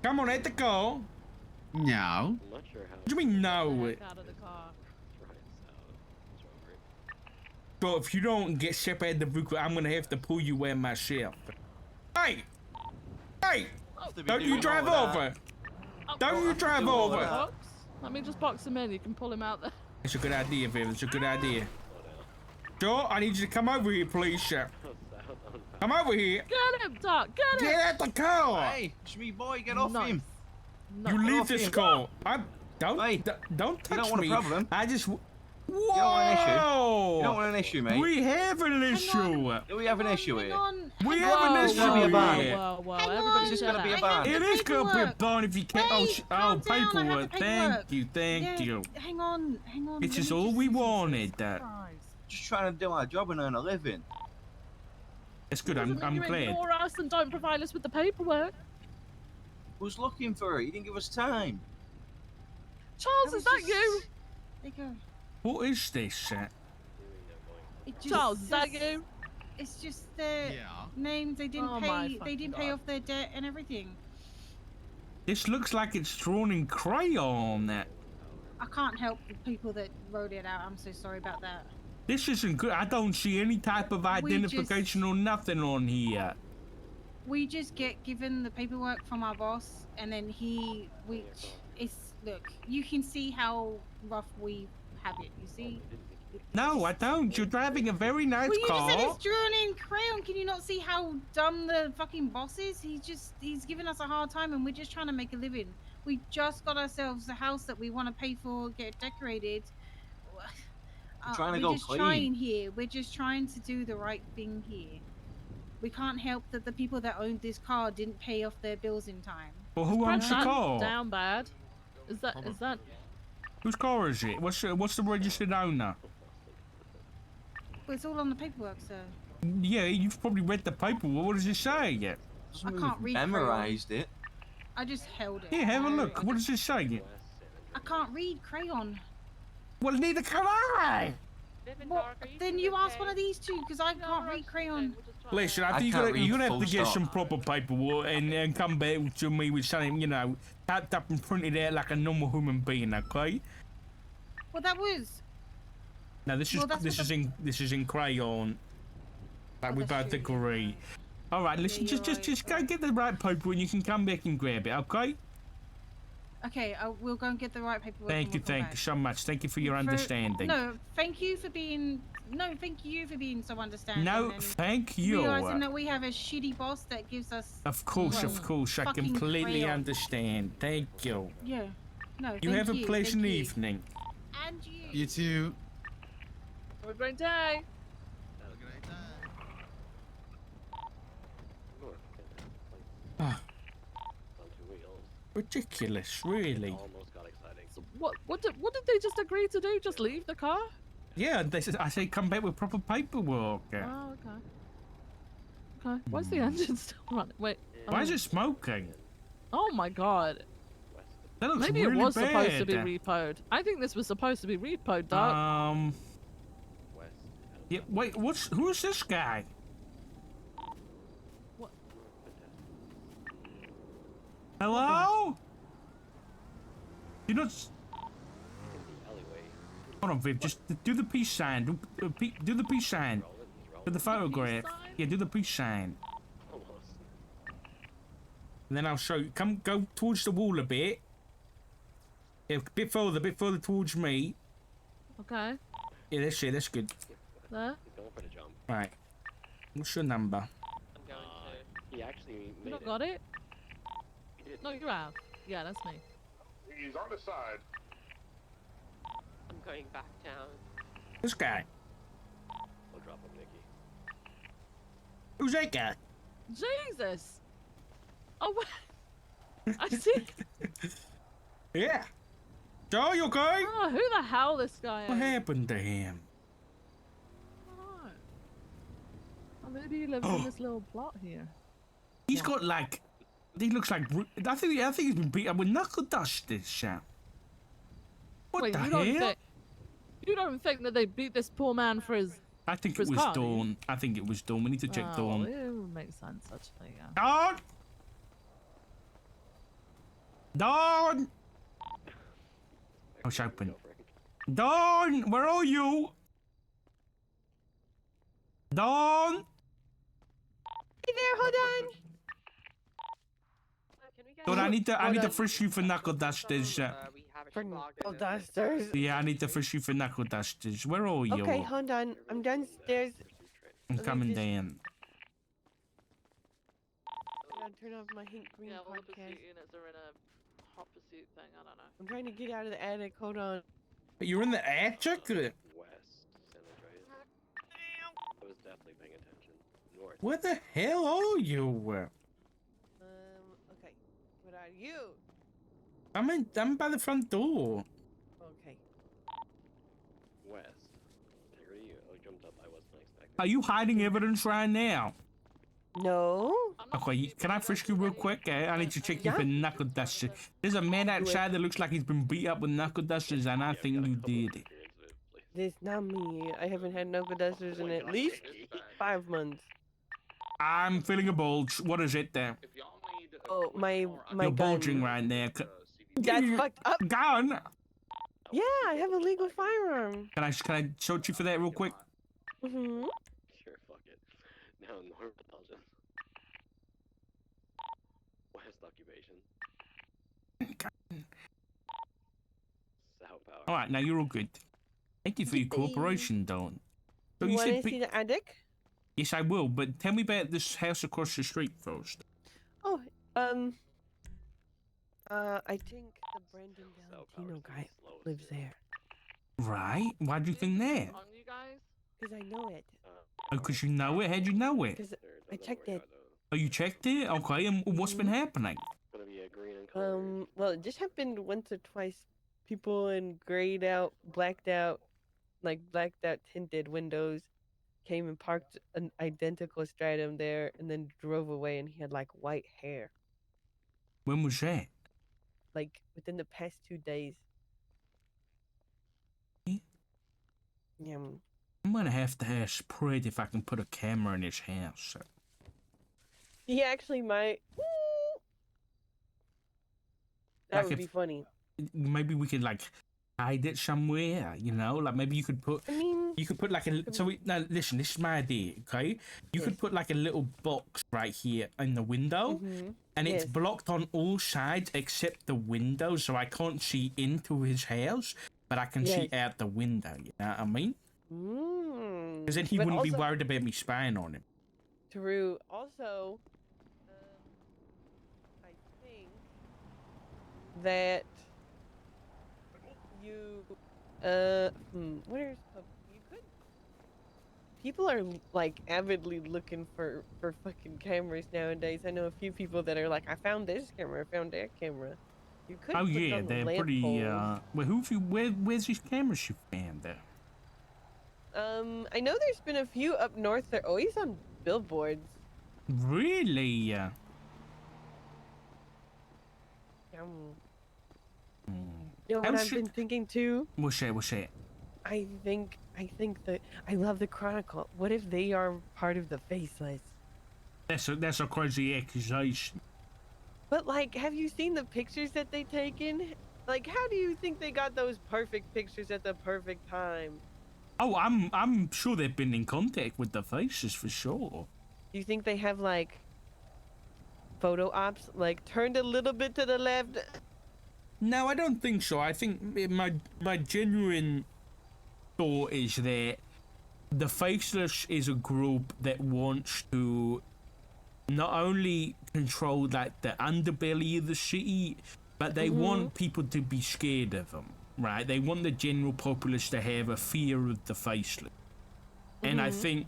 Speaker 2: Come on, at the car.
Speaker 23: No.
Speaker 2: What do you mean no? So if you don't get Shep out of the vehicle, I'm gonna have to pull you in myself. Hey! Hey! Don't you drive over! Don't you drive over!
Speaker 15: Let me just box him in. You can pull him out there.
Speaker 2: It's a good idea, Viv. It's a good idea. Joe, I need you to come over here, please, sir. Come over here.
Speaker 15: Get him, Doc. Get him.
Speaker 2: Get out the car.
Speaker 23: Hey, it's me, boy. Get off him.
Speaker 2: You leave this car. Don't touch
Speaker 23: You don't want
Speaker 2: me.
Speaker 23: a problem.
Speaker 2: I just.
Speaker 23: You don't want an issue.
Speaker 2: Whoa!
Speaker 23: You don't want an issue, mate.
Speaker 2: We have an issue.
Speaker 23: Do we have an issue here?
Speaker 2: We have an
Speaker 23: It's gonna be a
Speaker 2: issue
Speaker 23: ban.
Speaker 2: here.
Speaker 23: Everybody's just gonna be a ban.
Speaker 2: It is gonna be a ban if you can't.
Speaker 24: Wait, calm down, I have
Speaker 2: paperwork.
Speaker 24: the
Speaker 2: Thank
Speaker 24: paperwork.
Speaker 2: you. Thank you.
Speaker 24: Hang on.
Speaker 2: This is all we wanted.
Speaker 23: Just trying to do our job and earn a living.
Speaker 2: That's good.
Speaker 15: Doesn't
Speaker 2: I'm
Speaker 15: mean you
Speaker 2: glad.
Speaker 15: ignore us and don't provide us with the paperwork.
Speaker 23: Who's looking for it? You didn't give us time.
Speaker 15: Charles, is that you?
Speaker 24: There you go.
Speaker 2: What is this?
Speaker 24: It just
Speaker 15: Charles, is that
Speaker 24: says-
Speaker 15: you?
Speaker 24: It's just their names. They didn't
Speaker 15: Oh my
Speaker 24: pay. They
Speaker 15: fucking
Speaker 24: didn't pay
Speaker 15: God.
Speaker 24: off their debt and everything.
Speaker 2: This looks like it's drawn in crayon.
Speaker 24: I can't help the people that wrote it out. I'm so sorry about that.
Speaker 2: This isn't good. I don't see any type of identification or nothing on here.
Speaker 24: We just get given the paperwork from our boss, and then look, you can see how rough we have it, you see?
Speaker 2: No, I don't. You're driving a very nice
Speaker 24: Well, you
Speaker 2: car.
Speaker 24: just said it's drawn in crayon. Can you not see how dumb the fucking boss is? He's giving us a hard time, and we're just trying to make a living. We just got ourselves a house that we want to pay for, get decorated.
Speaker 23: trying to
Speaker 24: we're
Speaker 23: go
Speaker 24: just
Speaker 23: clean.
Speaker 24: trying here. We're just trying to do the right thing here. We can't help that the people that owned this car didn't pay off their bills in time.
Speaker 2: Well, who owns the car?
Speaker 15: Down bad. Is that?
Speaker 2: Whose car is it? What's the registered owner?
Speaker 24: Well, it's all on the paperwork, sir.
Speaker 2: Yeah, you've probably read the paperwork. What does it say?
Speaker 24: I can't read
Speaker 23: Memorized it.
Speaker 24: I just held it.
Speaker 2: Yeah, have a look. What does it say?
Speaker 24: I can't read crayon.
Speaker 2: Well, neither can I.
Speaker 24: Well, then you ask one of these two, because I can't read crayon.
Speaker 2: Listen, I think you're gonna have to get some proper paperwork and come back to me with something, you know, typed up and printed out like a normal human being, okay?
Speaker 24: Well, that was.
Speaker 2: No, this is in crayon. Like we both agree. All right, listen, just go get the right paperwork and you can come back and grab it, okay?
Speaker 24: Okay, we'll go and get the right paperwork.
Speaker 2: Thank you so much. Thank you for your understanding.
Speaker 24: No, thank you for being. No, thank you for being so understanding.
Speaker 2: No, thank you.
Speaker 24: Realizing that we have a shitty boss that gives us.
Speaker 2: Of course, I completely understand. Thank you.
Speaker 24: Yeah. No.
Speaker 2: You have a pleasant evening.
Speaker 24: And you.
Speaker 23: You too.
Speaker 15: Have a great day.
Speaker 2: Ridiculous, really.
Speaker 15: So what did they just agree to do? Just leave the car?
Speaker 2: Yeah, I say come back with proper paperwork.
Speaker 15: Oh, okay. Okay. Why's the engine still running? Wait.
Speaker 2: Why is it smoking?
Speaker 15: Oh my god.
Speaker 2: That looks
Speaker 15: Maybe
Speaker 2: really
Speaker 15: it was
Speaker 2: bad.
Speaker 15: supposed to be repoed. I think this was supposed to be repoed, Doug.
Speaker 2: Yeah, wait, who's this guy?
Speaker 15: What?
Speaker 2: Hello? You know. Hold on, Viv. Just do the peace sign. Do the peace sign. Do the photograph. Yeah, do the peace sign. And then I'll show you. Go towards the wall a bit. Yeah, a bit further towards me.
Speaker 15: Okay.
Speaker 2: Yeah, that's it. That's good.
Speaker 15: There.
Speaker 2: Right. What's your number?
Speaker 19: He actually
Speaker 15: You not got it? No, you have. Yeah, that's me.
Speaker 18: He's on the side.
Speaker 22: I'm going back down.
Speaker 2: This guy.
Speaker 19: We'll drop him, Nikki.
Speaker 2: Who's that guy?
Speaker 15: Jesus. Oh, wait. I see.
Speaker 2: Yeah. Joe, you okay?
Speaker 15: Oh, who the hell this guy is?
Speaker 2: What happened to him?
Speaker 15: Oh, maybe he lives in this little plot here.
Speaker 2: He's got like, he looks like. I think he's been beat up with knuckle dusters, chap. What
Speaker 15: Wait,
Speaker 2: the
Speaker 15: you
Speaker 2: hell?
Speaker 15: don't think that they beat this poor man for his?
Speaker 2: I think
Speaker 15: for
Speaker 2: it
Speaker 15: his
Speaker 2: was
Speaker 15: car, do you?
Speaker 2: Dawn. I think it was Dawn. We need to check
Speaker 15: Oh,
Speaker 2: Dawn.
Speaker 15: it would make sense, actually. Yeah.
Speaker 2: Dawn. Dawn. Oh, it's open. Dawn, where are you? Dawn.
Speaker 1: Hey there, hold on.
Speaker 2: Dawn, I need to frisk you for knuckle dusters.
Speaker 1: For knuckle dusters.
Speaker 2: Yeah, I need to frisk you for knuckle dusters. Where are you?
Speaker 1: Okay, hold on. I'm downstairs.
Speaker 2: I'm coming down.
Speaker 1: I gotta turn off my Hank Green
Speaker 15: Yeah, all the
Speaker 1: podcast.
Speaker 15: pursuit units are in a hot pursuit thing. I don't know.
Speaker 1: I'm trying to get out of the attic. Hold on.
Speaker 2: You're in the attic?
Speaker 19: West, San Andreas. I was definitely paying attention. North.
Speaker 2: Where the hell are you?
Speaker 1: Okay. What are you?
Speaker 2: I'm by the front door.
Speaker 1: Okay.
Speaker 19: West. Integrity. I jumped up. I wasn't expecting.
Speaker 2: Are you hiding evidence right now?
Speaker 1: No.
Speaker 2: Okay, can I frisk you real quick? I need to check you for knuckle dusters. There's a man outside that looks like he's been beat up with knuckle dusters, and I think you did it.
Speaker 1: This not me. I haven't had knuckle dusters in at least 5 months.
Speaker 2: I'm feeling a bulge. What is it there?
Speaker 1: Oh, my
Speaker 2: You're
Speaker 1: gun.
Speaker 2: bulging right there.
Speaker 1: That's fucked up.
Speaker 2: Gun.
Speaker 1: Yeah, I have a legal firearm.
Speaker 2: Can I search you for that real quick?
Speaker 1: Mm-hmm.
Speaker 22: Sure, fuck it. Now North Belgium. West occupation. South power.
Speaker 2: All right, now you're all good. Thank you for your cooperation, Dawn. So
Speaker 1: You want
Speaker 2: said
Speaker 1: to see the attic?
Speaker 2: Yes, I will, but tell me about this house across the street first.
Speaker 1: Oh, I think the Brandon Valentino guy lives there.
Speaker 2: Right? Why'd you think that?
Speaker 15: On you guys?
Speaker 1: Because I know it.
Speaker 2: Oh, because you know it? How'd you know it?
Speaker 1: Because I checked it.
Speaker 2: Oh, you checked it? Okay, and what's been happening?
Speaker 1: Well, it just happened once or twice. People in grayed out, blacked out tinted windows came and parked an identical stratum there and then drove away, and he had like white hair.
Speaker 2: When was that?
Speaker 1: Like within the past 2 days. Yeah.
Speaker 2: I'm gonna have to ask Pred if I can put a camera in his house.
Speaker 1: He actually might. That
Speaker 2: Like
Speaker 1: would be funny.
Speaker 2: Maybe we could like hide it somewhere, you know? Like maybe you could put you could put like a now listen, this is my idea, okay? You could put like a little box right here in the window and it's blocked on all sides except the window, so I can't see into his house, but I can see out the window, you know what I mean? Because then he
Speaker 1: But
Speaker 2: wouldn't be
Speaker 1: also-
Speaker 2: worried about me spying on him.
Speaker 1: True. Also, I think that you, where's you could. People are like avidly looking for fucking cameras nowadays. I know a few people that are like, I found this camera, I found that camera. You could.
Speaker 2: Oh
Speaker 1: put it
Speaker 2: yeah,
Speaker 1: on the
Speaker 2: they're
Speaker 1: lamp
Speaker 2: pretty
Speaker 1: poles.
Speaker 2: well where's these cameras you found there?
Speaker 1: I know there's been a few up north. They're always on billboards.
Speaker 2: Really?
Speaker 1: You know what I've been thinking too?
Speaker 2: What's that?
Speaker 1: I think that I love the Chronicle. What if they are part of the Faceless?
Speaker 2: That's a crazy accusation.
Speaker 1: But like, have you seen the pictures that they taken? Like, how do you think they got those perfect pictures at the perfect time?
Speaker 2: Oh, I'm sure they've been in contact with the faces for sure.
Speaker 1: Do you think they have like photo ops, like turned a little bit to the left?
Speaker 2: No, I don't think so. I think my genuine thought is that the Faceless is a group that wants to not only control like the underbelly of the city, but they want people to be scared of them, right? They want the general populace to have a fear of the Faceless. And I think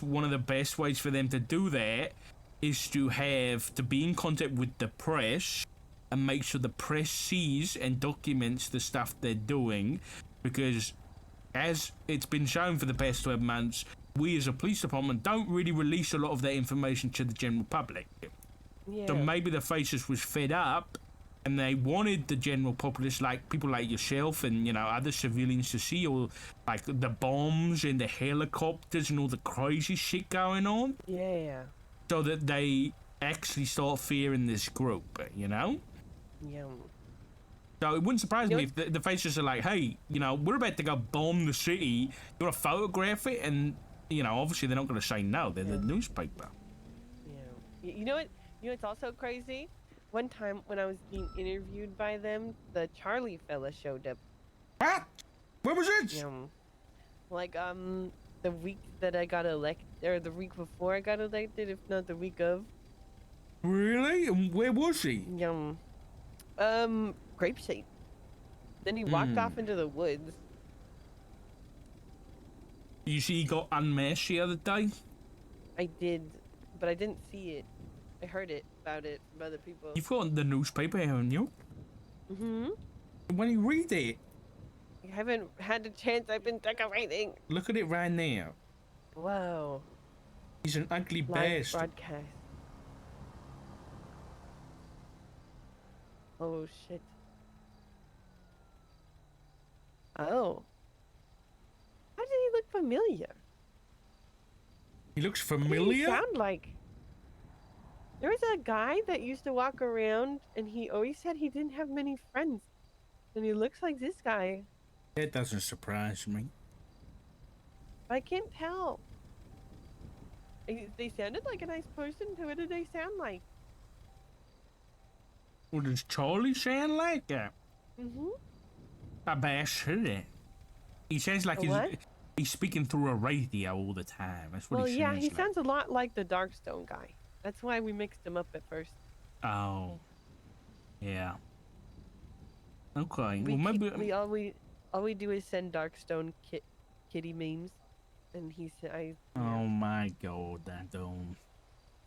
Speaker 2: one of the best ways for them to do that is to be in contact with the press and make sure the press sees and documents the stuff they're doing, because as it's been shown for the past 12 months, we as a police department don't really release a lot of that information to the general public. So maybe the Faces was fed up and they wanted the general populace, like people like yourself and, you know, other civilians, to see all like the bombs and the helicopters and all the crazy shit going on.
Speaker 1: Yeah.
Speaker 2: So that they actually start fearing this group, you know?
Speaker 1: Yeah.
Speaker 2: So it wouldn't surprise me if the Faces are like, hey, you know, we're about to go bomb the city. You want to photograph it? And, you know, obviously they're not going to say no. They're the newspaper.
Speaker 1: Yeah. You know what? You know what's also crazy? One time when I was being interviewed by them, the Charlie fella showed up.
Speaker 2: What? Where was it?
Speaker 1: Yeah. Like, the week that I got elected, or the week before I got elected, if not the week of.
Speaker 2: Really? And where was he?
Speaker 1: Grapeseed. Then he walked off into the woods.
Speaker 2: You see he got unmasked the other day?
Speaker 1: I did, but I didn't see it. I heard about it from other people.
Speaker 2: You've got the newspaper, haven't you? When you read it.
Speaker 1: I haven't had a chance. I've been decorating.
Speaker 2: Look at it right now.
Speaker 1: Wow.
Speaker 2: He's an ugly
Speaker 1: Live
Speaker 2: bastard.
Speaker 1: broadcast. Oh shit. Oh. How did he look familiar?
Speaker 2: He looks
Speaker 1: What did he
Speaker 2: familiar?
Speaker 1: sound like? There was a guy that used to walk around, and he always said he didn't have many friends, and he looks like this guy.
Speaker 2: That doesn't surprise me.
Speaker 1: I can't tell. They sounded like a nice person. What did they sound like?
Speaker 2: What does Charlie sound like?
Speaker 1: Mm-hmm.
Speaker 2: I bet I should it. He sounds like he's speaking through a radio all the time. That's what
Speaker 1: Well,
Speaker 2: he
Speaker 1: yeah,
Speaker 2: sounds
Speaker 1: he
Speaker 2: like.
Speaker 1: sounds a lot like the Darkstone guy. That's why we mixed him up at first.
Speaker 2: Oh. Yeah. Okay. Well, maybe
Speaker 1: all we do is send Darkstone kitty memes, and he said,
Speaker 2: Oh my God, that don't.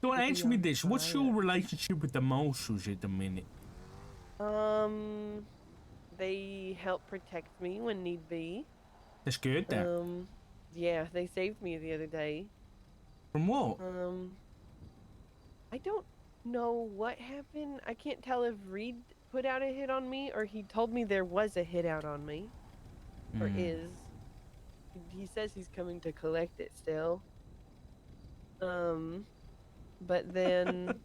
Speaker 2: So
Speaker 1: Kitty
Speaker 2: answer me
Speaker 1: on
Speaker 2: this: what's
Speaker 1: fire.
Speaker 2: your relationship with the marshals at the minute?
Speaker 1: They help protect me when need be.
Speaker 2: That's good. That.
Speaker 1: Yeah, they saved me the other day.
Speaker 2: From what?
Speaker 1: I don't know what happened. I can't tell if Reed put out a hit on me or he told me there was a hit out on me. Or is. He says he's coming to collect it still. But then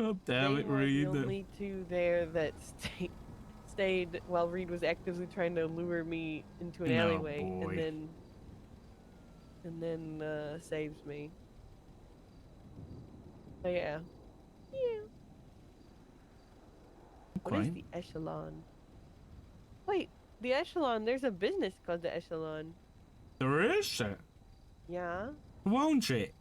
Speaker 2: Oh, damn
Speaker 1: they
Speaker 2: it,
Speaker 1: were
Speaker 2: Reed.
Speaker 1: the only two there that stayed while Reed was actively trying to lure me into an alleyway, and then saves me. So yeah. What is the Echelon? Wait, the Echelon. There's a business called the Echelon.
Speaker 2: There is.
Speaker 1: Yeah.
Speaker 2: Won't it?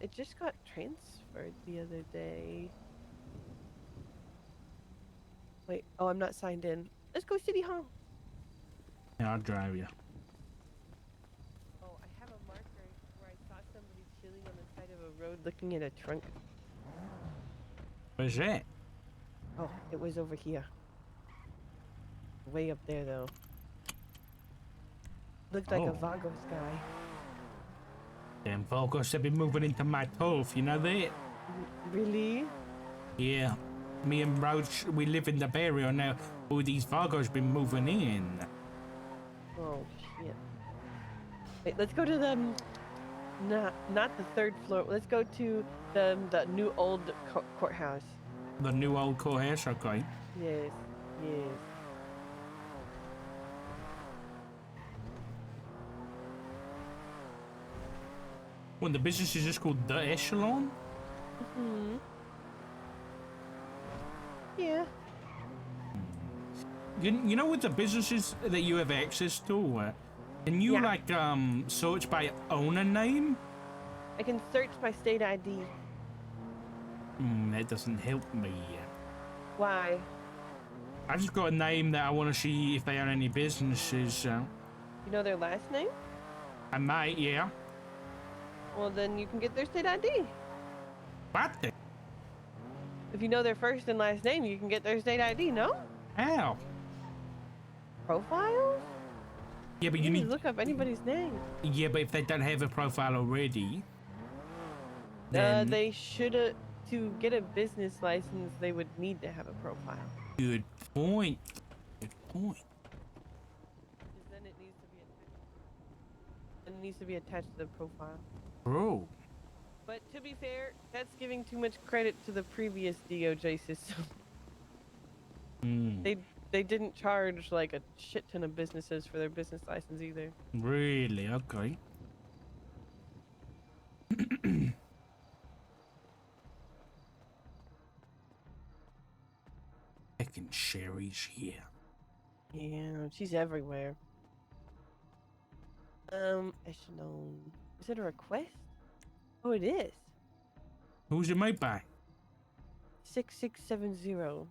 Speaker 1: It just got transferred the other day. Wait, oh, I'm not signed in. Let's go City Hall.
Speaker 2: Yeah, I'll drive you.
Speaker 1: Oh, I have a marker where I saw somebody chilling on the side of a road looking at a trunk.
Speaker 2: Where's that?
Speaker 1: Oh, it was over here. Way up there, though. Looked like a Vagos guy.
Speaker 2: Damn Vagos have been moving into my turf, you know that?
Speaker 1: Really?
Speaker 2: Yeah. Me and Roach, we live in the barrio now. All these Vagos been moving in.
Speaker 1: Oh, shit. Wait, let's go to the... Not the third floor. Let's go to the new old courthouse.
Speaker 2: The new old courthouse, okay.
Speaker 1: Yes, yes.
Speaker 2: When the business is just called The Echelon?
Speaker 1: Mm-hmm. Yeah.
Speaker 2: You know what the businesses that you have access to? Can you search by owner name?
Speaker 1: I can search by state ID.
Speaker 2: That doesn't help me.
Speaker 1: Why?
Speaker 2: I just got a name that I want to see if they own any businesses.
Speaker 1: You know their last name?
Speaker 2: I might, yeah.
Speaker 1: Well, then you can get their state ID.
Speaker 2: What?
Speaker 1: If you know their first and last name, you can get their state ID, no?
Speaker 2: How?
Speaker 1: Profiles?
Speaker 2: Yeah, but you need
Speaker 1: to look up anybody's name.
Speaker 2: Yeah, but if they don't have a profile already, then
Speaker 1: they should to get a business license, they would need to have a profile.
Speaker 2: Good point. Good point.
Speaker 1: Because then it needs to be attached to the profile.
Speaker 2: Bro.
Speaker 1: But to be fair, that's giving too much credit to the previous DOJ system. They didn't charge like a shit ton of businesses for their business license either.
Speaker 2: Really? Okay. Heckin' Sherry's here.
Speaker 1: Yeah, she's everywhere. Echelon. Is it a request? Oh, it is.
Speaker 2: Who's it made by?
Speaker 1: 6670.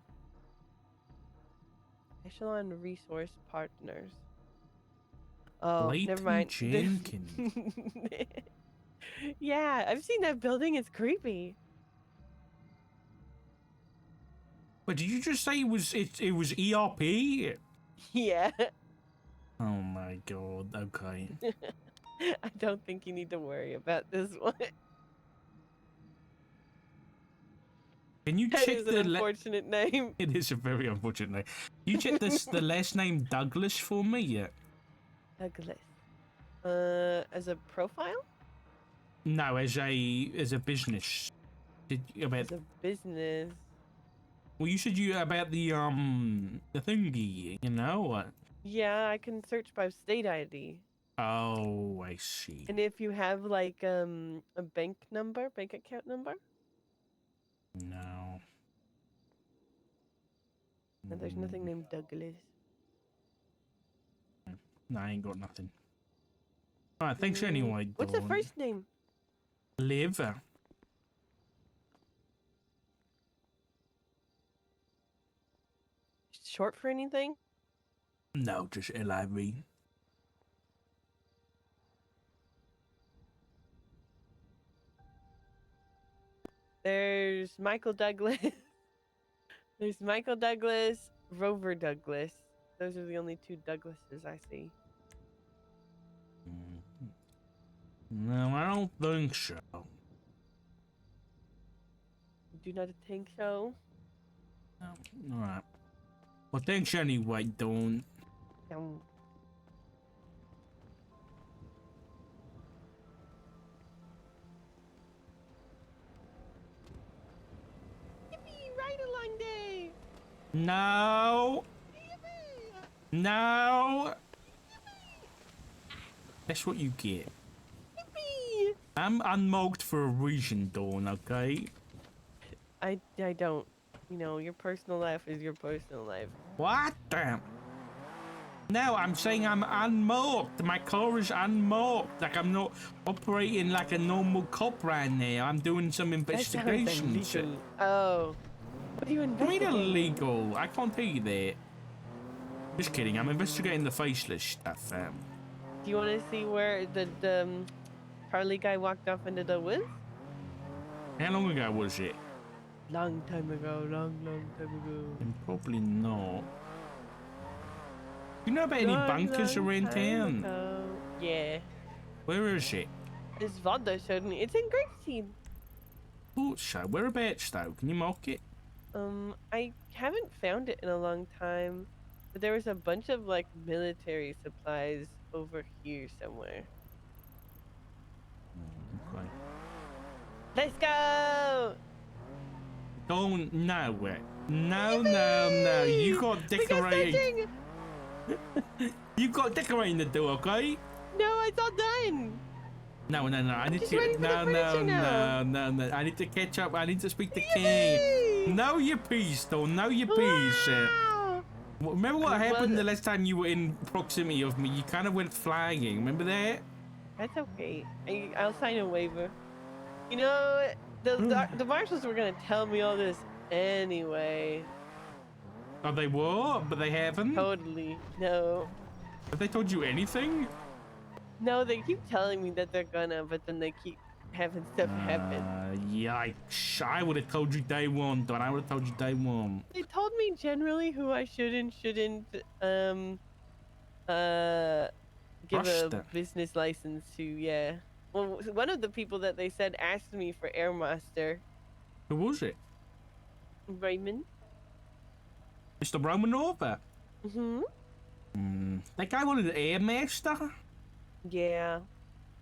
Speaker 1: Echelon Resource Partners. Oh, never mind.
Speaker 2: Jenkins.
Speaker 1: Yeah, I've seen that building. It's creepy.
Speaker 2: But did you just say it was ERP?
Speaker 1: Yeah.
Speaker 2: Oh my god. Okay.
Speaker 1: I don't think you need to worry about this one.
Speaker 2: Can you
Speaker 1: That
Speaker 2: check
Speaker 1: is an unfortunate name.
Speaker 2: It is a very unfortunate name. You check the last name Douglas for me yet?
Speaker 1: Douglas. As a profile?
Speaker 2: No, as a business. About
Speaker 1: It's a business.
Speaker 2: well, you said about the thingy, you know.
Speaker 1: Yeah, I can search by state ID.
Speaker 2: Oh, I see.
Speaker 1: And if you have like a bank account number.
Speaker 2: No.
Speaker 1: And there's nothing named Douglas.
Speaker 2: No, I ain't got nothing. Alright, thanks anyway,
Speaker 1: What's the
Speaker 2: Dawn.
Speaker 1: first name?
Speaker 2: Liv.
Speaker 1: Short for anything?
Speaker 2: No, just L-I-V.
Speaker 1: There's Michael Douglas. There's Michael Douglas, Rover Douglas. Those are the only two Douglases I see.
Speaker 2: No, I don't think so.
Speaker 1: Do not think so.
Speaker 2: Alright. Well, thanks anyway, Dawn.
Speaker 1: Yippee! Ride along day!
Speaker 2: No! No! That's what you get.
Speaker 1: Yippee!
Speaker 2: I'm unmarked for a reason, Dawn, okay?
Speaker 1: I don't. You know, your personal life is your personal life.
Speaker 2: What? Damn. No, I'm saying I'm unmarked. My car is unmarked. Like I'm not operating like a normal cop right now. I'm doing some investigations.
Speaker 1: Oh. What are you
Speaker 2: I mean
Speaker 1: investigating?
Speaker 2: illegal. I can't tell you that. Just kidding. I'm investigating the faceless stuff.
Speaker 1: Do you want to see where the Harley guy walked off into the woods?
Speaker 2: How long ago was it?
Speaker 1: Long time ago. Long time ago.
Speaker 2: And probably not. You know about any bunkers around town?
Speaker 1: Yeah.
Speaker 2: Where is it?
Speaker 1: This Valda showed me. It's in Grapeseed.
Speaker 2: Thought so. Whereabouts though? Can you mark it?
Speaker 1: I haven't found it in a long time, but there was a bunch of like military supplies over here somewhere.
Speaker 2: Okay.
Speaker 1: Let's go!
Speaker 2: Don't no way. No. You got decorating. You got decorating to do, okay?
Speaker 1: No, it's all done.
Speaker 2: No. I need
Speaker 1: just
Speaker 2: to.
Speaker 1: waiting for the furniture now.
Speaker 2: No. I need to catch up. I need to speak to King. No, you peace, though. No, you peace. Remember what happened the last time you were in proximity of me? You kind of went flying. Remember that?
Speaker 1: That's okay. I'll sign a waiver. You know, the marshals were gonna tell me all this anyway.
Speaker 2: Oh, they were, but they haven't.
Speaker 1: Totally. No.
Speaker 2: Have they told you anything?
Speaker 1: No, they keep telling me that they're gonna, but then they keep having stuff happen.
Speaker 2: Yikes. I would have told you day one, Don. I would have told you day one.
Speaker 1: They told me generally who I shouldn't give a business license to, yeah. Well, one of the people that they said asked me for Airmaster.
Speaker 2: Who was it?
Speaker 1: Raymond.
Speaker 2: Mr. Romanova?
Speaker 1: Mm-hmm.
Speaker 2: That guy wanted an Airmaster?
Speaker 1: Yeah.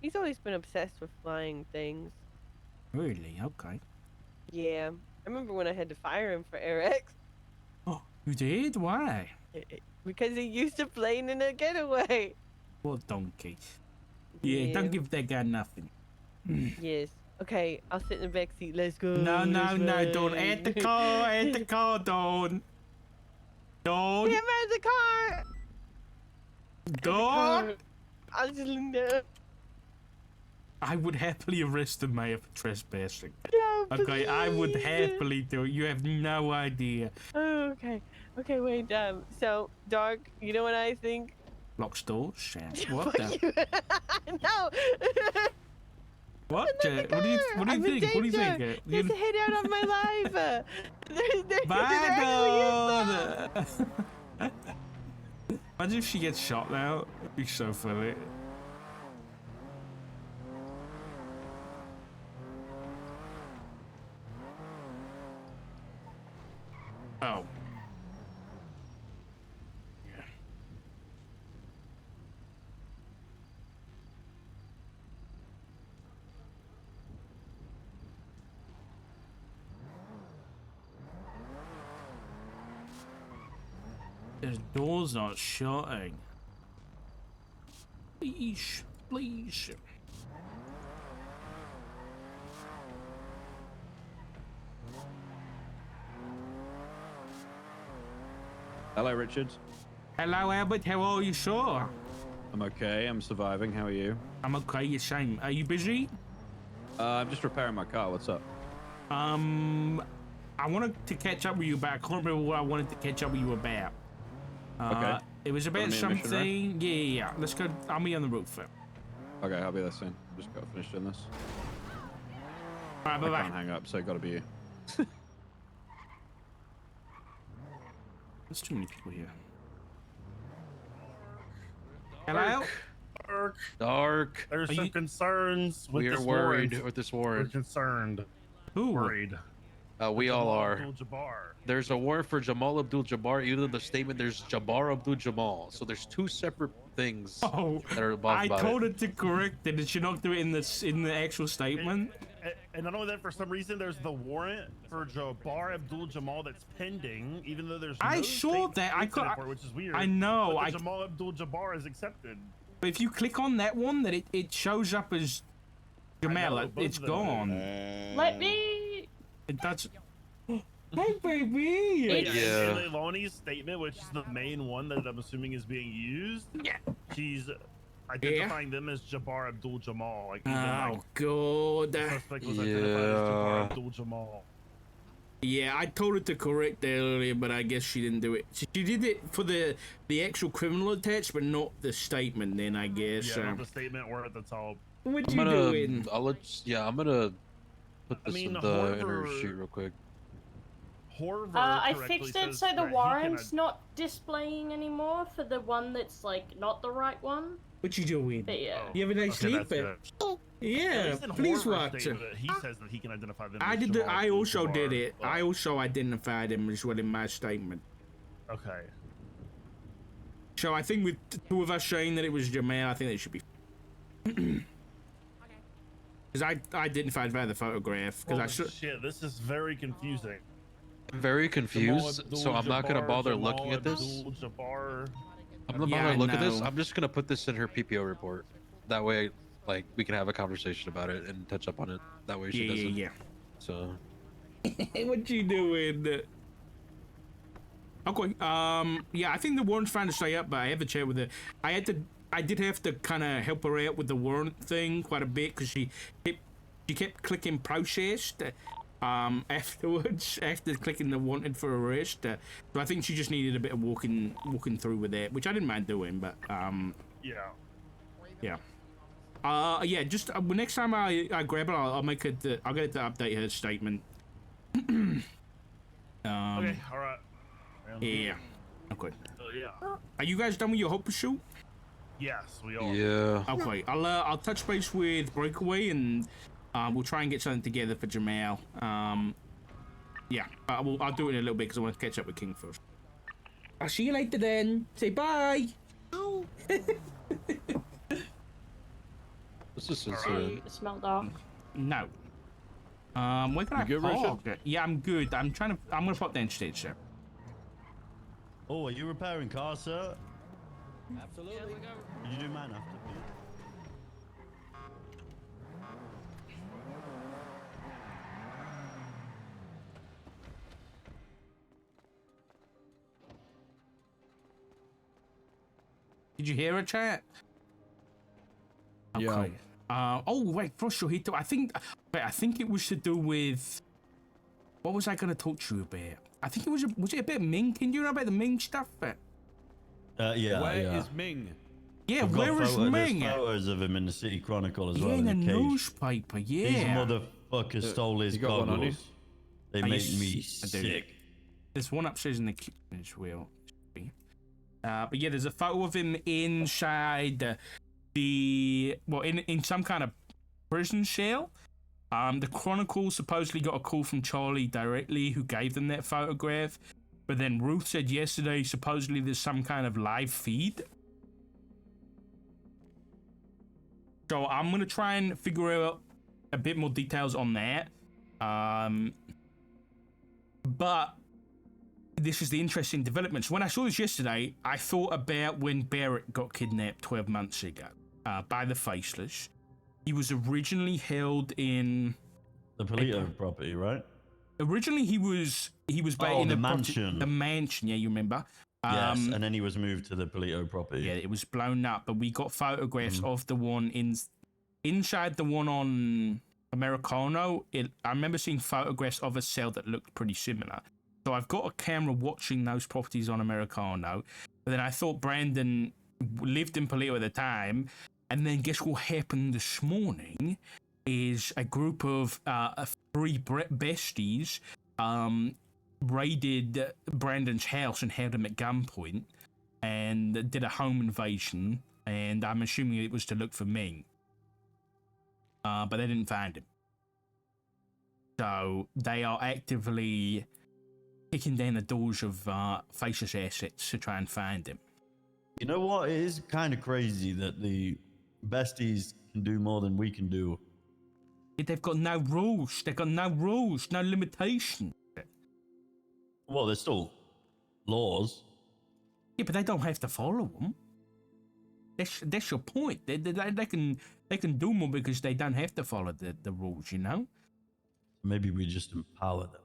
Speaker 1: He's always been obsessed with flying things.
Speaker 2: Really? Okay.
Speaker 1: Yeah. I remember when I had to fire him for AirX.
Speaker 2: Oh, you did? Why?
Speaker 1: Because he used a plane in a getaway.
Speaker 2: What donkey? Yeah, don't give that guy nothing.
Speaker 1: Yes. Okay, I'll sit in the back seat. Let's go.
Speaker 2: No, don't. At the car, Dawn. Dawn.
Speaker 1: Get out of the car.
Speaker 2: Dawn.
Speaker 1: I'll just lean down.
Speaker 2: I would happily arrest the mayor for trespassing.
Speaker 1: No,
Speaker 2: okay, I would
Speaker 1: please.
Speaker 2: happily do it. You have no idea.
Speaker 1: Oh, okay. Okay, wait, so, Dark, you know what I think?
Speaker 2: Lock stores? What the?
Speaker 1: No!
Speaker 2: What? What do you think? What do you think?
Speaker 1: Just hit out on my life!
Speaker 2: Bye, Dawn! Imagine if she gets shot now. It'd be so funny. Oh. Yeah. His door's not shutting. Please, please.
Speaker 3: Hello, Richard.
Speaker 2: Hello, Albert. How are you, sir?
Speaker 3: I'm okay. I'm surviving. How are you?
Speaker 2: I'm okay. The same. Are you busy?
Speaker 3: I'm just repairing my car. What's up?
Speaker 2: I wanted to catch up with you about. I can't remember what I wanted to catch up with you about.
Speaker 3: Okay.
Speaker 2: It was about
Speaker 3: Follow me in mission, right?
Speaker 2: something. Yeah. Let's go. I'll be on the roof.
Speaker 3: Okay, I'll be there soon. Just got to finish doing this.
Speaker 2: All right, bye-bye.
Speaker 3: I can't hang up, so gotta be you.
Speaker 2: There's too many people here. Hello?
Speaker 5: Dark.
Speaker 2: Are
Speaker 5: There's some
Speaker 2: you-
Speaker 5: concerns with
Speaker 23: We are
Speaker 5: this
Speaker 23: worried
Speaker 5: warrant.
Speaker 23: with this
Speaker 5: We're
Speaker 23: warrant.
Speaker 5: concerned.
Speaker 2: Who?
Speaker 5: Worried.
Speaker 23: We all are.
Speaker 5: Abdul-Jabbar.
Speaker 23: There's a warrant for Jamal Abdul-Jabbar. Even in the statement, there's Jabbar Abdul-Jamal. So there's two separate things that are involved
Speaker 2: I
Speaker 23: about
Speaker 2: told
Speaker 23: it.
Speaker 2: her to correct it. Did she not do it in the actual statement?
Speaker 5: And not only that, for some reason, there's the warrant for Jabbar Abdul-Jamal that's pending, even though there's
Speaker 2: I
Speaker 5: no
Speaker 2: saw
Speaker 5: state
Speaker 2: that. I
Speaker 5: incident
Speaker 2: could-
Speaker 5: for it, which is weird.
Speaker 2: I know,
Speaker 5: But the Jamal Abdul-Jabbar is accepted.
Speaker 2: But if you click on that one, that it shows up as Jamal.
Speaker 5: know, both
Speaker 2: It's
Speaker 5: of them do.
Speaker 2: gone.
Speaker 8: Let me.
Speaker 2: It does. Hey, baby.
Speaker 5: And Leilani's statement, which is the main one that I'm assuming is being used.
Speaker 2: Yeah.
Speaker 5: She's identifying them as Jabbar Abdul-Jamal. Like, even,
Speaker 2: Oh, God.
Speaker 5: the suspect was identified as Jabbar Abdul-Jamal.
Speaker 2: Yeah, I told her to correct that earlier, but I guess she didn't do it. She did it for the actual criminal attached, but not the statement. Then I guess.
Speaker 5: Yeah, not the statement or at the top.
Speaker 2: What
Speaker 23: I'm
Speaker 2: you
Speaker 23: gonna,
Speaker 2: doing?
Speaker 23: I'm gonna put this in the
Speaker 5: Horver-
Speaker 23: inner sheet real quick.
Speaker 5: Horver
Speaker 8: I
Speaker 5: correctly
Speaker 8: fixed it
Speaker 5: says
Speaker 8: so the
Speaker 5: that he
Speaker 8: warrant's not displaying anymore for the one that's like not the right one.
Speaker 2: What you doing?
Speaker 8: But yeah.
Speaker 2: You have a nice
Speaker 5: Okay,
Speaker 2: sleep?
Speaker 5: that's good.
Speaker 2: Yeah,
Speaker 5: At least in
Speaker 2: please
Speaker 5: Horver's
Speaker 2: watch.
Speaker 5: statement, He says that he can identify them.
Speaker 2: I
Speaker 5: as
Speaker 2: did. The,
Speaker 5: Jamal
Speaker 2: I also did
Speaker 5: Abdul-Jabbar,
Speaker 2: it.
Speaker 5: but-
Speaker 2: I also identified him as well in my statement.
Speaker 5: Okay.
Speaker 2: So I think with two of us saying that it was Jamal, I think they should be. Because I identified by the photograph. Because I
Speaker 5: Holy
Speaker 2: should.
Speaker 5: shit, this is very confusing.
Speaker 23: I'm very confused, so I'm not gonna bother looking at this.
Speaker 5: Abdul-Jabbar.
Speaker 23: I'm not
Speaker 2: Yeah,
Speaker 23: gonna
Speaker 2: I
Speaker 23: look at this.
Speaker 2: know.
Speaker 23: I'm just gonna put this in her PPO report. That way, like, we can have a conversation about it and touch up on it. That way she doesn't.
Speaker 2: Yeah.
Speaker 23: So.
Speaker 2: What you doing? Okay. Yeah, I think the warrant's trying to stay up, but I have a chat with her. I did have to kind of help her out with the warrant thing quite a bit because she kept clicking processed. Afterwards, after clicking the wanted for arrest, so I think she just needed a bit of walking through with that, which I didn't mind doing, but
Speaker 5: Yeah.
Speaker 2: yeah. Just next time I grab it, I'll make it. I'll get it to update her statement.
Speaker 5: Okay. All right.
Speaker 2: Yeah. Okay.
Speaker 5: Yeah.
Speaker 2: Are you guys done with your hope pursuit?
Speaker 5: Yes, we are.
Speaker 23: Yeah.
Speaker 2: Okay. I'll touch base with Breakaway and we'll try and get something together for Jamal. Yeah. I'll do it in a little bit because I want to catch up with King first. I'll see you later then. Say bye.
Speaker 23: This is
Speaker 8: Smell dark.
Speaker 2: No. Where can I
Speaker 23: good,
Speaker 2: park? Yeah, I'm good. I'm gonna pop downstairs, sir.
Speaker 10: Oh, are you repairing cars, sir?
Speaker 23: Absolutely.
Speaker 10: Did you do mine after, please?
Speaker 2: Did you hear a chat?
Speaker 3: Yeah.
Speaker 2: Okay. Oh wait, Frostrohito. I think it was to do with. What was I gonna talk to you about? I think it was it about Ming? Can you know about the Ming stuff?
Speaker 10: Yeah.
Speaker 3: Where is Ming?
Speaker 2: Yeah,
Speaker 10: I've got
Speaker 2: where is
Speaker 10: there's
Speaker 2: Ming?
Speaker 10: photos of him in the City Chronicle as
Speaker 2: Yeah,
Speaker 10: well.
Speaker 2: in a
Speaker 10: In a cage.
Speaker 2: newspaper. Yeah.
Speaker 10: These motherfuckers stole his
Speaker 3: You got one on you?
Speaker 10: goggles. They
Speaker 2: Are you
Speaker 10: make me
Speaker 2: I do.
Speaker 10: sick.
Speaker 2: There's one upstairs in the kitchen as well. But yeah, there's a photo of him inside in some kind of prison cell. The Chronicle supposedly got a call from Charlie directly, who gave them that photograph. But then Ruth said yesterday, supposedly there's some kind of live feed. So I'm gonna try and figure out a bit more details on that. But this is the interesting developments. When I saw this yesterday, I thought about when Barrett got kidnapped 12 months ago by the Faceless. He was originally held in
Speaker 10: the Polito property, right?
Speaker 2: Originally, he was in
Speaker 10: the mansion.
Speaker 2: The mansion, yeah, you remember?
Speaker 10: Yes, and then he was moved to the Polito property.
Speaker 2: Yeah, it was blown up, but we got photographs of the one inside the one on Americano. I remember seeing photographs of a cell that looked pretty similar. So I've got a camera watching those properties on Americano. But then I thought Brandon lived in Polito at the time, and then guess what happened this morning? Is a group of 3 besties raided Brandon's house and held him at gunpoint and did a home invasion, and I'm assuming it was to look for Ming. But they didn't find him. So they are actively kicking down the doors of Faceless assets to try and find him.
Speaker 10: You know what? It is kind of crazy that the besties can do more than we can do.
Speaker 2: They've got no rules. They've got no rules, no limitations.
Speaker 10: Well, there's still laws.
Speaker 2: Yeah, but they don't have to follow them. That's your point. They can do more because they don't have to follow the rules, you know?
Speaker 10: Maybe we just empower them.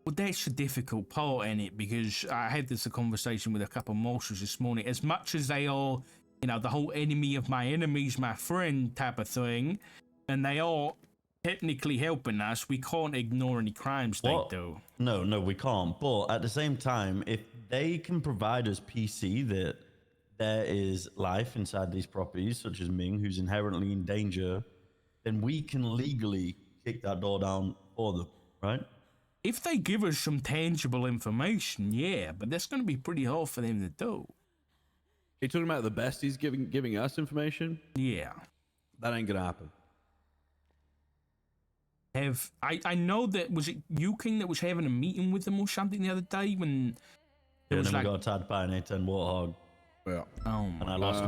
Speaker 2: Well, that's the difficult part in it, because I had a conversation with a couple of marshals this morning. As much as they are, you know, the whole enemy of my enemy's my friend type of thing, and they are technically helping us, we can't ignore any crimes they do.
Speaker 10: No, we can't. But at the same time, if they can provide us PC that there is life inside these properties, such as Ming, who's inherently in danger, then we can legally kick that door down for them, right?
Speaker 2: If they give us some tangible information, yeah, but that's going to be pretty hard for them to do.
Speaker 3: You're talking about the besties giving us information?
Speaker 2: Yeah.
Speaker 3: That ain't gonna happen.
Speaker 2: I know that, was it you, King, that was having a meeting with them or something the other day when
Speaker 10: Yeah, and then we got attacked by an A10 Warthog.
Speaker 3: Yeah.
Speaker 2: Oh
Speaker 10: and I lost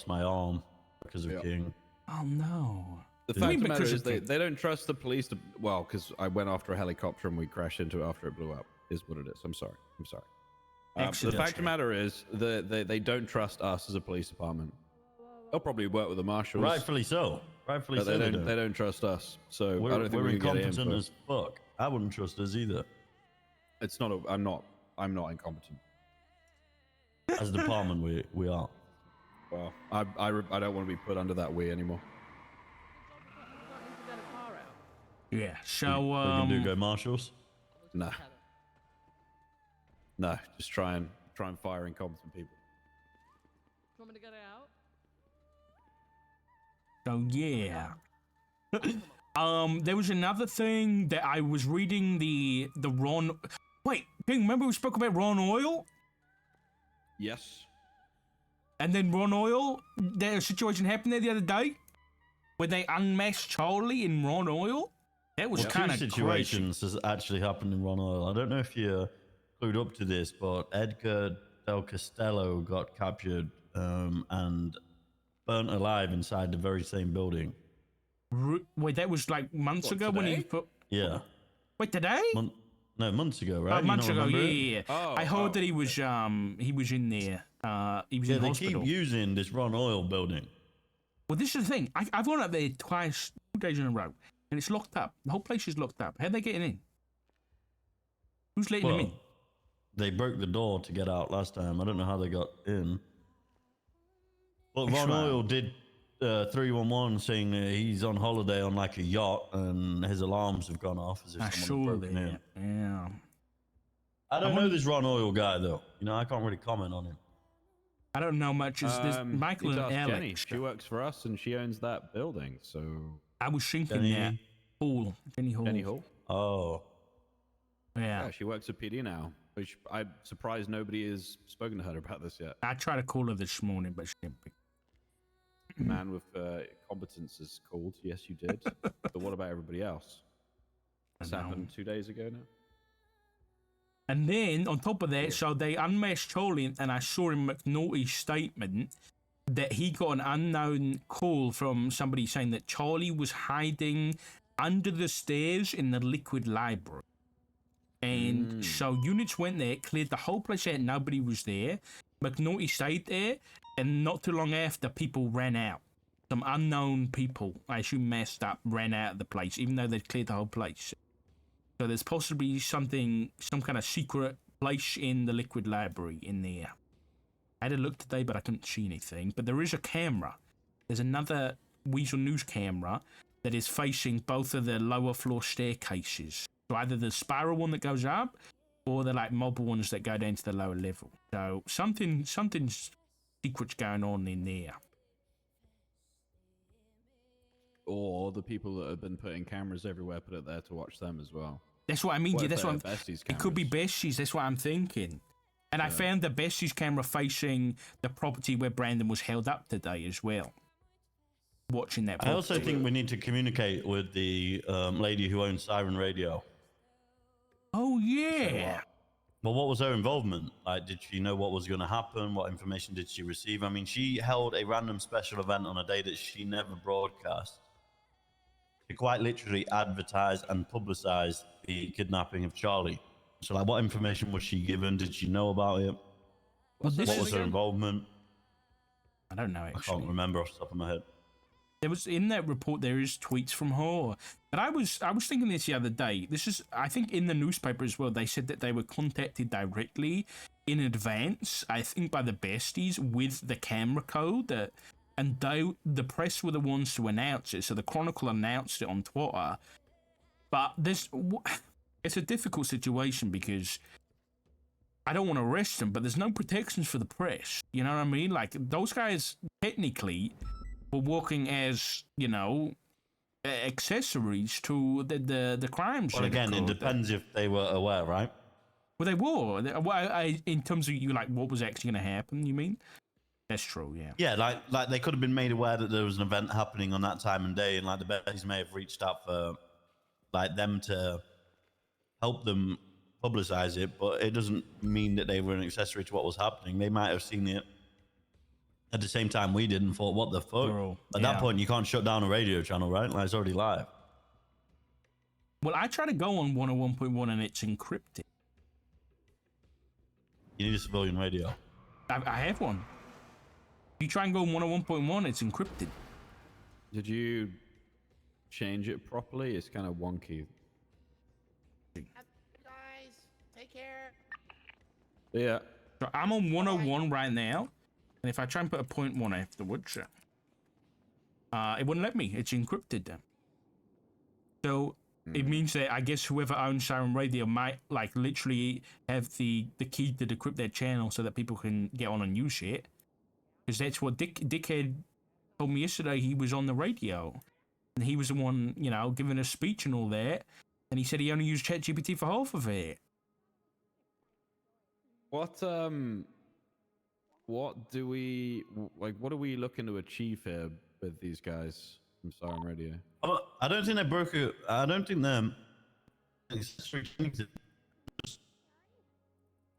Speaker 10: my arm because of King.
Speaker 2: Oh no.
Speaker 3: The fact of the matter is they don't trust the police to, well, because I went after a helicopter and we crashed into it after it blew up, is what it is. I'm sorry. The fact of the matter is they don't trust us as a police department. They'll probably work with the marshals.
Speaker 10: Rightfully so. Rightfully so.
Speaker 3: They don't trust us. So
Speaker 10: we're,
Speaker 3: I don't think
Speaker 10: we're
Speaker 3: we can get
Speaker 10: incompetent as fuck. I wouldn't trust us either.
Speaker 3: It's not. I'm not incompetent.
Speaker 10: As a department, we are.
Speaker 3: Well, I don't want to be put under that we anymore.
Speaker 2: Yeah. So
Speaker 10: we can do go marshals.
Speaker 3: No, just try and fire incompetent people.
Speaker 15: You want me to get it out?
Speaker 2: So yeah. There was another thing that I was reading the Ron. Wait, King, remember we spoke about Ron Oil?
Speaker 3: Yes.
Speaker 2: And then Ron Oil, that situation happened there the other day, where they unmasked Charlie in Ron Oil. That was kind of
Speaker 10: situations has actually happened in Ron Oil. I don't know if you're clued up to this, but Edgar Del Castello got captured and burnt alive inside the very same building.
Speaker 2: Wait, that was like months ago when he put.
Speaker 10: Yeah.
Speaker 2: Wait, today?
Speaker 10: No, months ago, right?
Speaker 2: Months ago, yeah. I heard that he was in there. He was in
Speaker 10: they
Speaker 2: hospital.
Speaker 10: keep using this Ron Oil building.
Speaker 2: Well, this is the thing. I've gone up there twice, 2 days in a row, and it's locked up. The whole place is locked up. How are they getting in? Who's letting them in?
Speaker 10: They broke the door to get out last time. I don't know how they got in. But Ron Oil did 311 saying that he's on holiday on like a yacht and his alarms have gone off as if someone had broken in.
Speaker 2: Yeah.
Speaker 10: I don't know this Ron Oil guy though. You know, I can't really comment on him.
Speaker 2: I don't know much. Is this Michael and Alex?
Speaker 3: Jenny. She works for us and she owns that building. So
Speaker 2: I was thinking that Hall, Jenny Hall.
Speaker 3: Jenny Hall.
Speaker 10: Oh.
Speaker 2: Yeah.
Speaker 3: She works at PD now. Which I'm surprised nobody has spoken to her about this yet.
Speaker 2: I tried to call her this morning, but she didn't pick.
Speaker 3: Man with competence is called. Yes, you did. But what about everybody else? This happened 2 days ago now.
Speaker 2: And then on top of that, so they unmasked Charlie, and I saw in McNulty's statement that he got an unknown call from somebody saying that Charlie was hiding under the stairs in the liquid library. And so units went there, cleared the whole place out, nobody was there. McNulty stayed there, and not too long after, people ran out. Some unknown people, I assume messed up, ran out of the place, even though they'd cleared the whole place. So there's possibly some kind of secret place in the liquid library in there. I had a look today, but I couldn't see anything. But there is a camera. There's another Weasel News camera that is facing both of the lower floor staircases. So either the spiral one that goes up, or the like mobile ones that go down to the lower level. So something's secret's going on in there.
Speaker 3: Or the people that have been putting cameras everywhere put it there to watch them as well.
Speaker 2: That's what I mean. Yeah,
Speaker 3: What if
Speaker 2: that's what
Speaker 3: they're Bestie's
Speaker 2: it could be Bestie's. That's what I'm thinking. And I found the Bestie's camera facing the property where Brandon was held up today as well. Watching that property.
Speaker 10: I also think we need to communicate with the lady who owns Siren Radio.
Speaker 2: Oh, yeah.
Speaker 10: Well, what was her involvement? Like, did she know what was going to happen? What information did she receive? I mean, she held a random special event on a day that she never broadcast. She quite literally advertised and publicized the kidnapping of Charlie. So, like, what information was she given? Did she know about it? What was her involvement?
Speaker 2: I don't know, actually.
Speaker 10: I can't remember off the top of my head.
Speaker 2: There was in that report. There is tweets from her, but I was thinking this the other day. This is, I think, in the newspaper as well. They said that they were contacted directly in advance. I think by the Besties with the camera code, and the press were the ones to announce it. So the Chronicle announced it on Twitter. But it's a difficult situation because I don't want to arrest them, but there's no protections for the press. You know what I mean? Like, those guys technically were working as, you know, accessories to the crimes.
Speaker 10: Well, again, it depends if they were aware, right?
Speaker 2: Well, they were. Well, in terms of like what was actually going to happen, you mean? That's true, yeah.
Speaker 10: Yeah, like they could have been made aware that there was an event happening on that time and day, and like the Betties may have reached out for like them to help them publicize it, but it doesn't mean that they were an accessory to what was happening. They might have seen it at the same time we did and thought, what the fuck? At that point, you can't shut down a radio channel, right? Like, it's already live.
Speaker 2: Well, I try to go on 101.1 and it's encrypted.
Speaker 10: You need a civilian radio.
Speaker 2: I have one. If you try and go on 101.1, it's encrypted.
Speaker 3: Did you change it properly? It's kind of wonky.
Speaker 11: Guys, take care.
Speaker 3: Yeah.
Speaker 2: So I'm on 101 right now. And if I try and put a 0.1 afterwards, it wouldn't let me. It's encrypted then. So it means that I guess whoever owns Siren Radio might like literally have the key to decrypt their channel so that people can get on and use it. Because that's what Dickhead told me yesterday. He was on the radio. And he was the one, you know, giving a speech and all that. And he said he only used ChatGPT for half of it.
Speaker 3: What do we like? What are we looking to achieve here with these guys from Siren Radio?
Speaker 10: I don't think they broke it. I don't think they're accessory.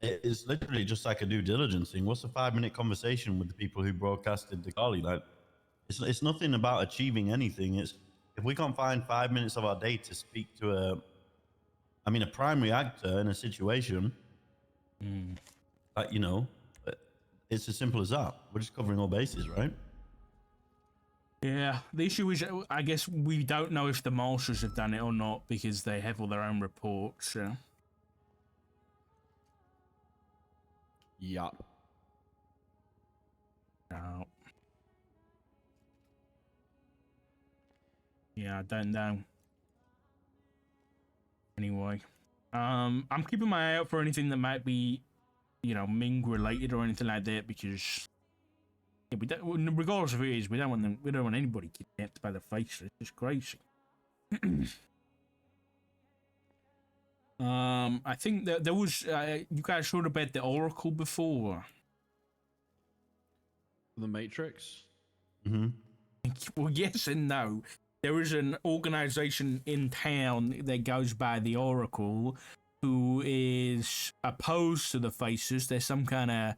Speaker 10: It's literally just like a due diligence thing. What's a 5-minute conversation with the people who broadcasted the Carly? Like, it's nothing about achieving anything. It's if we can't find 5 minutes of our day to speak to a primary actor in a situation, like, you know, it's as simple as that. We're just covering all bases, right?
Speaker 2: Yeah, the issue is, I guess we don't know if the marshals have done it or not because they have all their own reports.
Speaker 3: Yup.
Speaker 2: No. Yeah, I don't know. Anyway, I'm keeping my eye out for anything that might be, you know, Ming related or anything like that because, yeah, we don't, regardless of who it is, we don't want anybody kidnapped by the face. It's just crazy. I think that there was you guys heard about the Oracle before.
Speaker 3: The Matrix?
Speaker 2: Mm-hmm. Well, yes and no. There is an organization in town that goes by the Oracle who is opposed to the Faces. There's some kind of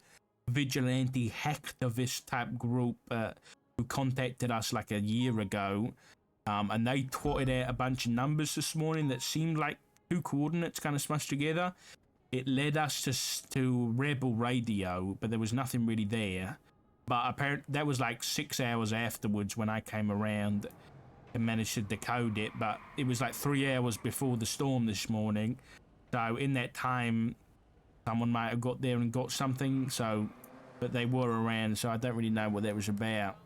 Speaker 2: vigilante hacktivist type group who contacted us like a year ago. And they tweeted out a bunch of numbers this morning that seemed like two coordinates kind of smushed together. It led us to Rebel Radio, but there was nothing really there. But apparently that was like 6 hours afterwards when I came around and managed to decode it. But it was like 3 hours before the storm this morning. So in that time, someone might have got there and got something. So, but they were around, so I don't really know what that was about.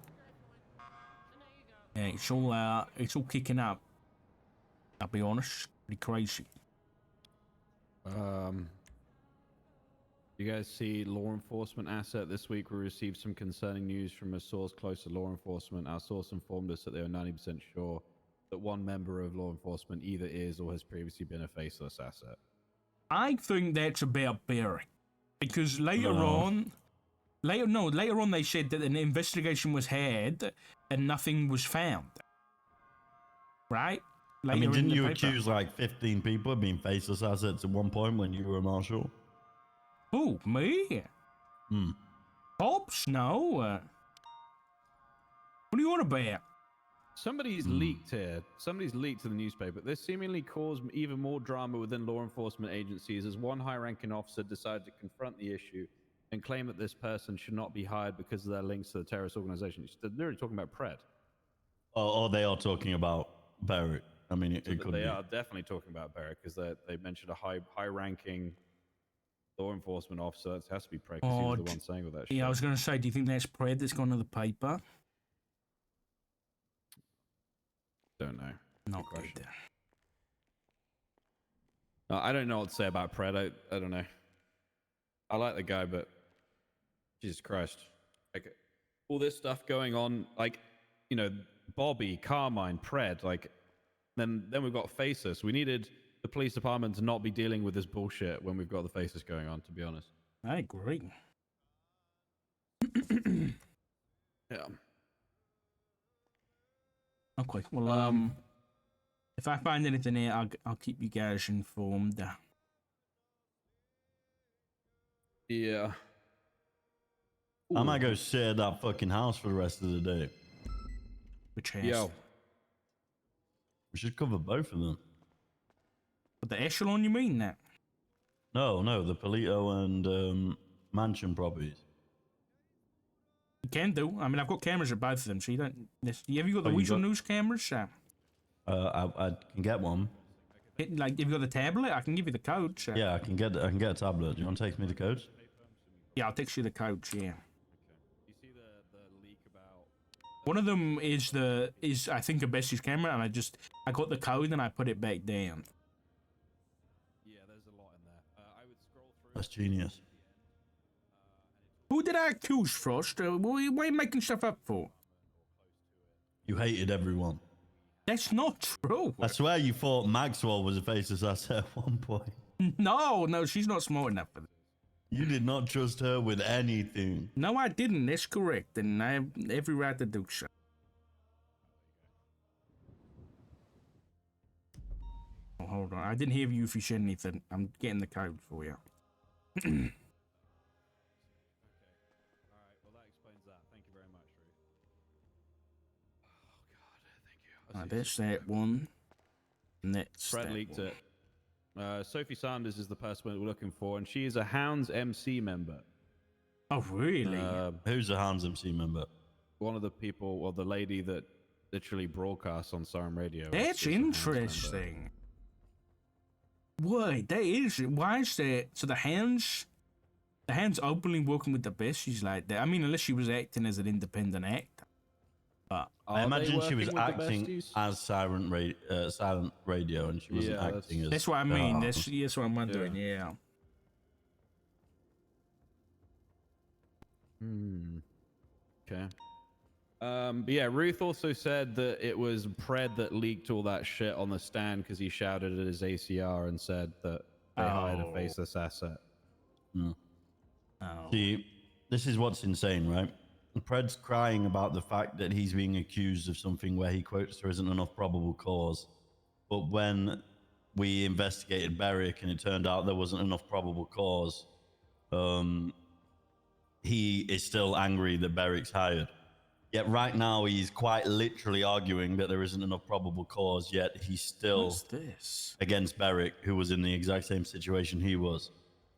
Speaker 2: Yeah, it's all kicking up. I'll be honest, pretty crazy.
Speaker 3: You guys see law enforcement asset this week? We received some concerning news from a source close to law enforcement. Our source informed us that they are 90% sure that one member of law enforcement either is or has previously been a faceless asset.
Speaker 2: I think that's about Barry, because later on they said that an investigation was had and nothing was found. Right?
Speaker 10: I mean, didn't you accuse like 15 people of being faceless assets at one point when you were a marshal?
Speaker 2: Who, me? Pops? No. What do you want about?
Speaker 3: Somebody's leaked here. Somebody's leaked to the newspaper. This seemingly caused even more drama within law enforcement agencies as one high-ranking officer decided to confront the issue and claim that this person should not be hired because of their links to the terrorist organization. They're literally talking about Pred.
Speaker 10: Oh, they are talking about Barrett. I mean, it could be.
Speaker 3: They are definitely talking about Barrett because they mentioned a high-ranking law enforcement officer. It has to be Pred because he was the one saying all that shit.
Speaker 2: Yeah, I was going to say, do you think that's Pred that's gone to the paper?
Speaker 3: Don't know.
Speaker 2: Not good.
Speaker 3: No, I don't know what to say about Pred. I don't know. I like the guy, but Jesus Christ. Like, all this stuff going on, like, you know, Bobby, Carmine, Pred, like, then we've got Faceless. We needed the police department to not be dealing with this bullshit when we've got the Faceless going on, to be honest.
Speaker 2: I agree.
Speaker 3: Yeah.
Speaker 2: Okay, well, if I find anything here, I'll keep you guys informed.
Speaker 3: Yeah.
Speaker 10: I might go sit at that fucking house for the rest of the day.
Speaker 2: Which house?
Speaker 3: Yo.
Speaker 10: We should cover both of them.
Speaker 2: But the Echelon, you mean that?
Speaker 10: No, the Polito and Mansion properties.
Speaker 2: You can do. I mean, I've got cameras at both of them, so you don't... Have you got the Weasel News cameras?
Speaker 10: I can get one.
Speaker 2: Like, if you got the tablet, I can give you the code. So.
Speaker 10: Yeah, I can get a tablet. Do you want to text me the codes?
Speaker 2: Yeah, I'll text you the codes, yeah. You see the leak about... One of them is I think a Bessie's camera, and I got the code and I put it back down.
Speaker 3: Yeah, there's a lot in there. I would scroll through...
Speaker 10: That's genius.
Speaker 2: Who did I accuse first? What are you making stuff up for?
Speaker 10: You hated everyone.
Speaker 2: That's not true.
Speaker 10: I swear you thought Maxwell was a faceless asset at one point.
Speaker 2: No, she's not smart enough for that.
Speaker 10: You did not trust her with anything.
Speaker 2: No, I didn't. That's correct, and I have every right to do so. Oh, hold on. I didn't hear you if you said anything. I'm getting the code for you. That's that one. And that's
Speaker 3: Brett leaked it. Sophie Sanders is the person we're looking for, and she is a Hounds MC member.
Speaker 2: Oh, really?
Speaker 10: Who's a Hounds MC member?
Speaker 3: One of the people, or the lady that literally broadcasts on Siren Radio.
Speaker 2: That's interesting. Wait, that is... Why is that? So the Hounds openly working with the Bessies like that? I mean, unless she was acting as an independent actor. But
Speaker 10: I imagine she was acting as Silent Radio, and she wasn't acting as...
Speaker 2: That's what I mean. That's what I'm wondering, yeah.
Speaker 3: Okay. But yeah, Ruth also said that it was Pred that leaked all that shit on the stand because he shouted at his ACR and said that they hired a faceless asset.
Speaker 10: See, this is what's insane, right? Pred's crying about the fact that he's being accused of something where he quotes there isn't enough probable cause. But when we investigated Berwick and it turned out there wasn't enough probable cause, he is still angry that Berwick's hired. Yet right now he's quite literally arguing that there isn't enough probable cause, yet he's still
Speaker 6: What's this?
Speaker 10: against Beric, who was in the exact same situation he was.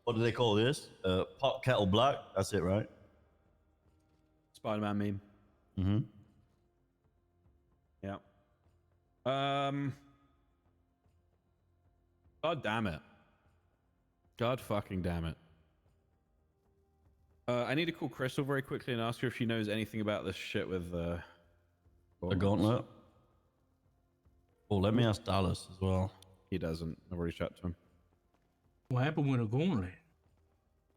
Speaker 10: What do they call this? Pot kettle black? That's it, right?
Speaker 3: Spider-Man meme.
Speaker 10: Mm-hmm.
Speaker 3: Yeah. God damn it. God fucking damn it. I need to call Crystal very quickly and ask her if she knows anything about this shit with
Speaker 10: the gauntlet. Oh, let me ask Dallas as well.
Speaker 3: He doesn't. I've already chatted to him.
Speaker 6: What happened with a gauntlet?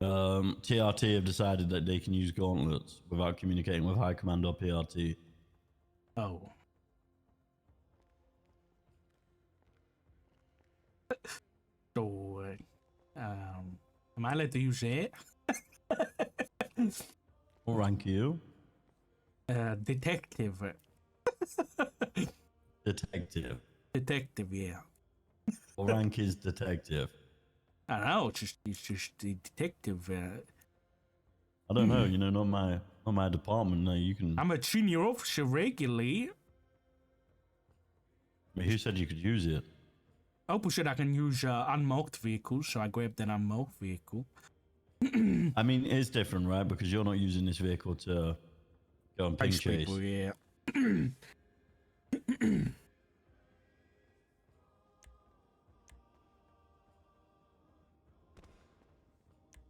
Speaker 10: TRT have decided that they can use gauntlets without communicating with High Command or PRT.
Speaker 6: Oh. So, am I allowed to use it?
Speaker 10: What rank are you?
Speaker 6: Detective.
Speaker 10: Detective.
Speaker 6: Detective, yeah.
Speaker 10: What rank is detective?
Speaker 6: I don't know. It's just the detective.
Speaker 10: I don't know. You know, not my department. No, you can.
Speaker 6: I'm a senior officer regularly.
Speaker 10: I mean, who said you could use it?
Speaker 6: Opal said I can use unmarked vehicles, so I grabbed an unmarked vehicle.
Speaker 10: I mean, it's different, right? Because you're not using this vehicle to go and ping
Speaker 6: Chase
Speaker 10: chase.
Speaker 6: people, yeah.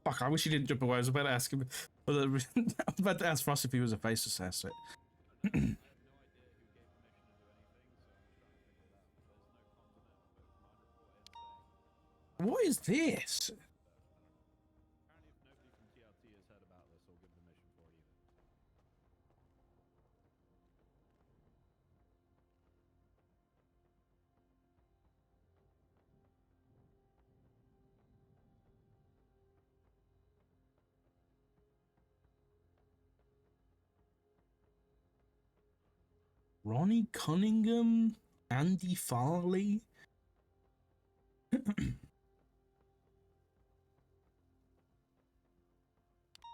Speaker 6: Fuck, I wish he didn't jump away. I was about to ask him. I was about to ask Frost if he was a faceless asset. What is this? Ronnie Cunningham, Andy Farley.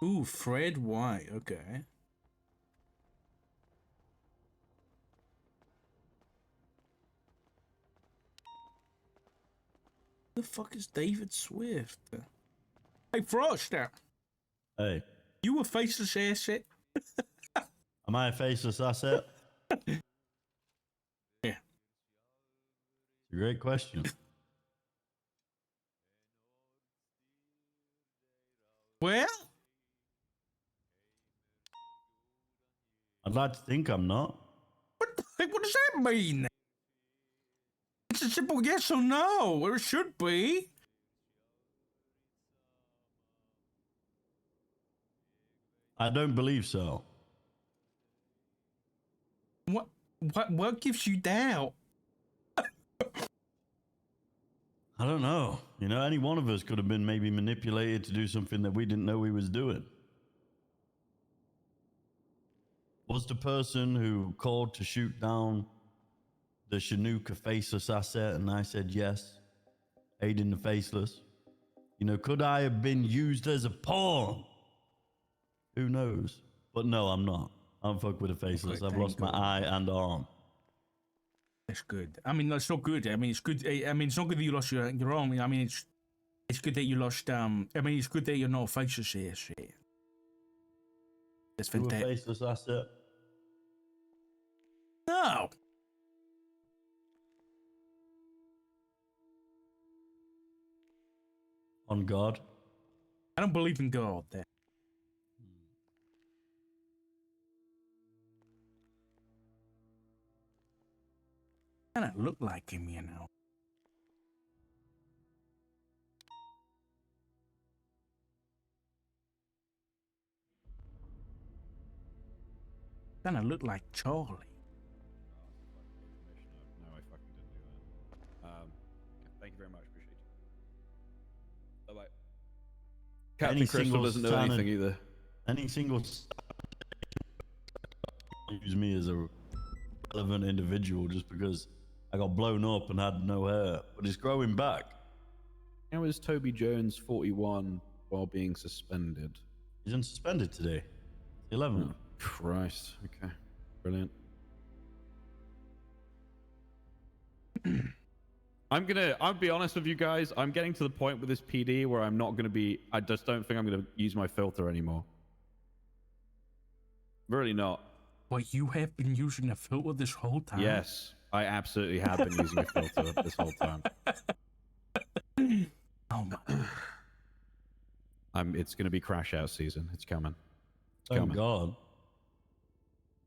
Speaker 6: Ooh, Fred White. Okay. The fuck is David Swift? Hey, Frost.
Speaker 10: Hey.
Speaker 6: You a faceless asset?
Speaker 10: Am I a faceless asset?
Speaker 6: Yeah.
Speaker 10: It's a great question.
Speaker 6: Well,
Speaker 10: I'd like to think I'm not.
Speaker 6: What does that mean? It's a simple yes or no, or it should be.
Speaker 10: I don't believe so.
Speaker 6: What gives you doubt?
Speaker 10: I don't know. You know, any one of us could have been maybe manipulated to do something that we didn't know we was doing. Was the person who called to shoot down the Chinook a faceless asset? And I said yes, aiding the faceless. You know, could I have been used as a pawn? Who knows? But no, I'm not. I don't fuck with the faceless. I've lost my eye and arm.
Speaker 6: That's good. I mean, that's not good. I mean, it's good. I mean, it's not good that you lost your arm. I mean, it's good that you lost. I mean, it's good that you're not a faceless asset. That's fantastic.
Speaker 10: You a faceless asset?
Speaker 6: No.
Speaker 10: On God?
Speaker 6: I don't believe in God. There. Kind of look like him, you know. Kind of look like Charlie.
Speaker 3: No, I fucking didn't do that. Thank you very much. Appreciate you. Bye-bye. Captain Crystal doesn't know anything either.
Speaker 10: Any single use me as a relevant individual just because I got blown up and had no hair, but it's growing back.
Speaker 3: How is Toby Jones 41 while being suspended?
Speaker 10: He's unsuspended today. 11.
Speaker 3: Oh, Christ. Okay. Brilliant. I'll be honest with you guys. I'm getting to the point with this PD where I'm not gonna be. I just don't think I'm gonna use my filter anymore. Really not.
Speaker 6: But you have been using a filter this whole time.
Speaker 3: Yes, I absolutely have been using a filter this whole time.
Speaker 6: Oh my.
Speaker 3: It's gonna be crash out season. It's coming.
Speaker 10: Oh God.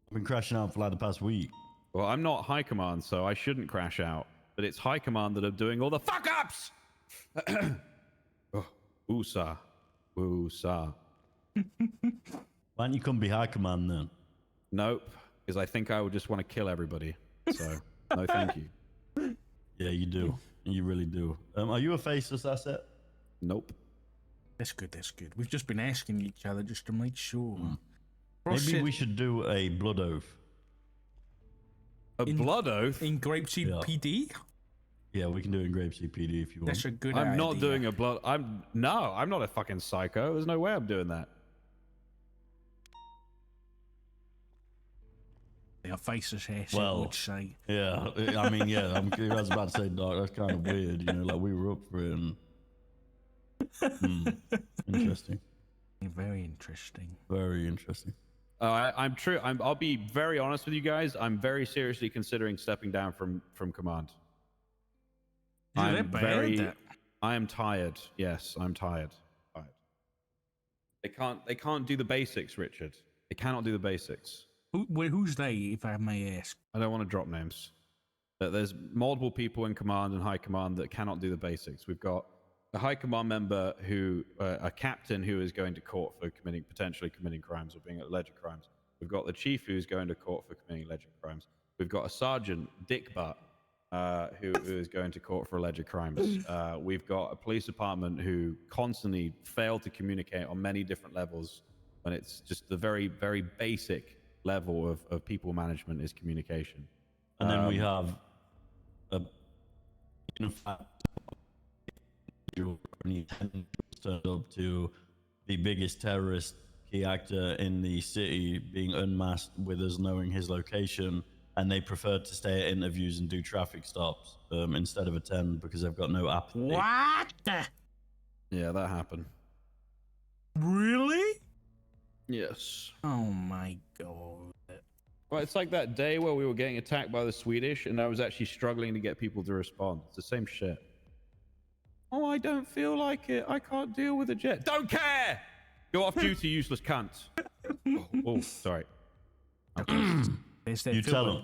Speaker 10: I've been crashing out for like the past week.
Speaker 3: Well, I'm not high command, so I shouldn't crash out. But it's high command that are doing all the fuck ups. Woosah. Woosah.
Speaker 10: Why don't you come be high command then?
Speaker 3: Nope, because I think I would just want to kill everybody. So, no thank you.
Speaker 10: Yeah, you do. You really do. Are you a faceless asset?
Speaker 3: Nope.
Speaker 6: That's good, that's good. We've just been asking each other just to make sure.
Speaker 10: Maybe we should do a blood oath.
Speaker 3: Blood oath?
Speaker 6: In Grapeseed PD?
Speaker 10: Yeah, we can do it in Grapeseed PD if you want.
Speaker 6: That's a good idea.
Speaker 3: I'm not doing a blood... I'm not a fucking psycho. There's no way I'm doing that.
Speaker 6: A faceless asset would say.
Speaker 10: Yeah, I mean, yeah, I was about to say, Doc, that's kind of weird, you know, like we were up for it and... interesting.
Speaker 6: Very interesting.
Speaker 10: Very interesting.
Speaker 3: I'll be very honest with you guys. I'm very seriously considering stepping down from command. I am tired. Yes, I'm tired. They can't do the basics, Richard. They cannot do the basics.
Speaker 6: Who's they, if I may ask?
Speaker 3: I don't want to drop names. But there's multiple people in command and high command that cannot do the basics. We've got a high command member a captain who is going to court for potentially committing crimes or being alleged crimes. We've got the chief who's going to court for committing alleged crimes. We've got a sergeant, Dick Butt, who is going to court for alleged crimes. We've got a police department who constantly fail to communicate on many different levels when it's just the very, very basic level of people management is communication.
Speaker 10: And then we have turned up to the biggest terrorist key actor in the city being unmasked with us knowing his location, and they preferred to stay at interviews and do traffic stops instead of attend because they've got no apathy.
Speaker 6: What?
Speaker 3: Yeah, that happened.
Speaker 6: Really?
Speaker 3: Yes.
Speaker 6: Oh my God.
Speaker 3: Well, it's like that day where we were getting attacked by the Swedish and I was actually struggling to get people to respond. It's the same shit. Oh, I don't feel like it. I can't deal with a jet. Don't care! Go off duty, useless cunt. Oh, sorry.
Speaker 10: You tell him.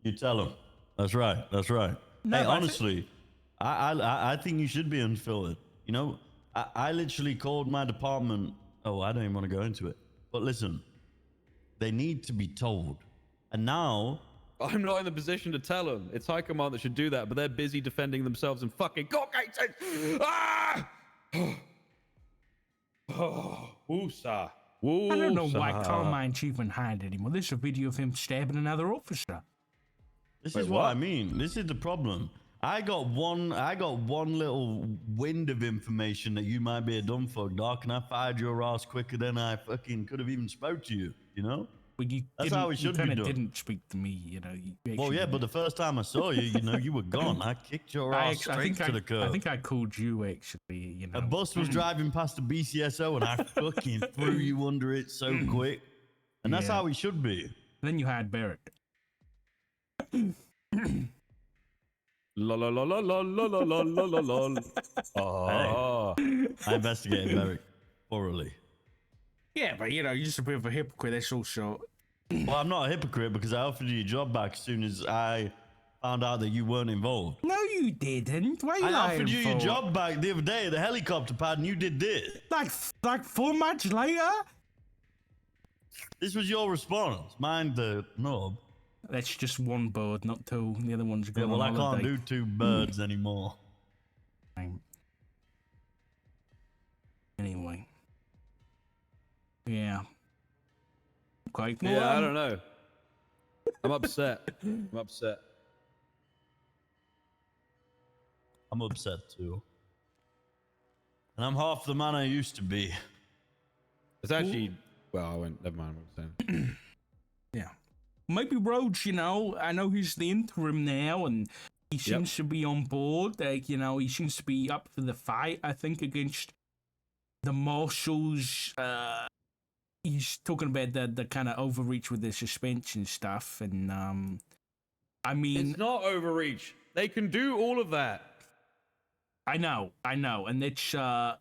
Speaker 10: You tell him. That's right. That's right.
Speaker 6: No,
Speaker 10: hey, honestly, I think you should be unfiltered. You know, I literally called my department. Oh, I don't even want to go into it. But listen, they need to be told. And now...
Speaker 3: I'm not in the position to tell them. It's high command that should do that, but they're busy defending themselves in fucking court cases. Ah! Woosah. Woosah.
Speaker 6: I don't know why Carmine Chief wouldn't hide anymore. This is a video of him stabbing another officer.
Speaker 10: This is what I mean. This is the problem. I got one little wind of information that you might be a dumb fuck, Doc, and I fired your ass quicker than I fucking could have even spoke to you, you know?
Speaker 6: Well,
Speaker 10: that's how it should be done.
Speaker 6: You didn't speak to me, you know.
Speaker 10: Well, yeah, but the first time I saw you, you know, you were gone. I kicked your ass straight to the curb.
Speaker 6: I think I called you, actually, you know.
Speaker 10: A bus was driving past the BCSO, and I fucking threw you under it so quick. And that's how it should be.
Speaker 6: Then you had Barrett.
Speaker 3: La la la la la la la la la la la.
Speaker 10: Oh. Hey, I investigated Barrett thoroughly.
Speaker 6: Yeah, but you know, you're just a bit of a hypocrite. That's all short.
Speaker 10: Well, I'm not a hypocrite because I offered you your job back as soon as I found out that you weren't involved.
Speaker 6: No, you didn't. Why are you
Speaker 10: I
Speaker 6: lying
Speaker 10: offered you
Speaker 6: for?
Speaker 10: your job back the other day at the helicopter pad, and you did this.
Speaker 6: Like 4 months later?
Speaker 10: This was your response. Mind the knob.
Speaker 6: That's just one bird, not two. The other one's gone.
Speaker 10: Yeah, well, I
Speaker 6: on
Speaker 10: can't
Speaker 6: holiday.
Speaker 10: do 2 birds anymore.
Speaker 6: Anyway. Yeah. Okay. Well,
Speaker 3: Yeah, I don't know. I'm upset. I'm upset.
Speaker 10: I'm upset too. And I'm half the man I used to be.
Speaker 3: It's actually... Well, I went... Never mind what I'm saying.
Speaker 6: Yeah. maybe Rhodes, you know, I know he's the interim now, and he seems to be on board. You know, he seems to be up for the fight, I think, against the marshals. He's talking about the kind of overreach with the suspension stuff, and I mean,
Speaker 3: it's not overreach. They can do all of that.
Speaker 6: I know, and it's I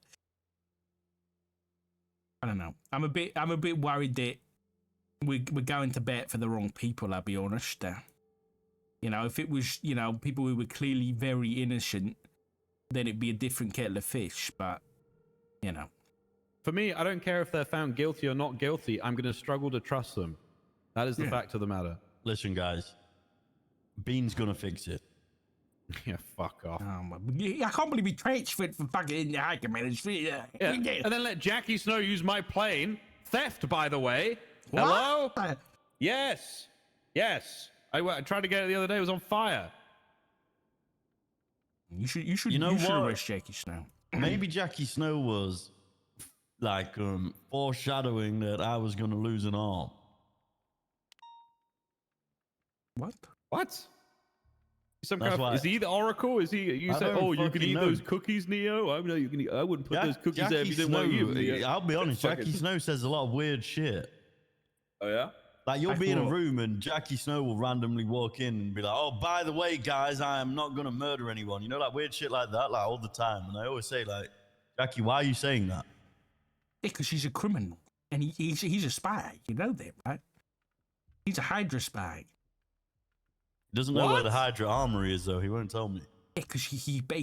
Speaker 6: don't know. I'm a bit worried that we're going to bat for the wrong people. I'll be honest. You know, if it was, you know, people who were clearly very innocent, then it'd be a different kettle of fish. But, you know.
Speaker 3: For me, I don't care if they're found guilty or not guilty. I'm going to struggle to trust them. That is the fact of the matter.
Speaker 10: Listen, guys. Bean's going to fix it.
Speaker 3: Yeah, fuck off.
Speaker 6: I can't believe he transferred from fucking high command.
Speaker 3: Yeah. And then let Jackie Snow use my plane. Theft, by the way. Hello? Yes. Yes. I tried to get it the other day. It was on fire.
Speaker 6: You should arrest Jackie Snow.
Speaker 10: Maybe Jackie Snow was like foreshadowing that I was going to lose an arm.
Speaker 3: What? Some kind of, is he the Oracle? Is he? You say, oh, you can eat those cookies, Neo. I know you can eat. I wouldn't put those cookies there if you didn't want to eat them. Neo.
Speaker 10: I'll be honest. Jackie Snow says a lot of weird shit.
Speaker 3: Oh yeah.
Speaker 10: Like you'll be in a room and Jackie Snow will randomly walk in and be like, "Oh, by the way, guys, I am not gonna murder anyone." You know, like weird shit like that, like all the time. And I always say, like, Jackie, why are you saying that?
Speaker 6: Yeah, because she's a criminal and he's a spy. You know that, right? He's a Hydra spy.
Speaker 10: He doesn't know where the Hydra armory is, though. He won't tell me.
Speaker 6: Yeah, because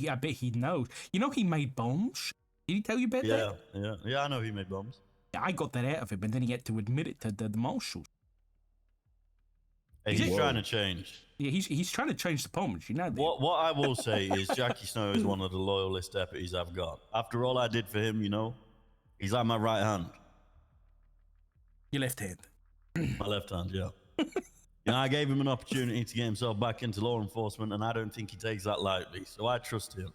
Speaker 6: I bet he knows. You know, he made bombs. Did he tell you about that?
Speaker 10: Yeah. I know he made bombs.
Speaker 6: Yeah, I got that out of him, and then he had to admit it to the marshals.
Speaker 10: Hey, he's trying to change.
Speaker 6: Yeah, he's trying to change the bombs. You know that.
Speaker 10: What I will say is Jackie Snow is one of the loyalist deputies I've got. After all I did for him, you know, he's like my right hand.
Speaker 6: Your left hand.
Speaker 10: My left hand, yeah. You know, I gave him an opportunity to get himself back into law enforcement, and I don't think he takes that lightly, so I trust him.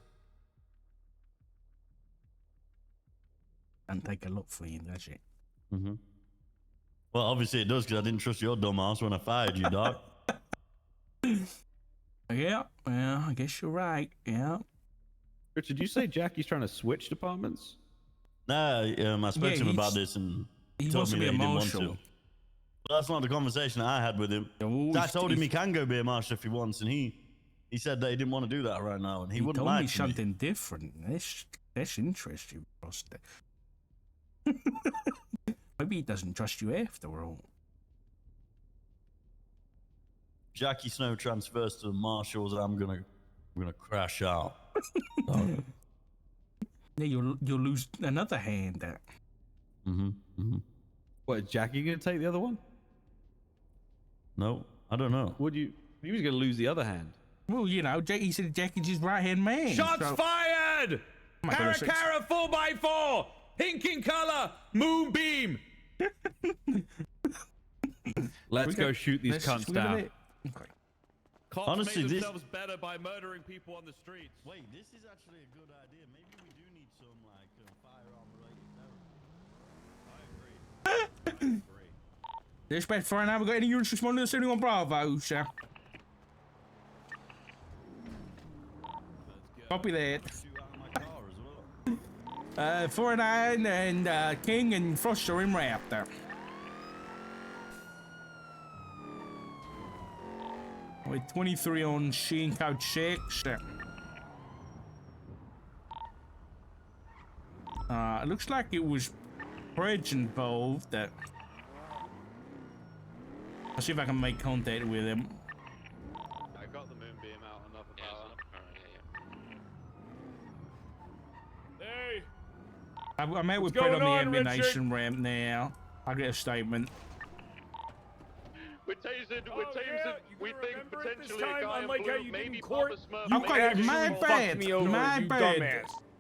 Speaker 6: And take a look for him, does it?
Speaker 10: Mm-hmm. Well, obviously it does, because I didn't trust your dumb ass when I fired you, dog.
Speaker 6: Yeah, well, I guess you're right, yeah.
Speaker 3: Richard, did you say Jackie's trying to switch departments?
Speaker 10: Nah, I spoke to him about this, and he told me that he didn't want to. But that's not the conversation I had with him. I told him he can go be a marshal if he wants, and he said that he didn't want to do that right now, and he wouldn't
Speaker 6: lie to
Speaker 10: me.
Speaker 6: Something different. That's interesting, Buster. Maybe he doesn't trust you after all.
Speaker 10: Jackie Snow transfers to the marshals, and I'm gonna crash out.
Speaker 6: Yeah, you'll lose another hand.
Speaker 3: What, is Jackie gonna take the other one?
Speaker 10: No, I don't know.
Speaker 3: He was gonna lose the other hand.
Speaker 6: Well, you know, he said Jackie's his right hand man.
Speaker 3: Shots fired! Cara 4x4! Pink in color! Moonbeam! Let's go shoot these cunts down.
Speaker 6: Okay.
Speaker 3: Cops
Speaker 10: Honestly,
Speaker 3: made themselves better by murdering people on the streets.
Speaker 10: Wait, this is actually a good idea. Maybe we do need some like firearm related therapy. I agree.
Speaker 6: Dispatch for now. We got any units responding to 71 Bravo, sir. Copy that. 49 and King and Frost are in route there. With 23 on Sheen code 6. It looks like it was Bridge involved. I'll see if I can make contact with him.
Speaker 19: I got the moonbeam out enough power.
Speaker 17: Hey!
Speaker 6: I met with Brett on the ammunition ramp now. I'll get a statement.
Speaker 19: We're tasing, we think potentially a guy in blue, maybe Papa Smurf.
Speaker 6: Okay, my bad.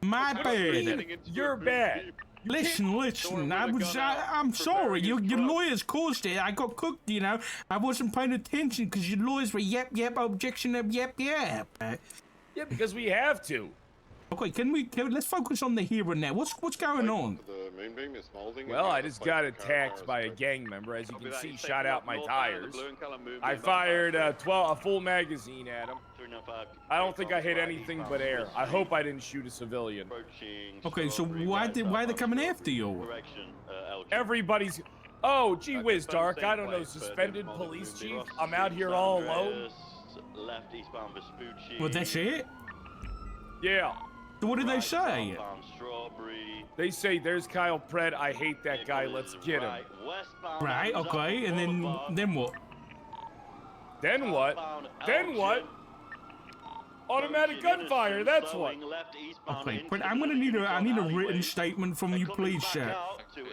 Speaker 6: My bad.
Speaker 12: You're bad.
Speaker 6: Listen. I'm sorry. Your lawyers caused it. I got cooked, you know. I wasn't paying attention because your lawyers were yep, objection, yep.
Speaker 12: Yeah, because we have to.
Speaker 6: Okay, let's focus on the here and now. What's going on?
Speaker 18: The moonbeam is molding.
Speaker 12: Well, I just got attacked by a gang member. As you can see, shot out my tires. I fired a full magazine at him. I don't think I hit anything but air. I hope I didn't shoot a civilian.
Speaker 6: Okay, so why they coming after you?
Speaker 12: Everybody's... Oh, gee whiz, Dark. I don't know, suspended police chief. I'm out here all alone.
Speaker 6: Well, that's it?
Speaker 12: Yeah.
Speaker 6: So what did they say?
Speaker 12: They say, there's Kyle Pred. I hate that guy. Let's get him.
Speaker 6: Right, okay, and then what?
Speaker 12: Then what? Then what? Automatic gunfire, that's what.
Speaker 6: Okay, but I'm gonna need a written statement from you, please, sir.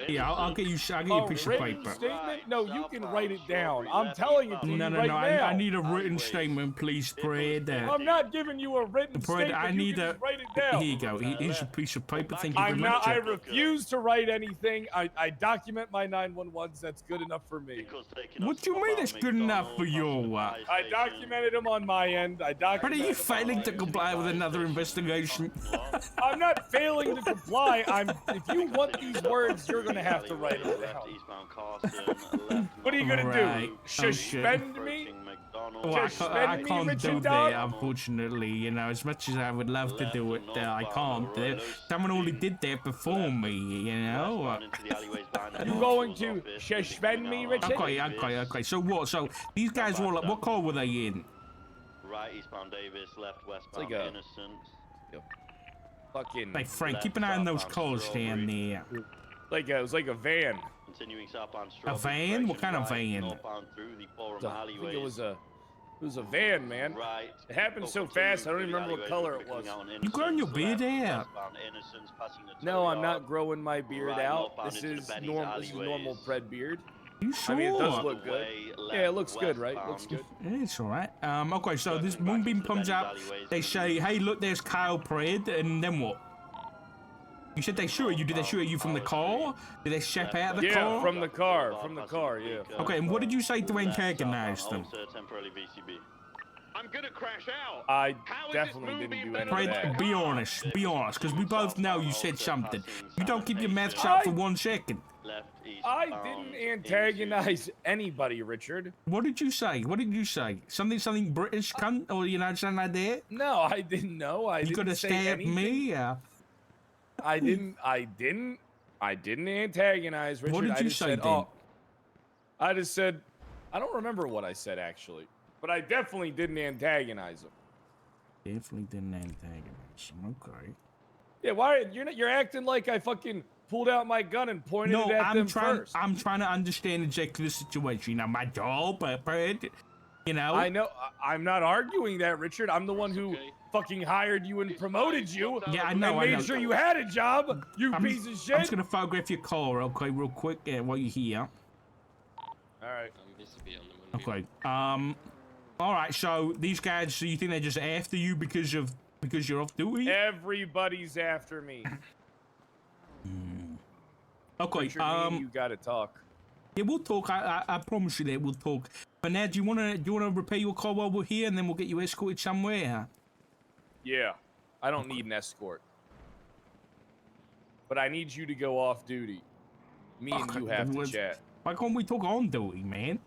Speaker 6: Yeah, I'll get you a piece of paper.
Speaker 12: Statement? No, you can write it down. I'm telling it to you right now.
Speaker 6: I need a written statement, please, Fred.
Speaker 12: I'm not giving you a written statement.
Speaker 6: I need
Speaker 12: a. Write it down.
Speaker 6: Here you go. Here's a piece of paper. Thank you very much.
Speaker 12: I refuse to write anything. I document my 911s. That's good enough for me.
Speaker 6: What do you mean it's good enough for you?
Speaker 12: I documented them on my end.
Speaker 6: But are you failing to comply with another investigation?
Speaker 12: I'm not failing to comply. If you want these words, you're gonna have to write them down. What are you gonna do? Suspend me?
Speaker 6: Well, I can't do that, unfortunately. You know, as much as I would love to do it, I can't. Someone already did that before me, you know?
Speaker 12: You going to suspend me, Richard?
Speaker 6: Okay. So what? So these guys were like, what car were they in?
Speaker 13: Right, eastbound Davis, left, westbound Innocent.
Speaker 12: Fucking.
Speaker 6: Hey, Frank, keep an eye on those cars down there.
Speaker 12: It was like a van.
Speaker 13: Continuing southbound
Speaker 6: a van? What kind of van?
Speaker 12: I think it was a van, man. It happened so fast, I don't even remember what color it was.
Speaker 6: You growing your beard out?
Speaker 12: No, I'm not growing my beard out. This is normal Pred beard.
Speaker 6: You sure?
Speaker 12: I mean, it does look good. Yeah, it looks good, right? It looks good.
Speaker 6: It's all right. Okay, so this moonbeam comes up. They say, hey, look, there's Kyle Pred, and then what? You said they shoot you. Did they shoot at you from the car? Did they step out of the car?
Speaker 12: Yeah, from the car, yeah.
Speaker 6: Okay, and what did you say to antagonize them?
Speaker 19: I'm gonna crash out.
Speaker 12: I definitely didn't do any of that.
Speaker 6: Be honest, because we both know you said something. You don't keep your mouth shut for 1 second.
Speaker 12: I didn't antagonize anybody, Richard.
Speaker 6: What did you say? Something British cunt, or something like that?
Speaker 12: No, I didn't know.
Speaker 6: You could have stabbed me.
Speaker 12: I didn't antagonize Richard.
Speaker 6: What did you say then?
Speaker 12: I just said, I don't remember what I said actually, but I definitely didn't antagonize him.
Speaker 6: Definitely didn't antagonize him. Okay.
Speaker 12: Yeah, why you're acting like I fucking pulled out my gun and pointed it at them first.
Speaker 6: I'm trying to understand exactly the situation. You know, my job, but you know.
Speaker 12: I know. I'm not arguing that, Richard. I'm the one who fucking hired you and promoted you.
Speaker 6: Yeah, I know.
Speaker 12: And made sure you had a job. Piece of shit.
Speaker 6: I'm just gonna photograph your car, okay, real quick, while you're here.
Speaker 12: All right.
Speaker 6: Okay. All right. So these guys, so you think they're just after you because you're off duty?
Speaker 12: Everybody's after me.
Speaker 6: Okay.
Speaker 12: Richard, you gotta talk.
Speaker 6: Yeah, we'll talk. I promise you that we'll talk. But now, do you wanna repair your car while we're here, and then we'll get you escorted somewhere?
Speaker 12: Yeah, I don't need an escort, but I need you to go off duty. Me and you have to chat.
Speaker 6: Why can't we talk on duty, man?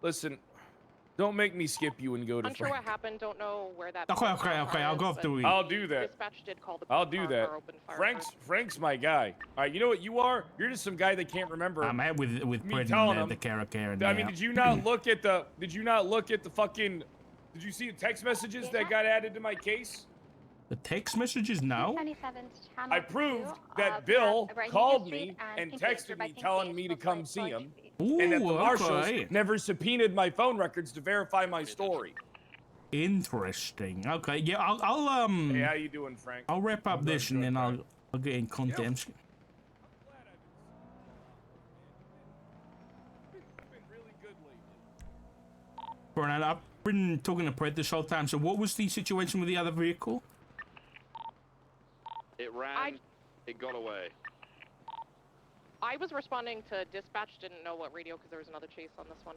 Speaker 12: Listen, don't make me skip you and go to
Speaker 15: Unsure what happened, don't know where that...
Speaker 6: Okay, I'll go off duty.
Speaker 12: I'll do that.
Speaker 15: Dispatch did call the
Speaker 12: I'll do that. Frank's my guy. All right, you know what you are? You're just some guy that can't remember.
Speaker 6: I'm at with
Speaker 12: telling
Speaker 6: the character.
Speaker 12: I mean, did you not look at the fucking... Did you see the text messages that got added to my case?
Speaker 6: The text messages? No.
Speaker 12: I proved that Bill called me and texted me telling me to come see him.
Speaker 6: Ooh,
Speaker 12: and that the marshals
Speaker 6: okay.
Speaker 12: never subpoenaed my phone records to verify my story.
Speaker 6: Interesting. Okay, yeah, I'll
Speaker 12: Hey, how you doing, Frank?
Speaker 6: I'll wrap up this and then I'll get in contact. Brian, I've been talking to Pred this whole time. So, what was the situation with the other vehicle?
Speaker 19: It ran. It got away.
Speaker 15: I was responding to dispatch, didn't know what radio because there was another chase on this one.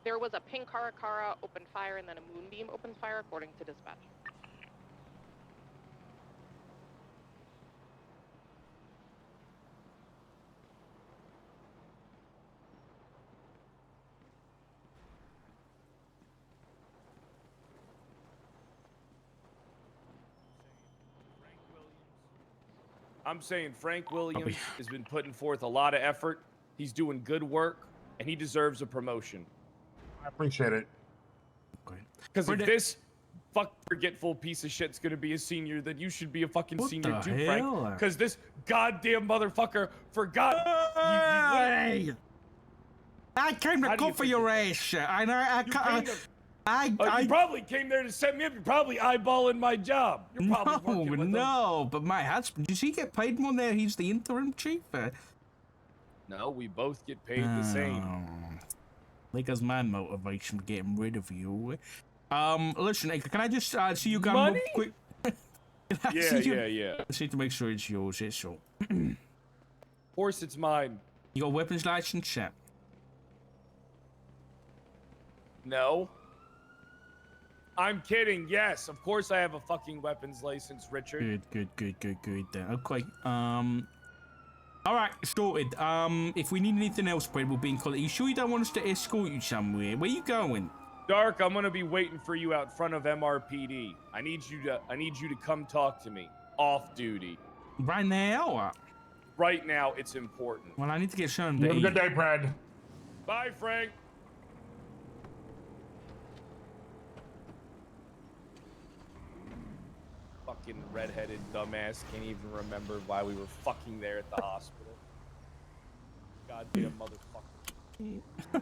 Speaker 15: There was a pink Caracara opened fire and then a Moonbeam opened fire, according to dispatch.
Speaker 12: I'm saying Frank Williams has been putting forth a lot of effort. He's doing good work, and he deserves a promotion.
Speaker 9: I appreciate it.
Speaker 12: Because if this forgetful piece of shit's gonna be a senior, then you should be a fucking senior too, Frank. Because this goddamn motherfucker forgot.
Speaker 6: Hey! I came to cover your ass, and I
Speaker 12: probably came there to set me up. You're probably eyeballing my job. You're probably working with them.
Speaker 6: No, but my husband, does he get paid more there? He's the interim chief.
Speaker 12: No, we both get paid the same.
Speaker 6: Because my motivation for getting rid of you. Listen, can I just see you gamble
Speaker 12: Money?
Speaker 6: quick?
Speaker 12: Yeah.
Speaker 6: I just need to make sure it's yours. It's all.
Speaker 12: Of course, it's mine.
Speaker 6: You got a weapons license, chap?
Speaker 12: No. I'm kidding. Yes, of course I have a fucking weapons license, Richard.
Speaker 6: Good. Okay. All right, sorted. If we need anything else, Fred, we'll be in contact. You sure you don't want us to escort you somewhere? Where you going?
Speaker 12: Dark, I'm gonna be waiting for you out front of MRPD. I need you to come talk to me. Off duty.
Speaker 6: Right now?
Speaker 12: Right now, it's important.
Speaker 6: Well, I need to get something to
Speaker 9: Have a
Speaker 6: eat.
Speaker 9: good day, Brad.
Speaker 12: Bye, Frank. Fucking redheaded dumbass can't even remember why we were fucking there at the hospital. Goddamn motherfucker.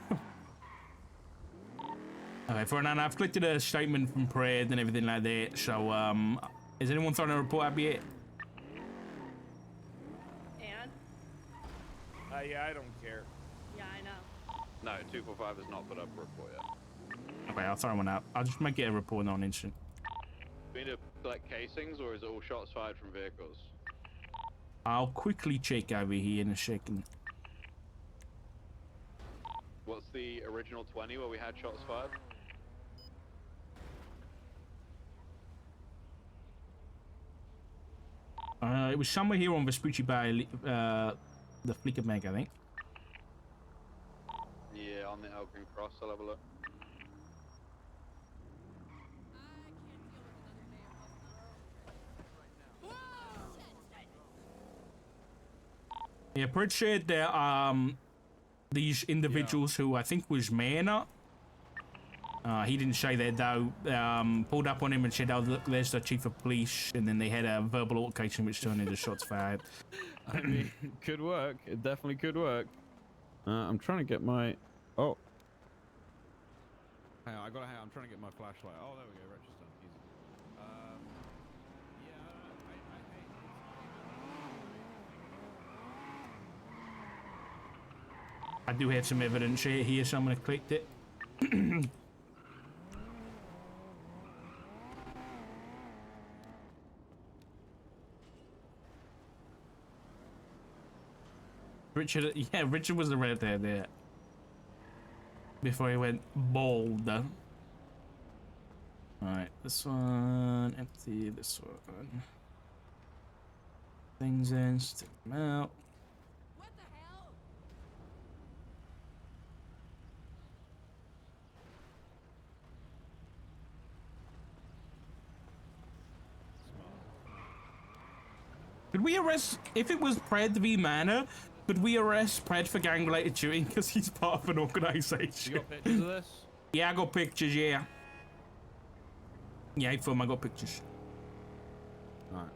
Speaker 6: Okay, Fernand, I've collected a statement from Pred and everything like that. So, is anyone throwing a report up yet?
Speaker 11: And?
Speaker 12: Yeah, I don't care.
Speaker 11: Yeah, I know.
Speaker 7: No, 245 has not put up a report yet.
Speaker 6: Okay, I'll throw one up. I'll just make it a report on instant.
Speaker 7: Do we need to collect casings, or is it all shots fired from vehicles?
Speaker 6: I'll quickly check over here in a second.
Speaker 7: What's the original 20 where we had shots fired?
Speaker 6: It was somewhere here on Vespucci Bay, the Flicker Bank, I think.
Speaker 7: Yeah, on the Elgin Cross, I'll have a look.
Speaker 6: Yeah, Pred said that these individuals who I think was Manor, he didn't say that though, pulled up on him and said, "Oh, look, there's the chief of police," and then they had a verbal altercation which turned into shots fired.
Speaker 3: I mean, could work. It definitely could work. I'm trying to get my... Oh. Hang on, I'm trying to get my flashlight. Oh, there we go, register. Easy.
Speaker 6: I do have some evidence here, so I'm gonna click it. Richard was the red hair there. Before he went bald. Alright, this one, empty, this one. Things in, stick them out. Could we arrest, if it was Pred v Manor, could we arrest Pred for gang-related shooting because he's part of an organization?
Speaker 3: You got pictures of this?
Speaker 6: Yeah, I got pictures, yeah. Yeah, I got pictures.
Speaker 3: Alright.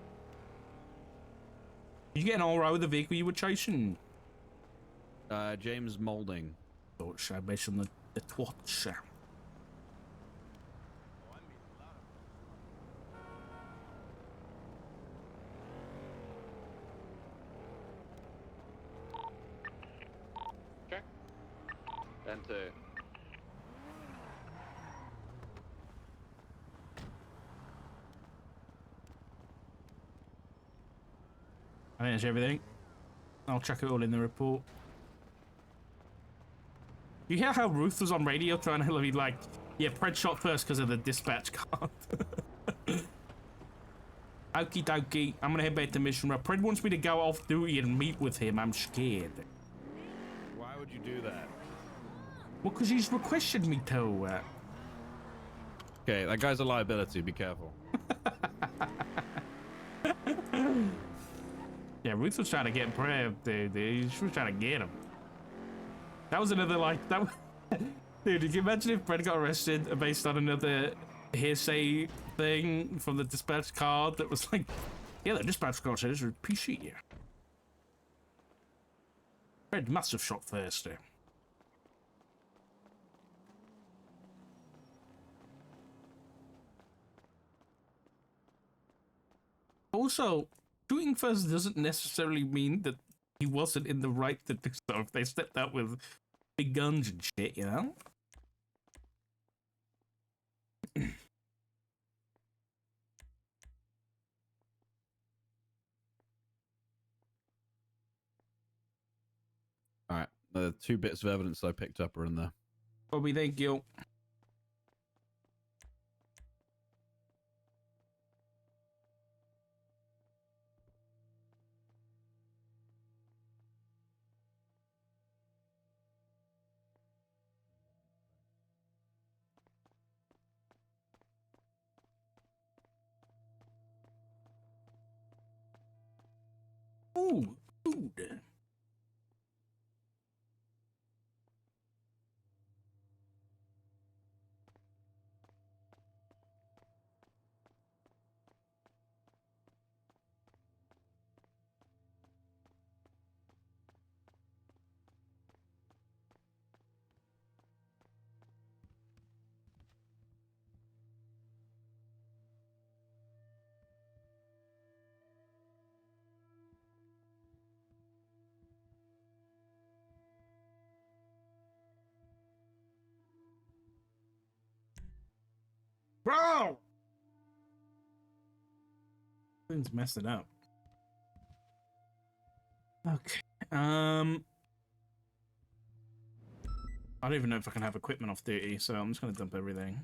Speaker 6: Did you get an all right with the vehicle you were chasing?
Speaker 3: James Molding.
Speaker 6: Thought so, based on the twats.
Speaker 7: Enter.
Speaker 6: I think that's everything. I'll chuck it all in the report. You hear how Ruth was on radio trying to be like, yeah, Pred shot first because of the dispatch card. Okie dokie, I'm gonna head back to mission. Pred wants me to go off duty and meet with him. I'm scared.
Speaker 3: Why would you do that?
Speaker 6: Well, because he's requested me to.
Speaker 3: Okay, that guy's a liability. Be careful.
Speaker 6: Yeah, Ruth was trying to get Pred, dude. She was trying to get him. That was another, like, that was... Dude, can you imagine if Pred got arrested based on another hearsay thing from the dispatch card that was like, yeah, the dispatch card says it's PC. Pred must have shot first. Also, shooting first doesn't necessarily mean that he wasn't in the right to do so if they stepped out with big guns and shit, you know?
Speaker 3: All right, the 2 bits of evidence I picked up are in there.
Speaker 6: Bobby, thank you. Ooh, food. Bro! Things messed it up. Okay. I don't even know if I can have equipment off duty, so I'm just gonna dump everything.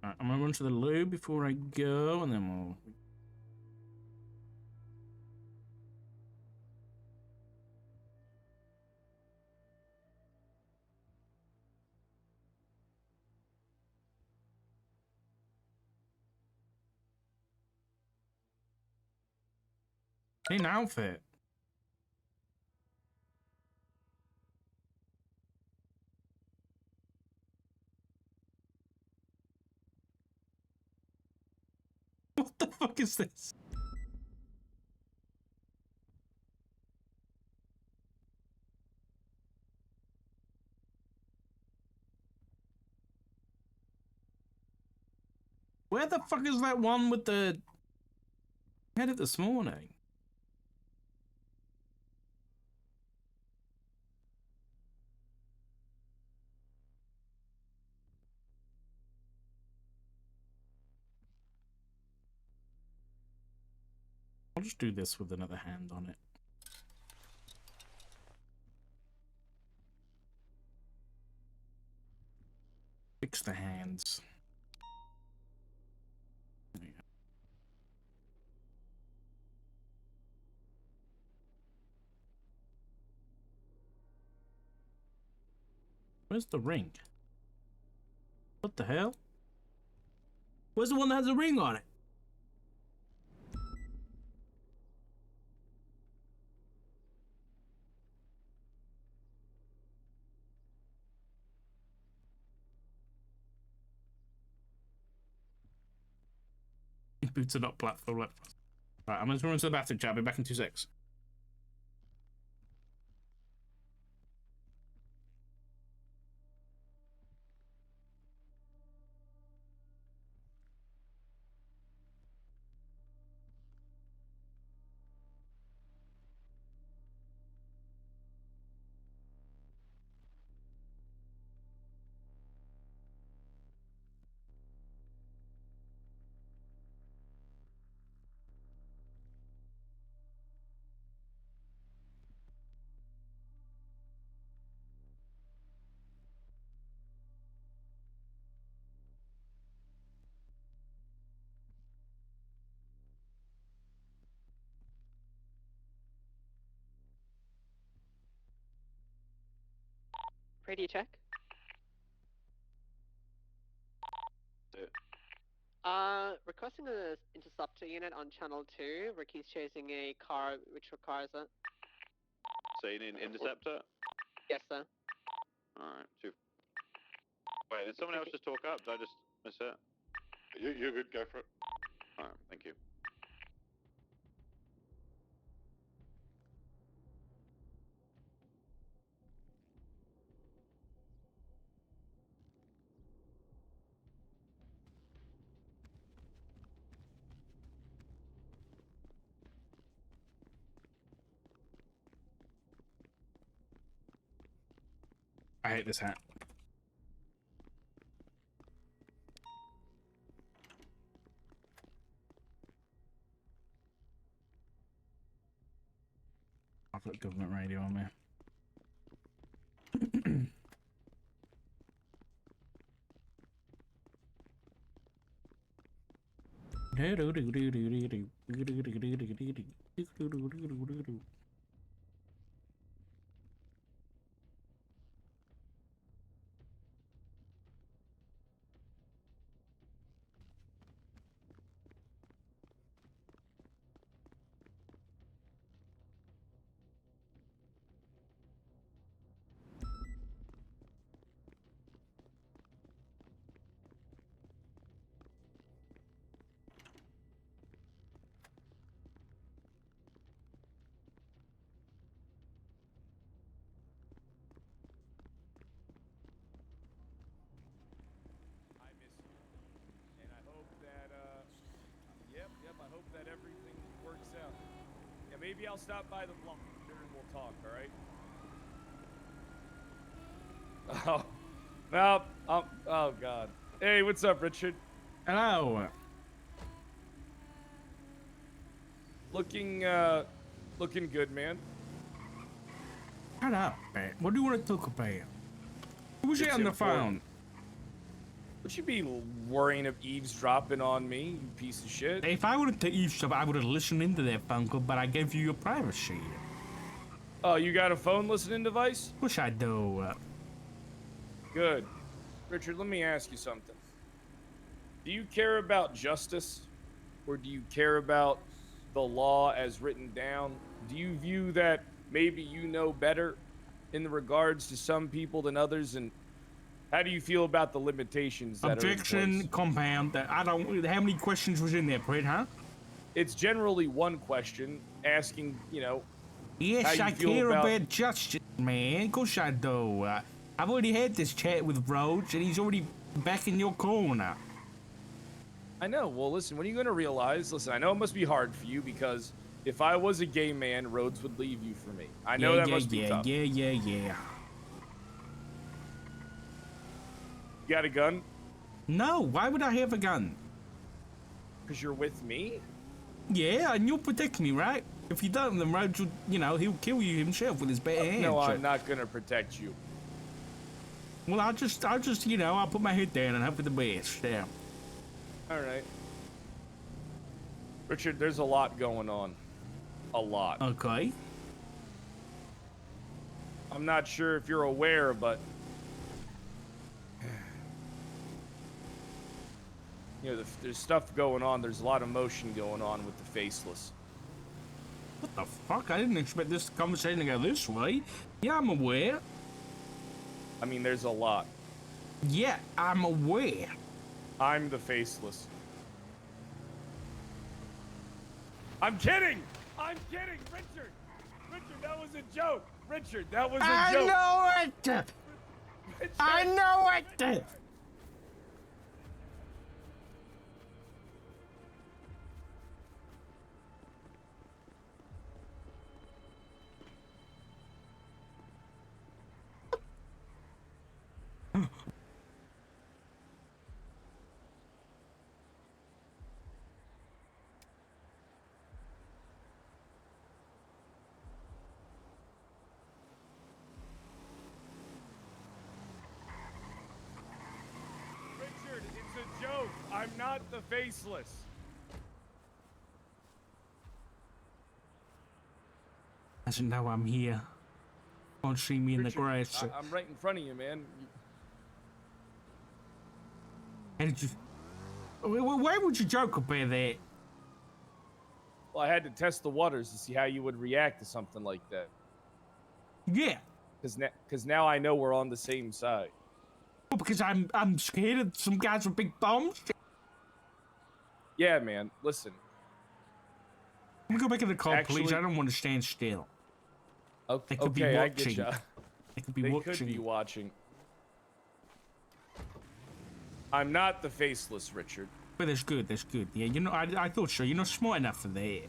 Speaker 6: Alright, I'm gonna run to the loo before I go, and then we'll... Clean outfit. What the fuck is this? Where the fuck is that one with the... I had it this morning. I'll just do this with another hand on it. Fix the hands. There you go. Where's the ring? What the hell? Where's the one that has a ring on it? Boots are not platform left. Right, I'm just going to the bathroom, chat. I'll be back in 2 seconds.
Speaker 22: Radio check. Requesting an interceptor unit on channel 2. Ricky's chasing a car which requires it.
Speaker 14: So you need an interceptor?
Speaker 22: Yes, sir.
Speaker 14: Alright, 2. Wait, did someone else just talk up? Did I just miss it?
Speaker 18: You're good, go for it.
Speaker 14: Alright, thank you.
Speaker 6: I hate this hat. I've got government radio on me.
Speaker 12: And I hope that, yep, I hope that everything works out. Yeah, maybe I'll stop by the block and we'll talk, all right? Oh, no, oh, God. Hey, what's up, Richard?
Speaker 6: Hello.
Speaker 12: Looking good, man.
Speaker 6: Shut up, man. What do you want to talk about? Who was
Speaker 12: It's
Speaker 6: on the
Speaker 12: important.
Speaker 6: phone?
Speaker 12: Would you be worrying of eavesdropping on me, you piece of shit?
Speaker 6: If I wanted to eavesdrop, I would have listened into that phone call, but I gave you your privacy.
Speaker 12: Oh, you got a phone listening device?
Speaker 6: Wish I do.
Speaker 12: Good. Richard, let me ask you something. Do you care about justice? Or do you care about the law as written down? Do you view that maybe you know better in regards to some people than others? And how do you feel about the limitations that are in
Speaker 6: Objection,
Speaker 12: place?
Speaker 6: compound. I don't. How many questions was in there, Fred? Huh?
Speaker 12: It's generally one question asking, you know.
Speaker 6: Yes,
Speaker 12: how you
Speaker 6: I
Speaker 12: feel
Speaker 6: care about justice, man. Of course I do. I've already had this chat with Rhodes, and he's already back in your corner.
Speaker 12: I know. Well, listen, when are you going to realize? Listen, I know it must be hard for you because if I was a gay man, Rhodes would leave you for me. I know that must be tough.
Speaker 6: Yeah.
Speaker 12: You got a gun?
Speaker 6: No, why would I have a gun?
Speaker 12: Because you're with me?
Speaker 6: Yeah, and you'll protect me, right? If you don't, then Rhodes will, you know, he'll kill you himself with his bare hands.
Speaker 12: No, I'm not going to protect you.
Speaker 6: Well, I'll just, you know, I'll put my head down and hope for the best. Yeah.
Speaker 12: All right. Richard, there's a lot going on. A lot.
Speaker 6: Okay.
Speaker 12: I'm not sure if you're aware, but you know, there's stuff going on. There's a lot of motion going on with the faceless.
Speaker 6: What the fuck? I didn't expect this conversation to go this way. Yeah, I'm aware.
Speaker 12: I mean, there's a lot.
Speaker 6: Yeah, I'm aware.
Speaker 12: I'm the faceless. I'm kidding. I'm kidding, Richard. Richard, that was a joke. Richard, that was a
Speaker 6: I
Speaker 12: joke.
Speaker 6: know it.
Speaker 12: Richard.
Speaker 6: I know it.
Speaker 12: Richard, it's a joke. I'm not the faceless.
Speaker 6: Doesn't know I'm here. Can't see me in the grass.
Speaker 12: I'm right in front of you, man.
Speaker 6: How did you? Why would you joke about that?
Speaker 12: Well, I had to test the waters to see how you would react to something like that.
Speaker 6: Yeah.
Speaker 12: Because now I know we're on the same side.
Speaker 6: Well, because I'm scared of some guys with big bombs.
Speaker 12: Yeah, man. Listen.
Speaker 6: Can we go back in the car,
Speaker 12: Actually,
Speaker 6: please? I don't want to stand still.
Speaker 12: Okay,
Speaker 6: They could be
Speaker 12: I get
Speaker 6: watching.
Speaker 12: ya.
Speaker 6: They could be
Speaker 12: They
Speaker 6: watching.
Speaker 12: could be watching. I'm not the faceless, Richard.
Speaker 6: But that's good. That's good. Yeah, you know, I thought so. You're not smart enough for that.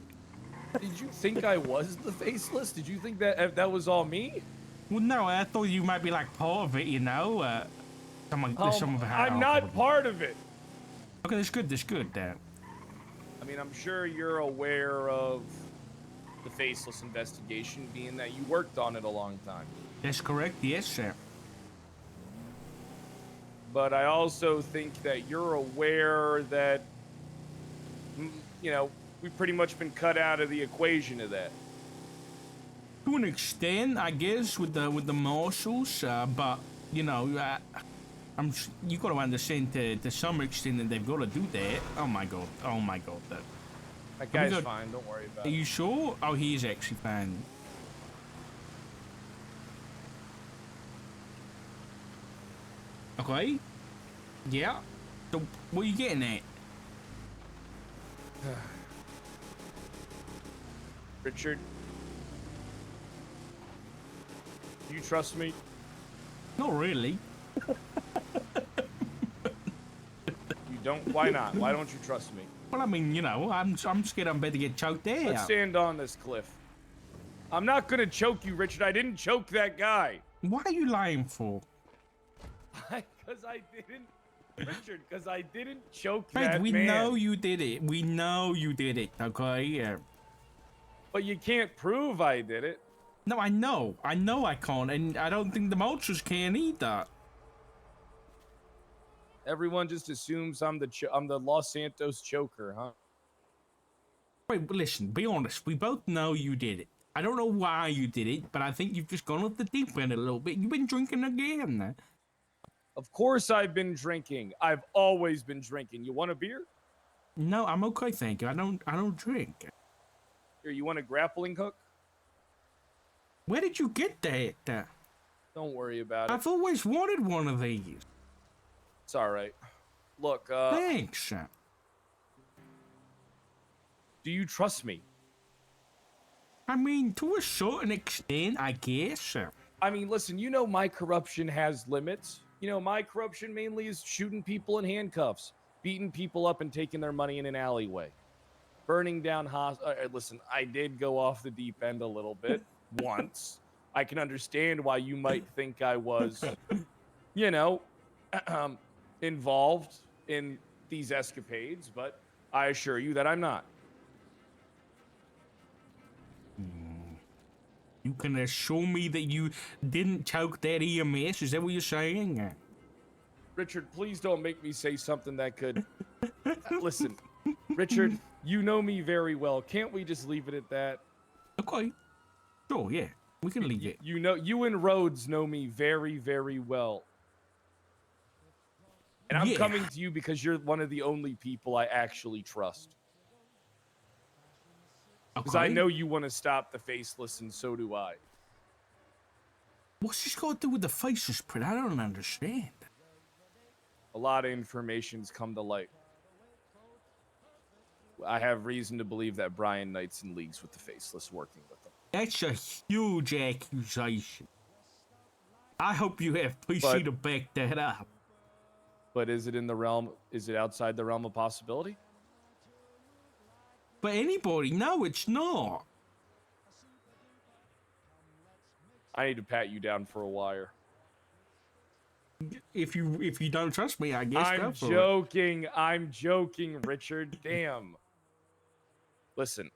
Speaker 12: Did you think I was the faceless? Did you think that was all me?
Speaker 6: Well, no, I thought you might be like part of it. You know, some of
Speaker 12: I'm not part of it.
Speaker 6: Okay, that's good. That's good.
Speaker 12: I mean, I'm sure you're aware of the faceless investigation, being that you worked on it a long time.
Speaker 6: That's correct. Yes, sir.
Speaker 12: But I also think that you're aware that, you know, we've pretty much been cut out of the equation of that.
Speaker 6: To an extent, I guess, with the marshals, but you know, you got to understand to some extent that they've got to do that. Oh my god! Oh my god!
Speaker 12: That guy's fine. Don't worry about
Speaker 6: it.
Speaker 12: it.
Speaker 6: Are you sure? Oh, he is actually fine. Okay. Yeah. So, what are you getting at?
Speaker 12: Richard, do you trust me?
Speaker 6: Not really.
Speaker 12: You don't? Why not? Why don't you trust me?
Speaker 6: Well, I mean, you know, I'm scared I'm about to get choked out.
Speaker 12: Let's stand on this cliff. I'm not gonna choke you, Richard. I didn't choke that guy.
Speaker 6: What are you lying for?
Speaker 12: Because I didn't, Richard. Because I didn't choke
Speaker 6: Fred,
Speaker 12: that
Speaker 6: we
Speaker 12: man.
Speaker 6: know you did it. We know you did it. Okay.
Speaker 12: But you can't prove I did it.
Speaker 6: No, I know. I know I can't, and I don't think the marshals can either.
Speaker 12: Everyone just assumes I'm the Los Santos choker, huh?
Speaker 6: Wait, listen. Be honest. We both know you did it. I don't know why you did it, but I think you've just gone off the deep end a little bit. You've been drinking again.
Speaker 12: Of course I've been drinking. I've always been drinking. You want a beer?
Speaker 6: No, I'm okay, thank you. I don't drink.
Speaker 12: Here, you want a grappling hook?
Speaker 6: Where did you get that?
Speaker 12: Don't worry about it.
Speaker 6: I've always wanted one of these.
Speaker 12: It's all right. Look,
Speaker 6: Thanks.
Speaker 12: Do you trust me?
Speaker 6: I mean, to a certain extent, I guess.
Speaker 12: I mean, listen, you know my corruption has limits. You know, my corruption mainly is shooting people in handcuffs, beating people up and taking their money in an alleyway, burning down listen, I did go off the deep end a little bit once. I can understand why you might think I was, you know, involved in these escapades, but I assure you that I'm not.
Speaker 6: You can assure me that you didn't choke that EMS? Is that what you're saying?
Speaker 12: Richard, please don't make me say something that could... Listen, Richard, you know me very well. Can't we just leave it at that?
Speaker 6: Okay. Sure, yeah. We can leave it.
Speaker 12: You know, you and Rhodes know me very, very well. And I'm coming to you because you're one of the only people I actually trust. Because I know you want to stop the faceless, and so do I.
Speaker 6: What's this got to do with the faceless, Prit? I don't understand.
Speaker 12: A lot of information's come to light. I have reason to believe that Brian Knight's in leagues with the Faceless, working with them.
Speaker 6: That's a huge accusation. I hope you have PC to back that up.
Speaker 12: But is it in the realm? Is it outside the realm of possibility?
Speaker 6: But anybody? No, it's not.
Speaker 12: I need to pat you down for a wire.
Speaker 6: If you don't trust me, I guess
Speaker 12: I'm joking. I'm joking, Richard. Damn. Listen,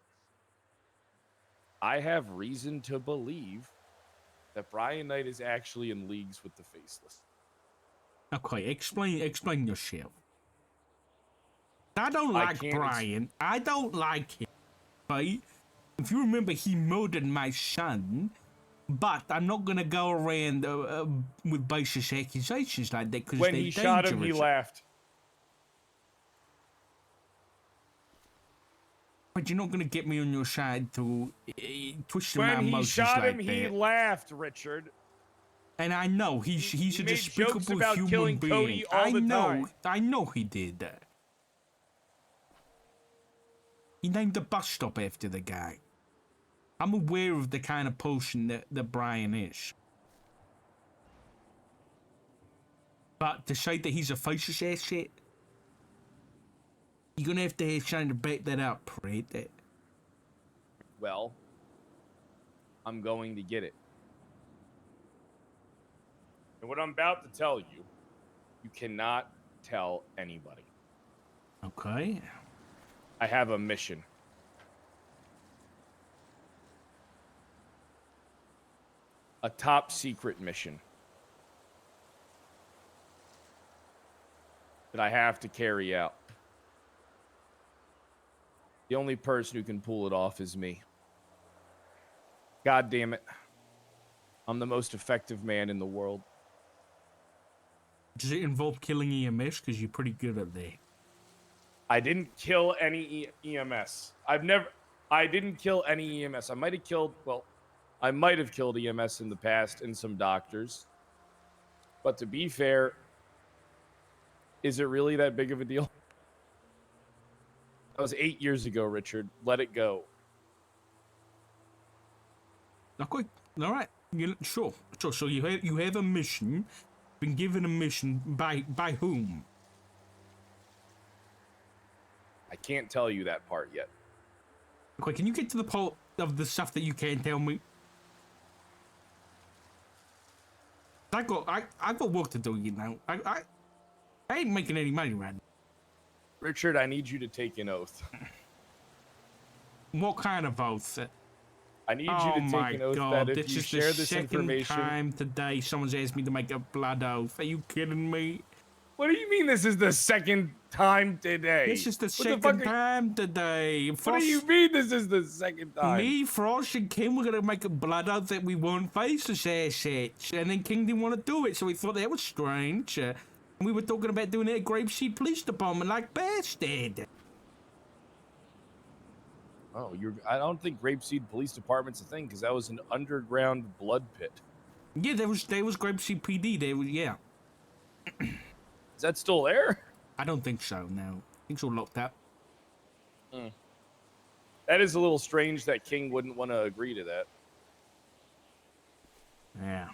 Speaker 12: I have reason to believe that Brian Knight is actually in leagues with the Faceless.
Speaker 6: Okay, explain yourself. I don't like Brian. I don't like him. Right? If you remember, he murdered my son. But I'm not gonna go around with baseless accusations like that because
Speaker 12: when he shot him, he laughed.
Speaker 6: But you're not gonna get me on your side to twist my emotions like that.
Speaker 12: When he shot him, he laughed, Richard.
Speaker 6: And I know he's a despicable human
Speaker 12: killing
Speaker 6: being.
Speaker 12: Cody all the time.
Speaker 6: I know he did that. He named the bus stop after the guy. I'm aware of the kind of person that Brian is. But to say that he's a faceless asset, you're gonna have to have something to back that up, right?
Speaker 12: Well, I'm going to get it. And what I'm about to tell you, you cannot tell anybody.
Speaker 6: Okay.
Speaker 12: I have a mission. A top secret mission that I have to carry out. The only person who can pull it off is me. God damn it. I'm the most effective man in the world.
Speaker 6: Does it involve killing EMS? Because you're pretty good at that.
Speaker 12: I didn't kill any EMS. I didn't kill any EMS. I might have killed EMS in the past and some doctors. But to be fair, is it really that big of a deal? That was 8 years ago, Richard. Let it go.
Speaker 6: Okay. All right. Sure. So you have a mission. Been given a mission by whom?
Speaker 12: I can't tell you that part yet.
Speaker 6: Okay. Can you get to the part of the stuff that you can't tell me? I got work to do, you know. I ain't making any money right now.
Speaker 12: Richard, I need you to take an oath.
Speaker 6: What kind of oath?
Speaker 12: I need you to take an oath that if you share this information...
Speaker 6: This is the second time today someone's asked me to make a blood oath. Are you kidding me?
Speaker 12: What do you mean this is the second time today?
Speaker 6: This is the second time today.
Speaker 12: What do you mean this is the second time?
Speaker 6: Me, Frost, and King were going to make a blood oath that we weren't faceless assets. And then King didn't want to do it, so we thought that was strange. And we were talking about doing it at Grapeseed Police Department like Bass did.
Speaker 12: Oh, I don't think Grapeseed Police Department's a thing, because that was an underground blood pit.
Speaker 6: Yeah, there was Grapeseed PD. Yeah.
Speaker 12: Is that still there?
Speaker 6: I don't think so, no. I think it's all locked up.
Speaker 12: That is a little strange that King wouldn't want to agree to that.
Speaker 6: Yeah.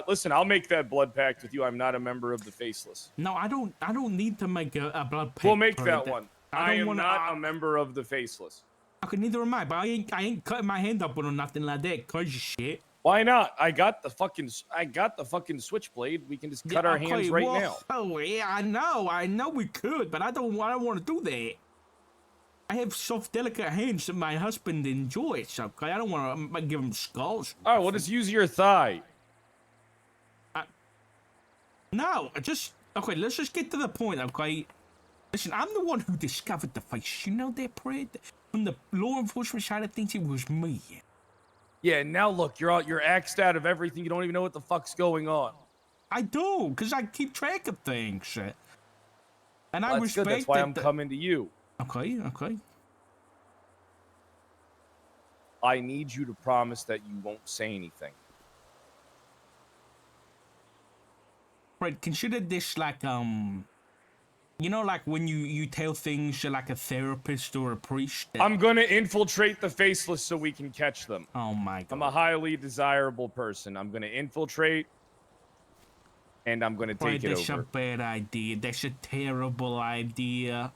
Speaker 12: Listen, I'll make that blood pact with you. I'm not a member of the Faceless.
Speaker 6: No, I don't need to make a blood pact.
Speaker 12: We'll make that one. I am not a member of the Faceless.
Speaker 6: Okay, neither am I, but I ain't cutting my hand up or nothing like that, cause of shit.
Speaker 12: Why not? I got the fucking switchblade. We can just cut our hands right now.
Speaker 6: Oh yeah, I know we could, but I don't want to do that. I have soft, delicate hands that my husband enjoys. Okay, I don't want to give him scars.
Speaker 12: All right, well, just use your thigh.
Speaker 6: No, okay. Let's just get to the point, okay? Listen, I'm the one who discovered the face. You know that, Fred? From the law enforcement side of things, it was me.
Speaker 12: Yeah, now look, you're axed out of everything. You don't even know what the fuck's going on.
Speaker 6: I do, because I keep track of things. And
Speaker 12: well,
Speaker 6: I respect
Speaker 12: good. That's why I'm coming to you.
Speaker 6: Okay.
Speaker 12: I need you to promise that you won't say anything.
Speaker 6: Right, consider this like You know, like when you tell things to like a therapist or a priest.
Speaker 12: I'm gonna infiltrate the faceless so we can catch them.
Speaker 6: Oh my god.
Speaker 12: I'm a highly desirable person. I'm gonna infiltrate, and I'm gonna take it
Speaker 6: That's a
Speaker 12: over.
Speaker 6: bad idea. That's a terrible idea.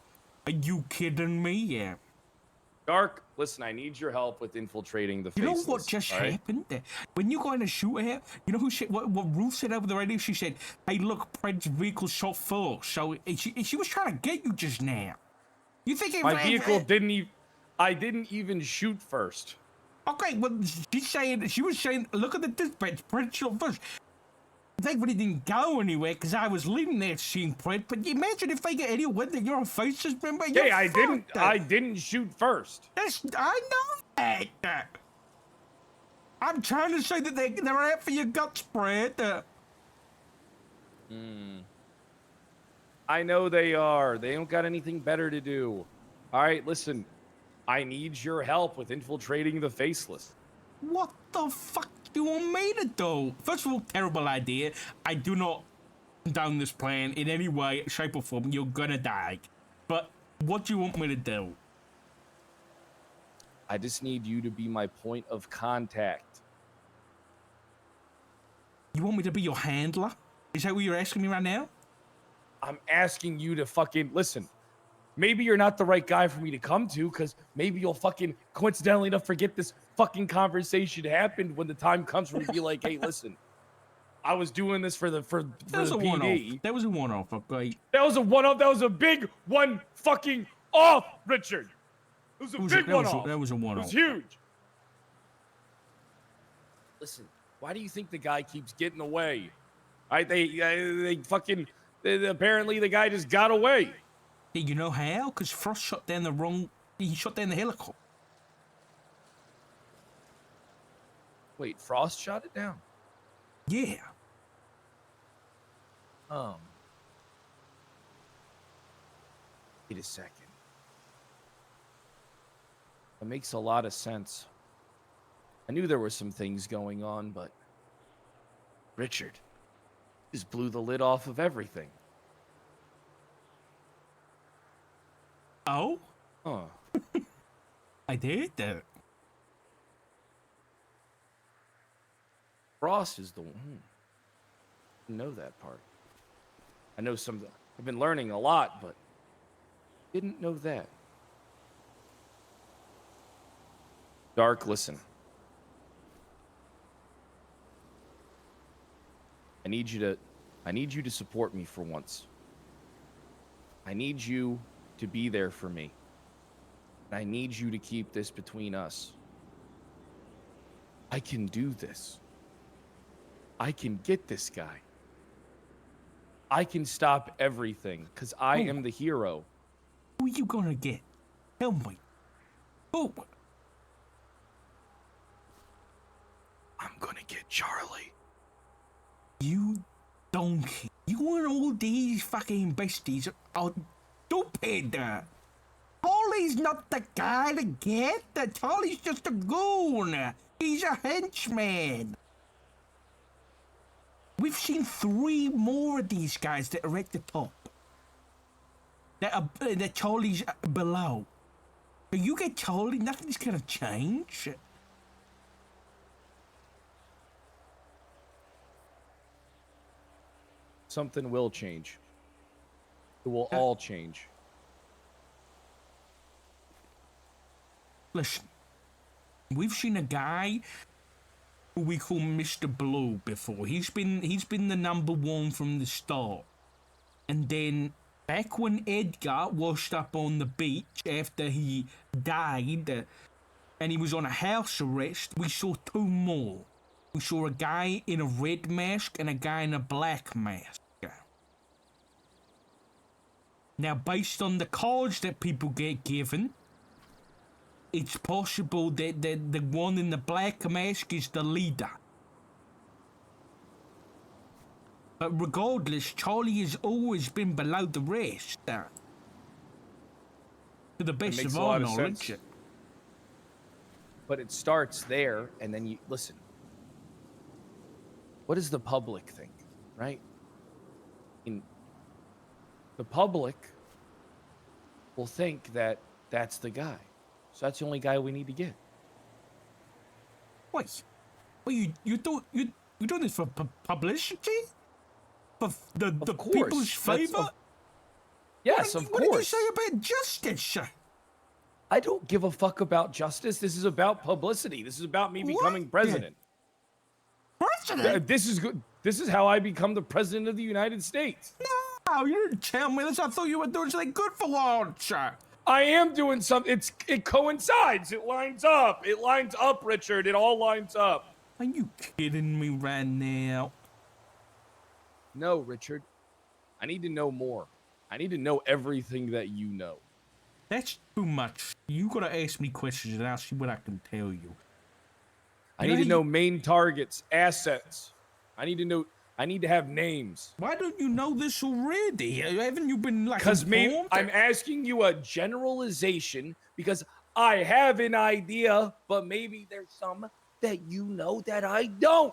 Speaker 6: Are you kidding me? Yeah.
Speaker 12: Dark, listen, I need your help with infiltrating the faceless.
Speaker 6: You know what just happened? When you got in a shootout, you know who what Ruth said over the radio? She said, "Hey, look, Pred's vehicle shot first." So she was trying to get you just now. You think
Speaker 12: My vehicle didn't even... I didn't even shoot first.
Speaker 6: Okay, well, she was saying, look at the dispatch, Pred shot first. Thankfully, it didn't go anywhere because I was leaving that scene, Pred. But imagine if they get anyone that you're a faceless member.
Speaker 12: Hey, I didn't shoot first.
Speaker 6: I know that. I'm trying to say that they're out for your guts, Pred.
Speaker 12: I know they are. They don't got anything better to do. All right, listen. I need your help with infiltrating the faceless.
Speaker 6: What the fuck do you want me to do? First of all, terrible idea. I do not condone this plan in any way, shape, or form. You're gonna die. But what do you want me to do?
Speaker 12: I just need you to be my point of contact.
Speaker 6: You want me to be your handler? Is that what you're asking me right now?
Speaker 12: I'm asking you to fucking listen. Maybe you're not the right guy for me to come to, because maybe you'll fucking coincidentally enough forget this fucking conversation happened when the time comes for me to be like, hey, listen, I was doing this for the PD.
Speaker 6: That was a one-off, okay?
Speaker 12: That was a one-off. That was a big one fucking off, Richard. It was a big one-off.
Speaker 6: That was a one-off.
Speaker 12: It was huge. Listen, why do you think the guy keeps getting away? They fucking... apparently the guy just got away.
Speaker 6: You know how? Because Frost shot down he shot down the helicopter.
Speaker 12: Wait, Frost shot it down?
Speaker 6: Yeah.
Speaker 12: Wait a second. That makes a lot of sense. I knew there were some things going on, but... Richard just blew the lid off of everything.
Speaker 6: Oh?
Speaker 12: Huh.
Speaker 6: I did that.
Speaker 12: Frost is the one. Didn't know that part. I know some... I've been learning a lot, but... Didn't know that. Dark, listen. I need you to support me for once. I need you to be there for me. And I need you to keep this between us. I can do this. I can get this guy. I can stop everything, because I am the hero.
Speaker 6: Who are you gonna get? Tell me. Who?
Speaker 12: I'm gonna get Charlie.
Speaker 6: You donkey. You and all these fucking besties are stupid. Charlie's not the guy to get. Charlie's just a goon. He's a henchman. We've seen 3 more of these guys that are at the top. That Charlie's below. But you get Charlie, nothing's gonna change.
Speaker 12: Something will change. It will all change.
Speaker 6: Listen, we've seen a guy who we call Mr. Blue before. He's been the #1 from the start. And then back when Edgar washed up on the beach after he died and he was on a house arrest, we saw 2 more. We saw a guy in a red mask and a guy in a black mask. Now, based on the cards that people get given, it's possible that the one in the black mask is the leader. But regardless, Charlie has always been below the rest. To the best of our knowledge.
Speaker 12: Sense. But it starts there, and then you listen. What does the public think, right? The public will think that that's the guy. So that's the only guy we need to get.
Speaker 6: Wait, well, you doing this for publicity? For the people's favor?
Speaker 12: Yes, of course.
Speaker 6: What did you say about justice?
Speaker 12: I don't give a fuck about justice. This is about publicity. This is about me becoming president.
Speaker 6: President?
Speaker 12: This is good. This is how I become the president of the United States.
Speaker 6: No, you didn't tell me this. I thought you were doing something good for once.
Speaker 12: I am doing something. It coincides. It lines up. It lines up, Richard. It all lines up.
Speaker 6: Are you kidding me right now?
Speaker 12: No, Richard. I need to know more. I need to know everything that you know.
Speaker 6: That's too much. You gotta ask me questions and I'll see what I can tell you.
Speaker 12: I need to know main targets, assets. I need to have names.
Speaker 6: Why don't you know this already? Haven't you been like
Speaker 12: Because
Speaker 6: informed?
Speaker 12: I'm asking you a generalization because I have an idea, but maybe there's some that you know that I don't.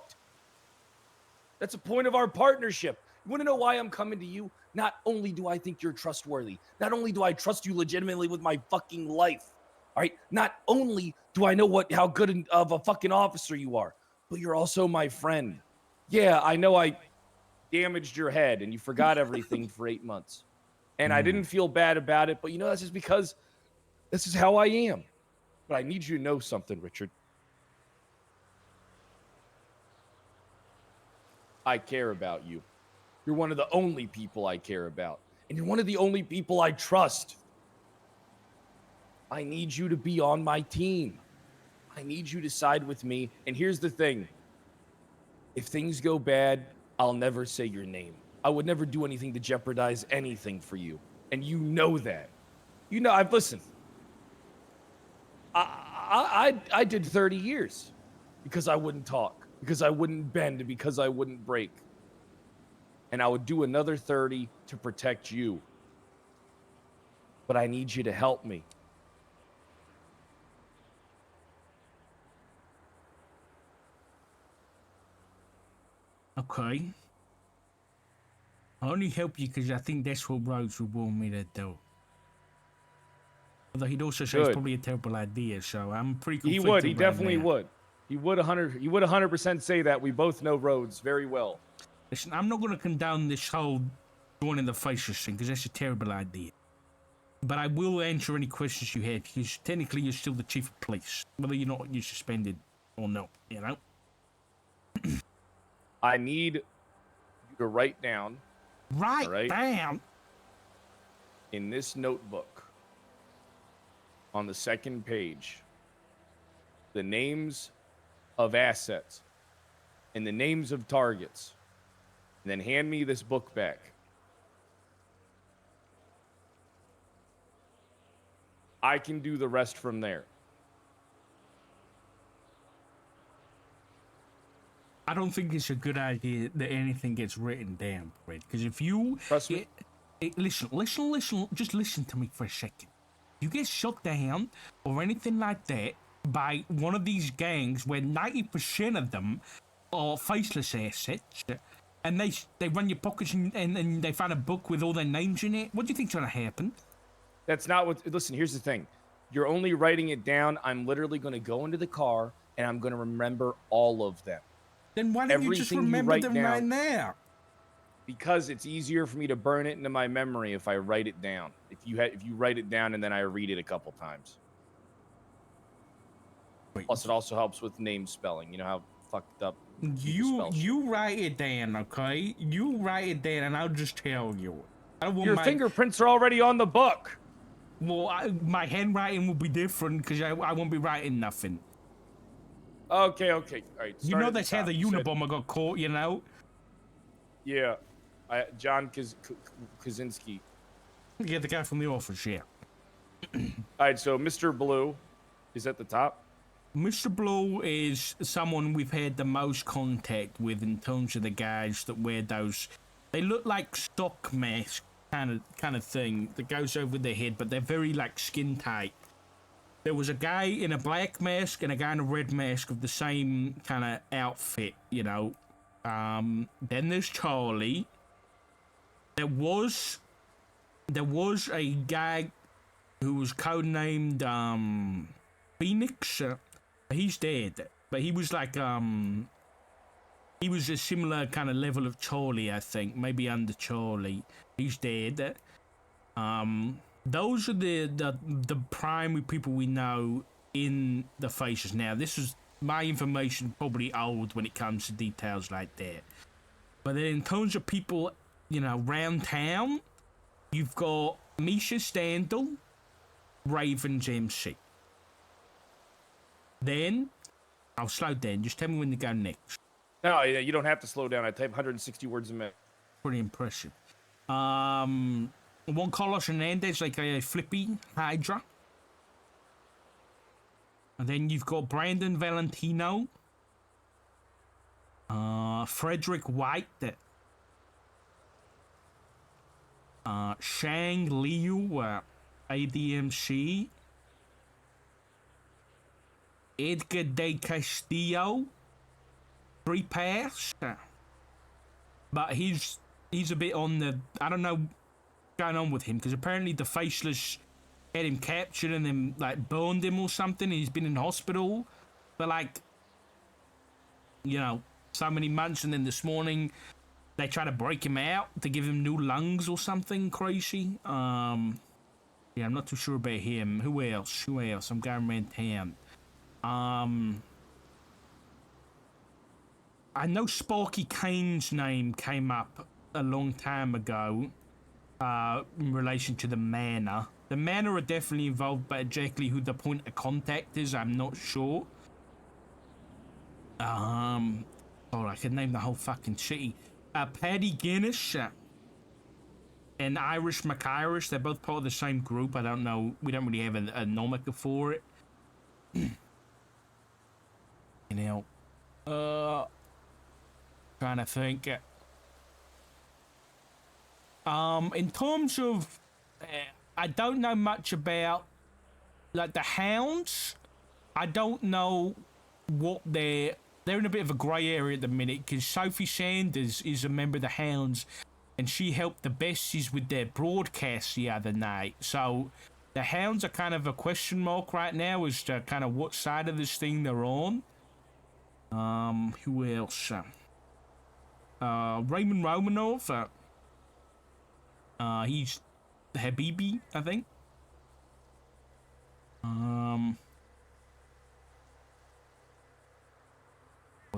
Speaker 12: That's the point of our partnership. You want to know why I'm coming to you? Not only do I think you're trustworthy, not only do I trust you legitimately with my fucking life, all right? Not only do I know how good of a fucking officer you are, but you're also my friend. Yeah, I know I damaged your head and you forgot everything for 8 months. And I didn't feel bad about it, but that's just because this is how I am. But I need you to know something, Richard. I care about you. You're one of the only people I care about. And you're one of the only people I trust. I need you to be on my team. I need you to side with me. And here's the thing. If things go bad, I'll never say your name. I would never do anything to jeopardize anything for you. And you know that. Listen. I did 30 years because I wouldn't talk, because I wouldn't bend, because I wouldn't break. And I would do another 30 to protect you. But I need you to help me.
Speaker 6: Okay. I'll only help you because I think that's what Rhodes would want me to do. Although he'd also say it's probably a terrible idea, so I'm pretty conflicted.
Speaker 12: He would. He
Speaker 6: right
Speaker 12: definitely
Speaker 6: now.
Speaker 12: would. He would 100% say that. We both know Rhodes very well.
Speaker 6: Listen, I'm not going to condone this whole joining the faces thing because that's a terrible idea. But I will answer any questions you have because technically you're still the chief of police, whether you're suspended or not,
Speaker 12: I need you to write down.
Speaker 6: Write down?
Speaker 12: In this notebook, on the second page, the names of assets and the names of targets. And then hand me this book back. I can do the rest from there.
Speaker 6: I don't think it's a good idea that anything gets written down, Fred. Because if you
Speaker 12: trust me,
Speaker 6: listen, just listen to me for a second. You get shut down or anything like that by one of these gangs where 90% of them are faceless assets, and they run your pockets and they find a book with all their names in it. What do you think's gonna happen?
Speaker 12: That's not what. Listen, here's the thing. You're only writing it down. I'm literally going to go into the car and I'm going to remember all of them.
Speaker 6: Then why don't you just remember them right now?
Speaker 12: Because it's easier for me to burn it into my memory if I write it down. If you write it down and then I read it a couple times. Plus, it also helps with name spelling. You know how fucked up.
Speaker 6: You write it down, okay? You write it down, and I'll just tell you. I don't want
Speaker 12: Your fingerprints are already on the book.
Speaker 6: Well, my handwriting will be different because I won't be writing nothing.
Speaker 12: Okay. All right.
Speaker 6: You know that's how the Unabomber got caught, you know?
Speaker 12: Yeah. John Kaczynski.
Speaker 6: Yeah, the guy from the office, yeah.
Speaker 12: All right, so Mr. Blue is at the top.
Speaker 6: Mr. Blue is someone we've had the most contact with in terms of the guys that wear those. They look like stock masks kind of thing that goes over their head, but they're very like skin tight. There was a guy in a black mask and a guy in a red mask of the same kind of outfit, you know. Then there's Charlie. There was a guy who was codenamed Phoenix. He's dead, but he was like he was a similar kind of level of Charlie, I think, maybe under Charlie. He's dead. Those are the primary people we know in the faces. Now, this is my information, probably old when it comes to details like that. But then in terms of people, around town, you've got Misha Standel, Ravens MC. Then, I'll slow down. Just tell me when to go next.
Speaker 12: No, you don't have to slow down. I type 160 words a minute.
Speaker 6: Pretty impressive. Juan Carlos Hernandez, aka Flippy Hydra. And then you've got Brandon Valentino. Frederick White. Shang Liu, ADMC. Edgar De Castillo, Free Pass. But he's a bit on the, I don't know what's going on with him, because apparently the Faceless had him captured and then like burned him or something, and he's been in hospital for like, so many months, and then this morning they try to break him out to give him new lungs or something crazy. Yeah, I'm not too sure about him. Who else? I'm going around town. I know Sparky Kane's name came up a long time ago in relation to the Manor. The Manor are definitely involved, but exactly who the point of contact is, I'm not sure. I could name the whole fucking city. Paddy Guinness and Irish McIrish, they're both part of the same group. I don't know. We don't really have a nomiker for it. Trying to think. In terms of, I don't know much about, like, the Hounds. I don't know what they're in a bit of a grey area at the minute, because Sophie Sanders is a member of the Hounds, and she helped the Besties with their broadcast the other night. So the Hounds are kind of a question mark right now as to kind of what side of this thing they're on. Who else? Raymond Romanov. He's Habibi, I think.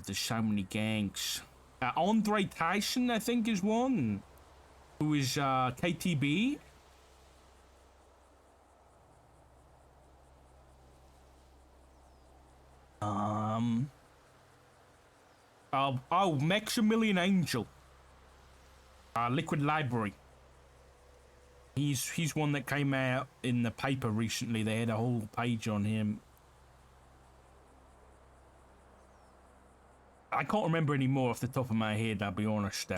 Speaker 6: There's so many gangs. Andre Tyson, I think, is one. Who is KTB. Maximilian Angel. Liquid Library. He's one that came out in the paper recently. They had a whole page on him. I can't remember any more off the top of my head, I'll be honest.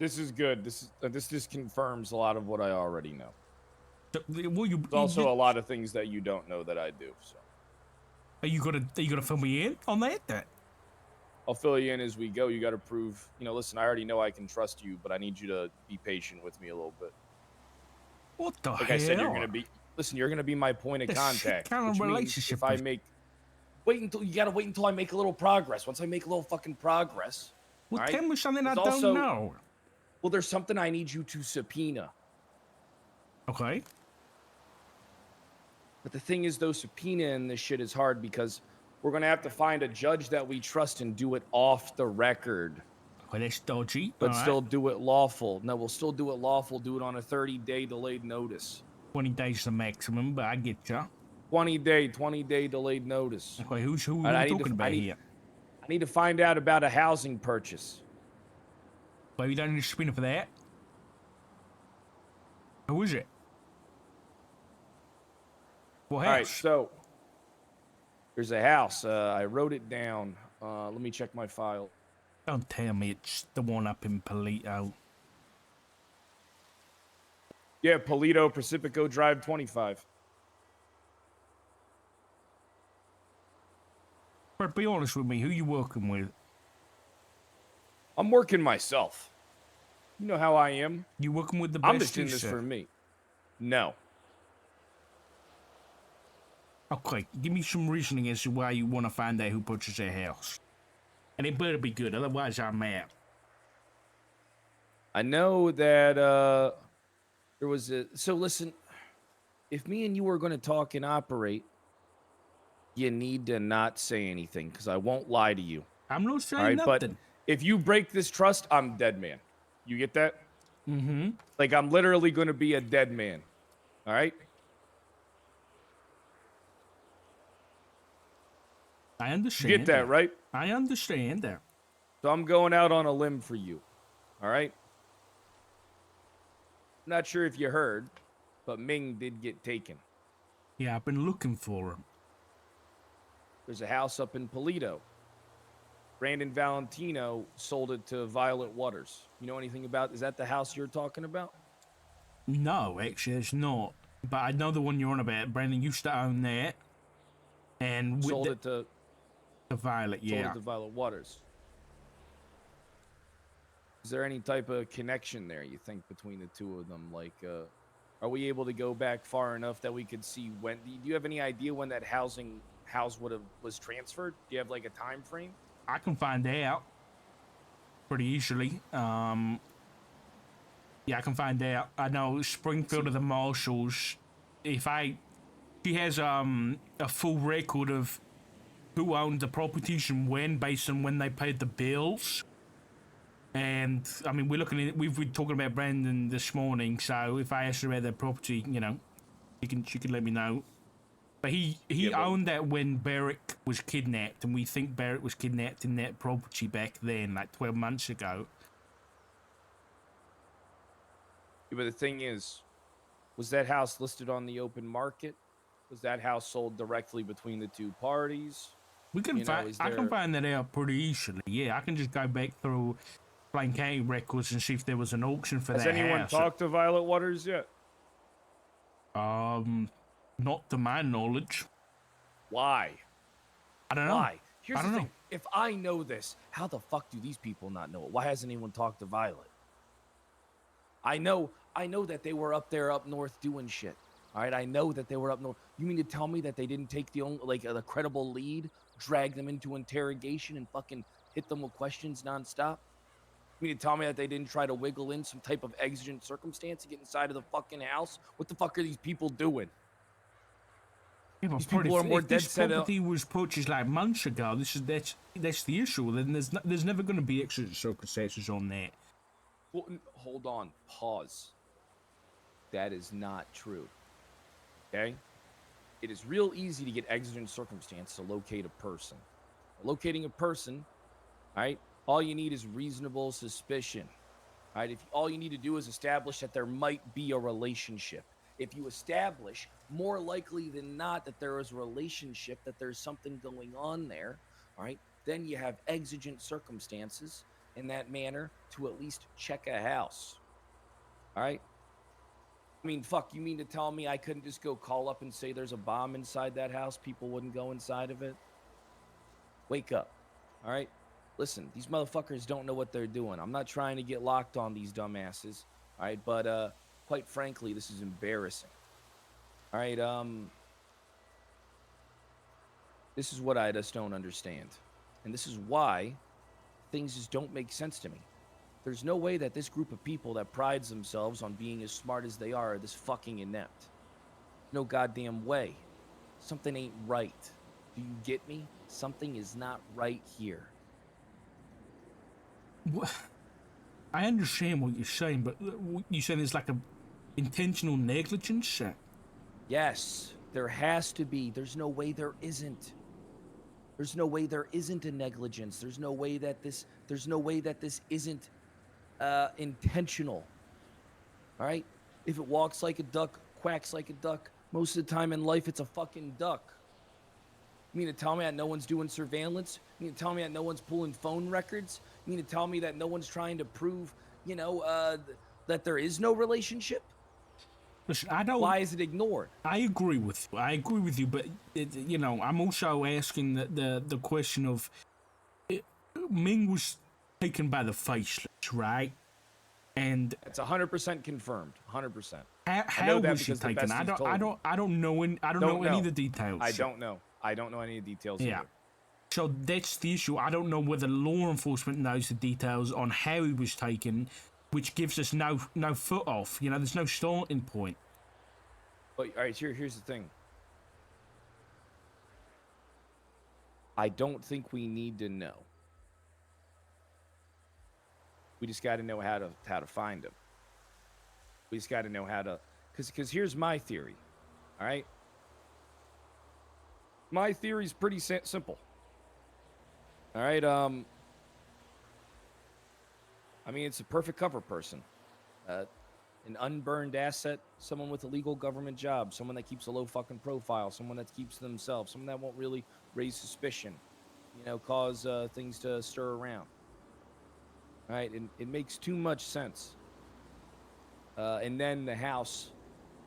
Speaker 12: This is good. This confirms a lot of what I already know.
Speaker 6: There's
Speaker 12: also a lot of things that you don't know that I do. So,
Speaker 6: are you gonna fill me in on that?
Speaker 12: I'll fill you in as we go. You got to prove. Listen, I already know I can trust you, but I need you to be patient with me a little bit.
Speaker 6: What the hell?
Speaker 12: Like I said, you're gonna be my point of contact.
Speaker 6: Kind of relationship.
Speaker 12: If I make, you gotta wait until I make a little progress. Once I make a little fucking progress.
Speaker 6: Well, tell me something I don't know.
Speaker 12: Well, there's something I need you to subpoena.
Speaker 6: Okay.
Speaker 12: But the thing is, though, subpoenaing this shit is hard because we're gonna have to find a judge that we trust and do it off the record.
Speaker 6: Well, that's dodgy.
Speaker 12: But still do it lawful. No, we'll still do it lawful. Do it on a 30-day delayed notice.
Speaker 6: 20 days the maximum, but I get ya.
Speaker 12: 20-day delayed notice.
Speaker 6: Okay, who are we talking about here?
Speaker 12: I need to find out about a housing purchase.
Speaker 6: But you don't need a subpoena for that? Who is it? What house?
Speaker 12: All right, so there's a house. I wrote it down. Let me check my file.
Speaker 6: Don't tell me it's the one up in Polito.
Speaker 12: Yeah, Polito, Pacifico Drive 25.
Speaker 6: But be honest with me, who you working with?
Speaker 12: I'm working myself. You know how I am.
Speaker 6: You working with the
Speaker 12: I'm
Speaker 6: best
Speaker 12: just in this for me. No.
Speaker 6: Okay, give me some reasoning as to why you want to find out who purchased their house. And it better be good, otherwise I'm mad.
Speaker 12: I know that there was a. So listen, if me and you are going to talk and operate, you need to not say anything because I won't lie to you.
Speaker 6: I'm not saying
Speaker 12: all right,
Speaker 6: nothing.
Speaker 12: But if you break this trust, I'm dead man. You get that?
Speaker 6: Mm-hmm.
Speaker 12: Like I'm literally going to be a dead man. All right.
Speaker 6: I understand.
Speaker 12: You get that, right?
Speaker 6: I understand that.
Speaker 12: So I'm going out on a limb for you. All right. Not sure if you heard, but Ming did get taken.
Speaker 6: Yeah, I've been looking for him.
Speaker 12: There's a house up in Polito. Brandon Valentino sold it to Violet Waters. You know anything about? Is that the house you're talking about?
Speaker 6: No, actually, it's not. But I know the one you're on about. Brandon used to own that, and
Speaker 12: sold it to
Speaker 6: Violet. Yeah.
Speaker 12: Sold it to Violet Waters. Is there any type of connection there, you think, between the two of them? Like, are we able to go back far enough that we could see when? Do you have any idea when that house was transferred? Do you have like a time frame?
Speaker 6: I can find out pretty easily. Yeah, I can find out. I know Springfield of the Marshals. She has a full record of who owned the properties and when, based on when they paid the bills. And I mean, we've been talking about Brandon this morning. So if I ask her about their property, you know, she can let me know. But he owned that when Barrick was kidnapped, and we think Barrick was kidnapped in that property back then, like 12 months ago.
Speaker 12: Yeah, but the thing is, was that house listed on the open market? Was that house sold directly between the two parties?
Speaker 6: We can I can find that out pretty easily. Yeah, I can just go back through Plain County records and see if there was an auction for that house.
Speaker 12: Has anyone talked to Violet Waters yet?
Speaker 6: Not to my knowledge.
Speaker 12: Why?
Speaker 6: I don't know.
Speaker 12: Why? Here's the thing. If I know this, how the fuck do these people not know it? Why hasn't anyone talked to Violet? I know that they were up north doing shit. All right, I know that they were up north. You mean to tell me that they didn't take the credible lead, drag them into interrogation, and fucking hit them with questions nonstop? You mean to tell me that they didn't try to wiggle in some type of exigent circumstance to get inside of the fucking house? What the fuck are these people doing?
Speaker 6: Yeah, but
Speaker 12: these people are more dead set up.
Speaker 6: If this property was purchased like months ago, that's the issue. Then there's never going to be exigent circumstances on that.
Speaker 12: Well, hold on. Pause. That is not true. Okay? It is real easy to get exigent circumstance to locate a person. Locating a person, all right, all you need is reasonable suspicion. All right? All you need to do is establish that there might be a relationship. If you establish, more likely than not, that there is a relationship, that there's something going on there, all right, then you have exigent circumstances in that manner to at least check a house. All right? I mean, fuck, you mean to tell me I couldn't just go call up and say there's a bomb inside that house? People wouldn't go inside of it? Wake up. All right? Listen, these motherfuckers don't know what they're doing. I'm not trying to get locked on these dumbasses. All right? But, quite frankly, this is embarrassing. All right? This is what I just don't understand. And this is why things just don't make sense to me. There's no way that this group of people that prides themselves on being as smart as they are this fucking inept. No goddamn way. Something ain't right. Do you get me? Something is not right here.
Speaker 6: I understand what you're saying, but you saying there's like a intentional negligence?
Speaker 12: Yes, there has to be. There's no way there isn't. There's no way there isn't a negligence. There's no way that this isn't intentional. All right? If it walks like a duck, quacks like a duck, most of the time in life it's a fucking duck. You mean to tell me that no one's doing surveillance? You mean to tell me that no one's pulling phone records? You mean to tell me that no one's trying to prove, that there is no relationship?
Speaker 6: Listen, I don't.
Speaker 12: Why is it ignored?
Speaker 6: I agree with you. But I'm also asking the question of Ming was taken by the faceless, right? And
Speaker 12: it's 100% confirmed. 100%.
Speaker 6: How was she taken? I don't know any of the details.
Speaker 12: I don't know any of the details either.
Speaker 6: So that's the issue. I don't know whether law enforcement knows the details on how he was taken, which gives us no foot off. You know, there's no starting point.
Speaker 12: But all right, here's the thing. I don't think we need to know. We just got to know how to find him. We just got to know how to, because here's my theory. All right. My theory is pretty simple. All right. I mean, it's a perfect cover person. An unburned asset, someone with a legal government job, someone that keeps a low fucking profile, someone that keeps to themselves, someone that won't really raise suspicion, you know, cause things to stir around. All right, and it makes too much sense. And then the house,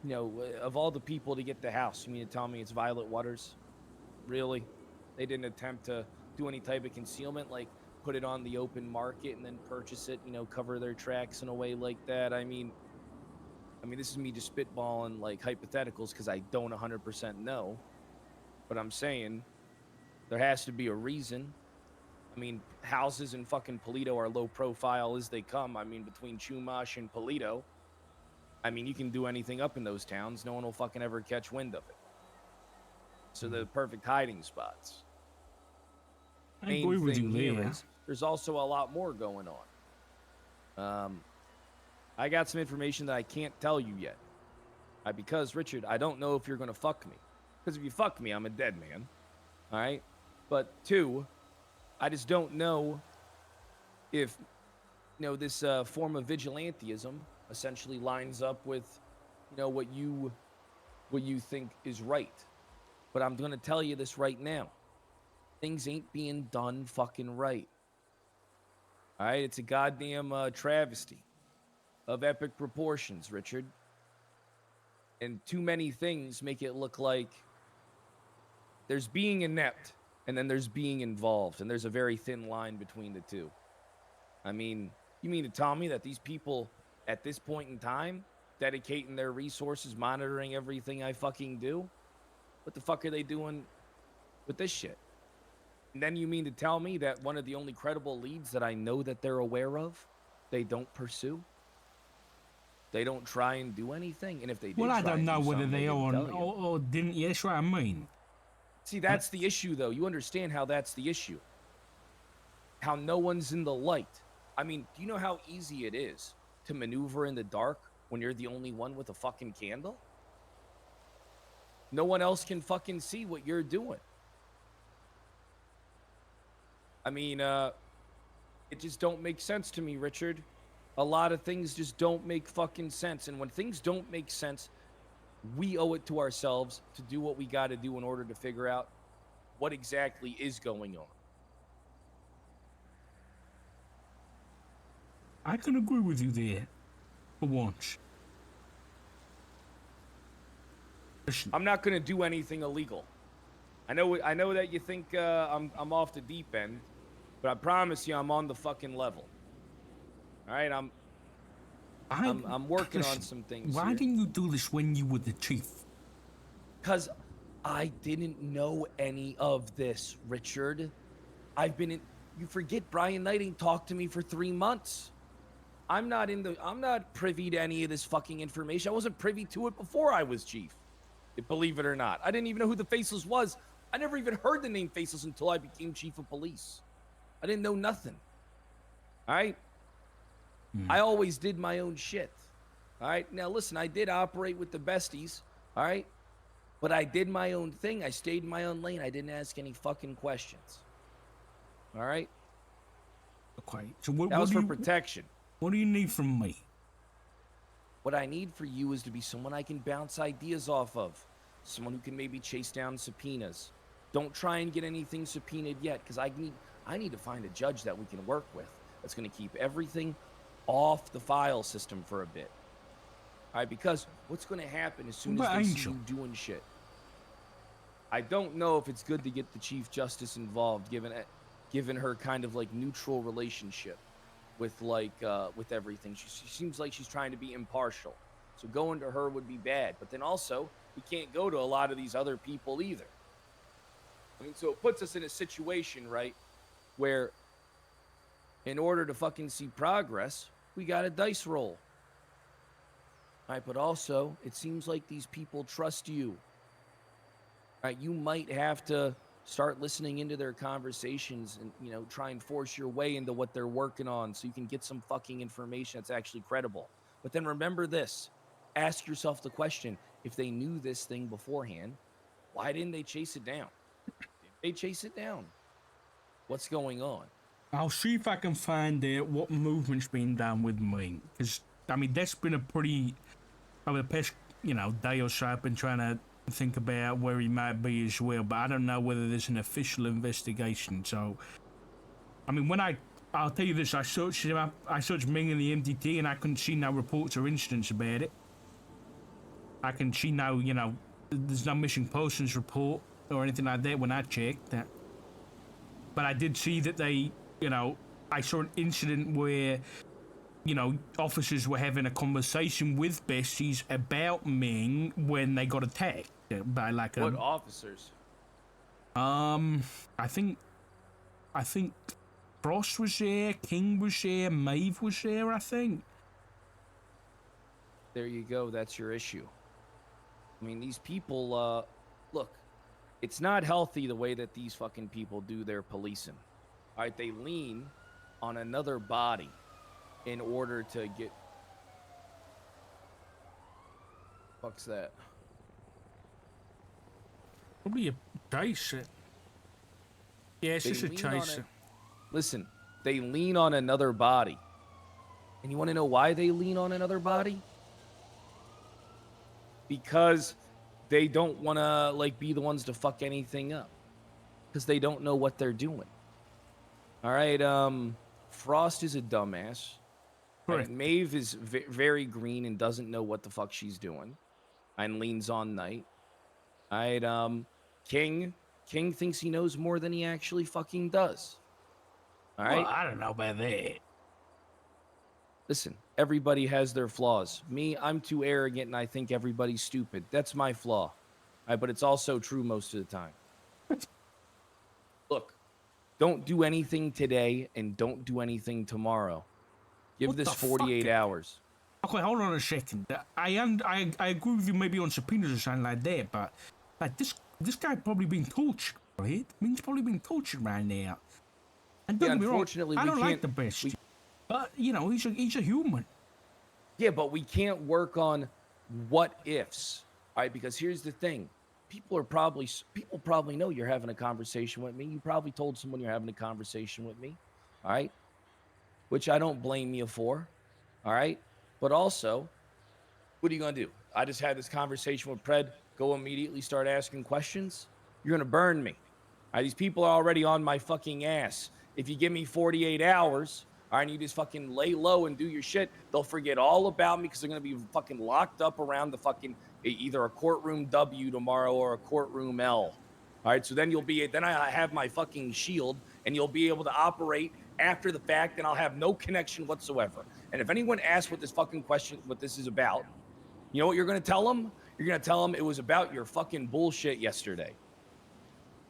Speaker 12: you know, of all the people to get the house, you mean to tell me it's Violet Waters? Really? They didn't attempt to do any type of concealment, like put it on the open market and then purchase it, you know, cover their tracks in a way like that. I mean, this is me just spitballing like hypotheticals because I don't 100% know. But I'm saying there has to be a reason. I mean, houses in fucking Polito are low profile as they come. I mean, between Chumash and Polito, I mean, you can do anything up in those towns. No one will fucking ever catch wind of it. So they're perfect hiding spots.
Speaker 6: I agree with you
Speaker 12: Main thing
Speaker 6: there.
Speaker 12: here is there's also a lot more going on. I got some information that I can't tell you yet. Because, Richard, I don't know if you're going to fuck me. Because if you fuck me, I'm a dead man. All right? But 2, I just don't know if, you know, this form of vigilantism essentially lines up with, you know, what you think is right. But I'm going to tell you this right now. Things ain't being done fucking right. All right? It's a goddamn travesty of epic proportions, Richard. And too many things make it look like there's being inept and then there's being involved. And there's a very thin line between the two. I mean, you mean to tell me that these people at this point in time dedicating their resources, monitoring everything I fucking do? What the fuck are they doing with this shit? And then you mean to tell me that one of the only credible leads that I know that they're aware of, they don't pursue? They don't try and do anything? And if they did
Speaker 6: Well, I
Speaker 12: try
Speaker 6: don't
Speaker 12: and
Speaker 6: know
Speaker 12: do
Speaker 6: whether
Speaker 12: something,
Speaker 6: they
Speaker 12: didn't
Speaker 6: are
Speaker 12: tell you.
Speaker 6: or didn't. Yeah, that's what I mean.
Speaker 12: See, that's the issue, though. You understand how that's the issue. How no one's in the light. I mean, do you know how easy it is to maneuver in the dark when you're the only one with a fucking candle? No one else can fucking see what you're doing. I mean, it just don't make sense to me, Richard. A lot of things just don't make fucking sense. And when things don't make sense, we owe it to ourselves to do what we got to do in order to figure out what exactly is going on.
Speaker 6: I can agree with you there, for once.
Speaker 12: I'm not going to do anything illegal. I know that you think I'm off the deep end, but I promise you I'm on the fucking level. All right, I'm working on some things.
Speaker 6: Why
Speaker 12: here.
Speaker 6: didn't you do this when you were the chief?
Speaker 12: Because I didn't know any of this, Richard. I've been in. You forget Brian Knighting talked to me for 3 months. I'm not privy to any of this fucking information. I wasn't privy to it before I was chief. Believe it or not. I didn't even know who the Faceless was. I never even heard the name Faceless until I became chief of police. I didn't know nothing. All right? I always did my own shit. All right? Now, listen, I did operate with the besties. All right? But I did my own thing. I stayed in my own lane. I didn't ask any fucking questions. All right?
Speaker 6: Okay. So what
Speaker 12: That was
Speaker 6: do
Speaker 12: for
Speaker 6: you,
Speaker 12: protection.
Speaker 6: What do you need from me?
Speaker 12: What I need for you is to be someone I can bounce ideas off of. Someone who can maybe chase down subpoenas. Don't try and get anything subpoenaed yet, because I need to find a judge that we can work with that's going to keep everything off the file system for a bit. All right, because what's going to happen as soon as they see you doing shit? I don't know if it's good to get the Chief Justice involved, given her kind of like neutral relationship. with with everything. She seems like she's trying to be impartial. So going to her would be bad. But then also, we can't go to a lot of these other people either. I mean, so it puts us in a situation, right, where in order to fucking see progress, we got a dice roll. All right, but also, it seems like these people trust you. All right, you might have to start listening into their conversations and, you know, try and force your way into what they're working on so you can get some fucking information that's actually credible. But then remember this. Ask yourself the question, if they knew this thing beforehand, why didn't they chase it down? Did they chase it down? What's going on?
Speaker 6: I'll see if I can find out what movement's been done with me. Because, I mean, that's been a pretty... Over the past, you know, day or so, I've been trying to think about where he might be as well, but I don't know whether there's an official investigation. So, I mean, I'll tell you this, I searched him up, I searched Ming in the MDT, and I couldn't see no reports or incidents about it. I can see no, you know, there's no missing persons report or anything like that when I checked that. But I did see that they, you know, I saw an incident where, you know, officers were having a conversation with besties about Ming when they got attacked by like
Speaker 12: what officers?
Speaker 6: I think Frost was there, King was there, Maeve was there, I think.
Speaker 12: There you go, that's your issue. I mean, these people, look, it's not healthy the way that these fucking people do their policing. All right, they lean on another body in order to get... Fuck's that?
Speaker 6: Probably a chaser. Yeah, it's just a chaser.
Speaker 12: Listen, they lean on another body. And you want to know why they lean on another body? Because they don't want to, like, be the ones to fuck anything up. Because they don't know what they're doing. All right, Frost is a dumbass. Right. Maeve is very green and doesn't know what the fuck she's doing. And leans on Knight. All right, King thinks he knows more than he actually fucking does. All right?
Speaker 6: Well, I don't know about that.
Speaker 12: Listen, everybody has their flaws. Me, I'm too arrogant and I think everybody's stupid. That's my flaw. All right, but it's also true most of the time. Look, don't do anything today and don't do anything tomorrow. Give this 48 hours.
Speaker 6: Okay, hold on a second. I agree with you maybe on subpoenas or something like that, but like this guy probably been tortured, right? I mean, he's probably been tortured right now. And don't get me wrong, I don't like the best, but you know, he's a human.
Speaker 12: Yeah, but we can't work on what ifs, all right? Because here's the thing: people probably know you're having a conversation with me. You probably told someone you're having a conversation with me, all right? Which I don't blame you for, all right? But also, what are you gonna do? I just had this conversation with Pred. Go immediately start asking questions? You're gonna burn me. All right, these people are already on my fucking ass. If you give me 48 hours, all right, and you just fucking lay low and do your shit, they'll forget all about me because they're gonna be fucking locked up around the fucking either a courtroom W tomorrow or a courtroom L. All right, so then I have my fucking shield and you'll be able to operate after the fact and I'll have no connection whatsoever. And if anyone asks what this is about, you know what you're gonna tell them? You're gonna tell them it was about your fucking bullshit yesterday.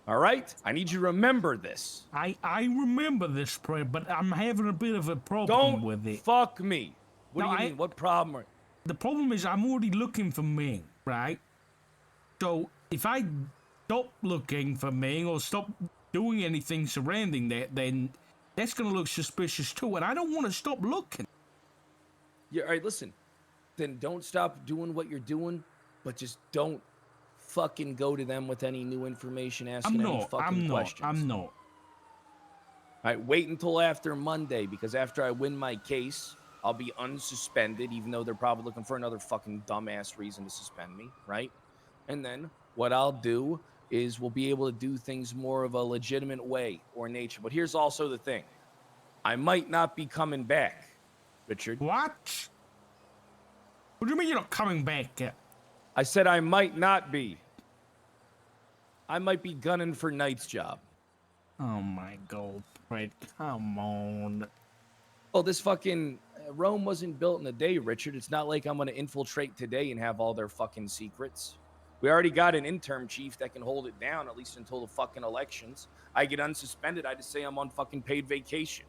Speaker 12: All right? I need you to remember this.
Speaker 6: I remember this, Pred, but I'm having a bit of a problem with it.
Speaker 12: Fuck me. What do you mean? What problem?
Speaker 6: The problem is I'm already looking for Ming, right? So if I stop looking for Ming or stop doing anything surrounding that, then that's gonna look suspicious too, and I don't want to stop looking.
Speaker 12: Yeah, all right, listen. Then don't stop doing what you're doing, but just don't fucking go to them with any new information, asking any fucking questions.
Speaker 6: I'm not.
Speaker 12: All right, wait until after Monday, because after I win my case, I'll be unsuspended, even though they're probably looking for another fucking dumbass reason to suspend me, right? And then what I'll do is we'll be able to do things more of a legitimate way or nature. But here's also the thing. I might not be coming back, Richard.
Speaker 6: What? What do you mean you're not coming back yet?
Speaker 12: I said I might not be. I might be gunning for Knight's job.
Speaker 6: Oh my God, Fred, come on.
Speaker 12: Well, this fucking Rome wasn't built in a day, Richard. It's not like I'm going to infiltrate today and have all their fucking secrets. We already got an interim chief that can hold it down, at least until the fucking elections. I get unsuspended, I just say I'm on fucking paid vacation.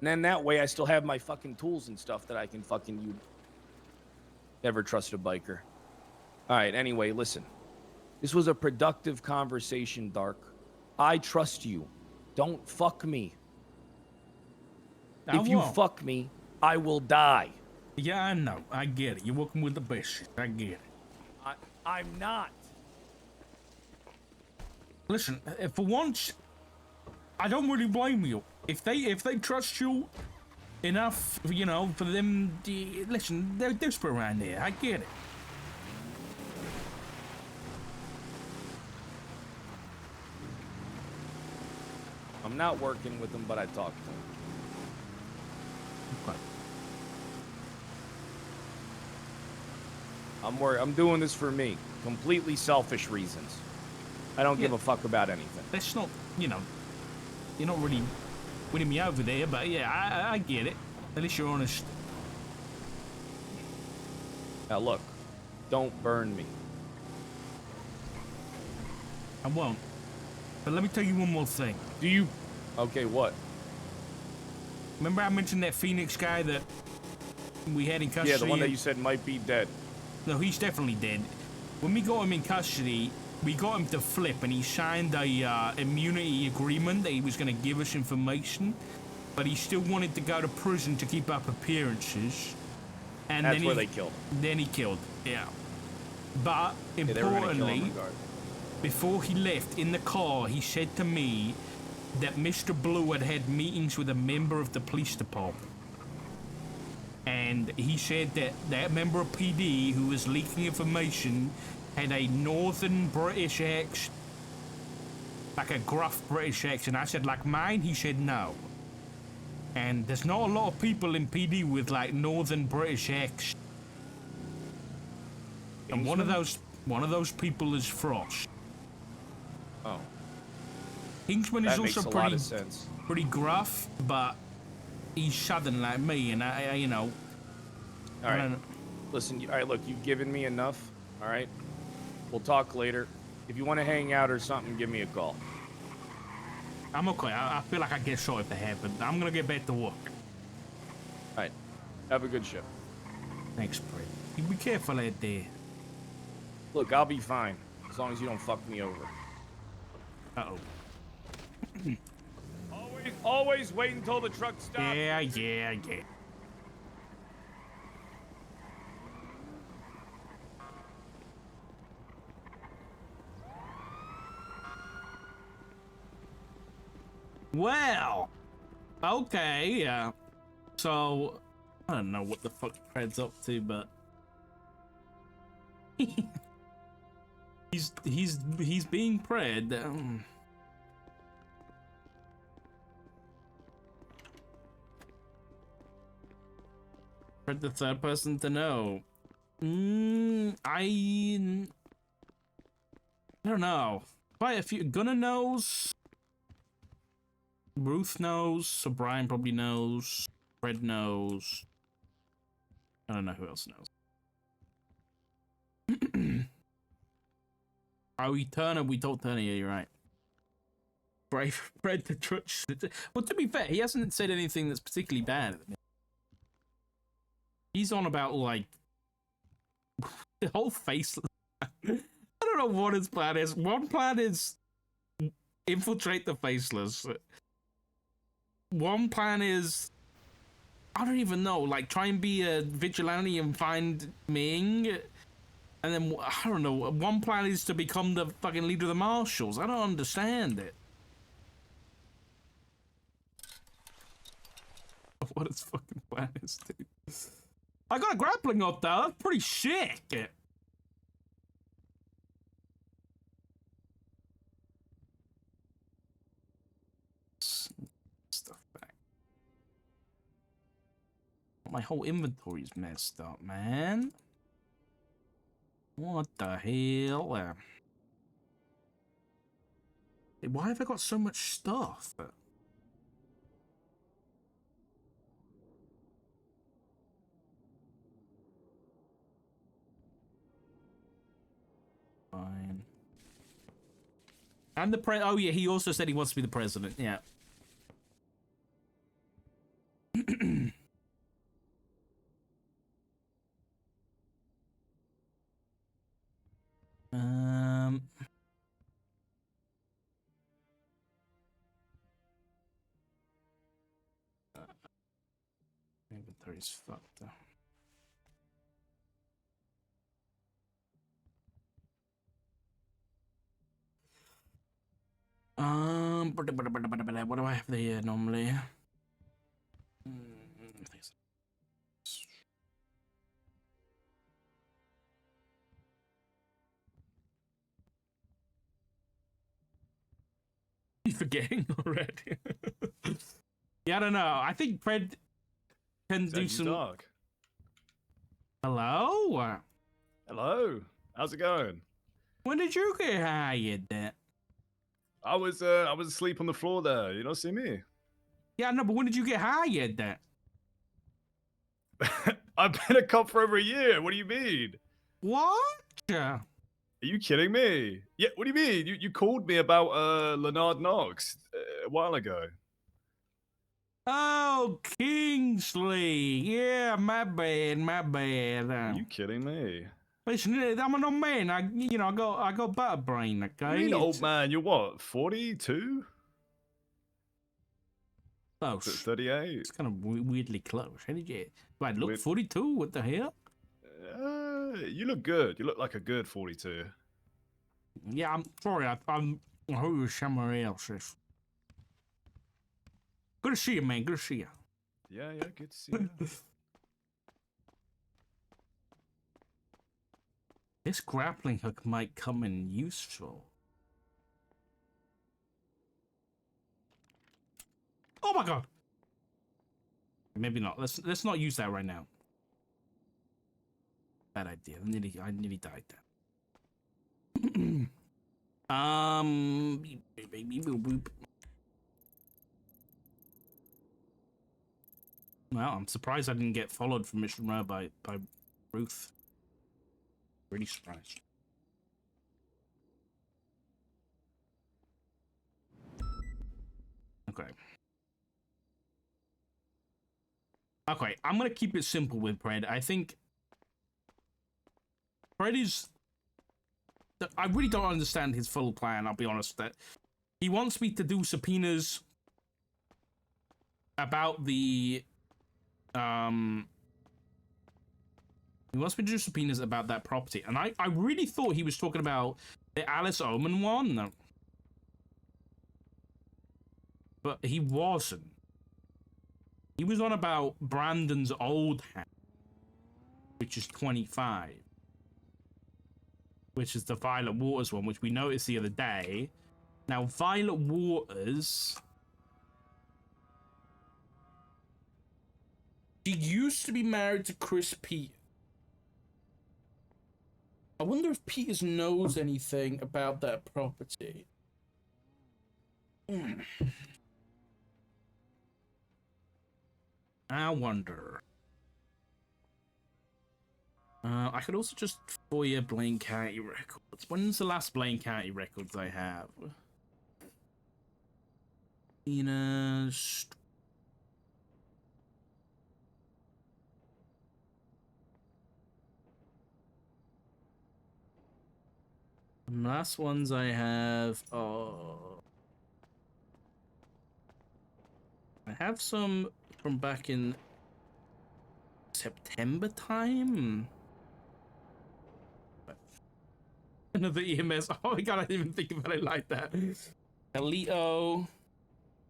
Speaker 12: And then that way I still have my fucking tools and stuff that I can fucking use. Never trust a biker. All right, anyway, listen. This was a productive conversation, Dark. I trust you. Don't fuck me. If you fuck me, I will die.
Speaker 6: Yeah, I know. I get it. You're working with the best. I get it.
Speaker 12: I'm not.
Speaker 6: Listen, for once, I don't really blame you. If they trust you enough, you know, for them, listen, they're desperate around there. I get it.
Speaker 12: I'm not working with them, but I talk to them.
Speaker 6: Okay.
Speaker 12: I'm doing this for me. Completely selfish reasons. I don't give a fuck about anything.
Speaker 6: That's not, you know, you're not really winning me over there, but yeah, I get it. At least you're honest.
Speaker 12: Now look, don't burn me.
Speaker 6: I won't. But let me tell you one more thing.
Speaker 12: Do you? Okay, what?
Speaker 6: Remember I mentioned that Phoenix guy that we had in custody?
Speaker 12: Yeah, the one that you said might be dead.
Speaker 6: No, he's definitely dead. When we got him in custody, we got him to flip, and he signed a immunity agreement that he was going to give us information, but he still wanted to go to prison to keep up appearances. And
Speaker 12: that's
Speaker 6: then
Speaker 12: where they killed him.
Speaker 6: Then he killed, yeah. But
Speaker 12: Yeah, they were gonna kill him
Speaker 6: importantly,
Speaker 12: regardless.
Speaker 6: before he left in the car, he said to me that Mr. Blue had meetings with a member of the police department. And he said that that member of PD who was leaking information had a northern British accent, like a gruff British accent. I said, like mine? He said no. And there's not a lot of people in PD with like northern British accents. And one of those people is Frost.
Speaker 12: Oh.
Speaker 6: Kingsman
Speaker 12: That
Speaker 6: is
Speaker 12: makes
Speaker 6: also
Speaker 12: a lot of sense.
Speaker 6: pretty gruff, but he's southern like me, and I you know.
Speaker 12: All right. Listen, all right, look, you've given me enough, all right? We'll talk later. If you want to hang out or something, give me a call.
Speaker 6: I'm okay. I feel like I get shot if they happen. I'm gonna get back to work.
Speaker 12: All right. Have a good shift.
Speaker 6: Thanks, Brett. You be careful out there.
Speaker 12: Look, I'll be fine as long as you don't fuck me over.
Speaker 6: Uh-oh.
Speaker 12: Always wait until the truck stops.
Speaker 6: Yeah. Well, okay, so I don't know what the fuck Fred's up to, but he's being Pred. Fred the third person to know. I don't know. Quite a few. Gunnar knows. Ruth knows. So Brian probably knows. Fred knows. I don't know who else knows. Oh, Turner. We told Turner. Yeah, you're right. Brave Fred the Trutch. Well, to be fair, he hasn't said anything that's particularly bad at the minute. He's on about, like, the whole faceless. I don't know what his plan is. One plan is infiltrate the faceless. One plan is, I don't even know, like, try and be a vigilante and find Ming. And then, I don't know, one plan is to become the fucking leader of the Marshals. I don't understand it. What his fucking plan is, dude. I got a grappling hook though, that's pretty sick. Stuff back. My whole inventory's messed up, man. What the hell? Why have I got so much stuff? And oh yeah, he also said he wants to be the president. Yeah. Inventory's fucked up. What do I have there normally? You forgetting already? Yeah, I don't know. I think Fred can do some.
Speaker 4: Dog.
Speaker 6: Hello?
Speaker 4: Hello. How's it going?
Speaker 6: When did you get hired then?
Speaker 4: I was asleep on the floor there. You don't see me.
Speaker 6: Yeah, no, but when did you get hired then?
Speaker 4: I've been a cop for over a year. What do you mean?
Speaker 6: What?
Speaker 4: Are you kidding me? Yeah, what do you mean? You called me about Leonard Knox a while ago.
Speaker 6: Oh, Kingsley. Yeah, my bad.
Speaker 4: Are you kidding me?
Speaker 6: Listen, I'm an old man. I got butter brain. Okay.
Speaker 4: You mean old man? You're what? 42?
Speaker 6: Close.
Speaker 4: 38.
Speaker 6: It's kind of weirdly close. How did you? Do I look 42? What the hell?
Speaker 4: You look good. You look like a good 42.
Speaker 6: Yeah, I'm sorry. I'm who is somewhere else. Good to see you, man. Good to see you.
Speaker 4: Yeah, good to see you.
Speaker 6: This grappling hook might come in useful. Oh my god! Maybe not. Let's not use that right now. Bad idea. I nearly died there. Well, I'm surprised I didn't get followed from Mission Row by Ruth. Really surprised. Okay. Okay, I'm gonna keep it simple with Pred. I think Pred is. I really don't understand his full plan. I'll be honest. That he wants me to do subpoenas about the. He wants me to do subpoenas about that property, and I really thought he was talking about the Alice Omen one, but he wasn't. He was on about Brandon's old house, which is 25, which is the Violet Waters one, which we noticed the other day. Now, Violet Waters, she used to be married to Chris Peters. I wonder if Peters knows anything about that property. I wonder. I could also just FOIA Blaine County records. When's the last Blaine County records I have? Venus. The last ones I have. Oh. I have some from back in September time. Another EMS. Oh my god, I didn't even think about it like that. Elito.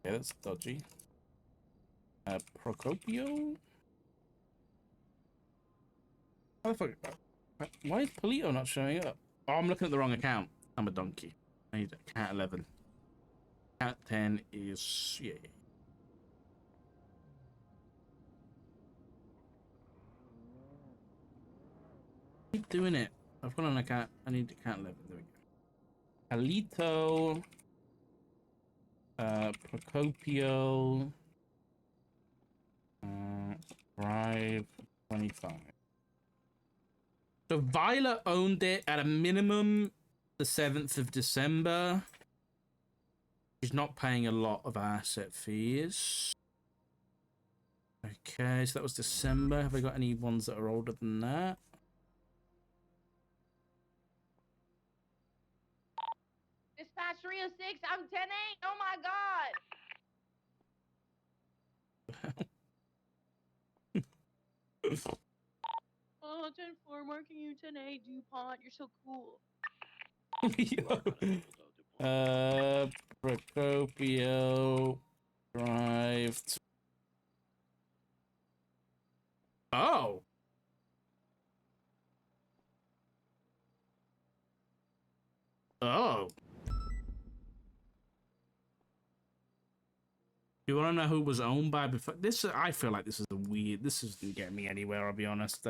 Speaker 6: Yeah, that's dodgy. Procopio. How the fuck? Why is Polito not showing up? Oh, I'm looking at the wrong account. I'm a donkey. I need account 11. Account 10 is yeah. Keep doing it. I've got an account. I need account 11. There we go. Alito. Procopio. Drive 25. So Violet owned it at a minimum the 7th of December. She's not paying a lot of asset fees. Okay, so that was December. Have I got any ones that are older than that?
Speaker 11: Dispatch 306, I'm 10-8. Oh my god. Oh, 10-4, marking you 10-8, DuPont. You're so cool.
Speaker 6: Procopio Drive. Oh. Oh. You want to know who was owned by before? This, I feel like this is a weird. This isn't getting me anywhere. I'll be honest.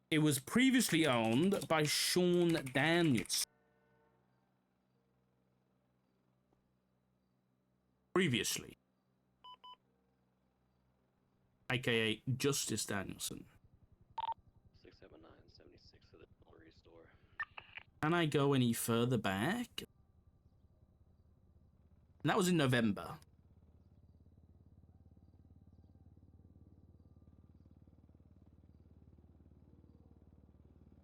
Speaker 6: It was previously owned by Sean Daniels. Previously, aka Justice Danielson.
Speaker 16: 67976 for the jewelry store.
Speaker 6: Can I go any further back? And that was in November.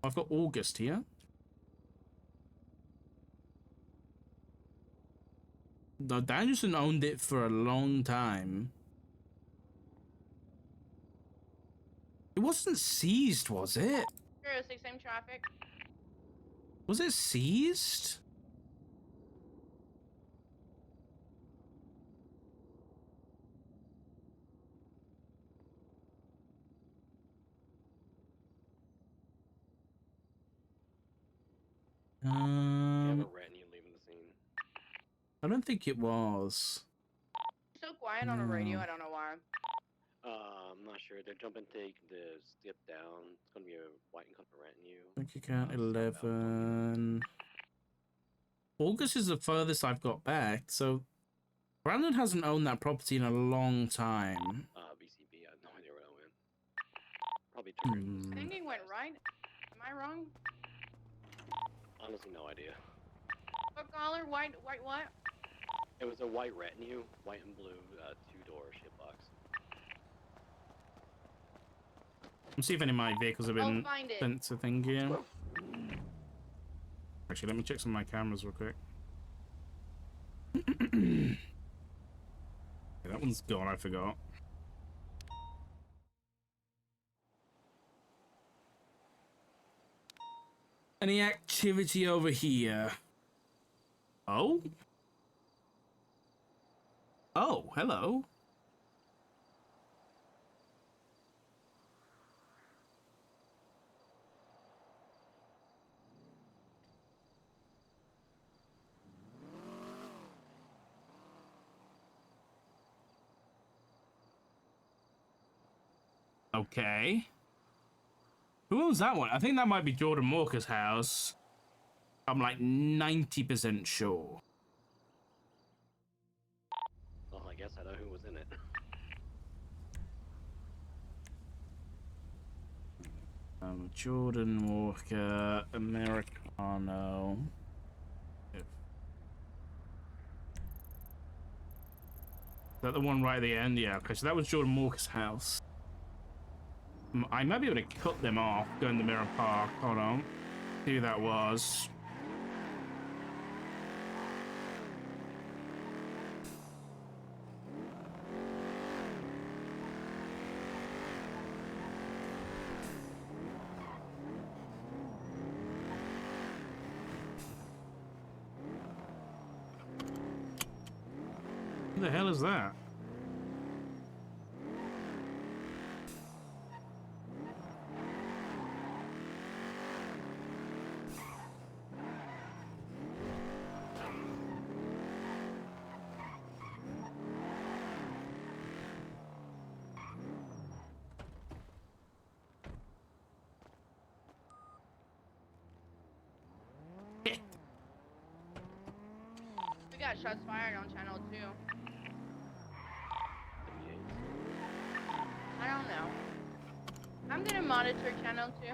Speaker 6: I've got August here. No, Danielson owned it for a long time. It wasn't seized, was it?
Speaker 11: 306, same traffic.
Speaker 6: Was it seized?
Speaker 16: You have a retinue leaving the scene.
Speaker 6: I don't think it was.
Speaker 11: So quiet on the radio, I don't know why.
Speaker 16: I'm not sure. They're jumping to the skip down. It's gonna be a white and color retinue.
Speaker 6: Bank account 11. August is the furthest I've got back, so Brandon hasn't owned that property in a long time.
Speaker 16: BCB, I have no idea where that went. Probably
Speaker 11: I think he went right. Am I wrong?
Speaker 16: honestly no idea.
Speaker 11: What color? White what?
Speaker 16: It was a white retinue, white and blue, two-door shipbox.
Speaker 6: Let's see if any of my vehicles have been
Speaker 11: find it.
Speaker 6: sent to thing here. Actually, let me check some of my cameras real quick. Yeah, that one's gone, I forgot. Any activity over here? Oh? Oh, hello. Okay. Who owns that one? I think that might be Jordan Walker's house. I'm like 90% sure.
Speaker 16: Well, I guess I know who was in it.
Speaker 6: Jordan Walker, Americano. Is that the one right at the end? Yeah, okay, so that was Jordan Walker's house. I might be able to cut them off going to Mirror Park. Hold on. See who that was. Who the hell is that?
Speaker 11: We got shots fired on channel 2. I don't know. I'm gonna monitor channel 2.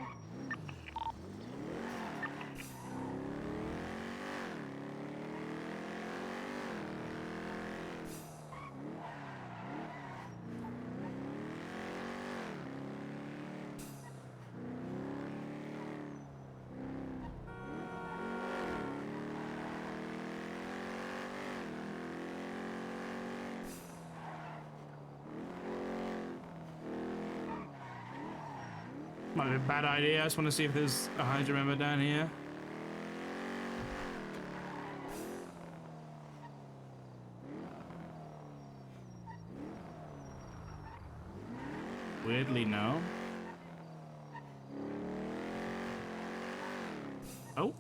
Speaker 6: Might be a bad idea. I just want to see if there's a Hydra member down here. Weirdly, no. Oh.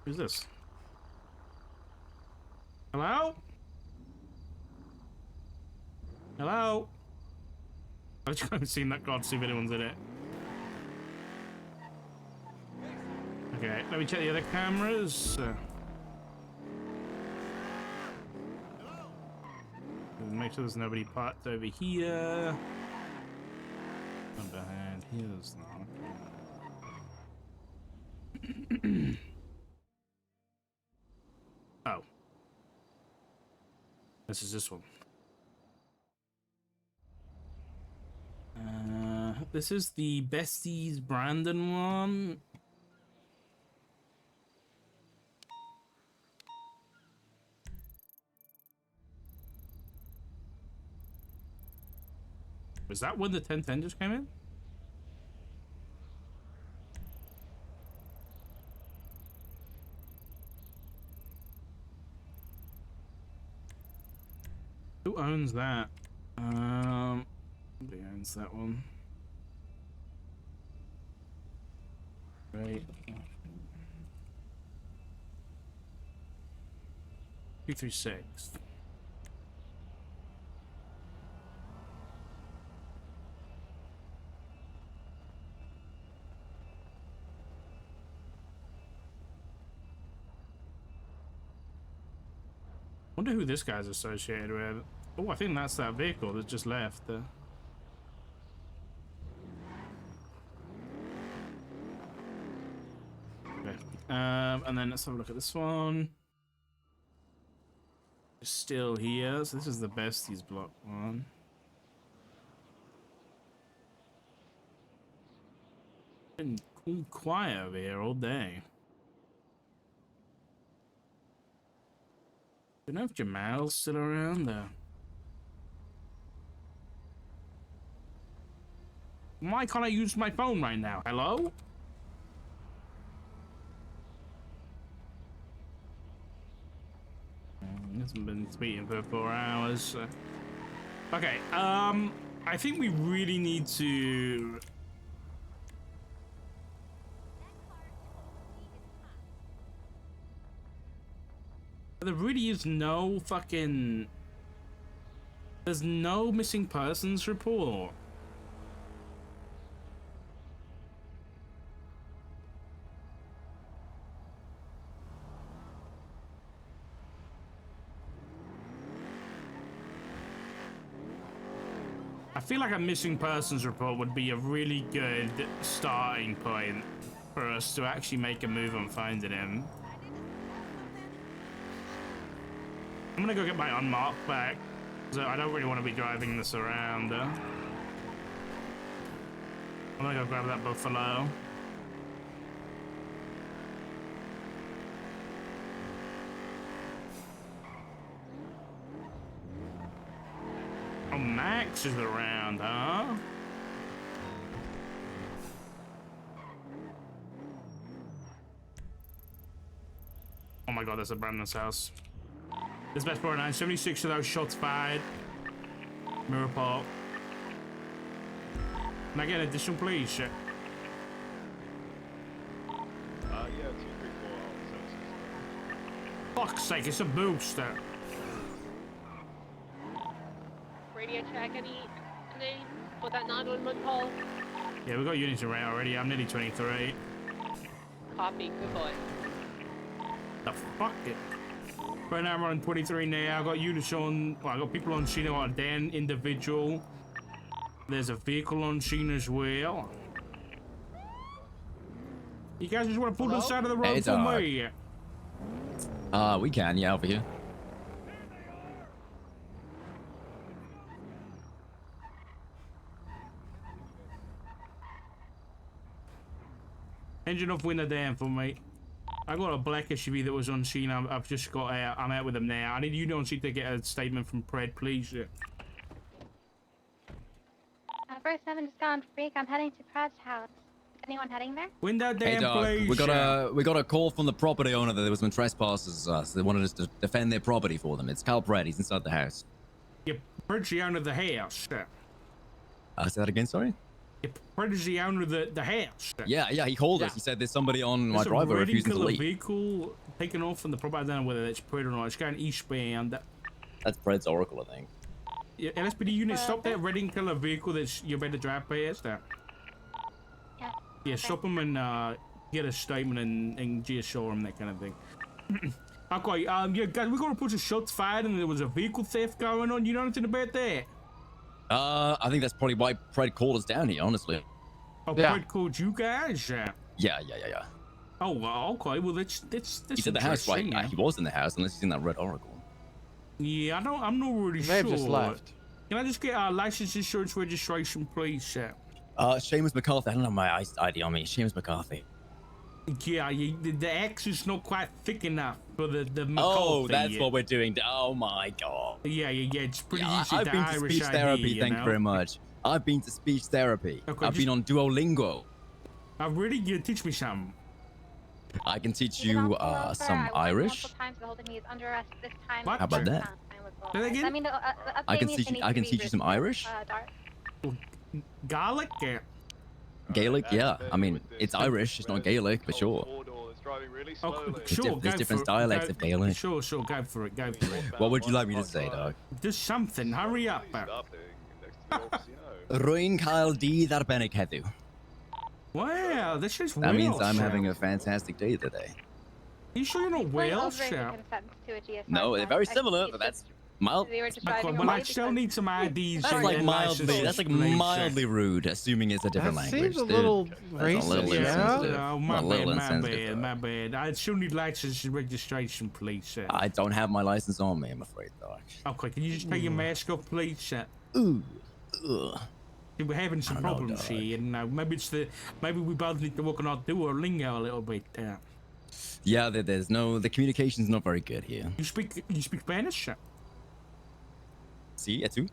Speaker 6: Who's this? Hello? Hello? I just haven't seen that card to see if anyone's in it. Okay, let me check the other cameras. Make sure there's nobody parked over here. I'm behind. Here's not. Oh. This is this one. This is the Besties Brandon one. Was that when the 1010 just came in? Who owns that? Nobody owns that one. Right. 236. Wonder who this guy's associated with. Oh, I think that's that vehicle that just left. Okay. And then let's have a look at this one. It's still here. So this is the Besties block one. Been cool quiet over here all day. Don't know if Jamal's still around there. Why can't I use my phone right now? Hello? Hasn't been tweeting for 4 hours. Okay, I think we really need to... There really is no fucking... There's no missing persons report. I feel like a missing persons report would be a really good starting point for us to actually make a move on finding him. I'm gonna go get my unmarked back, so I don't really want to be driving this around. I'm gonna go grab that buffalo. Oh, Max is around, huh? Oh my god, there's a Brandon's house. This best part 9, 76 of those shots fired. Mirror port. Can I get an additional, please?
Speaker 4: Yeah, 234.
Speaker 6: Fuck's sake, it's a booster.
Speaker 11: Radio check, any for that 911 call?
Speaker 6: Yeah, we got units around already. I'm nearly 23.
Speaker 11: Copy, good boy.
Speaker 6: The fuck it. Right now I'm on 23 now. I got units on. Well, I got people on scene. I got a Dan individual. There's a vehicle on scene as well. You guys just want to pull to the side of the road for me?
Speaker 1: We can, yeah, over here.
Speaker 6: Engine off window down for me. I got a black SUV that was on scene. I've just got out. I'm out with them now. I need you on scene to get a statement from Pred, please.
Speaker 5: first 7 just gone freak. I'm heading to Pratt's house. Is anyone heading there?
Speaker 6: Window
Speaker 1: Hey,
Speaker 6: damn
Speaker 1: dog.
Speaker 6: please.
Speaker 1: We got a call from the property owner that there was some trespassers. So they wanted us to defend their property for them. It's Cal Pratt. He's inside the house.
Speaker 6: You're pretty owner of the house.
Speaker 1: Say that again, sorry?
Speaker 6: You're pretty the owner of the house.
Speaker 1: Yeah, he called us. He said there's somebody on my driveway refusing to leave.
Speaker 6: Vehicle taking off from the property. I don't know whether that's Pred or not. It's going eastbound.
Speaker 1: That's Pred's Oracle, I think.
Speaker 6: Yeah, LSPD unit, stop that red in color vehicle that's you're about to drive past. Yeah, stop them and get a statement and GSO them, that kind of thing. Okay, yeah, guys, we got a bunch of shots fired and there was a vehicle theft going on. You know anything about that?
Speaker 1: I think that's probably why Pred called us down here, honestly.
Speaker 6: Oh, yeah. Pred called you guys?
Speaker 1: Yeah.
Speaker 6: Oh, well, okay. Well, that's
Speaker 1: He's in the house, right? He was in the house, unless he's in that red Oracle.
Speaker 6: Yeah, I'm not really sure.
Speaker 20: May have just left.
Speaker 6: Can I just get our license, insurance, registration, please,
Speaker 1: Seamus McCarthy. I don't have my ID on me. Seamus McCarthy.
Speaker 6: Yeah, the X is not quite thick enough for the McCarthy.
Speaker 1: Oh, that's what we're doing. Oh my god.
Speaker 6: Yeah. It's pretty easy.
Speaker 1: I've been to speech therapy. Thank you very much. I've been to speech therapy.
Speaker 6: Okay,
Speaker 1: I've been on Duolingo.
Speaker 6: Really? You teach me something?
Speaker 1: I can teach you some Irish.
Speaker 6: What?
Speaker 1: How about that? I can teach you some Irish.
Speaker 6: Gaelic? Yeah.
Speaker 1: Gaelic, yeah. I mean, it's Irish. It's not Gaelic, but sure. There's different dialects of Gaelic.
Speaker 6: Sure. Go for it.
Speaker 1: What would you like me to say, dog?
Speaker 6: Just something. Hurry up.
Speaker 1: Roin Kyle D. Darbenik Hedu.
Speaker 6: Wow, this is
Speaker 1: That means I'm having a fantastic day today.
Speaker 6: You sure you're not Welsh?
Speaker 1: No, they're very similar, but that's mild.
Speaker 6: Well, I still need some IDs.
Speaker 1: That's like mildly rude, assuming it's a different language.
Speaker 20: Seems a little racist,
Speaker 1: yeah.
Speaker 6: Oh, my bad. I still need license and registration, please.
Speaker 1: I don't have my license on me, I'm afraid, dog.
Speaker 6: Okay, can you just take your mask off, please?
Speaker 1: Ooh.
Speaker 6: We're having some problems here, and maybe we both need to work on our Duolingo a little bit.
Speaker 1: Yeah, the communication's not very good here.
Speaker 6: You speak Spanish?
Speaker 1: See, tu?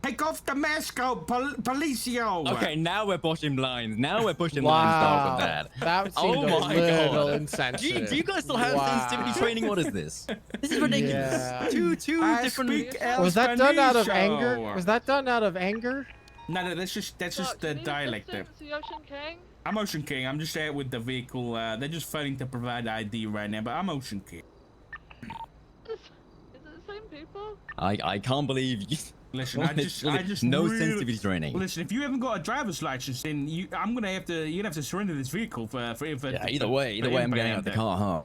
Speaker 6: Take off the mask, policio.
Speaker 1: Okay, now we're pushing lines. Lines, dog, with that.
Speaker 20: That seemed a little insensitive.
Speaker 1: Do you guys still have sensitivity training? What is this? This is ridiculous.
Speaker 20: Yeah.
Speaker 1: Two different.
Speaker 20: Was that done out of anger?
Speaker 6: No, that's just the dialect there.
Speaker 15: Ocean King?
Speaker 6: I'm Ocean King. I'm just out with the vehicle. They're just failing to provide ID right now, but I'm Ocean King.
Speaker 15: Is it the same people?
Speaker 1: I can't believe you.
Speaker 6: Listen, I just
Speaker 1: no
Speaker 6: really,
Speaker 1: sensitivity training.
Speaker 6: Listen, if you haven't got a driver's license, then you're gonna have to surrender this vehicle for
Speaker 1: yeah, either way, I'm getting out of the car, huh?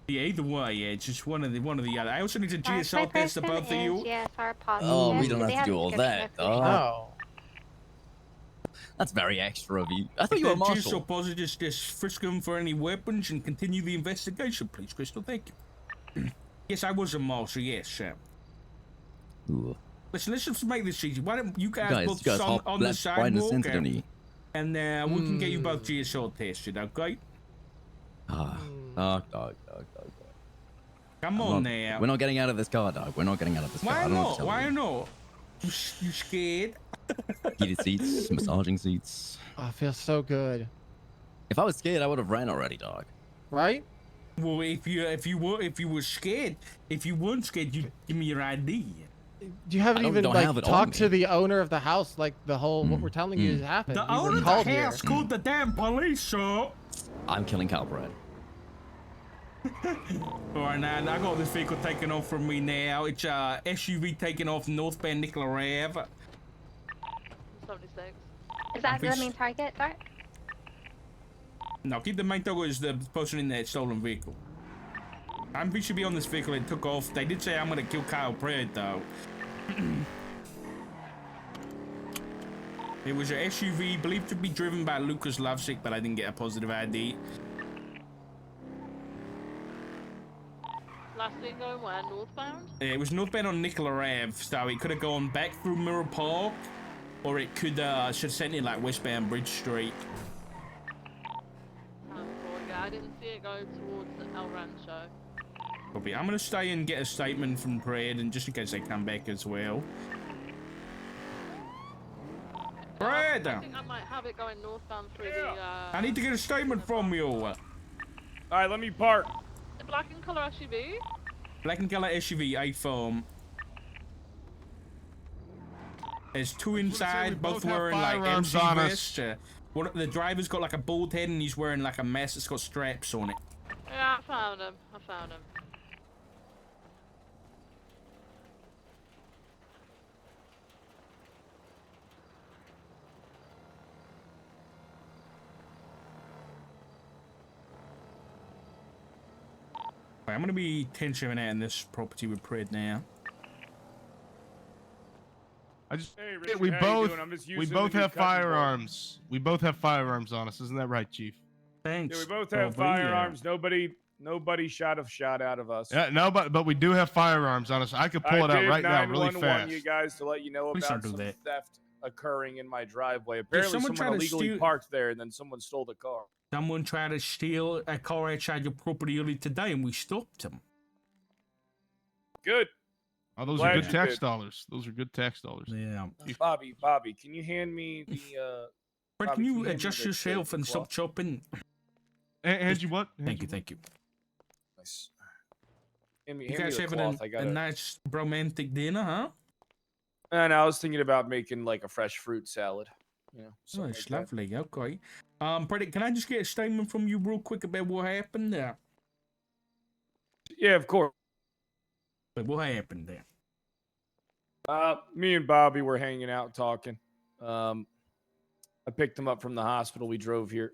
Speaker 6: Yeah, either way, yeah, it's just one of the other. I also need to GSL test the both of you.
Speaker 1: Oh, we don't have to do all that.
Speaker 20: Oh.
Speaker 1: That's very extra of you. I thought you were a marshal.
Speaker 6: GSL positive, just frisk them for any weapons and continue the investigation, please, Crystal. Thank you. Yes, I was a marshal. Yes,
Speaker 1: Ooh.
Speaker 6: Listen, let's just make this easy. Why don't you guys both song on the sidewalk, and we can get you both GSL tested, okay?
Speaker 1: Dog.
Speaker 6: Come on now.
Speaker 1: We're not getting out of this car, dog. We're not getting out of this car.
Speaker 6: Why not? Why not? You scared?
Speaker 1: Heated seats, massaging seats.
Speaker 20: Oh, it feels so good.
Speaker 1: If I was scared, I would have ran already, dog.
Speaker 20: Right?
Speaker 6: Well, if you were scared, if you weren't scared, you'd give me your ID.
Speaker 20: You haven't even like talked to the owner of the house, like the whole what we're telling you has happened.
Speaker 6: The owner of the house called the damn police, sir.
Speaker 1: I'm killing Calbrad.
Speaker 6: Alright, now I got this vehicle taken off from me now. It's SUV taking off northbound Nicola Ave.
Speaker 15: 76.
Speaker 5: Is that the main target, sir?
Speaker 6: No, keep the main target as the person in that stolen vehicle. We should be on this vehicle that took off. They did say I'm gonna kill Kyle Pred though. It was an SUV believed to be driven by Lucas Lovesick, but I didn't get a positive ID.
Speaker 15: Last thing going where? Northbound?
Speaker 6: It was northbound on Nicola Ave, so it could have gone back through Mirror Park, or it could should have sent it like westbound Bridge Street.
Speaker 15: Yeah, I didn't see it go towards El Rancho.
Speaker 6: Copy. I'm gonna stay and get a statement from Pred, and just in case they come back as well. Brad?
Speaker 15: I think I might have it going northbound through the.
Speaker 6: I need to get a statement from you.
Speaker 12: All right, let me park.
Speaker 15: The black and color SUV.
Speaker 6: Black and color SUV, iPhone. There's two inside, both wearing like MC vests. One, the driver's got like a bald head and he's wearing like a mask that's got straps on it.
Speaker 15: Yeah, I found him. I found him.
Speaker 6: Right, I'm gonna be 10-7 out in this property with Pred now.
Speaker 12: Hey, Richard,
Speaker 9: we
Speaker 12: how you
Speaker 9: both
Speaker 12: doing? I'm just
Speaker 9: we
Speaker 12: using
Speaker 9: both
Speaker 12: the new
Speaker 9: have
Speaker 12: cutting board.
Speaker 9: firearms. We both have firearms on us, isn't that right, Chief?
Speaker 6: Thanks.
Speaker 12: Yeah, we both have firearms. Nobody shot a shot out of us.
Speaker 9: Yeah, no, but we do have firearms on us. I could pull it out right now, really
Speaker 12: 911
Speaker 9: fast.
Speaker 12: you guys to let you know
Speaker 6: Please
Speaker 12: about
Speaker 6: don't do
Speaker 12: some
Speaker 6: that.
Speaker 12: theft occurring in my driveway. Apparently,
Speaker 6: someone
Speaker 12: someone
Speaker 6: try to
Speaker 12: illegally
Speaker 6: steal-
Speaker 12: parked there, and then someone stole the car.
Speaker 6: Someone tried to steal a car outside your property earlier today and we stopped him.
Speaker 12: Good.
Speaker 9: Oh, those
Speaker 12: Glad
Speaker 9: are good
Speaker 12: you
Speaker 9: tax
Speaker 12: did.
Speaker 9: dollars. Those are good tax dollars.
Speaker 6: Yeah.
Speaker 12: Bobby, can you hand me the?
Speaker 6: Fred,
Speaker 12: Bobby,
Speaker 6: can you
Speaker 12: hand me
Speaker 6: adjust
Speaker 12: the
Speaker 6: yourself and stop
Speaker 12: cloth?
Speaker 6: chopping?
Speaker 9: And you what?
Speaker 6: Thank you.
Speaker 12: Nice. Hand me
Speaker 6: You
Speaker 12: the
Speaker 6: guys having
Speaker 12: cloth. I
Speaker 6: a
Speaker 12: gotta.
Speaker 6: nice romantic dinner, huh?
Speaker 12: And I was thinking about making like a fresh fruit salad. You know,
Speaker 6: Oh,
Speaker 12: something
Speaker 6: it's
Speaker 12: like that.
Speaker 6: lovely. Okay. Fred, can I just get a statement from you real quick about what happened there?
Speaker 12: Yeah, of course.
Speaker 6: But what happened there?
Speaker 12: Me and Bobby were hanging out talking. I picked him up from the hospital. We drove here.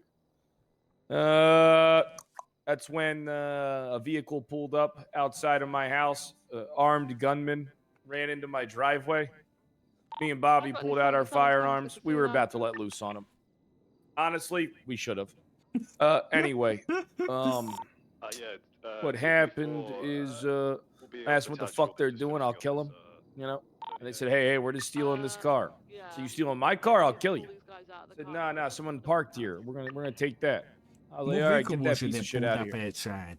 Speaker 12: That's when a vehicle pulled up outside of my house. Armed gunman ran into my driveway. Me and Bobby pulled out our firearms. We were about to let loose on him. Honestly, we should have. Anyway, what happened is I asked what the fuck they're doing. I'll kill them. You know? And they said, hey, we're just stealing this car. So you stealing my car? I'll kill you. I said, nah, someone parked here. We're gonna take that. I was like, all right, get that piece of shit out of here.
Speaker 6: Outside?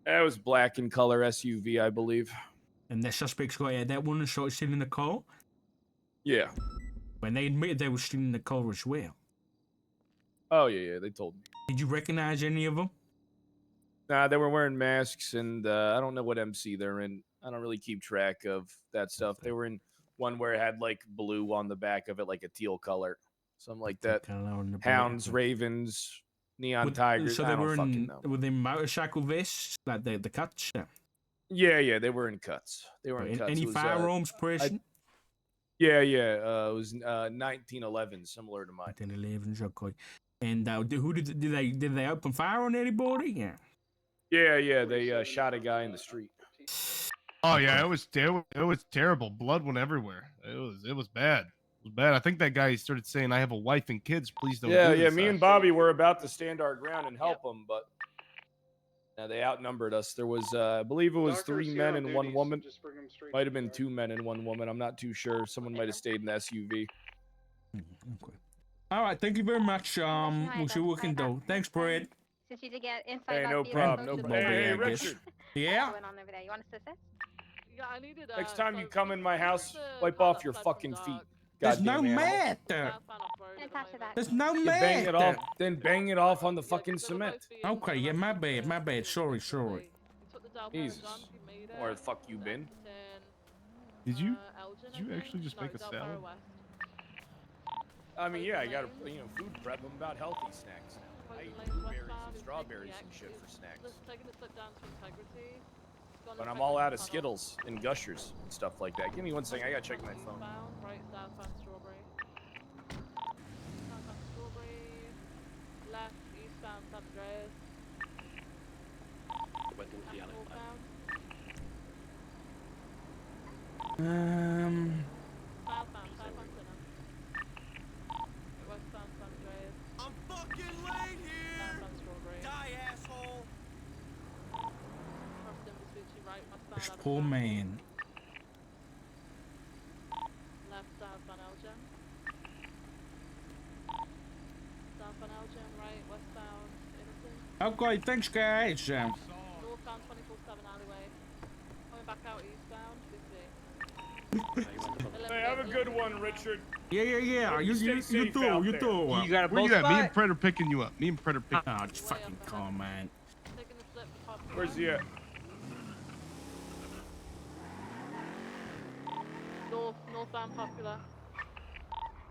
Speaker 12: That was black in color SUV, I believe.
Speaker 6: And the suspects got out that one and started stealing the car?
Speaker 12: Yeah.
Speaker 6: When they admitted they were stealing the car as well.
Speaker 12: Oh, yeah, they told me.
Speaker 6: Did you recognize any of them?
Speaker 12: Nah, they were wearing masks, and I don't know what MC they're in. I don't really keep track of that stuff. They were in one where it had, like, blue on the back of it, like a teal color. Something like that. Hounds, ravens, neon tigers.
Speaker 6: So
Speaker 12: I
Speaker 6: they
Speaker 12: don't
Speaker 6: were
Speaker 12: fucking know.
Speaker 6: Were they motorcycle vests? Like the cuts?
Speaker 12: Yeah, they were in cuts. They were in cuts.
Speaker 6: Any
Speaker 12: It was,
Speaker 6: firearms present?
Speaker 12: Yeah. It was 1911, similar to mine.
Speaker 6: 1911s, okay. And who did they open fire on anybody?
Speaker 12: Yeah. They shot a guy in the street.
Speaker 9: Oh yeah, it was terrible. Blood went everywhere. It was bad. It was bad. I think that guy started saying, "I have a wife and kids. Please don't."
Speaker 12: Yeah.
Speaker 9: do this."
Speaker 12: Me and Bobby were about to stand our ground and help them, but they outnumbered us. There was, I believe, it was 3 men and 1 woman. Might have been 2 men and 1 woman. I'm not too sure. Someone might have stayed in the SUV.
Speaker 6: Okay. All right. Thank you very much. We'll see what we can do. Thanks, Brad.
Speaker 5: Since you did get insight
Speaker 12: Hey,
Speaker 5: about
Speaker 12: no
Speaker 5: the
Speaker 12: problem.
Speaker 5: social
Speaker 12: No problem. Hey,
Speaker 6: I guess.
Speaker 12: Richard.
Speaker 6: Yeah.
Speaker 5: What's going on over there? You want us to assist?
Speaker 15: Yeah, I needed.
Speaker 12: Next time you come in my house, wipe off your fucking feet.
Speaker 6: There's no
Speaker 12: Goddamn animal.
Speaker 6: mat. There's no
Speaker 12: You
Speaker 6: mat.
Speaker 12: bang it off, then bang it off on the fucking cement.
Speaker 6: Okay, yeah, my bad. Sorry.
Speaker 12: Jesus. Where the fuck you been?
Speaker 9: Did you actually just make a salad?
Speaker 12: I mean, yeah, I got to, food prep. I'm about healthy snacks now. I eat blueberries and strawberries and shit for snacks. But I'm all out of Skittles and Gushers and stuff like that. Give me 1 second. I gotta check my phone.
Speaker 15: Right, southbound strawberry. Southbound strawberry. Left, eastbound San Andreas. Northbound. Southbound Center. Westbound San Andreas.
Speaker 8: I'm fucking late here!
Speaker 15: Southbound strawberry.
Speaker 8: Die, asshole!
Speaker 15: Right,
Speaker 6: This poor man.
Speaker 15: left southbound Elgin. Southbound Elgin, right, westbound Innocent.
Speaker 6: Okay, thanks, guys.
Speaker 15: Northbound 24/7 alleyway. Coming back out eastbound, 50.
Speaker 12: Hey, have a good one, Richard.
Speaker 6: Yeah.
Speaker 12: Hope
Speaker 6: You
Speaker 12: stay safe
Speaker 6: too.
Speaker 12: out
Speaker 6: You
Speaker 12: there.
Speaker 6: too.
Speaker 9: Where you at? Me and Pred are picking you up. Me and Pred are picking.
Speaker 6: Oh, just fucking calm, man.
Speaker 15: Taking the slip for Popular.
Speaker 12: Where's he at?
Speaker 15: Northbound Popular.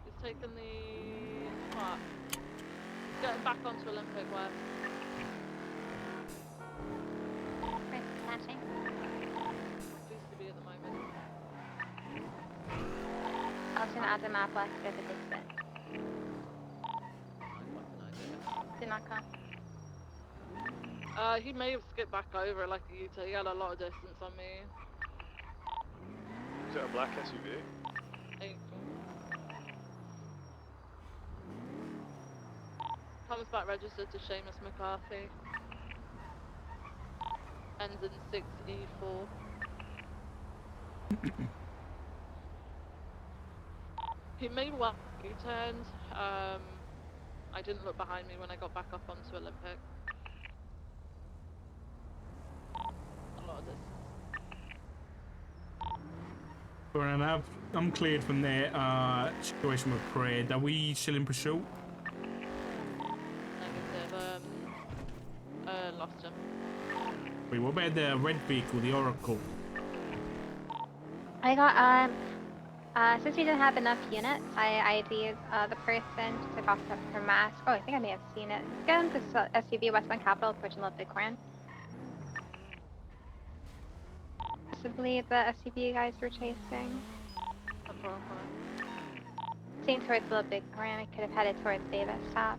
Speaker 15: He's taking the park. He's getting back onto Olympic West.
Speaker 5: Flashing.
Speaker 15: VCB at the moment.
Speaker 5: I was gonna add the map left if it takes it. Did not come.
Speaker 15: He may have skipped back over like a U-turn. He had a lot of distance on me.
Speaker 4: Is it a black SUV?
Speaker 15: Comes back registered to Seamus McCarthy. Ends in 6E4. He may well U-turned. I didn't look behind me when I got back up onto Olympic. A lot of distance.
Speaker 6: Alright, I'm cleared from there. Situation with Pred. Are we still in pursuit?
Speaker 15: Negative. Lost him.
Speaker 6: Wait, what about the red vehicle, the Oracle?
Speaker 5: I got since we didn't have enough units, I ID'd the person, took off her mask. Oh, I think I may have seen it. Get into SUV Westbound Capital, approaching Little Bighorn. Possibly the SUV you guys were chasing. Seen towards Little Bighorn, I could have headed towards Davis Stop.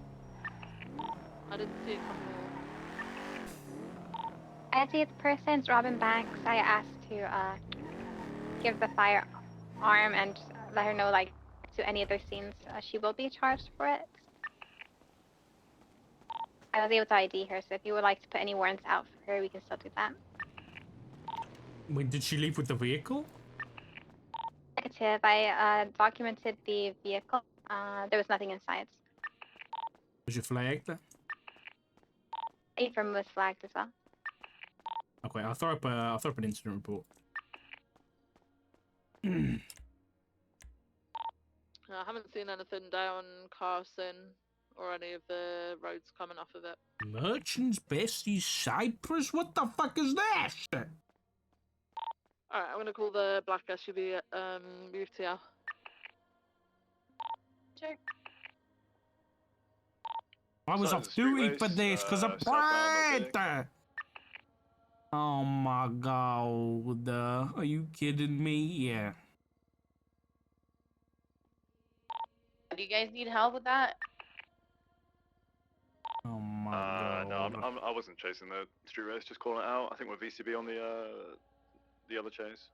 Speaker 15: I didn't see it come here.
Speaker 5: I ID'd the person's Robin Banks. I asked to give the firearm and let her know, like, to any other scenes she will be charged for it. I was able to ID her, so if you would like to put any warrants out for her, we can still do that.
Speaker 6: Wait, did she leave with the vehicle?
Speaker 5: Negative. I documented the vehicle. There was nothing inside.
Speaker 6: Was you flagged?
Speaker 5: Abram was flagged as well.
Speaker 6: Okay, I'll throw up an incident report.
Speaker 15: I haven't seen anything down Carson or any of the roads coming off of it.
Speaker 6: Merchants Besties Cyprus? What the fuck is that?
Speaker 15: Alright, I'm gonna call the black SUV UTL.
Speaker 5: Sure.
Speaker 6: I was off duty for this because of Pred! Oh my god. Are you kidding me? Yeah.
Speaker 11: Do you guys need help with that?
Speaker 6: Oh my god.
Speaker 4: No, I wasn't chasing the street race, just calling it out. I think we're VCB on the other chase.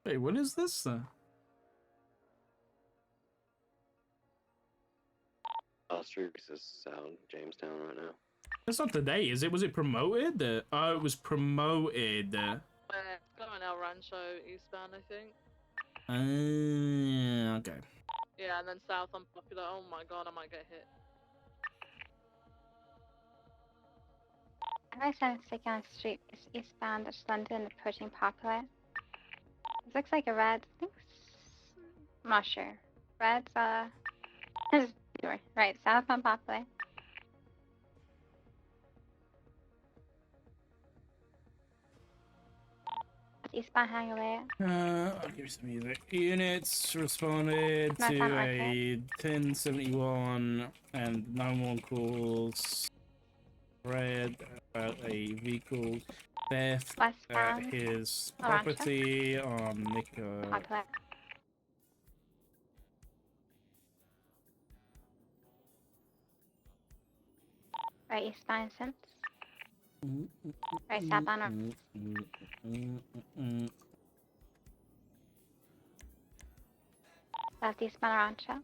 Speaker 6: Hey, what is this?
Speaker 16: Street race is sound Jamestown right now.
Speaker 6: That's not today, is it? Was it promoted? Oh, it was promoted.
Speaker 15: It's going El Rancho eastbound, I think.
Speaker 6: Okay.
Speaker 15: Yeah, and then south on Popular. Oh my god, I might get hit.
Speaker 5: I said it's on street is eastbound, that's London, approaching Popular. This looks like a red. I think I'm not sure. Red's right, south on Popular. Eastbound Hangarway.
Speaker 6: I'll give you some music. Units responded
Speaker 5: Not
Speaker 6: to
Speaker 5: on
Speaker 6: a 1071 and 911 calls. Red about a vehicle theft at his property on Nico.
Speaker 5: Popular. Right, eastbound since. Right, southbound. Left eastbound Rancho.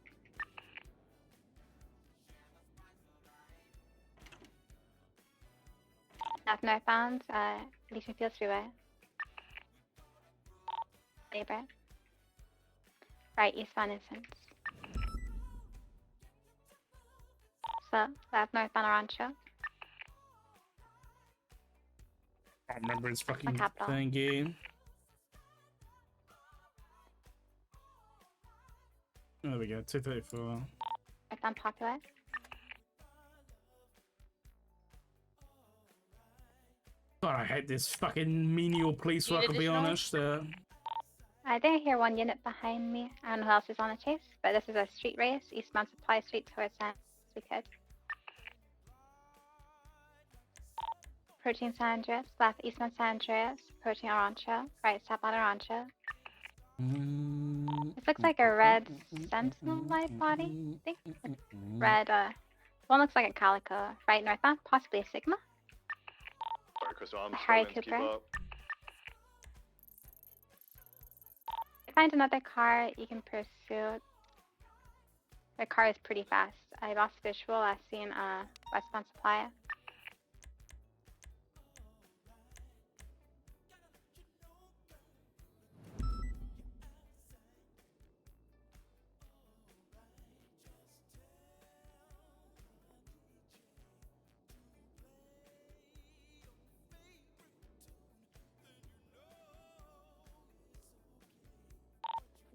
Speaker 5: Left northbound, Legion Field Freeway. Labor. Right, eastbound Instance. So, left northbound Rancho.
Speaker 6: I don't remember his fucking thingy. There we go, 234.
Speaker 5: It's unpopular.
Speaker 6: God, I hate this fucking menial police work, to be honest.
Speaker 5: I think I hear one unit behind me. I don't know who else is on the chase, but this is a street race, eastbound Supply Street towards San Andreas. Approaching San Andreas, left eastbound San Andreas, approaching Arancha, right southbound Arancha. This looks like a red Sentinel light body, I think. Red, one looks like a Calico, right northbound, possibly a Sigma.
Speaker 4: Sorry, Crystal, I'm
Speaker 5: Harry
Speaker 4: struggling to keep
Speaker 5: Cooper.
Speaker 4: up.
Speaker 5: Find another car you can pursue. The car is pretty fast. I lost visual. I've seen westbound Supply.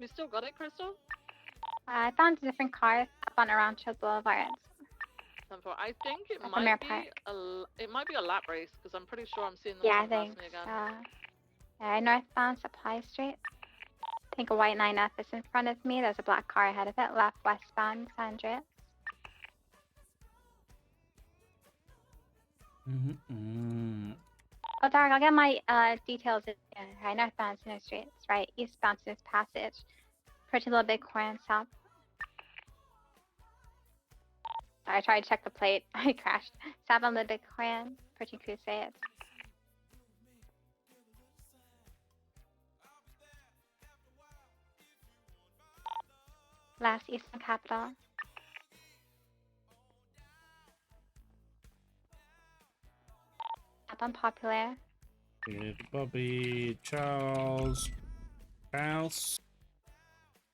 Speaker 15: We still got it, Crystal?
Speaker 5: I found a different car up on Arancha Boulevard.
Speaker 15: I think it
Speaker 5: At the
Speaker 15: might
Speaker 5: Mare
Speaker 15: be
Speaker 5: Park.
Speaker 15: it might be a lap race because I'm pretty sure I'm seeing them
Speaker 5: Yeah, I
Speaker 15: come past
Speaker 5: think
Speaker 15: me again.
Speaker 5: so. Yeah, northbound Supply Street. I think a white 9F is in front of me. There's a black car ahead of it. Left westbound San Andreas. Oh, Dark, I'll get my details in right northbound Center Street. It's right eastbound Smith Passage. Approaching Little Bighorn south. Sorry, I tried to check the plate. I crashed. Southbound Little Bighorn. Approaching Crusade. Last eastbound Capital. Up unpopular.
Speaker 6: Bobby, Charles, House,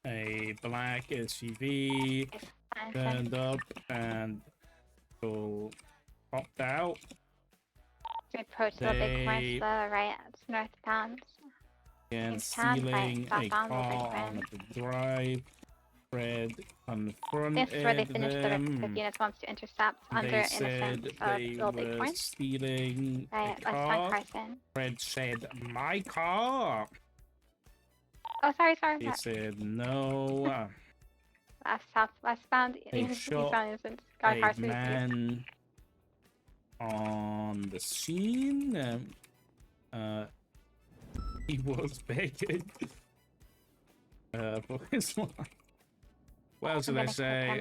Speaker 6: a black SUV turned up and all popped out.
Speaker 5: Approach Little Bighorn to the right, it's northbound.
Speaker 6: And
Speaker 5: Eastbound,
Speaker 6: stealing
Speaker 5: right,
Speaker 6: a
Speaker 5: southbound Little
Speaker 6: car
Speaker 5: Bighorn.
Speaker 6: on the drive. Red on the front
Speaker 5: This is where they
Speaker 6: of
Speaker 5: finished the
Speaker 6: them.
Speaker 5: the units wants to intercept under
Speaker 6: They
Speaker 5: innocence
Speaker 6: said
Speaker 5: of
Speaker 6: they
Speaker 5: Little
Speaker 6: were
Speaker 5: Bighorn.
Speaker 6: stealing
Speaker 5: Right,
Speaker 6: a
Speaker 5: westbound
Speaker 6: car.
Speaker 5: Carson.
Speaker 6: Red said, my car.
Speaker 5: Oh, sorry.
Speaker 6: He said, no.
Speaker 5: Westbound
Speaker 6: They
Speaker 5: eastbound
Speaker 6: shot
Speaker 5: innocence. Got
Speaker 6: a
Speaker 5: Carson.
Speaker 6: man on the scene. He was begging for his life. What else did I say?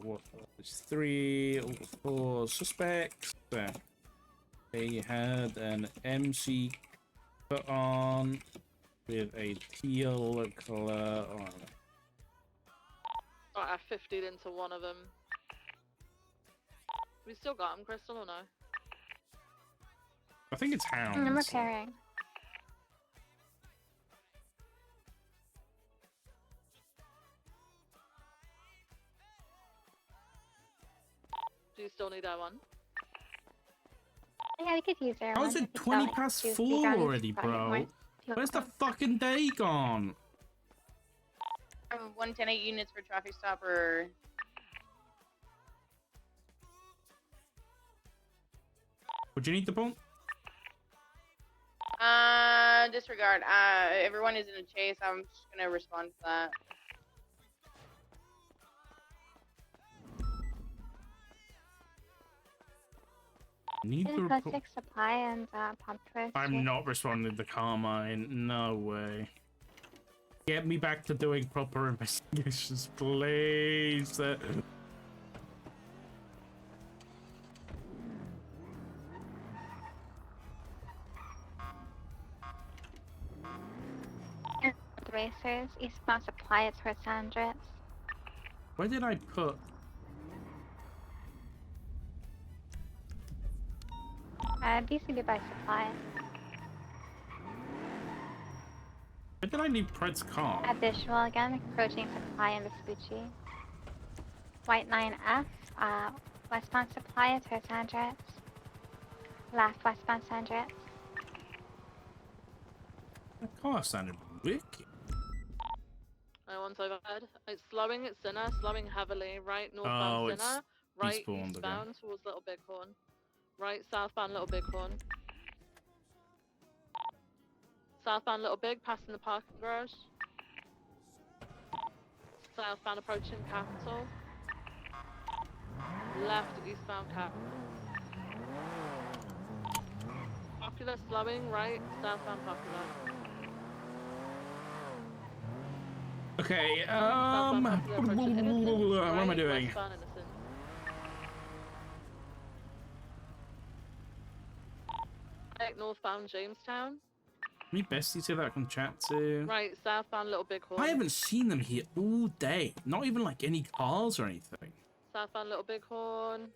Speaker 6: What was 3 or 4 suspects? They had an MC put on with a teal color on.
Speaker 15: I 50'd into one of them. We still got him, Crystal, or no?
Speaker 6: I think it's Hounds.
Speaker 5: I'm repairing.
Speaker 15: Do you still need that one?
Speaker 5: Yeah, we could use their
Speaker 6: How is it 20 past 4 already, bro? Where's the fucking day gone?
Speaker 11: 110 units for traffic stop or...
Speaker 6: Would you need the pump?
Speaker 11: Disregard. Everyone is in a chase. I'm just gonna respond to that.
Speaker 6: Need the
Speaker 5: Acoustic supply and pump twist.
Speaker 6: I'm not responding to Carmine. No way. Get me back to doing proper investigations, please.
Speaker 5: Racers, eastbound supply at San Andreas.
Speaker 6: Where did I put?
Speaker 5: BCB by supply.
Speaker 6: Where did I leave Pred's car?
Speaker 5: At visual again, approaching supply in Vespucci. White 9F, westbound supply at San Andreas. Left westbound San Andreas.
Speaker 6: That car sounded wicked.
Speaker 15: One's overhead. It's slowing at Center, slowing heavily. Right northbound
Speaker 6: it's
Speaker 15: Center. Right
Speaker 6: eastbound
Speaker 15: eastbound
Speaker 6: again.
Speaker 15: towards Little Bighorn. Right southbound Little Bighorn. Southbound Little Big, passing the parking garage. Southbound approaching Capitol. Left eastbound Capitol. Popular slowing, right southbound Popular.
Speaker 6: Okay,
Speaker 15: Southbound Popular approaching Innocence.
Speaker 6: what am I
Speaker 15: Right,
Speaker 6: doing?
Speaker 15: westbound Innocence. Right northbound Jamestown.
Speaker 6: Any besties here that I can chat to?
Speaker 15: Right southbound Little Bighorn.
Speaker 6: I haven't seen them here all day. Not even like any cars or anything.
Speaker 15: Southbound Little Bighorn.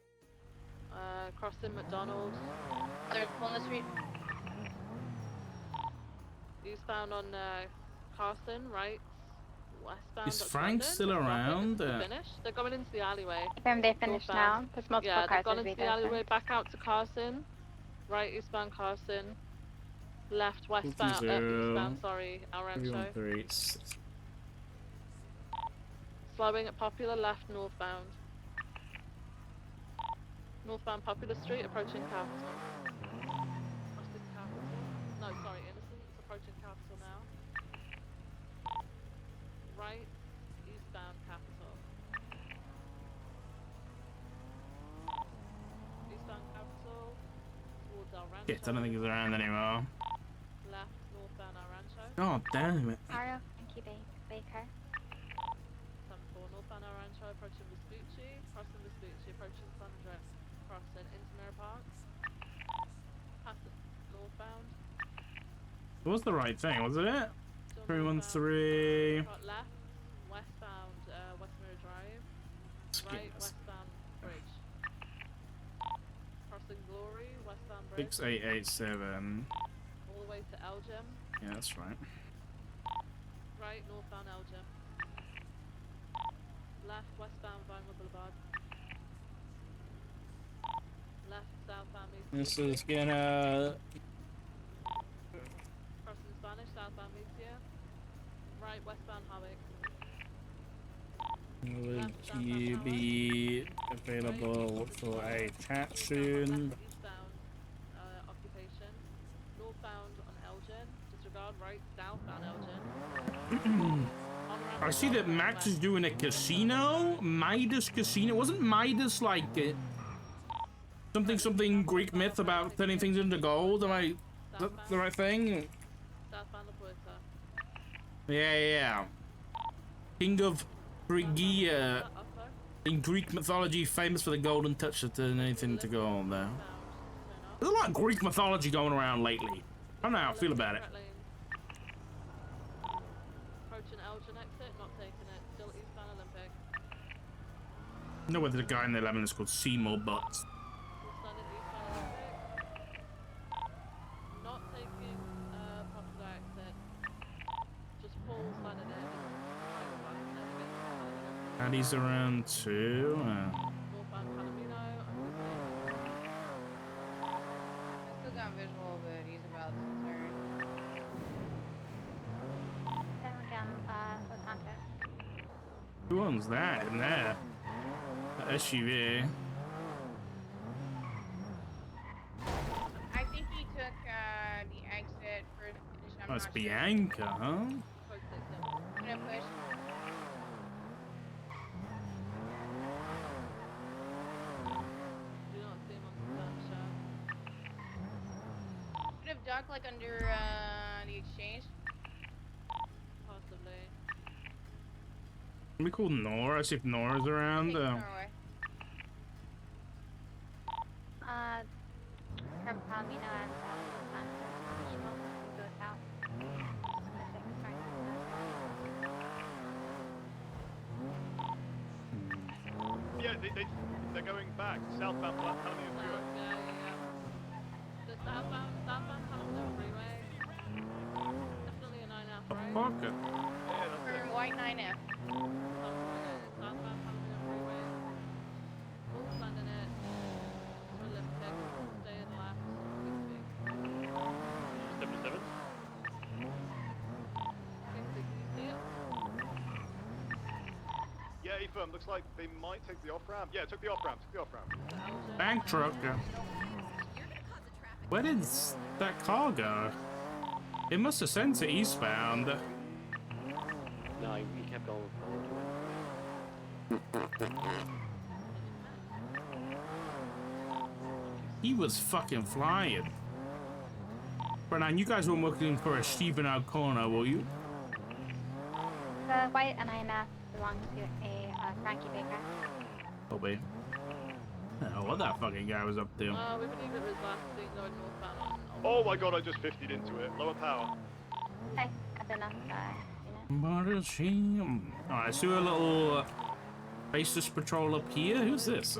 Speaker 15: Crossing McDonald's.
Speaker 11: They're pulling the street.
Speaker 15: Eastbound on Carson, right. Westbound.
Speaker 6: Is
Speaker 15: Dr.
Speaker 6: Frank
Speaker 15: London,
Speaker 6: still
Speaker 15: it's traffic,
Speaker 6: around?
Speaker 15: it's finished. They're going into the alleyway.
Speaker 5: Confirm they finished now.
Speaker 15: Northbound.
Speaker 5: There's multiple
Speaker 15: Yeah,
Speaker 5: cars
Speaker 15: they've gone
Speaker 5: as
Speaker 15: into
Speaker 5: we
Speaker 15: the alleyway,
Speaker 5: go.
Speaker 15: back out to Carson. Right eastbound Carson. Left westbound, eastbound, sorry, El Rancho.
Speaker 6: 313.
Speaker 15: Slowing at Popular, left northbound. Northbound Popular Street, approaching Capitol. Crossing Capitol. No, sorry, Innocence, approaching Capitol now. Right, eastbound Capitol. Eastbound Capitol, towards El Rancho.
Speaker 6: Shit, I don't think he's around anymore.
Speaker 15: Left, northbound El Rancho.
Speaker 6: God damn it.
Speaker 5: Aro, thank you, Baker.
Speaker 15: 7-4, northbound El Rancho, approaching Vespucci. Crossing Vespucci, approaching San Andreas. Crossing into Mirror Park. Passing northbound.
Speaker 6: What was the right thing, wasn't it? 313.
Speaker 15: Left, westbound, West Mirror Drive. Right, westbound Bridge. Crossing Glory, westbound Bridge.
Speaker 6: 6887.
Speaker 15: All the way to Elgin.
Speaker 6: Yeah, that's right.
Speaker 15: Right, northbound Elgin. Left, westbound Vinewood Boulevard. Left, southbound Meteor.
Speaker 6: This is gonna.
Speaker 15: Crossing Spanish, southbound Meteor. Right, westbound Hawick.
Speaker 6: Would you be available for a chat soon?
Speaker 15: Eastbound occupation. Northbound on Elgin. Disregard right, southbound Elgin.
Speaker 6: I see that Max is doing a casino. Midas Casino. Wasn't Midas like something Greek myth about turning things into gold? Am I the right thing?
Speaker 15: Southbound La Puerta.
Speaker 6: Yeah. King of Phrygia in Greek mythology, famous for the golden touch that turned anything to gold. There. There's a lot of Greek mythology going around lately. I don't know how I feel about it.
Speaker 15: Approaching Elgin exit, not taking it. Still eastbound Olympic.
Speaker 6: I know whether the guy in the 11 is called Seymour Butts.
Speaker 15: Standing eastbound Olympic. Not taking Popular exit. Just full standing in.
Speaker 6: And he's around too.
Speaker 15: Northbound Palomino.
Speaker 11: I still got visual, but he's about to turn.
Speaker 6: Who owns that in there? The SUV.
Speaker 11: I think he took the exit for the finish. I'm
Speaker 6: Oh, it's
Speaker 11: not sure.
Speaker 6: Bianca, huh?
Speaker 11: I'm gonna push.
Speaker 15: Do not see him on the shot.
Speaker 11: Could have ducked like under the exchange.
Speaker 15: Possibly.
Speaker 6: Let me call Nora, see if Nora's around.
Speaker 5: From Palomino and go south.
Speaker 4: Yeah, they're going back. Southbound Palomino Freeway.
Speaker 15: The southbound Palomino Freeway. Definitely a 9F, right?
Speaker 6: Pocket.
Speaker 11: For white 9F.
Speaker 15: Southbound Palomino Freeway. Full standing it. Olympic. Stay in left.
Speaker 4: A-firm, looks like they might take the off-ramp. Yeah, took the off-ramp,
Speaker 6: Bank truck. Where did that car go? It must have sent to eastbound.
Speaker 16: No, he kept going forward.
Speaker 6: He was fucking flying. Brennan, you guys weren't looking for a Stephen O'Connor, were you?
Speaker 5: The white NIMF belongs to a Frankie Baker.
Speaker 6: Oh, babe. I don't know what that fucking guy was up to.
Speaker 15: We believe it was last thing going northbound.
Speaker 4: Oh my god, I just 50'd into it. Lower power.
Speaker 5: Okay, I've enough.
Speaker 6: What is she? Alright, let's do a little basis patrol up here. Who's this?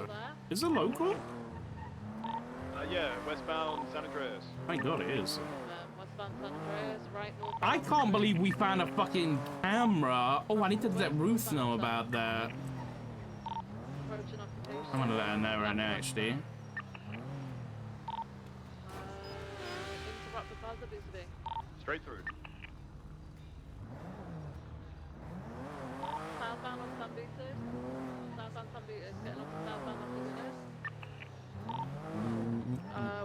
Speaker 6: Is it local?
Speaker 4: Yeah, westbound San Andreas.
Speaker 6: Thank God it is.
Speaker 15: Westbound San Andreas, right north.
Speaker 6: I can't believe we found a fucking camera. Oh, I need to let Ruth know about that. I'm gonna let her know right now, actually.
Speaker 15: Interrupt the plaza, BCB.
Speaker 4: Straight through.
Speaker 15: Southbound on San Beatriz. Southbound San Beatriz. Getting off the southbound on Beatriz.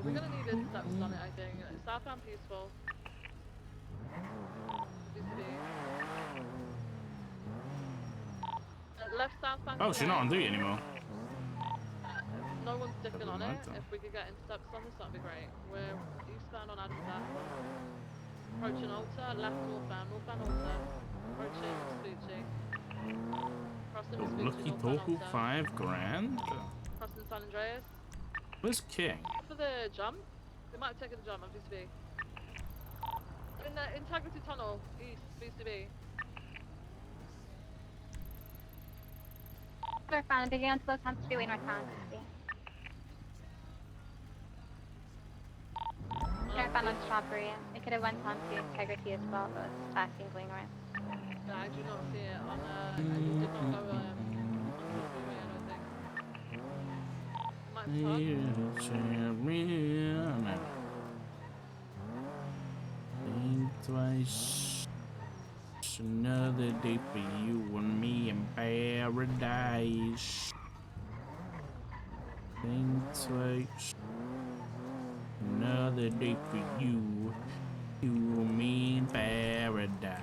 Speaker 15: We're gonna need steps on it, I think. Southbound peaceful. BCB. Left southbound.
Speaker 6: Oh, she's not on duty anymore.
Speaker 15: No one's sticking on it. If we could get intercepts on this, that'd be great. We're eastbound on Adamsat. Approaching Alta, left northbound Alta. Approaching Vespucci. Crossing Vespucci,
Speaker 6: Lucky
Speaker 15: northbound
Speaker 6: total
Speaker 15: Alta.
Speaker 6: $5 grand.
Speaker 15: Crossing San Andreas.
Speaker 6: Where's King?
Speaker 15: For the jump? They might have taken the jump on VCB. In the Integrity Tunnel, east, VCB.
Speaker 5: We're fine. Digging onto those humps, freeway northbound. Northbound on Strawberry. It could have went on to Integrity as well, but it's passing going north.
Speaker 15: No, I do not see it on I did not go on the freeway, I don't think.
Speaker 6: Think twice. It's another day for you and me in paradise. Think twice. Another day for you and me in paradise.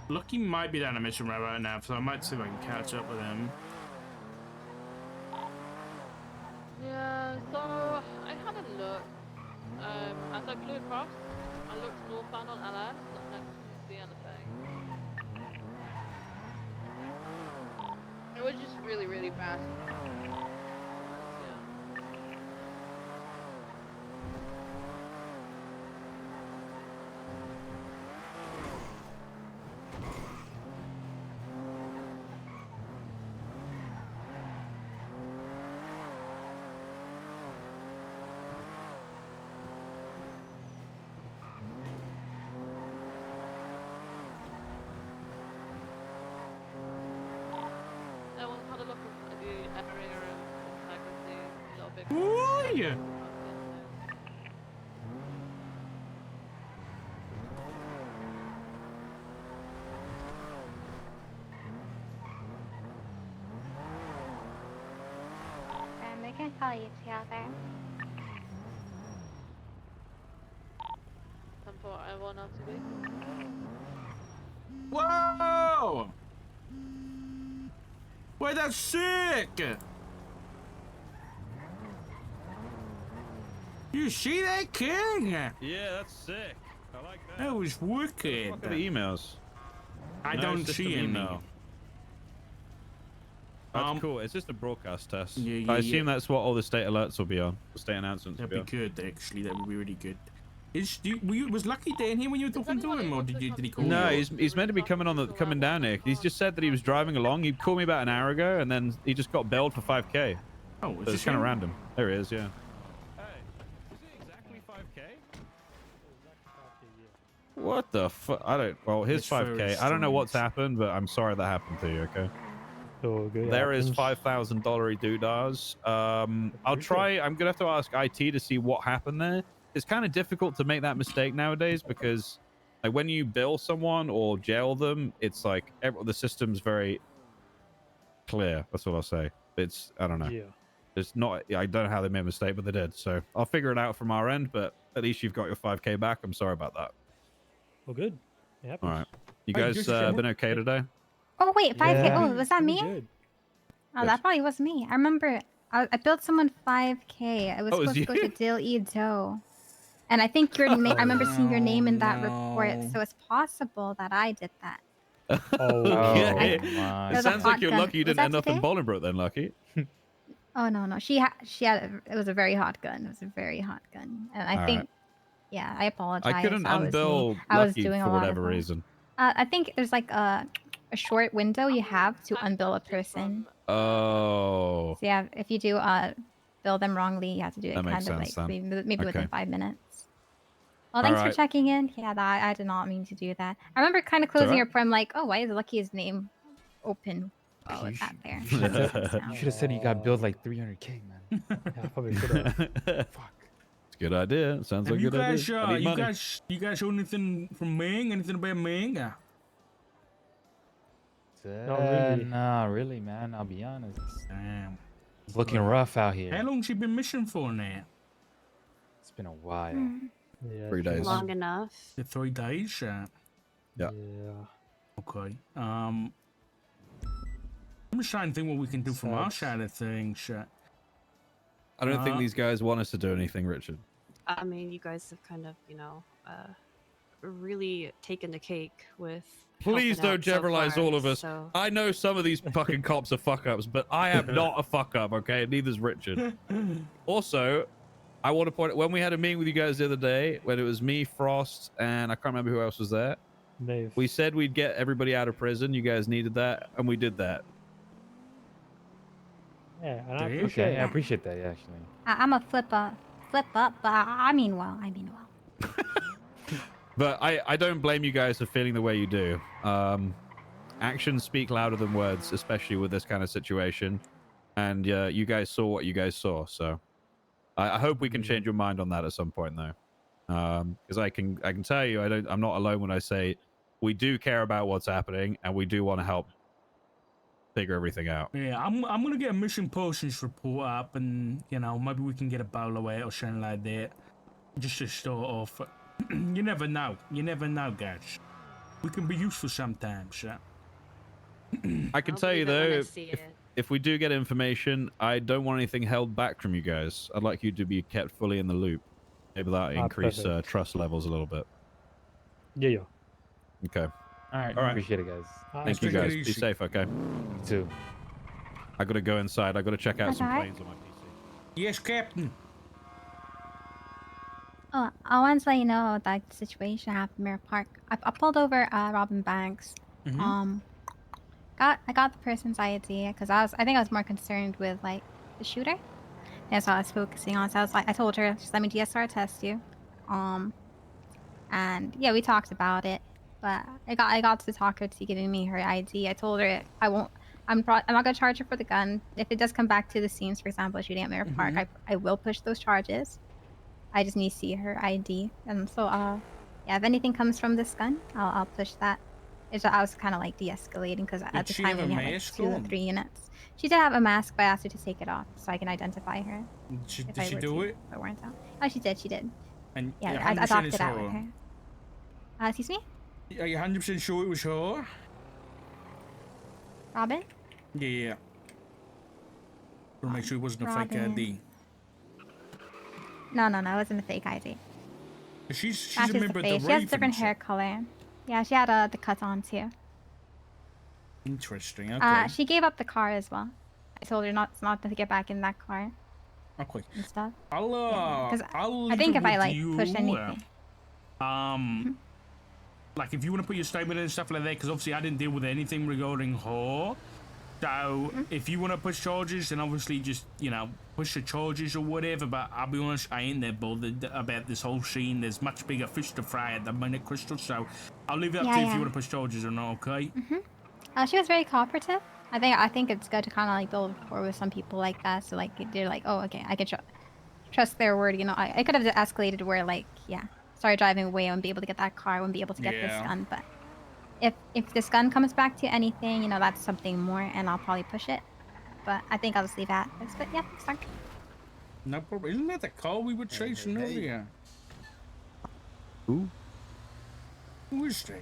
Speaker 6: Lucky might be down a mission route right now, so I might see if I can catch up with him.
Speaker 15: Yeah, so I had a look. As I flew across, I looked northbound on LS and I couldn't see anything.
Speaker 11: It was just really, really fast.
Speaker 6: Ooh, yeah.
Speaker 5: They can call you together.
Speaker 15: Time for everyone else to be.
Speaker 6: Whoa! Wait, that's sick! You see that, King?
Speaker 3: Yeah, that's sick. I like that.
Speaker 6: That was wicked.
Speaker 3: Look at the emails.
Speaker 6: I
Speaker 3: No
Speaker 6: don't
Speaker 3: system
Speaker 6: see any.
Speaker 3: email. That's cool. It's just a broadcast test.
Speaker 6: Yeah,
Speaker 3: I assume that's what all the state alerts will be on. The state announcements
Speaker 6: That'd
Speaker 3: will
Speaker 6: be
Speaker 3: be on.
Speaker 6: good, actually. That would be really good. Was Lucky down here when you were talking to him, or did he call you?
Speaker 3: No, he's meant to be coming down here. He's just said that he was driving along. He called me about an hour ago, and then he just got bailed for 5K.
Speaker 6: Oh,
Speaker 3: so it's kind of random. There he is, yeah. What the fuck? I don't. Well, his
Speaker 6: It's
Speaker 3: 5K.
Speaker 6: very
Speaker 3: I don't know what's
Speaker 6: strange.
Speaker 3: happened, but I'm sorry that happened to you. Okay. There is $5,000 doodahs. I'll try. I'm gonna have to ask IT to see what happened there. It's kind of difficult to make that mistake nowadays because, like, when you bill someone or jail them, it's like the system's very clear. That's what I'll say. It's I don't know.
Speaker 2: Yeah.
Speaker 3: It's not. I don't know how they made a mistake, but they did. So I'll figure it out from our end. But at least you've got your 5K back. I'm sorry about that.
Speaker 2: Well, good. It happens.
Speaker 3: All right. You guys been okay today?
Speaker 5: Oh wait, 5K.
Speaker 2: Yeah.
Speaker 5: Oh, was that me?
Speaker 2: Good.
Speaker 5: Oh,
Speaker 3: Yes.
Speaker 5: that probably was me. I remember I built someone 5K. I was
Speaker 3: Oh, it was
Speaker 5: supposed to go
Speaker 3: you?
Speaker 5: to Dil Edo. And I think your name. I remember seeing your name in that report, so it's possible that I did that.
Speaker 3: Okay.
Speaker 5: my.
Speaker 3: It
Speaker 5: There's a
Speaker 3: sounds like
Speaker 5: hot
Speaker 3: you're
Speaker 5: gun.
Speaker 3: lucky you
Speaker 5: Was
Speaker 3: didn't
Speaker 5: that
Speaker 3: end up in
Speaker 5: today?
Speaker 3: Bolingbroke then, Lucky.
Speaker 5: Oh no, she had. It was a very hot gun. It was a very hot gun, and I
Speaker 3: All
Speaker 5: think.
Speaker 3: right.
Speaker 5: Yeah, I apologize.
Speaker 3: I couldn't
Speaker 5: that was me.
Speaker 3: unbill
Speaker 5: I was
Speaker 3: Lucky
Speaker 5: doing
Speaker 3: for
Speaker 5: a lot
Speaker 3: whatever
Speaker 5: of.
Speaker 3: reason.
Speaker 5: I think there's like a short window you have to unbill a person.
Speaker 3: Oh.
Speaker 5: So yeah, if you do bill them wrongly, you have to do it
Speaker 3: That makes
Speaker 5: kind of like
Speaker 3: sense, then.
Speaker 5: maybe within
Speaker 3: Okay.
Speaker 5: 5 minutes. Well, thanks for
Speaker 3: Alright.
Speaker 5: checking in. Yeah, I did not mean to do that. I remember kind of closing
Speaker 3: alright.
Speaker 5: your report. I'm like, oh, why is Lucky's name open? Oh, with that there.
Speaker 21: You should have said you got billed like 300K, man.
Speaker 2: Yeah, I probably should have.
Speaker 3: It's a good idea. Sounds like a
Speaker 6: you
Speaker 3: good
Speaker 6: guys,
Speaker 3: idea. I need money.
Speaker 6: you guys heard anything from Ming? Anything about Ming?
Speaker 2: Not really.
Speaker 21: Nah, really, man. I'll be honest.
Speaker 6: Damn.
Speaker 21: It's looking rough out here.
Speaker 6: How long she been missing for now?
Speaker 21: It's been a while.
Speaker 2: Yeah,
Speaker 3: 3 days.
Speaker 23: Long enough.
Speaker 6: 3 days.
Speaker 3: Yeah.
Speaker 2: Yeah.
Speaker 6: Okay. I'm just trying to think what we can do from our side of things.
Speaker 3: I don't think these guys want us to do anything, Richard.
Speaker 23: I mean, you guys have kind of, really taken the cake with.
Speaker 3: Please
Speaker 23: helping
Speaker 3: don't
Speaker 23: out so
Speaker 3: generalize
Speaker 23: far,
Speaker 3: all of us.
Speaker 23: So.
Speaker 3: I know some of these fucking cops are fuck ups, but I am not a fuck up, okay? Neither's Richard. Also, I want to point out when we had a meeting with you guys the other day, when it was me, Frost, and I can't remember who else was there.
Speaker 2: Dave.
Speaker 3: We said we'd get everybody out of prison. You guys needed that, and we did that.
Speaker 2: Yeah, and I
Speaker 21: Okay,
Speaker 2: appreciate
Speaker 21: I
Speaker 2: it.
Speaker 21: appreciate that, actually.
Speaker 5: I'm a flip up, but I mean well.
Speaker 3: But I don't blame you guys for feeling the way you do. Actions speak louder than words, especially with this kind of situation. And you guys saw what you guys saw, so I hope we can change your mind on that at some point, though. Because I can tell you, I'm not alone when I say we do care about what's happening and we do want to help figure everything out.
Speaker 6: Yeah, I'm gonna get a missing persons report up, and maybe we can get a bolo out or something like that, just to start off. You never know. You never know, guys. We can be useful sometimes.
Speaker 3: I can tell you though, if we do get information, I don't want anything held back from you guys. I'd like you to be kept fully in the loop. Maybe that'll increase
Speaker 2: perfect.
Speaker 3: trust levels a little bit.
Speaker 2: Yeah.
Speaker 3: Okay.
Speaker 21: All right.
Speaker 3: All right.
Speaker 21: Appreciate it, guys.
Speaker 3: Thank you guys. Be safe, okay?
Speaker 21: You too.
Speaker 3: I gotta go inside. I gotta check out some
Speaker 5: Okay.
Speaker 3: planes on my PC.
Speaker 6: Yes, Captain.
Speaker 5: Oh, I want to let you know that situation happened in Mirror Park. I pulled over Robin Banks.
Speaker 6: Mhm.
Speaker 5: I got the person's ID because I think I was more concerned with like the shooter. That's what I was focusing on. So I told her, just let me DSR test you. And yeah, we talked about it, but I got to talk her to giving me her ID. I told her I'm not gonna charge her for the gun. If it does come back to the scenes, for example, shooting at Mirror Park, I will push those charges. I just need to see her ID, and so yeah, if anything comes from this gun, I'll push that. I was kind of like de-escalating because at the
Speaker 6: she
Speaker 5: time
Speaker 6: have
Speaker 5: we
Speaker 6: a
Speaker 5: had like
Speaker 6: mask
Speaker 5: 2 or
Speaker 6: on?
Speaker 5: 3 units. She did have a mask, but I asked her to take it off so I can identify her.
Speaker 6: Did
Speaker 5: if I
Speaker 6: she
Speaker 5: were
Speaker 6: do
Speaker 5: to,
Speaker 6: it?
Speaker 5: if I weren't out. Oh, she did.
Speaker 6: And
Speaker 5: Yeah,
Speaker 6: you're
Speaker 5: I
Speaker 6: 100%
Speaker 5: talked
Speaker 6: it's
Speaker 5: it out with
Speaker 6: her?
Speaker 5: her. Excuse me,
Speaker 6: Are you 100% sure it was her?
Speaker 5: Robin.
Speaker 6: Yeah. To make sure it wasn't a fake
Speaker 5: Robin.
Speaker 6: ID.
Speaker 5: No, it wasn't a fake ID.
Speaker 6: She's
Speaker 5: Nah,
Speaker 6: a member of the
Speaker 5: She has a different
Speaker 6: Ravens.
Speaker 5: hair color. Yeah, she had the cuts on too.
Speaker 6: Interesting. Okay.
Speaker 5: She gave up the car as well. I told her not to get back in that car
Speaker 6: Okay.
Speaker 5: and stuff.
Speaker 6: I'll
Speaker 5: I
Speaker 6: leave
Speaker 5: think
Speaker 6: it
Speaker 5: if I
Speaker 6: with
Speaker 5: like
Speaker 6: you,
Speaker 5: push anything.
Speaker 6: Like if you want to put your statement in and stuff like that, because obviously I didn't deal with anything regarding her. So if you want to push charges, then obviously just push the charges or whatever. But I'll be honest, I ain't that bothered about this whole scene. There's much bigger fish to fry at the minute, Crystal. So I'll leave it up to you if you want to push charges or not. Okay.
Speaker 5: She was very cooperative. I think it's good to kind of like build rapport with some people like that. So like they're like, oh, okay, I can trust their word. You know, I could have escalated where like, yeah, started driving away. I wouldn't be able to get that car. I wouldn't be able to get this gun. But if this gun comes back to anything, you know, that's something more, and I'll probably push it. But I think I'll just leave at this. But yeah, thanks, Doc.
Speaker 6: No problem. Isn't that the car we were chasing earlier?
Speaker 1: Who?
Speaker 6: Who is that?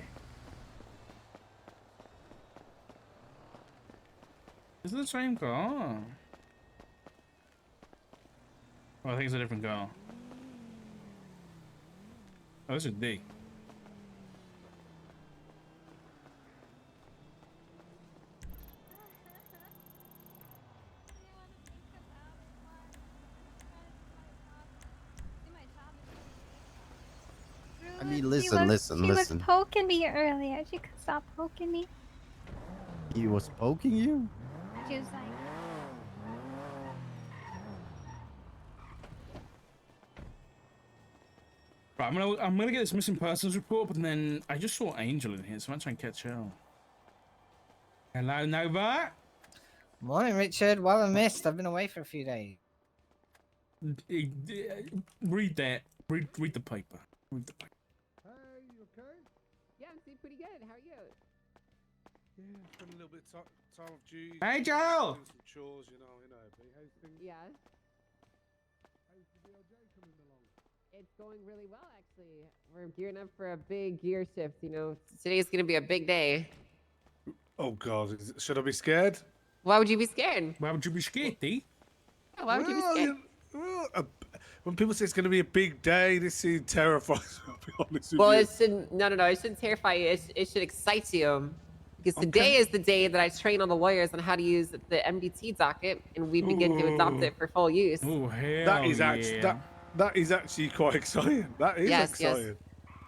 Speaker 6: Is it the same car? Oh, I think it's a different car. Oh, this is D.
Speaker 5: I
Speaker 1: mean,
Speaker 5: She
Speaker 1: listen.
Speaker 5: was poking me earlier. She could stop poking me.
Speaker 1: He was poking you?
Speaker 5: She was like,
Speaker 6: Right, I'm gonna get this missing persons report, but then I just saw Angel in here, so I'm trying to catch her. Hello, Nova.
Speaker 10: Morning, Richard. Well, I missed. I've been away for a few days.
Speaker 6: Read that. Read the paper. Read the paper.
Speaker 9: Hey, you okay?
Speaker 22: Yeah, I'm doing pretty good. How are you?
Speaker 9: Yeah, spent a little bit of time off duty.
Speaker 6: Hey, Joel!
Speaker 9: Doing some chores, you know, how's things?
Speaker 22: Yeah.
Speaker 9: How's the DOJ coming along?
Speaker 22: It's going really well, actually. We're gearing up for a big gear shift, you know. Today's going to be a big day.
Speaker 9: Oh, God. Should I be scared?
Speaker 22: Why would you be scared?
Speaker 6: Why would you be scared, D?
Speaker 22: Yeah, why would you be scared?
Speaker 9: When people say it's going to be a big day, this seems terrifying, I'll be honest with
Speaker 22: Well,
Speaker 9: you.
Speaker 22: it shouldn't. No. It shouldn't terrify you. It should excite you, because today is the day that I train all the lawyers on how to use the MDT docket, and we begin to adopt it for full use.
Speaker 6: Oh hell
Speaker 9: That is actually that is actually quite exciting. That is exciting.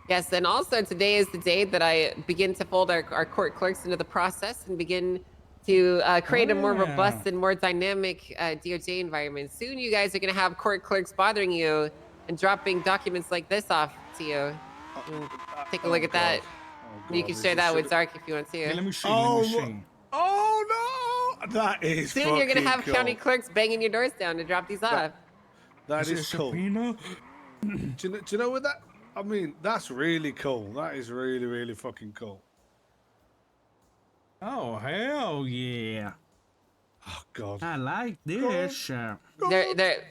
Speaker 22: Yes, and also today is the day that I begin to fold our court clerks into the process and begin to create a more robust and more dynamic DOJ environment. Soon you guys are going to have court clerks bothering you and dropping documents like this off to you. Take a look at that. You can share that with Dark if you want to.
Speaker 6: Yeah, let me see.
Speaker 9: Oh no! That is
Speaker 22: Soon you're going to have
Speaker 9: cool.
Speaker 22: county clerks banging your doors down to drop these off.
Speaker 9: That is cool. do you know what that? I mean, that's really cool. That is really, really fucking cool.
Speaker 6: Oh hell yeah!
Speaker 9: Oh God,
Speaker 6: I like this.
Speaker 22: They're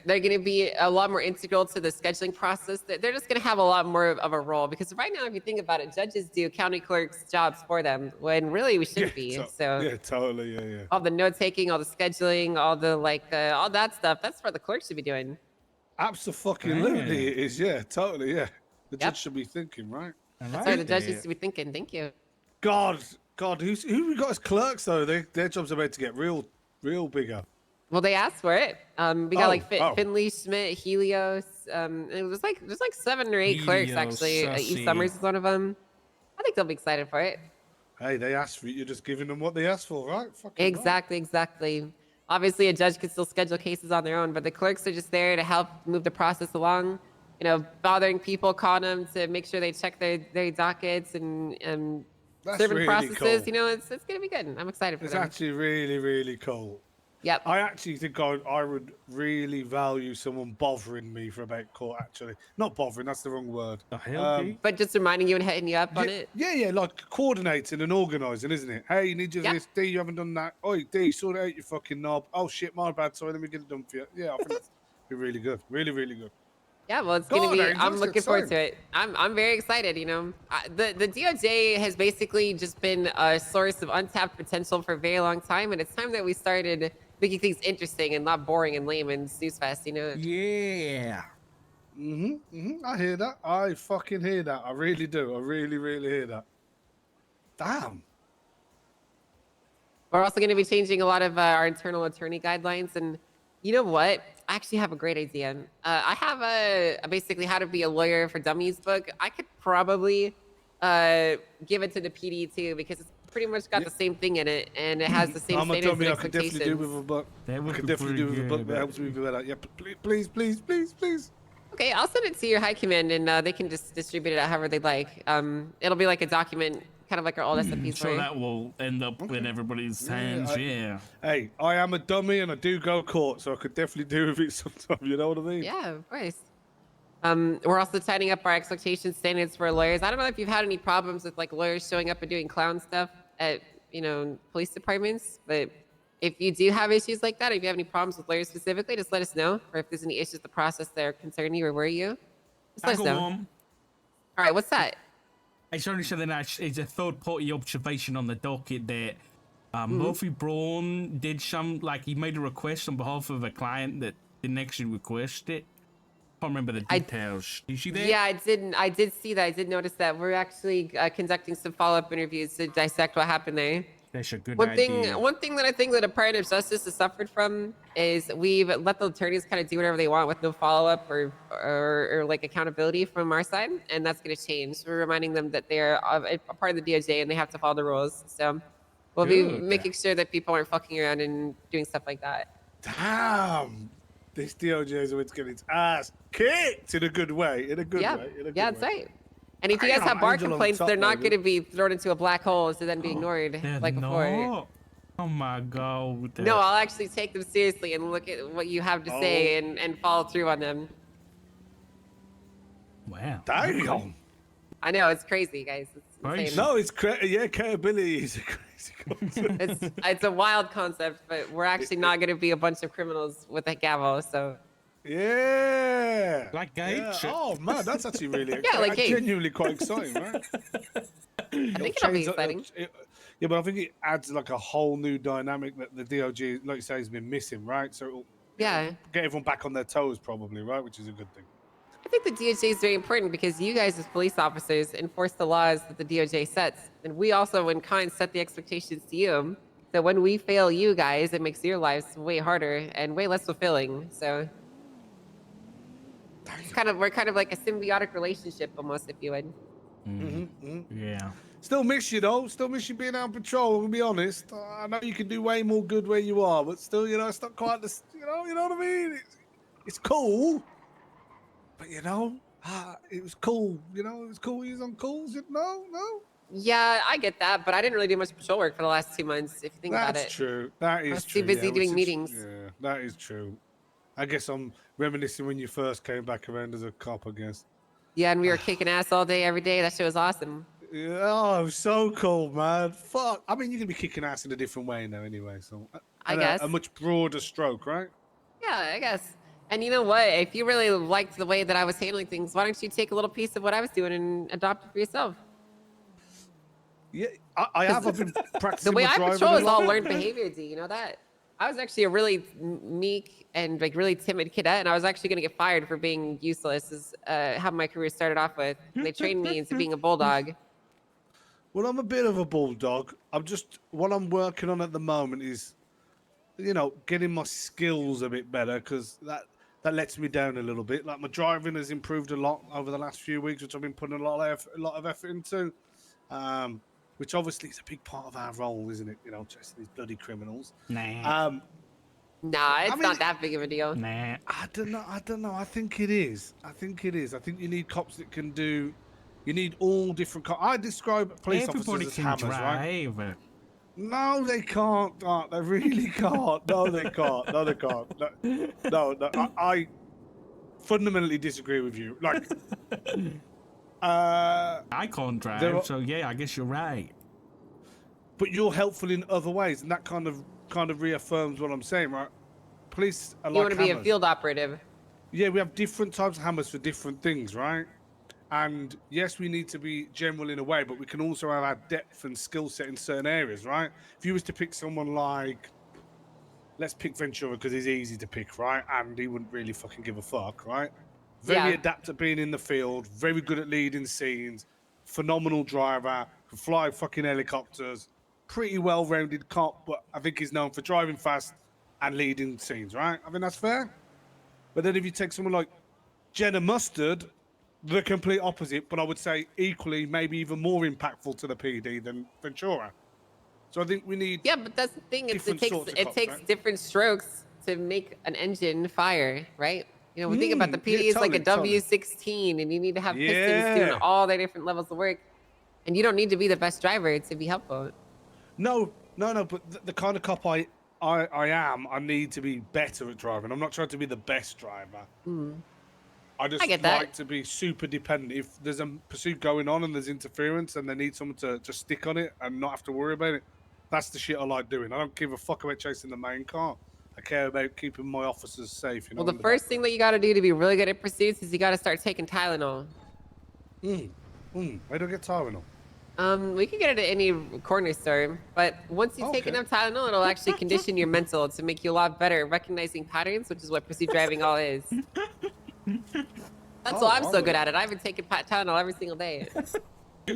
Speaker 22: going to be a lot more integral to the scheduling process. They're just going to have a lot more of a role, because right now, if you think about it, judges do county clerks' jobs for them when really we shouldn't be. So
Speaker 9: yeah, totally, yeah.
Speaker 22: all the note taking, all the scheduling, all the all that stuff, that's what the clerks should be doing.
Speaker 9: Absolutely, it is. Yeah, totally, yeah. The judge should be thinking, right?
Speaker 22: That's why the judges should be thinking. Thank you.
Speaker 9: God, who we got as clerks though? Their jobs are about to get real bigger.
Speaker 22: Well, they asked for it. We got Finley, Schmidt, Helios. It was there's like 7 or 8 clerks actually. East Summers is one of them. I think they'll be excited for it.
Speaker 9: Hey, they asked for it. You're just giving them what they asked for, right? Fucking
Speaker 22: Exactly. Obviously, a judge could still schedule cases on their own, but the clerks are just there to help move the process along. You know, bothering people, calling them to make sure they check their dockets and serving
Speaker 9: really
Speaker 22: processes.
Speaker 9: cool.
Speaker 22: You know, it's gonna be good. I'm excited for
Speaker 9: It's
Speaker 22: them.
Speaker 9: actually really, really cool.
Speaker 22: Yep.
Speaker 9: I actually think I would really value someone bothering me for about court, actually. Not bothering, that's the wrong word.
Speaker 22: But just reminding you and hitting you up on it.
Speaker 9: Yeah, like coordinating and organising, isn't it? Hey, you need to do this. D, you haven't done that. Oi, D, sort it out, you fucking knob. Oh, shit, my bad. Sorry, let me get it done for you. Yeah, I think that'd be really good. Really, really good.
Speaker 22: Yeah, well, it's gonna be. I'm looking forward to it. I'm very excited. You know, the DOJ has basically just been a source of untapped potential for a very long time, and it's time that we started making things interesting and not boring and lame and snooze fest. You know.
Speaker 6: Yeah.
Speaker 9: I hear that. I fucking hear that. I really do. I really, really hear that. Damn.
Speaker 22: We're also going to be changing a lot of our internal attorney guidelines, and you know what? I actually have a great idea. I have a basically how to be a lawyer for dummies book. I could probably give it to the PD too, because it's pretty much got the same thing in it, and it has the same standards and
Speaker 9: I
Speaker 22: expectations.
Speaker 9: could definitely do with a book. I could definitely do with a book that helps me with that. Yeah, please.
Speaker 22: Okay, I'll send it to your high command, and they can just distribute it however they like. It'll be like a document kind of like our old SOPs
Speaker 6: So
Speaker 22: were.
Speaker 6: that will end up in everybody's hands. Yeah.
Speaker 9: Hey, I am a dummy and I do go court, so I could definitely do with it sometime. You know what I mean?
Speaker 22: Yeah, of course. We're also tightening up our expectation standards for lawyers. I don't know if you've had any problems with like lawyers showing up and doing clown stuff at, you know, police departments, but if you do have issues like that, if you have any problems with lawyers specifically, just let us know. Or if there's any issues with the process that are concerning you or worry you, just let us know. All right, what's that?
Speaker 6: It's only something that it's a third-party observation on the docket that Murphy Braun did he made a request on behalf of a client that didn't actually request it. I can't remember the details. Did you see that?
Speaker 22: Yeah, I did see that. I did notice that. We're actually conducting some follow-up interviews to dissect what happened there.
Speaker 6: That's a good
Speaker 22: One
Speaker 6: idea.
Speaker 22: thing that I think that the Department of Justice has suffered from is we've let the attorneys kind of do whatever they want with no follow-up or like accountability from our side, and that's going to change. We're reminding them that they're a part of the DOJ and they have to follow the rules. So we'll be making sure that people aren't fucking around and doing stuff like that.
Speaker 9: Damn. This DOJ is going to get its ass kicked in a good way. In a good way.
Speaker 22: Yeah, that's right. And if you guys have bar complaints, they're not going to be thrown into a black hole to then be ignored like before.
Speaker 6: Oh my God.
Speaker 22: No, I'll actually take them seriously and look at what you have to say and follow through on them.
Speaker 6: Wow.
Speaker 9: Damn.
Speaker 22: I know, it's crazy, guys. It's insane.
Speaker 9: No, it's crazy. Yeah, credibility is a crazy concept.
Speaker 22: It's a wild concept, but we're actually not going to be a bunch of criminals with a gavel, so.
Speaker 9: Yeah.
Speaker 6: Like Gage.
Speaker 9: Yeah. Oh, man, that's actually really exciting.
Speaker 22: Yeah, like Gage.
Speaker 9: Genuinely quite exciting, right?
Speaker 22: I think it'll be exciting.
Speaker 9: Yeah, but I think it adds like a whole new dynamic that the DOJ, like you say, has been missing, right? So it'll get everyone back on their toes probably, right? Which is a good thing.
Speaker 22: I think the DOJ is very important because you guys as police officers enforce the laws that the DOJ sets. And we also, in kind, set the expectations to you. So when we fail you guys, it makes your lives way harder and way less fulfilling. So we're kind of like a symbiotic relationship almost, if you would.
Speaker 6: Yeah.
Speaker 9: Still miss you though. Still miss you being out on patrol. I'm gonna be honest. I know you can do way more good where you are, but still, you know, it's not quite the, you know what I mean. It's cool, but you know, it was cool. You know, it was cool. He was on calls. No.
Speaker 22: Yeah, I get that, but I didn't really do much patrol work for the last 2 months. If you think about it.
Speaker 9: That's true. That is
Speaker 22: I was
Speaker 9: true.
Speaker 22: too busy doing meetings.
Speaker 9: Yeah, that is true. I guess I'm reminiscing when you first came back around as a cop, I guess.
Speaker 22: Yeah, and we were kicking ass all day, every day. That shit was awesome.
Speaker 9: Yeah, oh, so cool, man. Fuck. I mean, you're going to be kicking ass in a different way now anyway, so.
Speaker 22: I guess.
Speaker 9: A much broader stroke, right?
Speaker 22: Yeah, I guess. And you know what? If you really liked the way that I was handling things, why don't you take a little piece of what I was doing and adopt it for yourself?
Speaker 9: Yeah, I have. I've been practicing.
Speaker 22: The way I patrol is all learned
Speaker 9: behavior.
Speaker 22: behavior, D. You know that? I was actually a really meek and like really timid cadet, and I was actually going to get fired for being useless. Is how my career started off with. They trained me into being a bulldog.
Speaker 9: Well, I'm a bit of a bulldog. What I'm working on at the moment is, you know, getting my skills a bit better because that lets me down a little bit. Like my driving has improved a lot over the last few weeks, which I've been putting a lot of effort into. Which obviously is a big part of our role, isn't it? You know, chasing these bloody criminals.
Speaker 22: Nah, it's not that big of a deal.
Speaker 6: Nah.
Speaker 9: I don't know. I think it is. I think you need cops that can do. You need all different cops. I describe police officers as hammers, right? No, they can't. They really can't. No, they can't. No. I fundamentally disagree with you. Like.
Speaker 6: I can't drive, so yeah, I guess you're right.
Speaker 9: But you're helpful in other ways, and that kind of reaffirms what I'm saying, right? Police are like hammers.
Speaker 22: You want to be a field operative.
Speaker 9: Yeah, we have different types of hammers for different things, right? And yes, we need to be general in a way, but we can also have our depth and skill set in certain areas, right? If you was to pick someone like, let's pick Ventura because he's easy to pick, right? And he wouldn't really fucking give a fuck, right? Very adept at being in the field, very good at leading scenes, phenomenal driver, can fly fucking helicopters, pretty well-rounded cop, but I think he's known for driving fast and leading scenes, right? I think that's fair. But then if you take someone like Jenna Mustard, the complete opposite, but I would say equally, maybe even more impactful to the PD than Ventura. So I think we need.
Speaker 22: Yeah, but that's the thing. It takes different strokes to make an engine fire, right? You know, we think about the PD is like a W16, and you need to have pistons doing all their different levels of work. And you don't need to be the best driver to be helpful.
Speaker 9: No, but the kind of cop I am, I need to be better at driving. I'm not trying to be the best driver. I just
Speaker 22: get
Speaker 9: like
Speaker 22: that.
Speaker 9: to be super dependent. If there's a pursuit going on and there's interference and they need someone to just stick on it and not have to worry about it, that's the shit I like doing. I don't give a fuck about chasing the main car. I care about keeping my officers safe. You know.
Speaker 22: Well, the first thing that you got to do to be really good at pursuits is you got to start taking Tylenol.
Speaker 9: Where do I get Tylenol?
Speaker 22: We can get it at any corner store, but once you take enough Tylenol, it'll actually condition your mental to make you a lot better at recognizing patterns, which is what pursuit driving all is. That's why I'm so good at it. I've been taking Tylenol every single day.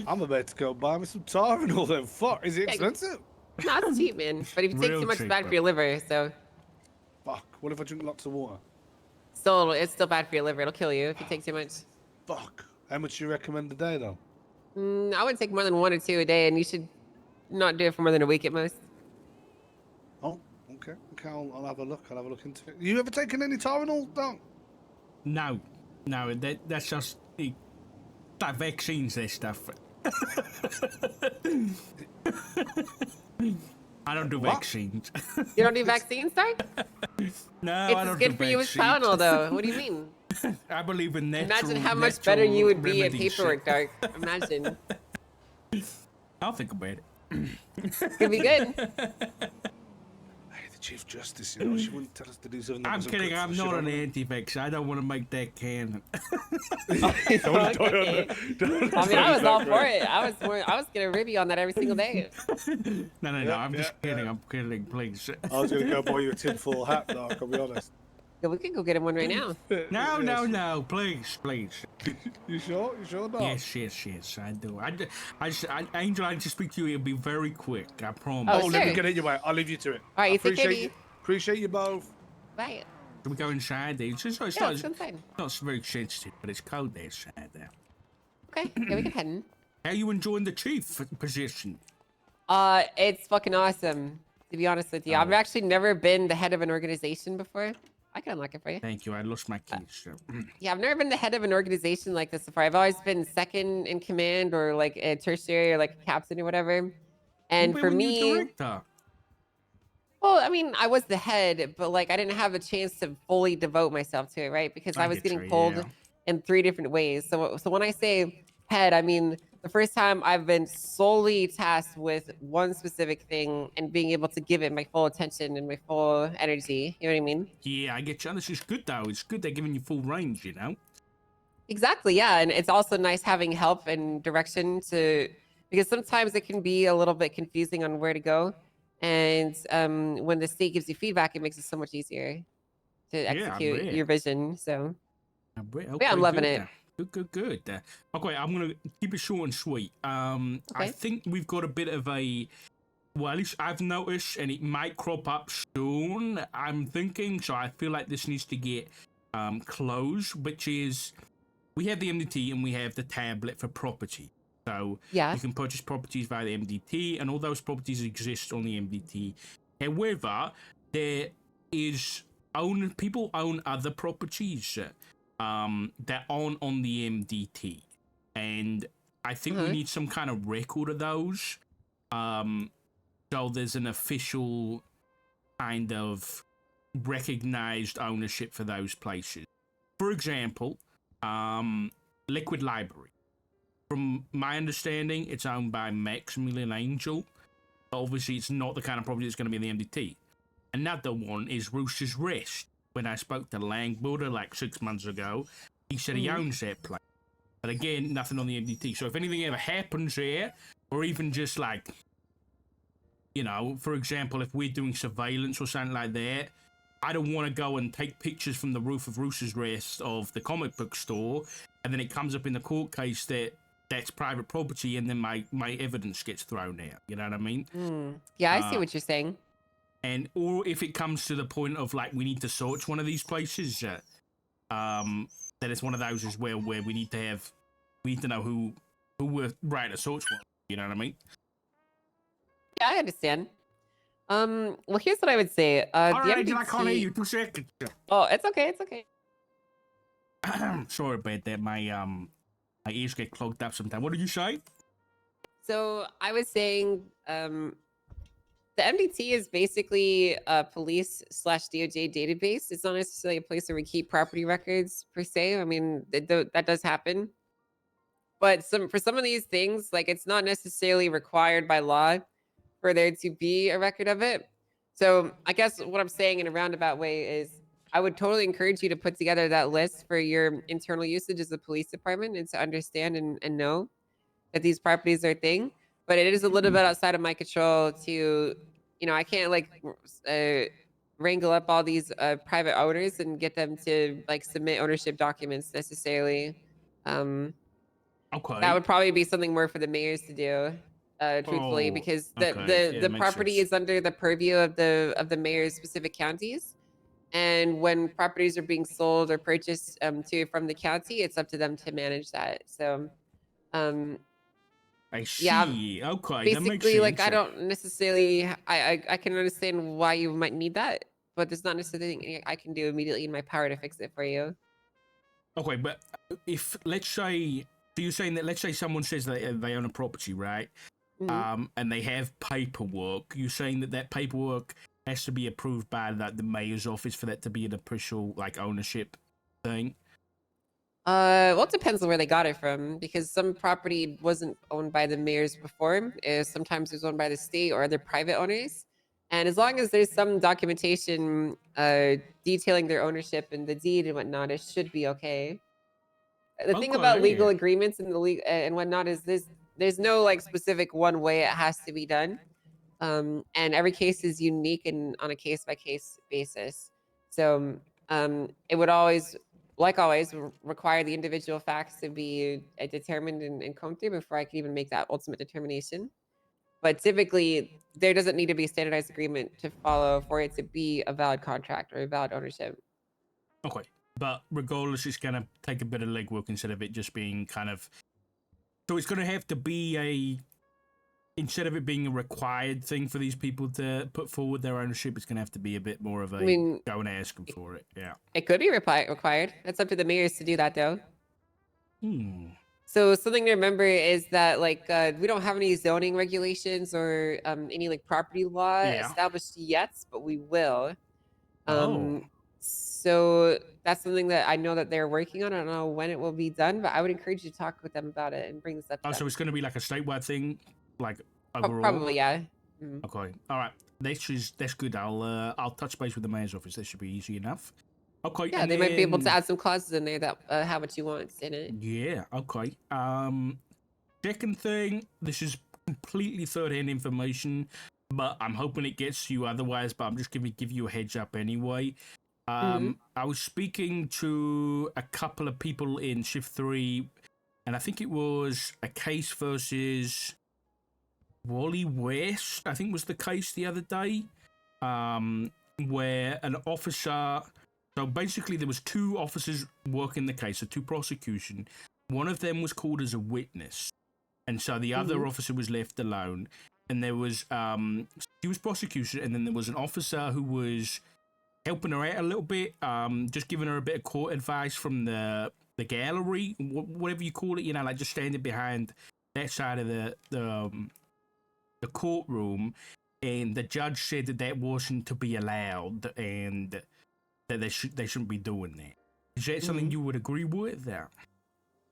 Speaker 9: I'm about to go buy me some Tylenol then. Fuck, is it expensive?
Speaker 22: No, it's cheap, man. But if you take too much, it's bad for your liver, so.
Speaker 9: Fuck, what if I drink lots of water?
Speaker 22: Still, it's still bad for your liver. It'll kill you if you take too much.
Speaker 9: Fuck. How much do you recommend a day, though?
Speaker 22: I wouldn't take more than 1 or 2 a day, and you should not do it for more than a week at most.
Speaker 9: Oh, okay. Okay, I'll have a look. I'll have a look into it. You ever taken any Tylenol, though?
Speaker 6: No, that's just like vaccines. This stuff. I don't do vaccines.
Speaker 22: You don't do vaccines, Dark?
Speaker 6: No,
Speaker 22: it's
Speaker 6: I don't
Speaker 22: as good
Speaker 6: do
Speaker 22: for you as
Speaker 6: vaccines.
Speaker 22: Tylenol, though. What do you mean?
Speaker 6: I believe in natural.
Speaker 22: Imagine how much better you would be at
Speaker 6: remedies.
Speaker 22: paperwork, Dark. Imagine.
Speaker 6: I'll think about it.
Speaker 22: Could be good.
Speaker 9: Hey, the Chief Justice, you know, she wouldn't tell us to do something.
Speaker 6: I'm kidding. I'm not an anti-vax. I don't want to make that canon.
Speaker 22: Okay. I mean, I was all for it. I was gonna rib you on that every single day.
Speaker 6: No. I'm just kidding. I'm kidding. Please.
Speaker 9: I was gonna go buy you a tinfoil hat, though. I'll be honest.
Speaker 22: Yeah, we can go get him one right now.
Speaker 6: No. Please.
Speaker 9: You sure? You sure not?
Speaker 6: Yes. I do. Angel, I just speak to you. It'll be very quick. I promise.
Speaker 22: Oh,
Speaker 9: let me get it your way. I'll leave you to it.
Speaker 22: All right, you take care.
Speaker 9: Appreciate you both.
Speaker 22: Bye.
Speaker 6: Can we go inside? It's
Speaker 22: Let's go inside.
Speaker 6: not very sensitive, but it's cold outside there.
Speaker 22: Okay, yeah, we can head in.
Speaker 6: How you enjoying the chief position?
Speaker 22: It's fucking awesome. To be honest with you, I've actually never been the head of an organization before. I can unlock it for you.
Speaker 6: Thank you. I lost my keys. So.
Speaker 22: Yeah, I've never been the head of an organization like this before. I've always been second in command or like a tertiary or like a captain or whatever. And for me, well, I mean, I was the head, but like I didn't have a chance to fully devote myself to it, right? Because I was getting pulled in 3 different ways. So when I say head, I mean the first time I've been solely tasked with one specific thing and being able to give it my full attention and my full energy. You know what I mean?
Speaker 6: Yeah, I get you. This is good though. It's good they're giving you full range, you know?
Speaker 22: Exactly, yeah. And it's also nice having help and direction because sometimes it can be a little bit confusing on where to go. And when the state gives you feedback, it makes it so much easier to execute your vision. So yeah, I'm loving it.
Speaker 6: Good. Okay, I'm gonna keep it short and sweet. I think we've got a bit of a, well, at least I've noticed, and it might crop up soon. I'm thinking, so I feel like this needs to get closed, which is we have the MDT and we have the tablet for property. So you can purchase properties via the MDT, and all those properties exist on the MDT. However, there is people own other properties that aren't on the MDT, and I think we need some kind of record of those. So there's an official kind of recognized ownership for those places. For example, Liquid Library. From my understanding, it's owned by Maximilian Angel. Obviously, it's not the kind of property that's going to be in the MDT. Another one is Rooster's Rest. When I spoke to Langbuilder like 6 months ago, he said he owns that place. But again, nothing on the MDT. So if anything ever happens there, or even just like, you know, for example, if we're doing surveillance or something like that, I don't want to go and take pictures from the roof of Rooster's Rest of the comic book store, and then it comes up in the court case that that's private property, and then my evidence gets thrown out. You know what I mean?
Speaker 22: Yeah, I see what you're saying.
Speaker 6: And or if it comes to the point of like we need to search one of these places, that it's one of those as well where we need to know who we're right to search for. You know what I mean?
Speaker 22: Yeah, I understand. Well, here's what I would say.
Speaker 6: All right,
Speaker 22: MDT...
Speaker 6: I can't hear you. 2 seconds.
Speaker 22: Oh, it's okay. It's okay.
Speaker 6: Sorry about that. My ears get clogged up sometimes. What did you say?
Speaker 22: So I was saying, the MDT is basically a police / DOJ database. It's not necessarily a place where we keep property records per se. I mean, that does happen. But for some of these things, like it's not necessarily required by law for there to be a record of it. So I guess what I'm saying in a roundabout way is I would totally encourage you to put together that list for your internal usage as a police department and to understand and know that these properties are a thing. But it is a little bit outside of my control to, I can't like wrangle up all these private owners and get them to like submit ownership documents necessarily.
Speaker 6: Okay.
Speaker 22: That would probably be something more for the mayors to do, truthfully, because the property is under the purview of the mayor's specific counties. And when properties are being sold or purchased from the county, it's up to them to manage that. So,
Speaker 6: I see.
Speaker 22: yeah,
Speaker 6: Okay,
Speaker 22: basically,
Speaker 6: that makes sense.
Speaker 22: like I don't necessarily, I can understand why you might need that, but there's not necessarily anything I can do immediately in my power to fix it for you.
Speaker 6: Okay, but if let's say, so you're saying that let's say someone says they own a property, right? And they have paperwork. You're saying that paperwork has to be approved by the mayor's office for that to be an official like ownership thing.
Speaker 22: Well, it depends on where they got it from, because some property wasn't owned by the mayors before. Sometimes it was owned by the state or other private owners. And as long as there's some documentation detailing their ownership and the deed and whatnot, it should be okay. The thing about legal agreements and and whatnot is there's no like specific one way it has to be done. And every case is unique and on a case-by-case basis. So it would always, like always, require the individual facts to be determined and come through before I could even make that ultimate determination. But typically, there doesn't need to be a standardized agreement to follow for it to be a valid contract or a valid ownership.
Speaker 6: Okay, but regardless, it's going to take a bit of legwork instead of it just being kind of... So it's going to have to be instead of it being a required thing for these people to put forward their ownership, it's going to have to be a bit more of a go and ask them for it. Yeah.
Speaker 22: It could be required. That's up to the mayors to do that, though. So something to remember is that like we don't have any zoning regulations or any like property law established yet, but we will. So that's something that I know that they're working on. I don't know when it will be done, but I would encourage you to talk with them about it and bring this up to them.
Speaker 6: So it's going to be like a statewide thing, like overall?
Speaker 22: Probably, yeah.
Speaker 6: Okay, all right. That's good. I'll touch base with the mayor's office. That should be easy enough. Okay.
Speaker 22: Yeah, they might be able to add some clauses in there that have what you want in it.
Speaker 6: Yeah. Okay. Second thing, this is completely third-hand information, but I'm hoping it gets you otherwise. But I'm just going to give you a heads up anyway. I was speaking to a couple of people in Shift 3, and I think it was a case versus Wally West, I think was the case the other day, where an officer... So basically there was two officers working the case, so two prosecution. One of them was called as a witness, and so the other officer was left alone. And there was, he was prosecution, and then there was an officer who was helping her out a little bit, just giving her a bit of court advice from the gallery, whatever you call it, you know, like just standing behind that side of the courtroom. And the judge said that wasn't to be allowed, and that they shouldn't be doing that. Is that something you would agree with? That?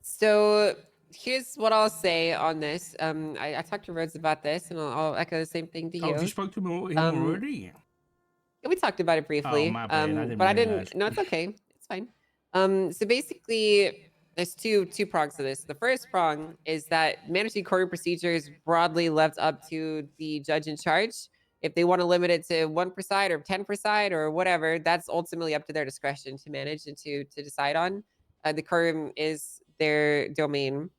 Speaker 22: So here's what I'll say on this. I talked to Rhodes about this, and I'll echo the same thing to you.
Speaker 6: Oh, you spoke to him already?
Speaker 22: We talked about it briefly.
Speaker 6: Oh, my bad.
Speaker 22: I didn't. No, it's okay. It's fine. So basically, there's two prongs to this. The first prong is that mandatory court procedure is broadly left up to the judge in charge. If they want to limit it to 1 per side or 10 per side or whatever, that's ultimately up to their discretion to manage and to decide on. The quorum is their domain.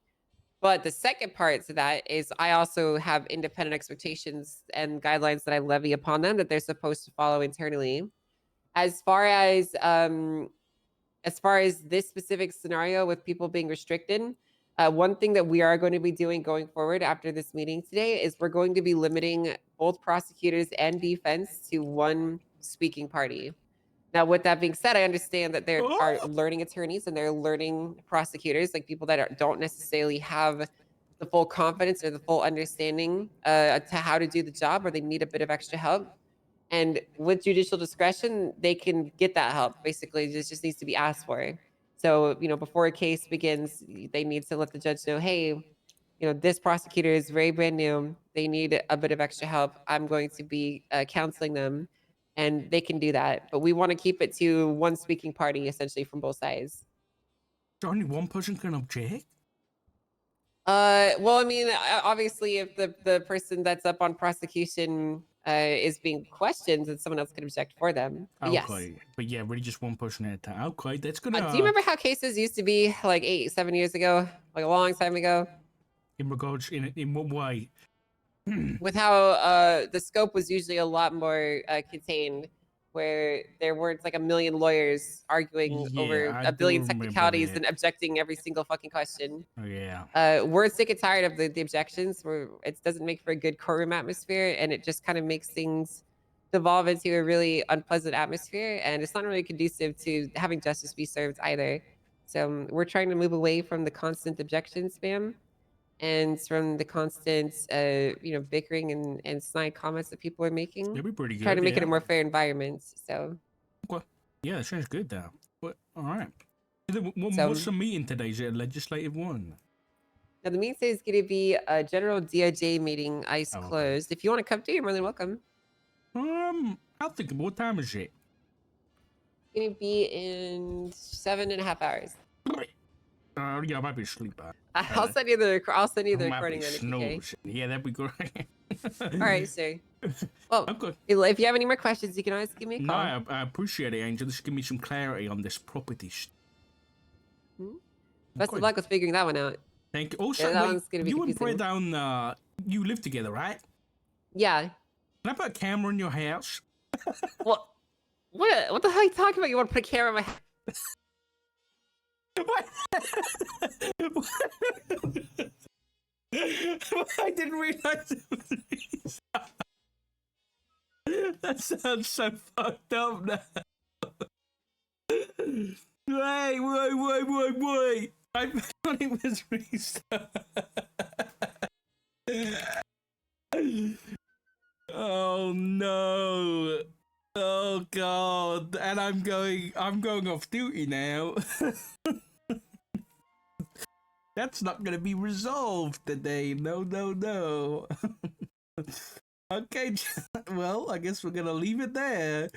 Speaker 22: But the second part to that is I also have independent expectations and guidelines that I levy upon them that they're supposed to follow internally. As far as this specific scenario with people being restricted, one thing that we are going to be doing going forward after this meeting today is we're going to be limiting both prosecutors and defense to one speaking party. Now, with that being said, I understand that there are learning attorneys and there are learning prosecutors, like people that don't necessarily have the full confidence or the full understanding to how to do the job, or they need a bit of extra help. And with judicial discretion, they can get that help. Basically, it just needs to be asked for. So, before a case begins, they need to let the judge know, hey, this prosecutor is very brand new. They need a bit of extra help. I'm going to be counseling them, and they can do that. But we want to keep it to one speaking party, essentially, from both sides.
Speaker 6: So only one person can object?
Speaker 22: Well, I mean, obviously, if the person that's up on prosecution is being questioned, then someone else can object for them. But
Speaker 6: Okay.
Speaker 22: yes.
Speaker 6: But yeah, really just one person at a time. Okay, that's gonna...
Speaker 22: Do you remember how cases used to be like 7 years ago? Like a long time ago?
Speaker 6: In regards, in what way?
Speaker 22: With how the scope was usually a lot more contained, where there weren't like a million lawyers arguing over a billion technicalities and objecting every single fucking question.
Speaker 6: Oh, yeah.
Speaker 22: We're sick and tired of the objections. It doesn't make for a good courtroom atmosphere, and it just kind of makes things devolve into a really unpleasant atmosphere, and it's not really conducive to having justice be served either. So we're trying to move away from the constant objection spam and from the constant, bickering and snide comments that people are making.
Speaker 6: That'd be pretty good.
Speaker 22: Trying to make it a more fair environment. So.
Speaker 6: Okay. Yeah, that sounds good, though. But, all right. What's the meeting today? Is it a legislative one?
Speaker 22: Now, the meeting today is going to be a general DOJ meeting, eyes closed. If you want to come to, you're more than welcome.
Speaker 6: I'll think. What time is it?
Speaker 22: It's going to be in 7.5 hours.
Speaker 6: Yeah, I might be asleep.
Speaker 22: I'll send you the recording then if you can.
Speaker 6: Yeah, that'd be great.
Speaker 22: All right, sir. Well, if you have any more questions, you can always give me a call.
Speaker 6: No, I appreciate it, Angel. Just give me some clarity on this property.
Speaker 22: Best of luck with figuring that one out.
Speaker 6: Thank you. Also,
Speaker 22: that one's gonna be
Speaker 6: you and
Speaker 22: confusing.
Speaker 6: Bredown, you live together, right?
Speaker 22: Yeah.
Speaker 6: Can I put a camera in your house?
Speaker 22: What the hell are you talking about? You want to put a camera in my house?
Speaker 6: I didn't realize it was that sounds so fucked up now. Wait. I thought it was restart. Oh no. Oh god. And I'm going off duty now. That's not gonna be resolved today. No. Okay, well, I guess we're gonna leave it there.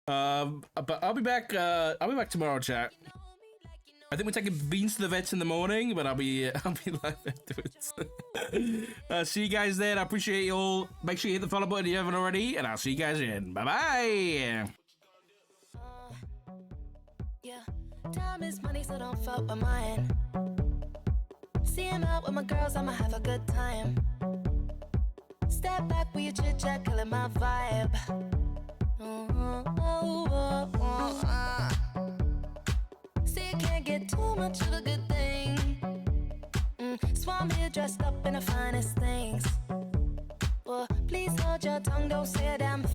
Speaker 6: But I'll be back tomorrow, chat. I think we're taking Beans to the vets in the morning, but I'll be live afterwards. See you guys then. I appreciate you all. Make sure you hit the follow button if you haven't already, and I'll see you guys in. Bye-bye.
Speaker 13: Yeah, time is money, so don't fuck with mine. See him out with my girls, I'ma have a good time. Step back with your chit chat, killing my vibe. See, you can't get too much of a good thing. Swan here dressed up in the finest things. Well, please hold your tongue, don't say a damn